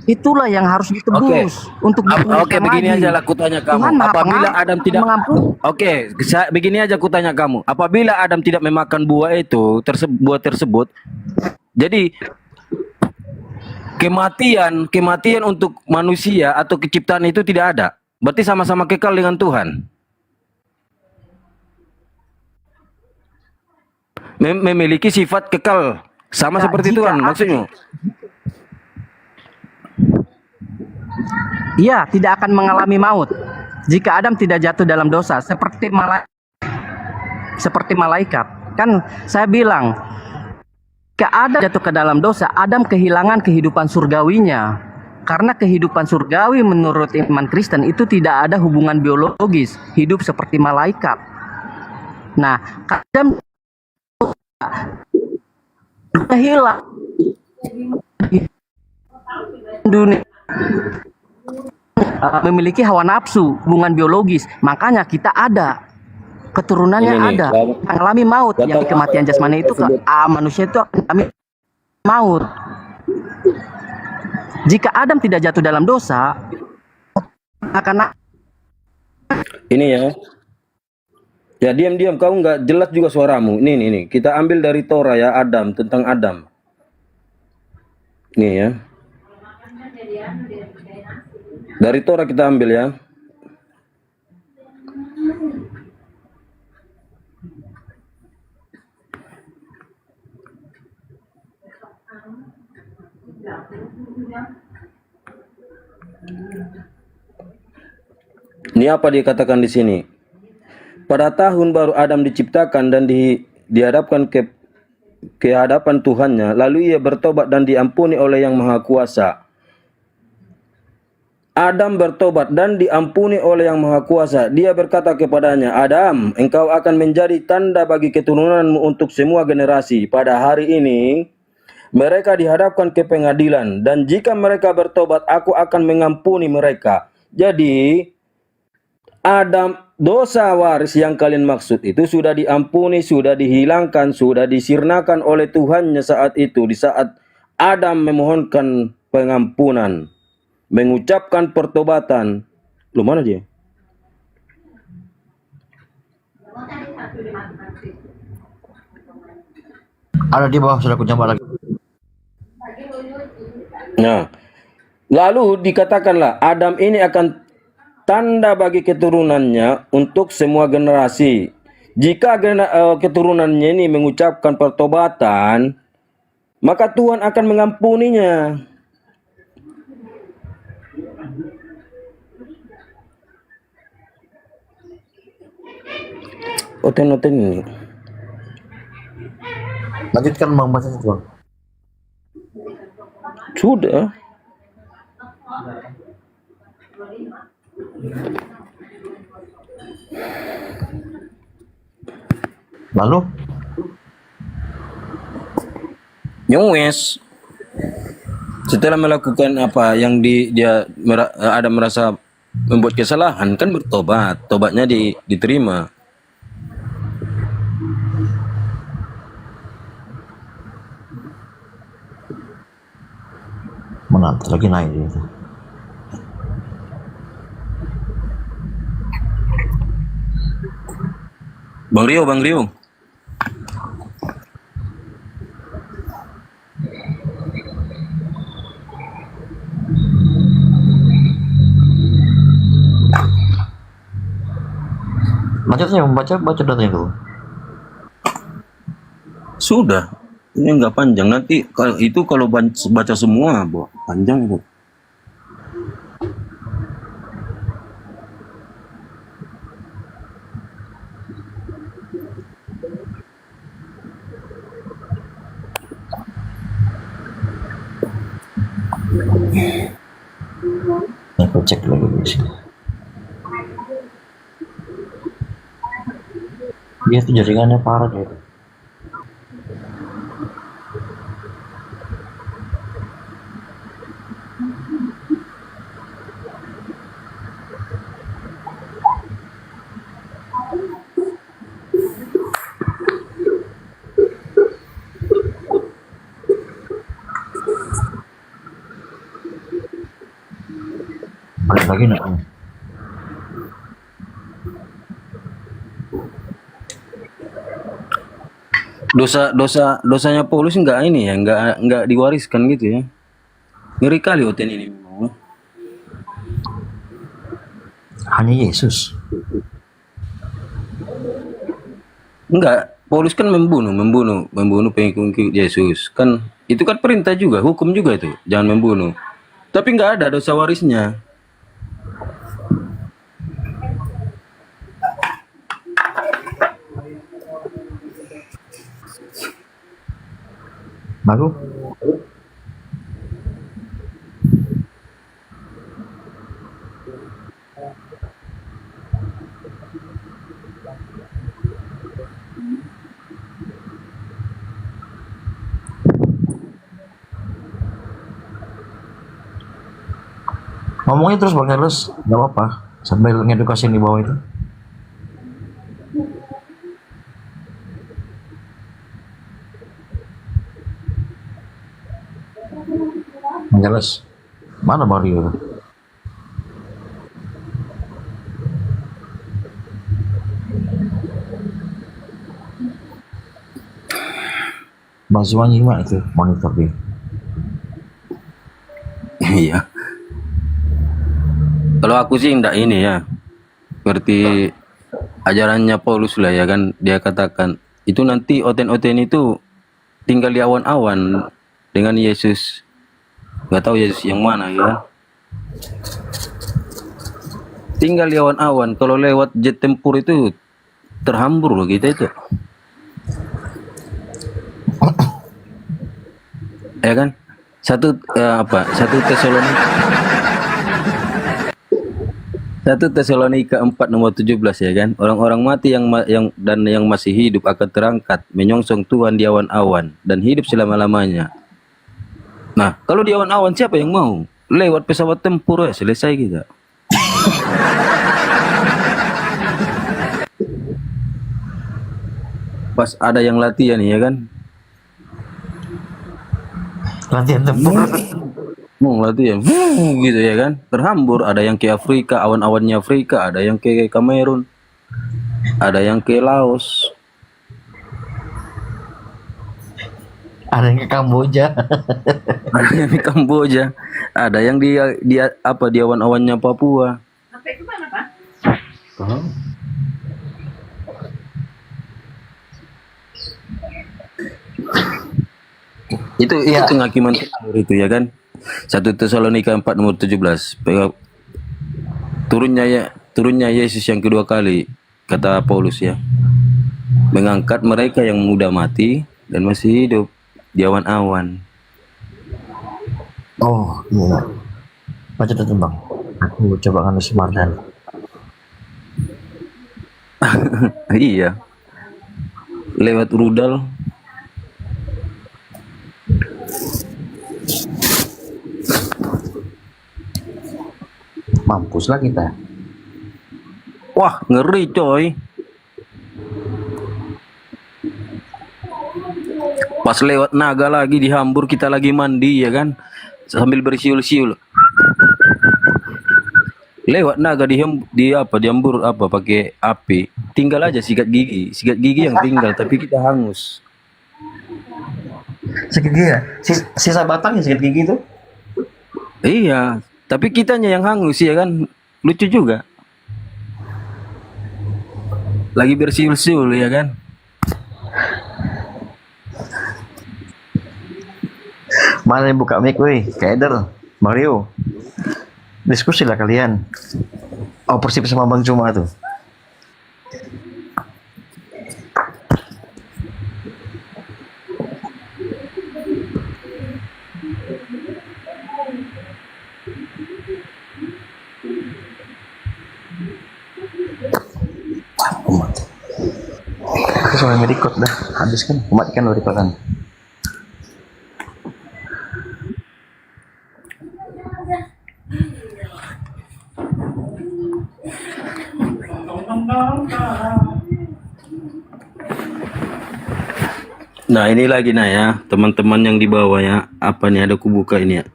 Itulah yang harus ditebus untuk dipulihkan Oke, begini lagi. aja lah aku tanya kamu. Tuhan Apabila Adam tidak mengampuni. Oke, begini aja aku tanya kamu. Apabila Adam tidak memakan buah itu, buah tersebut, jadi kematian untuk manusia atau keciptaan itu tidak ada. Berarti sama-sama kekal dengan Tuhan. Memiliki sifat kekal sama seperti Tuhan maksudnya. Iya, tidak akan mengalami maut jika Adam tidak jatuh dalam dosa seperti malaikat. Kan saya bilang, jika Adam jatuh ke dalam dosa, Adam kehilangan kehidupan surgawinya. Karena kehidupan surgawi menurut iman Kristen itu tidak ada hubungan biologis, hidup seperti malaikat. Nah, Adam hilang dunia memiliki hawa nafsu, hubungan biologis, makanya kita ada. keturunannya Ini nih, ada, lalu- mengalami maut. Gak Jadi tahu kematian apa yang jasmani itu tersebut. manusia itu akan mengalami maut. Jika Adam tidak jatuh dalam dosa, akan Ini ya. Ya diam-diam, kau nggak jelas juga suaramu. Ini. Kita ambil dari Torah ya, Adam, tentang Adam. Nih ya. Dari Torah kita ambil ya. Ini apa dikatakan di sini? Pada tahun baru Adam diciptakan dan dihadapkan ke hadapan Tuhannya, lalu ia bertobat dan diampuni oleh Yang Maha Kuasa. Adam bertobat dan diampuni oleh Yang Maha Kuasa. Dia berkata kepadanya, Adam, engkau akan menjadi tanda bagi keturunanmu untuk semua generasi. Pada hari ini, mereka dihadapkan ke pengadilan, dan jika mereka bertobat, aku akan mengampuni mereka. Jadi, Adam, dosa waris yang kalian maksud itu sudah diampuni, sudah dihilangkan, sudah disirnakan oleh Tuhannya saat itu, di saat Adam memohonkan pengampunan, mengucapkan pertobatan. Lu mana dia? Ada di bawah, sudah aku jambak lagi. Nah, lalu dikatakanlah Adam ini akan tanda bagi keturunannya untuk semua generasi. Jika keturunannya ini mengucapkan pertobatan, maka Tuhan akan mengampuninya. Oten ini. Lanjutkan Bang baca itu, Bang. Sudah. Lalu Nyuwes. Setelah melakukan apa yang ada merasa membuat kesalahan, kan bertobat, tobatnya diterima. mana lagi naik gitu. Bang Rio. Lanjutnya baca datanya dulu. Sudah. Ini nggak panjang. Nanti kalau baca semua, panjang itu. Aku cek lagi di sini. Dia tuh jaringannya parah gitu. Balik lagi nak. Dosanya Paulus nggak ini ya, nggak diwariskan gitu ya. Ngeri kali Oten ini. Hanya Yesus. Enggak, Paulus kan membunuh pengikut Yesus. Kan itu kan perintah juga, hukum juga itu, jangan membunuh. Tapi nggak ada dosa warisnya. Lalu ngomongnya terus Bang Charles, nggak apa-apa sambil ngedukasi di bawah itu. Angeles. Mana Mario? Bang Suwangi gimana itu monitor dia? Iya. Kalau aku sih enggak ini ya. Berarti ajarannya Paulus lah ya kan. Dia katakan itu nanti oten-oten itu tinggal di awan-awan dengan Yesus. Nggak tahu Yesus yang mana ya. Tinggal di awan-awan. Kalau lewat jet tempur itu terhambur loh kita itu. Ya kan? Satu Tesalonika 4 nomor 17 ya kan. Orang-orang mati yang masih hidup akan terangkat menyongsong Tuhan di awan-awan dan hidup selama-lamanya. Nah, kalau di awan-awan siapa yang mau? Lewat pesawat tempur ya selesai kita. Pas ada yang latihan ya kan. Latihan tempur. Latihan gitu ya kan. Terhambur, ada yang ke Afrika, awan-awannya Afrika, ada yang ke Kamerun, ada yang ke Laos, ada yang ke Kamboja. ada yang di Kamboja, ada yang di awan-awannya Papua. Itu penghakiman itu ya kan. 1 Tesalonika 4 nomor 17. Turunnya Yesus yang kedua kali, kata Paulus ya. Mengangkat mereka yang muda mati dan masih hidup di awan-awan. Oh iya. Baca tuh Bang. Aku coba kan Mardan. Iya. Lewat rudal. Mampus lah kita. Wah, ngeri coy. Pas lewat naga lagi dihambur, kita lagi mandi ya kan. Sambil bersiul-siul. Lewat naga dihambur pakai api. Tinggal aja sikat gigi yang tinggal tapi kita hangus. Sikat gigi ya? Sisa batangnya sikat gigi itu? Iya, tapi kitanya yang hangus ya kan. Lucu juga. Lagi bersiul-siul ya kan. Mana yang buka mic weh? Keder, Mario. Diskusi lah kalian. Oh, Persib sama Bang Cuma tuh. Aku soalnya record dah, habis kan, matikan recordan. Nah ini lagi nah ya teman-teman yang di bawah ya. Apa nih, ada kubuka ini ya.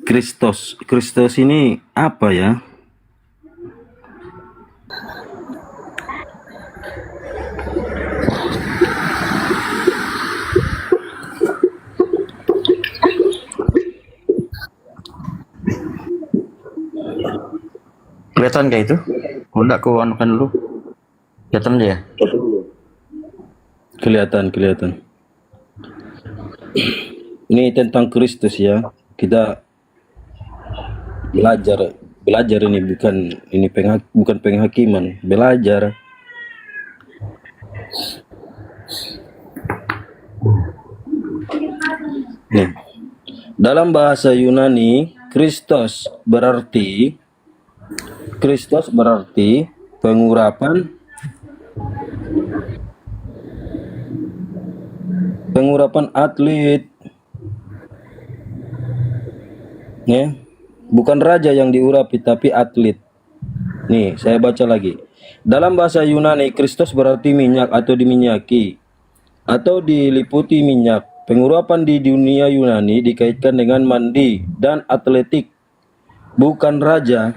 Kristos ini apa ya? Kelihatan kayak itu? Udah aku anukan dulu. Kelihatan aja ya? Kelihatan. Ini tentang Kristus ya. Kita belajar ini bukan penghakiman, belajar. Nih. Dalam bahasa Yunani, Kristos berarti pengurapan atlet. Ya. Bukan raja yang diurapi tapi atlet. Nih, saya baca lagi. Dalam bahasa Yunani, Kristos berarti minyak atau diminyaki atau diliputi minyak. Pengurapan di dunia Yunani dikaitkan dengan mandi dan atletik, bukan raja.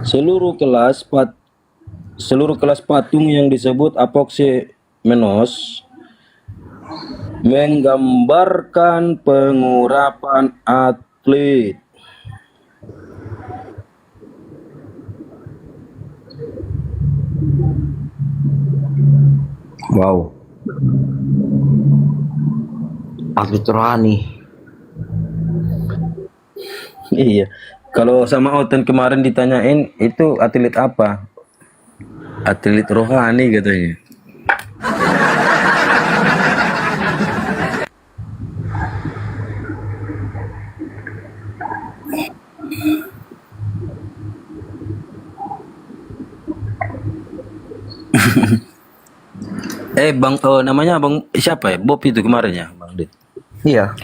Seluruh kelas patung yang disebut apoxemenos menggambarkan pengurapan atlet. Wow. Atlet rohani. Iya. Kalau sama Oten kemarin ditanyain itu atlet apa? Atlet rohani katanya. Bang, namanya Bang siapa ya? Bob itu kemarin ya, Bang Dit. Iya.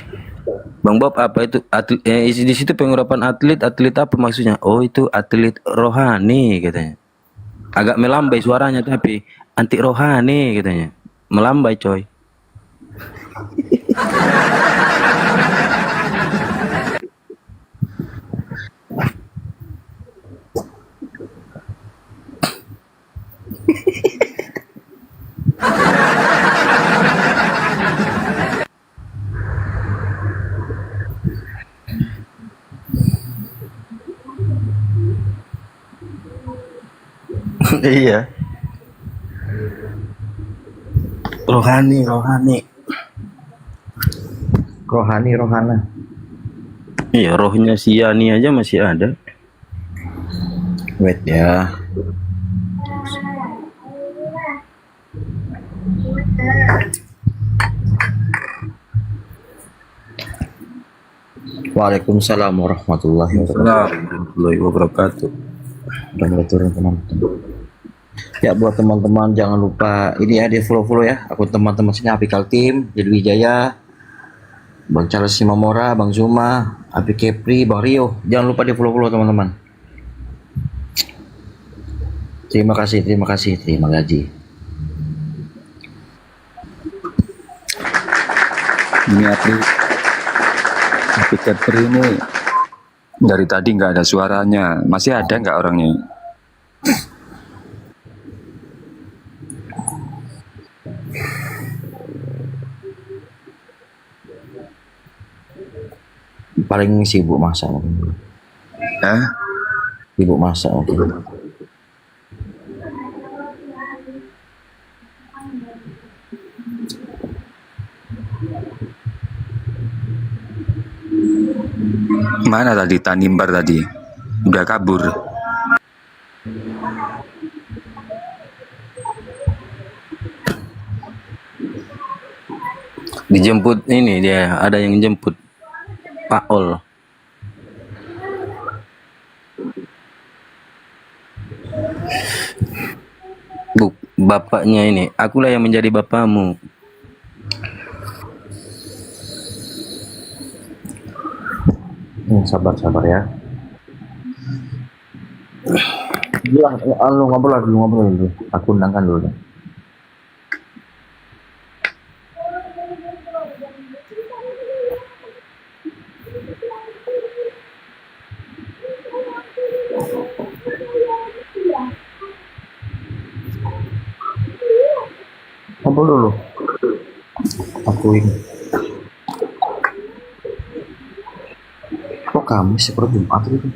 Bang Bob apa itu atlet? Di situ pengurapan atlet apa maksudnya? Oh itu atlet rohani katanya. Agak melambai suaranya tapi anti rohani katanya. Melambai coy. Iya. Rohani. Rohana. Iya, rohnya si Yani aja masih ada. Wait ya. Waalaikumsalam warahmatullahi wabarakatuh. Udah mulai turun teman-teman. Ya buat teman-teman jangan lupa ini ya di follow ya akun teman-teman sini Apikal Team, Jadi Wijaya, Bang Charles Simamora, Bang Zuma, Api Kepri, Bang Rio. Jangan lupa di follow teman-teman. Terima kasih, terima gaji. Ini Api Kepri ini dari tadi nggak ada suaranya. Masih ada nggak orangnya? Paling sibuk masak mungkin. Sibuk masak mungkin. Mana tadi Tanimbar tadi? Udah kabur. Dijemput ini dia, ada yang jemput Pak Ol. Bapaknya ini, akulah yang menjadi bapakmu. Sabar ya. Lu ngobrol dulu. Aku undangkan dulu. Ngobrol dulu. Aku ini. Kok Kamis ya, Jumat gitu?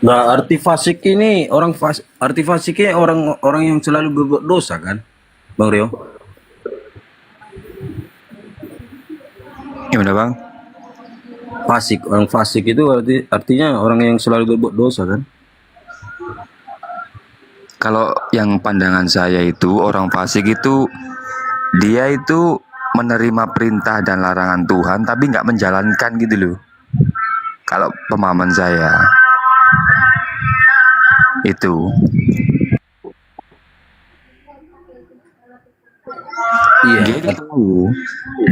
Nah, arti fasik ini arti fasiknya orang yang selalu berbuat dosa kan, Bang Rio? Gimana Bang? Orang fasik itu artinya orang yang selalu berbuat dosa kan? Kalau yang pandangan saya itu orang fasik itu dia itu menerima perintah dan larangan Tuhan tapi nggak menjalankan gitu loh. Kalau pemahaman saya itu. Iya.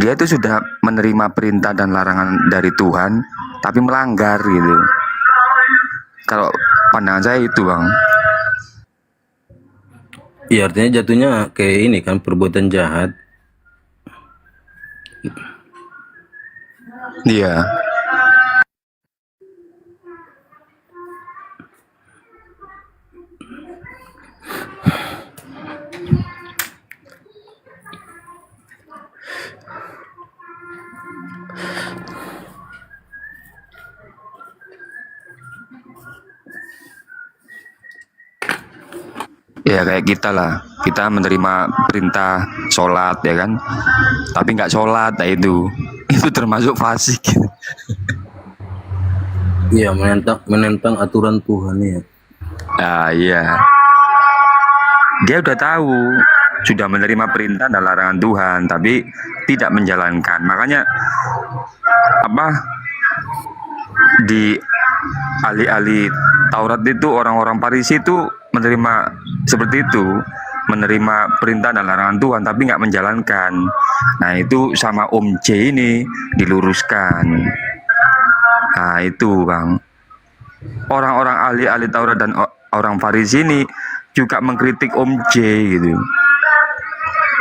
Dia itu sudah menerima perintah dan larangan dari Tuhan, tapi melanggar gitu. Kalau pandangan saya itu, Bang. Iya, artinya jatuhnya kayak ini kan, perbuatan jahat. Iya. Ya kayak kita lah, kita menerima perintah sholat ya kan, tapi nggak sholat, nah itu termasuk fasik. Iya, menentang aturan Tuhan ya. Nah iya, dia udah tahu, sudah menerima perintah dan larangan Tuhan, tapi tidak menjalankan. Makanya apa di ahli-ahli Taurat itu, orang-orang Farisi itu menerima seperti itu, menerima perintah dan larangan Tuhan tapi nggak menjalankan. Nah itu sama Om J ini diluruskan. Nah itu Bang, orang-orang ahli-ahli Taurat dan orang Farisi ini juga mengkritik Om J gitu.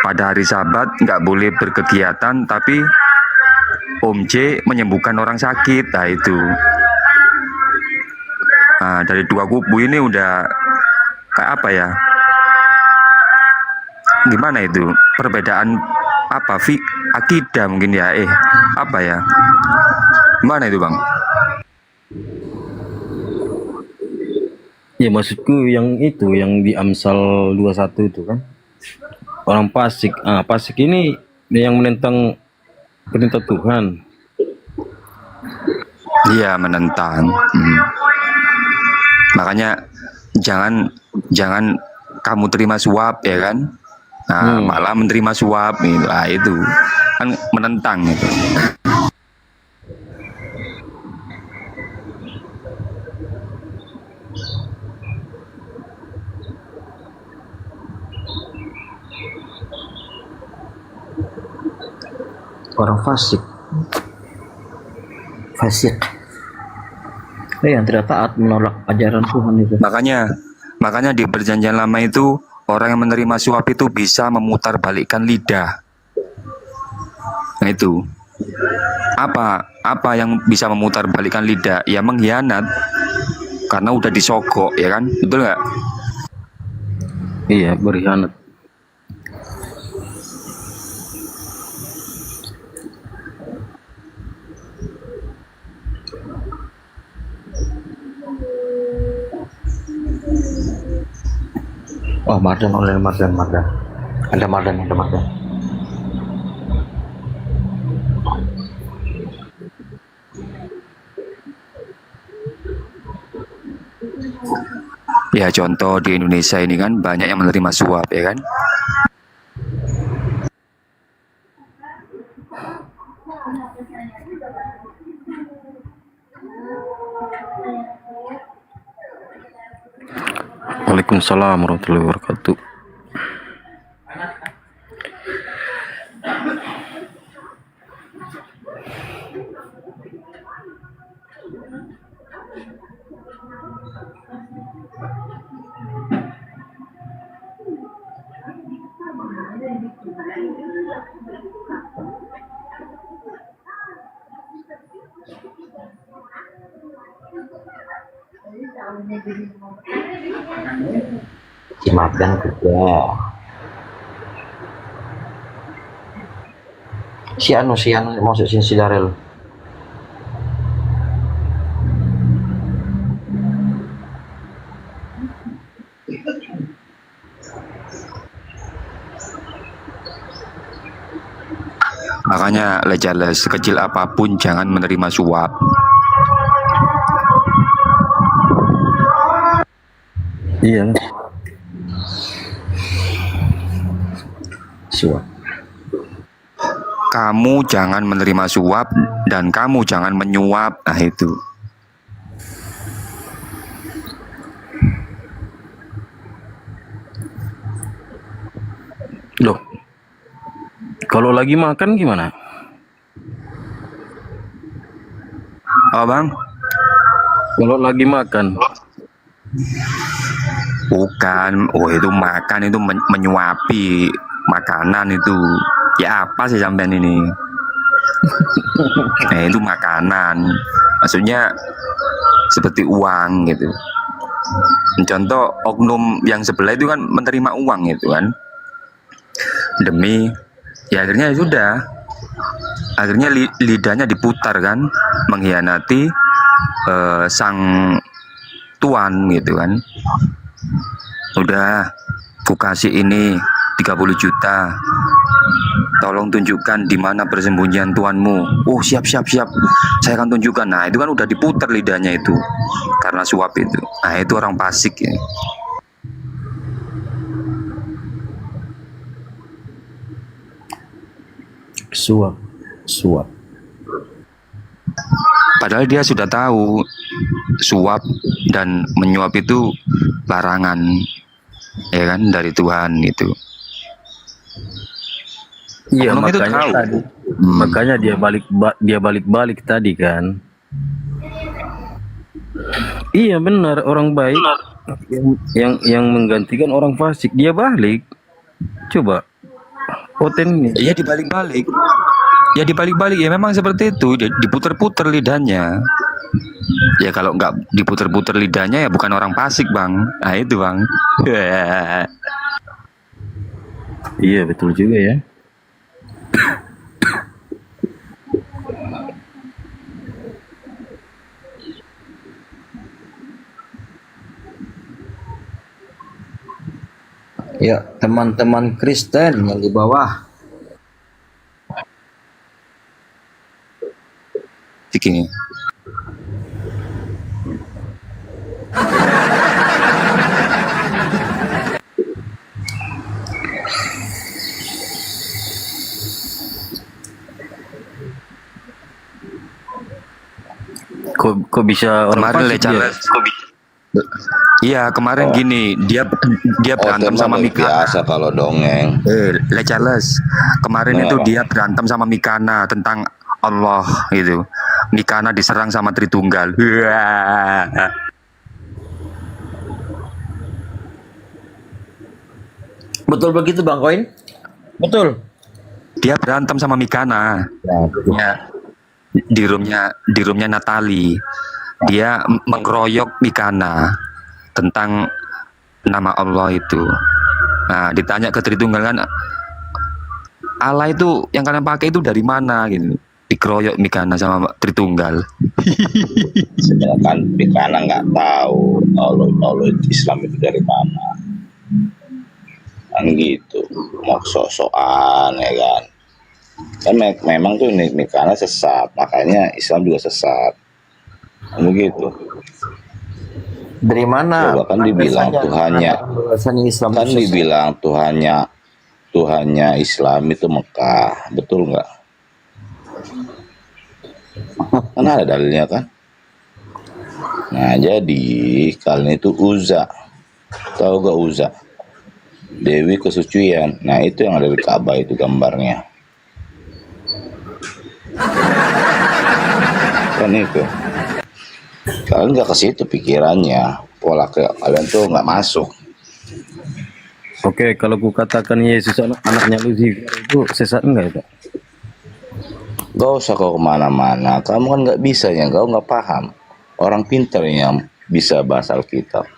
Pada hari Sabat nggak boleh berkegiatan, tapi Om J menyembuhkan orang sakit. Nah itu. Nah, dari dua kubu ini udah kayak apa ya? Gimana itu? Perbedaan apa? Akidah mungkin ya? Apa ya? Gimana itu Bang? Ya maksudku yang itu, yang di Amsal 21 itu kan. Orang fasik. Fasik ini yang menentang perintah Tuhan. Iya, menentang. Makanya jangan kamu terima suap ya kan, nah malah menerima suap gitu. Nah, itu kan menentang itu. Orang fasik yang tidak taat, menolak ajaran Tuhan itu. Makanya di perjanjian lama itu orang yang menerima suap itu bisa memutarbalikkan lidah. Nah itu apa yang bisa memutarbalikkan lidah? Ya mengkhianat, karena udah disogok ya kan, betul nggak? Iya, berkhianat. Oh, Mardan. Ada Mardan. Ya contoh di Indonesia ini kan banyak yang menerima suap ya kan. Waalaikumsalam warahmatullahi wabarakatuh. Si Mardan juga. Si anu maksud si Darel. Makanya lejalah sekecil apapun jangan menerima suap. Iya. Suap. Kamu jangan menerima suap dan kamu jangan menyuap. Nah itu. Loh. Kalau lagi makan gimana? Oh bang? Kalau lagi makan. Bukan, oh itu makan itu menyuapi makanan itu. Ya apa sih sampean ini? Itu makanan. Maksudnya seperti uang gitu. Contoh oknum yang sebelah itu kan menerima uang gitu kan. Demi ya akhirnya ya sudah. Akhirnya lidahnya diputar kan, mengkhianati sang tuan gitu kan. Udah, ku kasih ini 30 juta. Tolong tunjukkan di mana persembunyian tuanmu. Oh, siap. Saya akan tunjukkan. Nah, itu kan udah diputar lidahnya itu. Karena suap itu. Nah, itu orang fasik ya. Suap. Padahal dia sudah tahu suap dan menyuap itu larangan, ya kan, dari Tuhan itu. Iya, Oknum itu makanya tahu. tadi. Makanya dia balik tadi kan. Iya benar, orang baik yang menggantikan orang fasik, dia balik. Coba. Oten nih. Ya dibalik-balik. Ya memang seperti itu, diputer-puter lidahnya. Ya kalau nggak diputer-puter lidahnya ya bukan orang fasik bang. Nah itu bang. Iya betul juga ya. Ya, teman-teman Kristen yang di bawah. Begini. Kok bisa orang Kemarin fasik dia? Iya kemarin gini dia berantem sama Mikana. Biasa kalau dongeng. Le Charles kemarin itu dia berantem sama Mikana tentang Allah gitu. Mikana diserang sama Tritunggal. Betul begitu Bang Koin? Betul. Dia berantem sama Mikana. Ya, di roomnya Natali. Dia mengeroyok Mikana tentang nama Allah itu. Nah, ditanya ke Tritunggal kan, Allah itu yang kalian pakai itu dari mana gitu. Dikeroyok Mikana sama Tritunggal. Sedangkan Mikana nggak tahu Allah Islam itu dari mana. Kan gitu, mau sok-sokan ya kan. Kan memang tuh Mikana sesat, makanya Islam juga sesat. Begitu. Dari mana? Coba kan dibilang Tuhannya, kan dibilang Tuhannya Islam itu Mekah, betul nggak? Kan ada dalilnya kan? Nah jadi kalian itu Uzza, tahu gak Uzza? Dewi kesucian. Nah itu yang ada di Ka'bah itu gambarnya. Kan itu. Kalian nggak ke situ pikirannya, pola kalian tuh nggak masuk. Oke, kalau ku katakan Yesus anaknya Lucifer itu sesat enggak itu? Gak usah kau kemana-mana, kamu kan nggak bisa ya, kau nggak paham. Orang pintar yang bisa bahas Alkitab.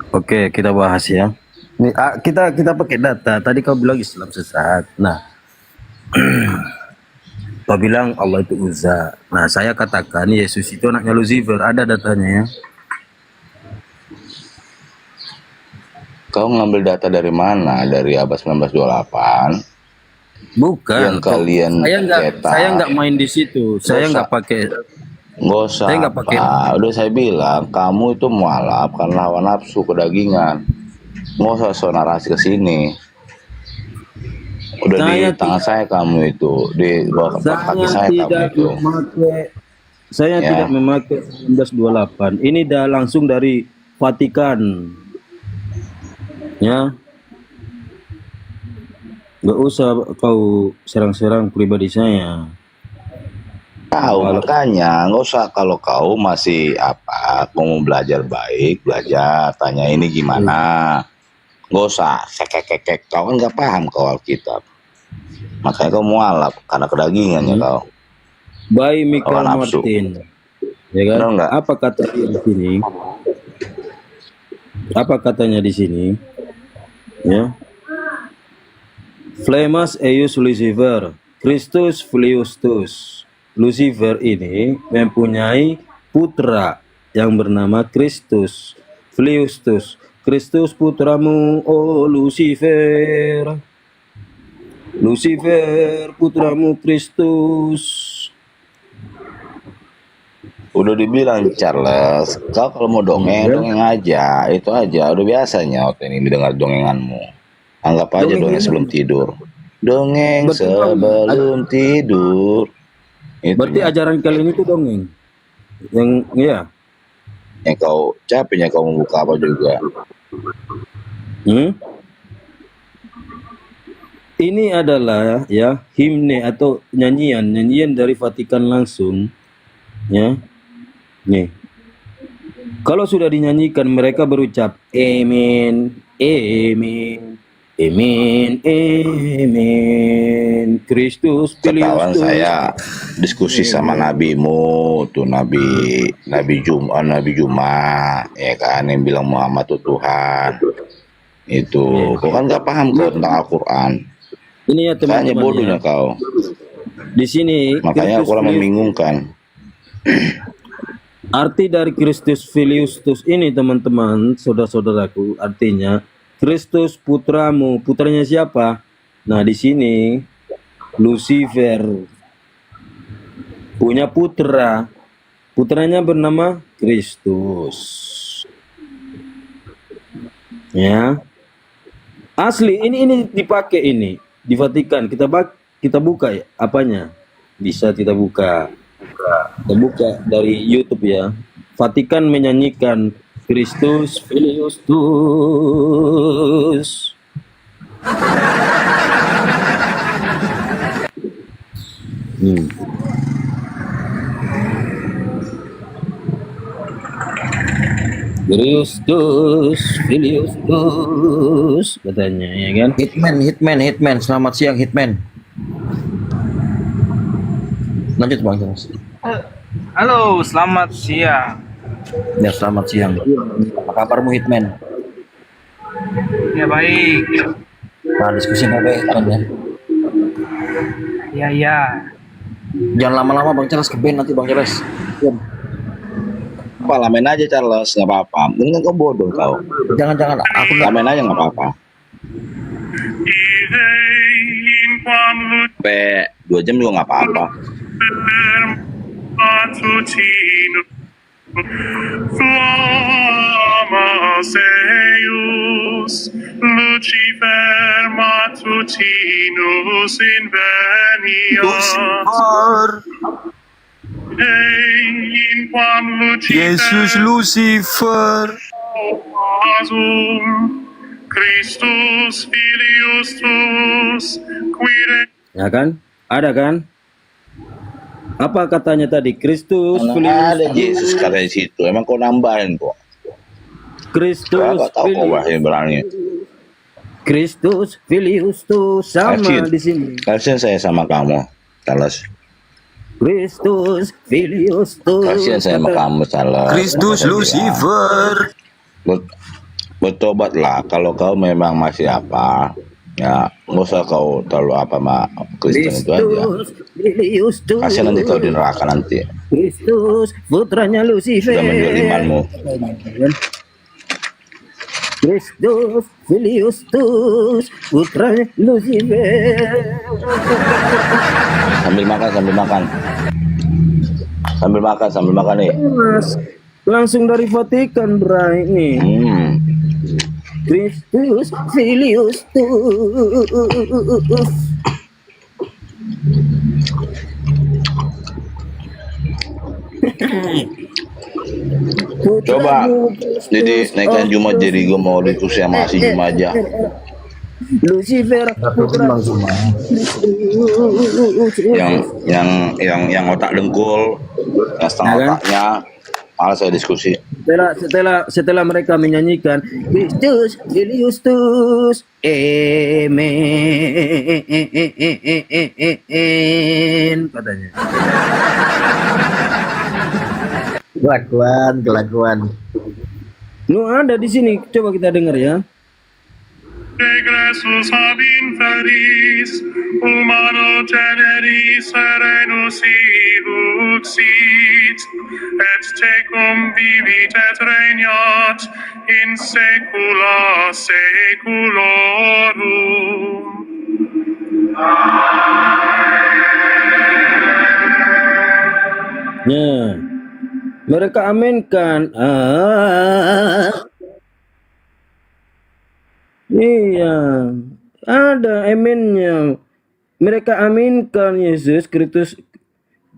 Oke, kita bahas ya. Nih, kita pakai data. Tadi kau bilang Islam sesat. Nah, kau bilang Allah itu Uzza. Nah, saya katakan Yesus itu anaknya Lucifer. Ada datanya ya. Kau ngambil data dari mana? Dari abad 1928? Bukan. Yang kalian saya nggak main di situ. Saya nggak pakai. Nggak usah. Saya nggak pakai. Udah saya bilang, kamu itu mualaf karena hawa nafsu kedagingan. Nggak usah so narasi ke sini. Udah di tangan saya kamu itu, di bawah kaki saya kamu itu. Saya Ya. tidak memakai 1928. Ini dah langsung dari Vatikan. Ya. Nggak usah kau serang-serang pribadi saya. Tahu makanya nggak usah, kalau kau masih kau mau belajar baik, belajar, tanya ini gimana. Nggak usah kekek, kau kan nggak paham kau Alkitab. Makanya kau mualaf karena kedagingannya kau. By Michael Hawa nafsu. Martin. Ya kan? Benar nggak? Apa katanya di sini? Apa katanya di sini? Ya. Flemas eius Lucifer, Christus Filiustus. Lucifer ini mempunyai putra yang bernama Kristus. Filiustus, Kristus putramu, oh Lucifer. Lucifer putramu Kristus. Udah dibilang Charles, kau kalau mau dongeng aja, itu aja. Udah biasanya waktu ini mendengar dongenganmu. Anggap aja dongeng sebelum tidur. Dongeng sebelum tidur. Itu Berarti ajaran kalian itu dongeng. Yang ya. yang kau capeknya kau membuka apa juga. Ini adalah ya himne atau nyanyian dari Vatikan langsung. Ya. Nih. Kalau sudah dinyanyikan mereka berucap amin, amin, amin, amin. Kristus Ketahuan Filiustus. saya diskusi sama nabimu tuh, Nabi Juma ya kan, yang bilang Muhammad itu Tuhan. Itu kau kan nggak paham kau tentang Al-Quran. Ini ya Makanya teman-teman bodohnya ya. kau. Di sini Makanya Kristus Al-Quran Filius- membingungkan. Arti dari Kristus Filiustus ini teman-teman, saudara-saudaraku, artinya Kristus putramu. Putranya siapa? Nah, di sini Lucifer punya putra. Putranya bernama Kristus. Ya. Asli ini dipakai ini di Vatikan. Kita buka ya apanya? Bisa kita buka. Kita buka dari YouTube ya. Vatikan menyanyikan Kristus Filiustus. Kristus Filiustus katanya ya kan. Hitman. Selamat siang Hitman. Lanjut Bang Charles. Halo, selamat siang. Ya selamat siang. Apa kabarmu Hitman? Ya baik. Nah diskusi apa Hitman ya? Ya. Jangan lama-lama Bang Charles, ke band nanti Bang Charles. Diam. Apa lamain aja Charles, nggak apa-apa. Mending kau bodoh kau. Jangan aku lamain aja nggak apa-apa. Sampai 2 jam juga nggak apa-apa. Lucifer matutinus inveniat. Yesus Lucifer. Christus Filiustus quire. Ya kan? Ada kan? Apa katanya tadi? Kristus Mana ada Yesus kata di situ. Emang kau nambahin kok. Kristus Gak tahu kau bahasa berani. Kristus Filiustus sama di sini. Kasian saya sama kamu, Charles. Kristus Filiustus. Kasian saya sama kamu, Charles. Kristus Lucifer. Bertobatlah kalau kau memang masih ya nggak usah kau terlalu sama Kristen itu aja. Kasian nanti kau di neraka nanti. Kristus putranya Lucifer. Sudah menjual imanmu. Kristus Filiustus putranya Lucifer. Sambil makan nih. Mas, langsung dari Vatikan Bray nih. Kristus Filiustus. Coba jadi naikkan Jumat, jadi gue mau diskusi sama si Jumat aja. Lucifer putra yang otak dengkul, yang setengah Ya kan? otaknya, malah saya diskusi. Setelah mereka menyanyikan Kristus Filiustus Amen katanya. Kelakuan. Nu ada di sini, coba kita dengar ya. Regressus ab inferis, humano generis serenus iluxit, et tecum vivit et regnat in saecula saeculorum. Nah, mereka aminkan. Iya, ada aminnya. Mereka aminkan Yesus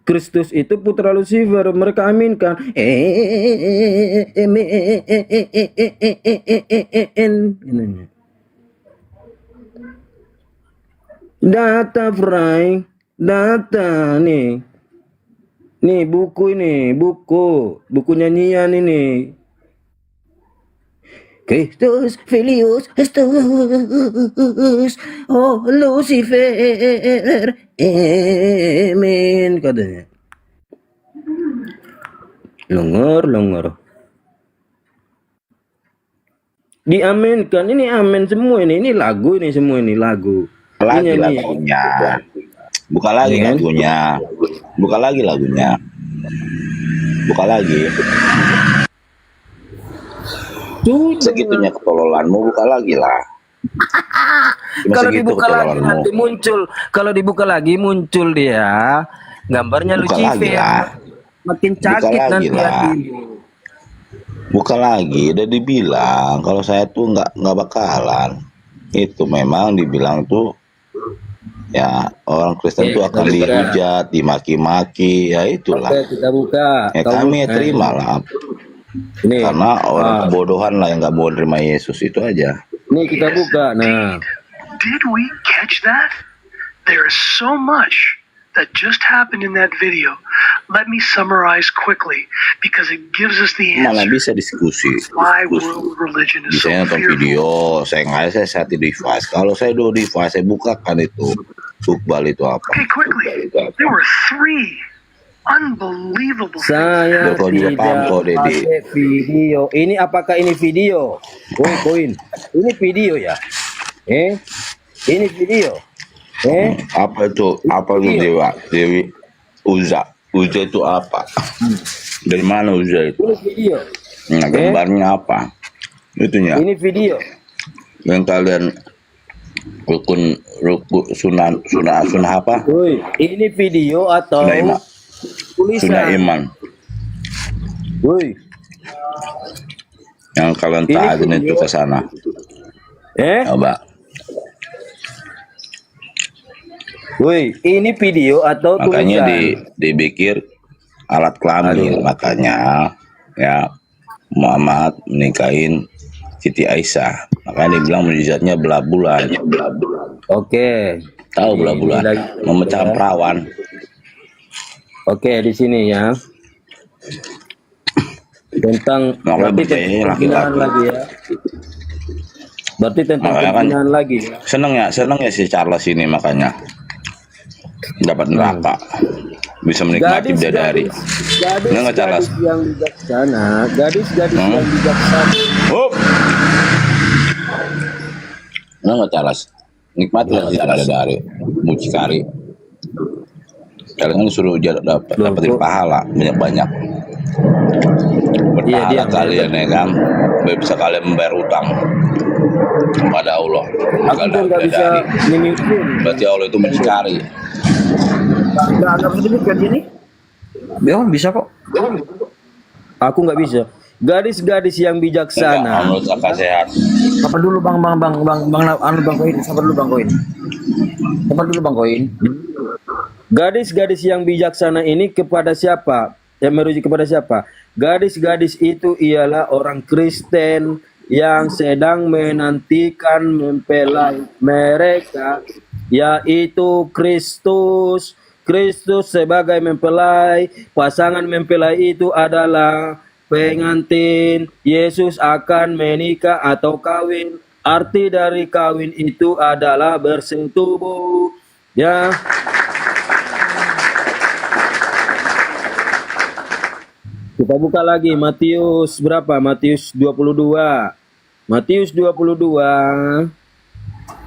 Kristus itu putra Lucifer. Mereka aminkan. Data Fry, data nih. Nih buku ini, buku nyanyian ini. Kristus Filius Kristus oh Lucifer amen katanya. Longor. Diaminkan, ini amin semua ini lagu ini semua ini lagu. Lagi Ini nyanyi. lagunya. Buka lagi Iya kan? lagunya. Buka lagi lagunya. Buka lagi. Segitunya ketololanmu, buka lagi lah. Cuma Kalau segitu dibuka lagi ketololanmu. nanti muncul, kalau dibuka lagi muncul dia gambarnya Buka lagi Lucifer. lah. Makin Buka sakit lagi nanti lah. hatimu. Buka lagi, udah dibilang kalau saya tuh nggak bakalan. Itu memang dibilang tuh ya orang Kristen tuh akan dihujat, dimaki-maki, ya itulah. Oke, kita buka. Ya Kamu- kami ya terima lah. Ini, Karena orang kebodohan lah yang nggak mau terima Yesus itu aja. Nih kita buka. Nah, Did we catch that? There is so much that just happened in that video. Let me summarize quickly because it gives us the Mana answer bisa diskusi. why world religion is Bisa so nonton fearful. video, saya di device. Kalau saya do device, saya bukakan itu. Tukbal itu apa? Okay, quickly. There were 3 unbelievable saya Kau juga paham kok, tidak Dedi. pakai video. Ini apakah ini video? Koin. Ini video ya? Ini video. Apa itu? Apa itu Dewi? Uza itu apa? Dari mana Uza itu? Ini video. Nah, gambarnya apa? Itunya. Ini video. Yang kalian rukun sunnah apa? Woi, ini video atau Sunnah iman. tulisan? Sunnah iman. Woi, Yang kalian Ini taatin video. itu ke sana. Coba. woi, ini video atau Makanya tulisan? dipikir alat kelamin. Makanya ya Muhammad menikahin Siti Aisyah. Makanya dibilang mujizatnya belah bulan. Oke. Tahu belah bulan? Ini lagi- Memecahkan ya. perawan. Oke, di sini ya. Tentang Makanya berarti percayanya tentang laki-laki. pembinaan lagi ya. Berarti tentang Makanya kan pembinaan lagi. seneng ya si Charles ini makanya dapat neraka. Bisa menikmati bidadari. Bener nggak, Charles? Gadis yang bijaksana, gadis-gadis Hmm? yang bijaksana. Bener nggak, Charles? Nikmatilah si bidadari, mucikari. Kalian kan suruh dapetin pahala banyak-banyak. Berpahala Iya, dia. kalian ya kan, biar bisa kalian membayar utang kepada Allah. Aku pun nggak bisa memimpin. Berarti Allah itu mucikari. Nggak bisa disebutkan sini. Bisa kok. Aku nggak bisa. Gadis-gadis yang bijaksana. Menurut akal sehat. Sabar dulu bang Koin. Sabar dulu bang Koin. Gadis-gadis yang bijaksana ini kepada siapa? Yang merujuk kepada siapa? Gadis-gadis itu ialah orang Kristen yang sedang menantikan mempelai mereka, yaitu Kristus. Kristus sebagai mempelai, pasangan mempelai itu adalah pengantin. Yesus akan menikah atau kawin. Arti dari kawin itu adalah bersetubuh. Ya. Kita buka lagi Matius berapa? Matius 22. Matius 22.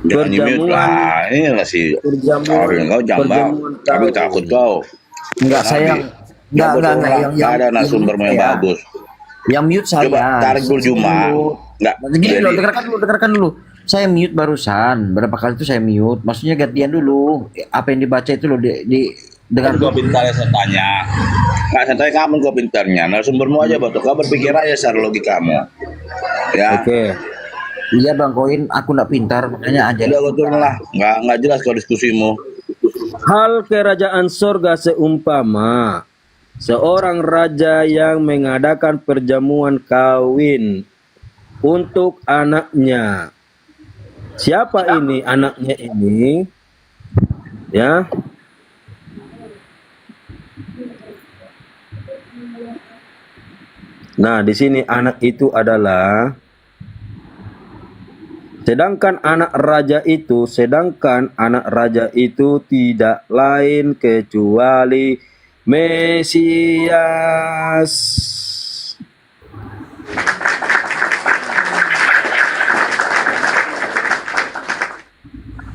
Jangan di-mute lah. Ini masih kau jambak. Tapi takut kau. Enggak, saya enggak yang ada narasumber yang bagus. Yang mute saya. Coba tarik dulu Juma. Enggak. Gini loh, dengarkan dulu. Saya mute barusan. Berapa kali itu saya mute. Maksudnya gantian dulu. Apa yang dibaca itu loh dengar. Kau pintar saya tanya. Nggak, saya tanya kamu kau pintarnya. Narasumbermu aja betul. Kau berpikir aja secara logikamu. Ya. Oke. Iya Bang Koin, aku nggak pintar, makanya aja. Udah betul lah, nggak jelas kalau diskusimu. Hal kerajaan sorga seumpama seorang raja yang mengadakan perjamuan kawin untuk anaknya. Siapa ini anaknya ini? Ya. Nah, di sini anak itu adalah sedangkan anak raja itu tidak lain kecuali Mesias.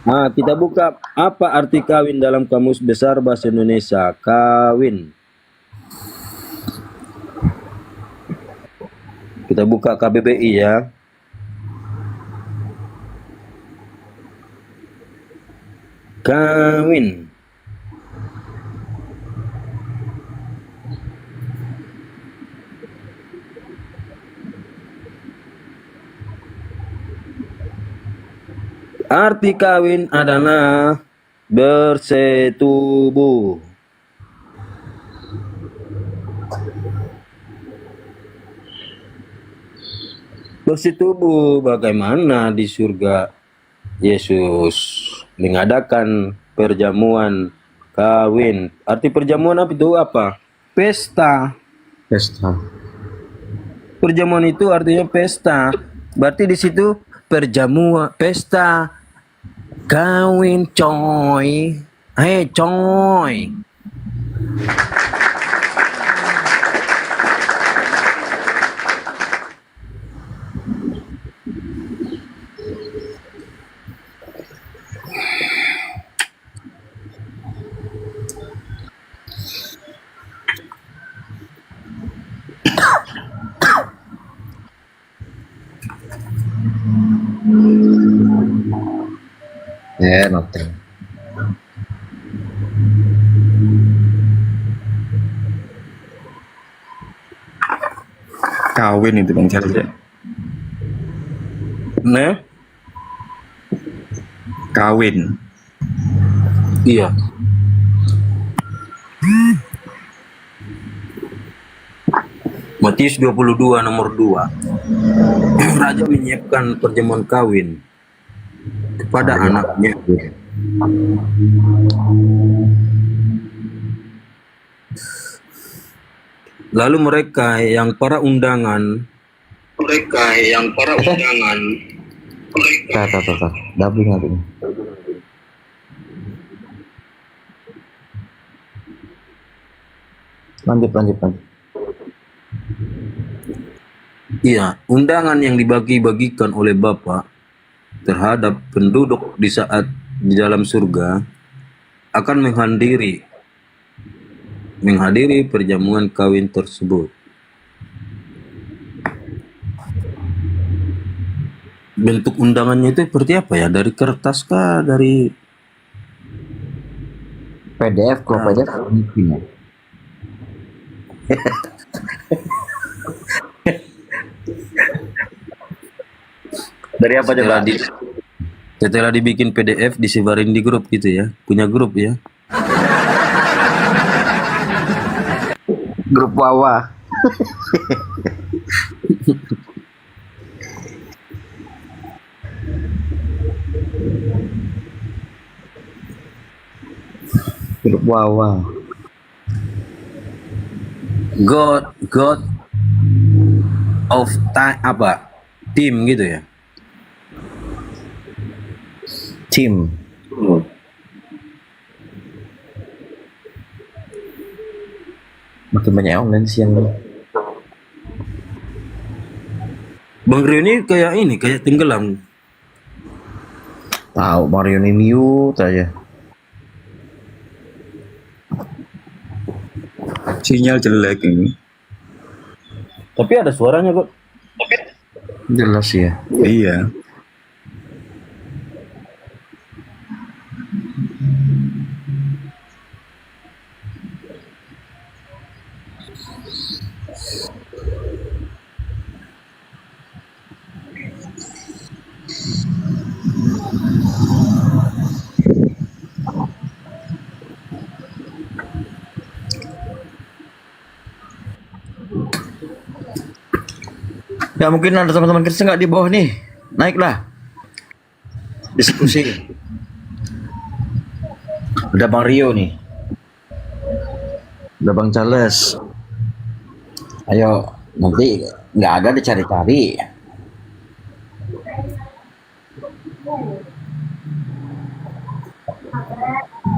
Nah, kita buka apa arti kawin dalam Kamus Besar Bahasa Indonesia. Kawin. Kita buka KBBI ya. Kawin. Arti kawin adalah bersetubuh. Bersetubuh bagaimana di surga Yesus mengadakan perjamuan kawin. Arti perjamuan apa itu apa? Pesta. Pesta. Perjamuan itu artinya pesta. Berarti di situ perjamuan, pesta, kawin coy. Hei coy. Nothing. Kawin itu Bang Charles ya. Nah, kawin. Iya. Matius 22 nomor 2. Raja menyiapkan perjamuan kawin kepada anaknya. Lalu mereka yang para undangan Double. Lanjut. Iya, undangan yang dibagi-bagikan oleh Bapa terhadap penduduk di saat di dalam surga akan menghadiri perjamuan kawin tersebut. Bentuk undangannya itu seperti apa ya? Dari kertas kah? Dari PDF, kalau PDF punya. Dari apa coba? Setelah dibikin PDF disebarin di grup gitu ya. Punya grup ya. Grup Wawa. Wow. God of time apa? Tim gitu ya. Tim. Makin banyak online siang nih. Bang Rio ini kayak tenggelam. Tahu Mario ini mute aja. Sinyal jelek ini. Tapi ada suaranya kok. Jelas ya. Iya. Ya mungkin ada teman-teman Kristen nggak di bawah nih, naiklah diskusi. Udah Bang Rio nih, udah Bang Charles. Ayo nanti nggak ada dicari-cari.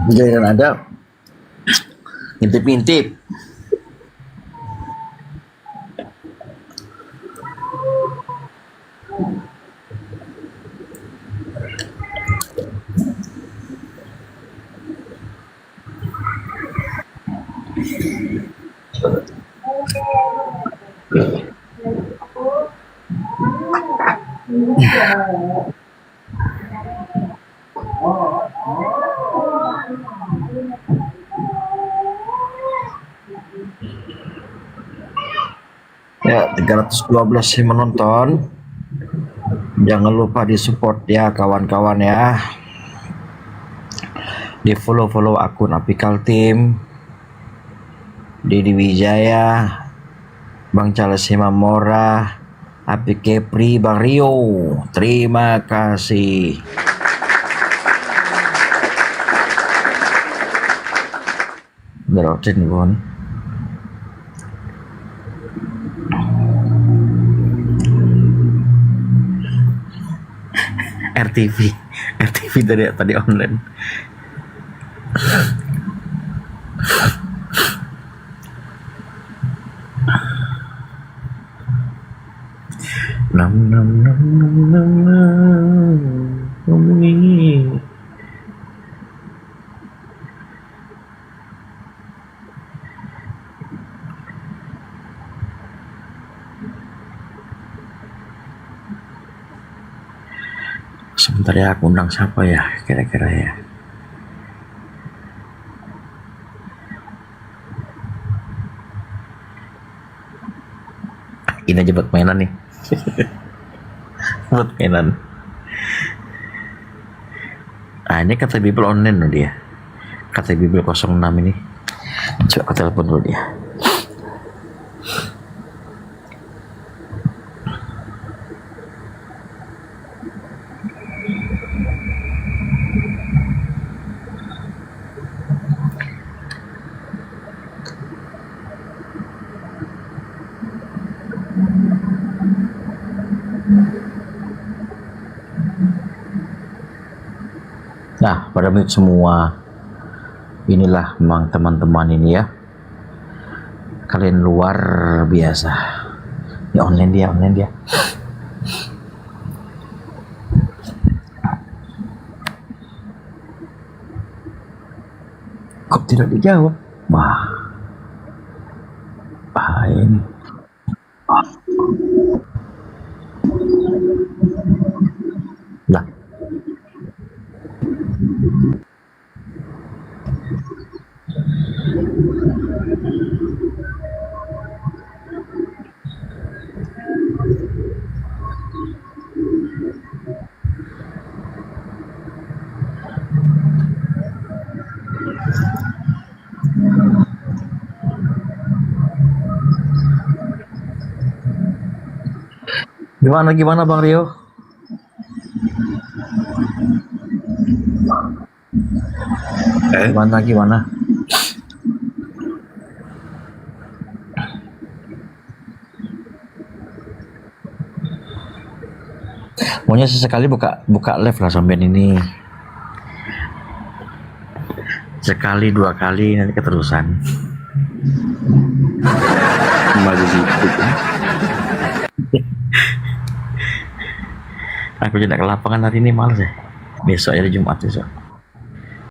Jangan ada ngintip-ngintip. Ya, 312 yang menonton. Jangan lupa di support ya kawan-kawan ya. Di follow akun Apical Team, Dedi Wijaya, Bang Charles Himamora, Api Kepri, Bang Rio. Terima kasih. Berotin Bon. RTV tadi online. Sebentar ya, aku undang siapa ya kira-kira ya. Ini aja buat mainan nih. Buat mainan. Ah, ini kata Bible online loh dia. Kata Bible 06 ini. Coba aku telepon dulu dia. Nah, pada menit semua. Inilah memang teman-teman ini ya. Kalian luar biasa. Ya online dia. Kok tidak dijawab? Wah. Bahaya ini. Lah. Gimana Bang Rio? Gimana? Maunya sesekali buka live lah sampean ini. Sekali 2 kali nanti keterusan. Masih sibuk. Aku tidak ke lapangan hari ini, males ya. Besok ya, Jumat besok.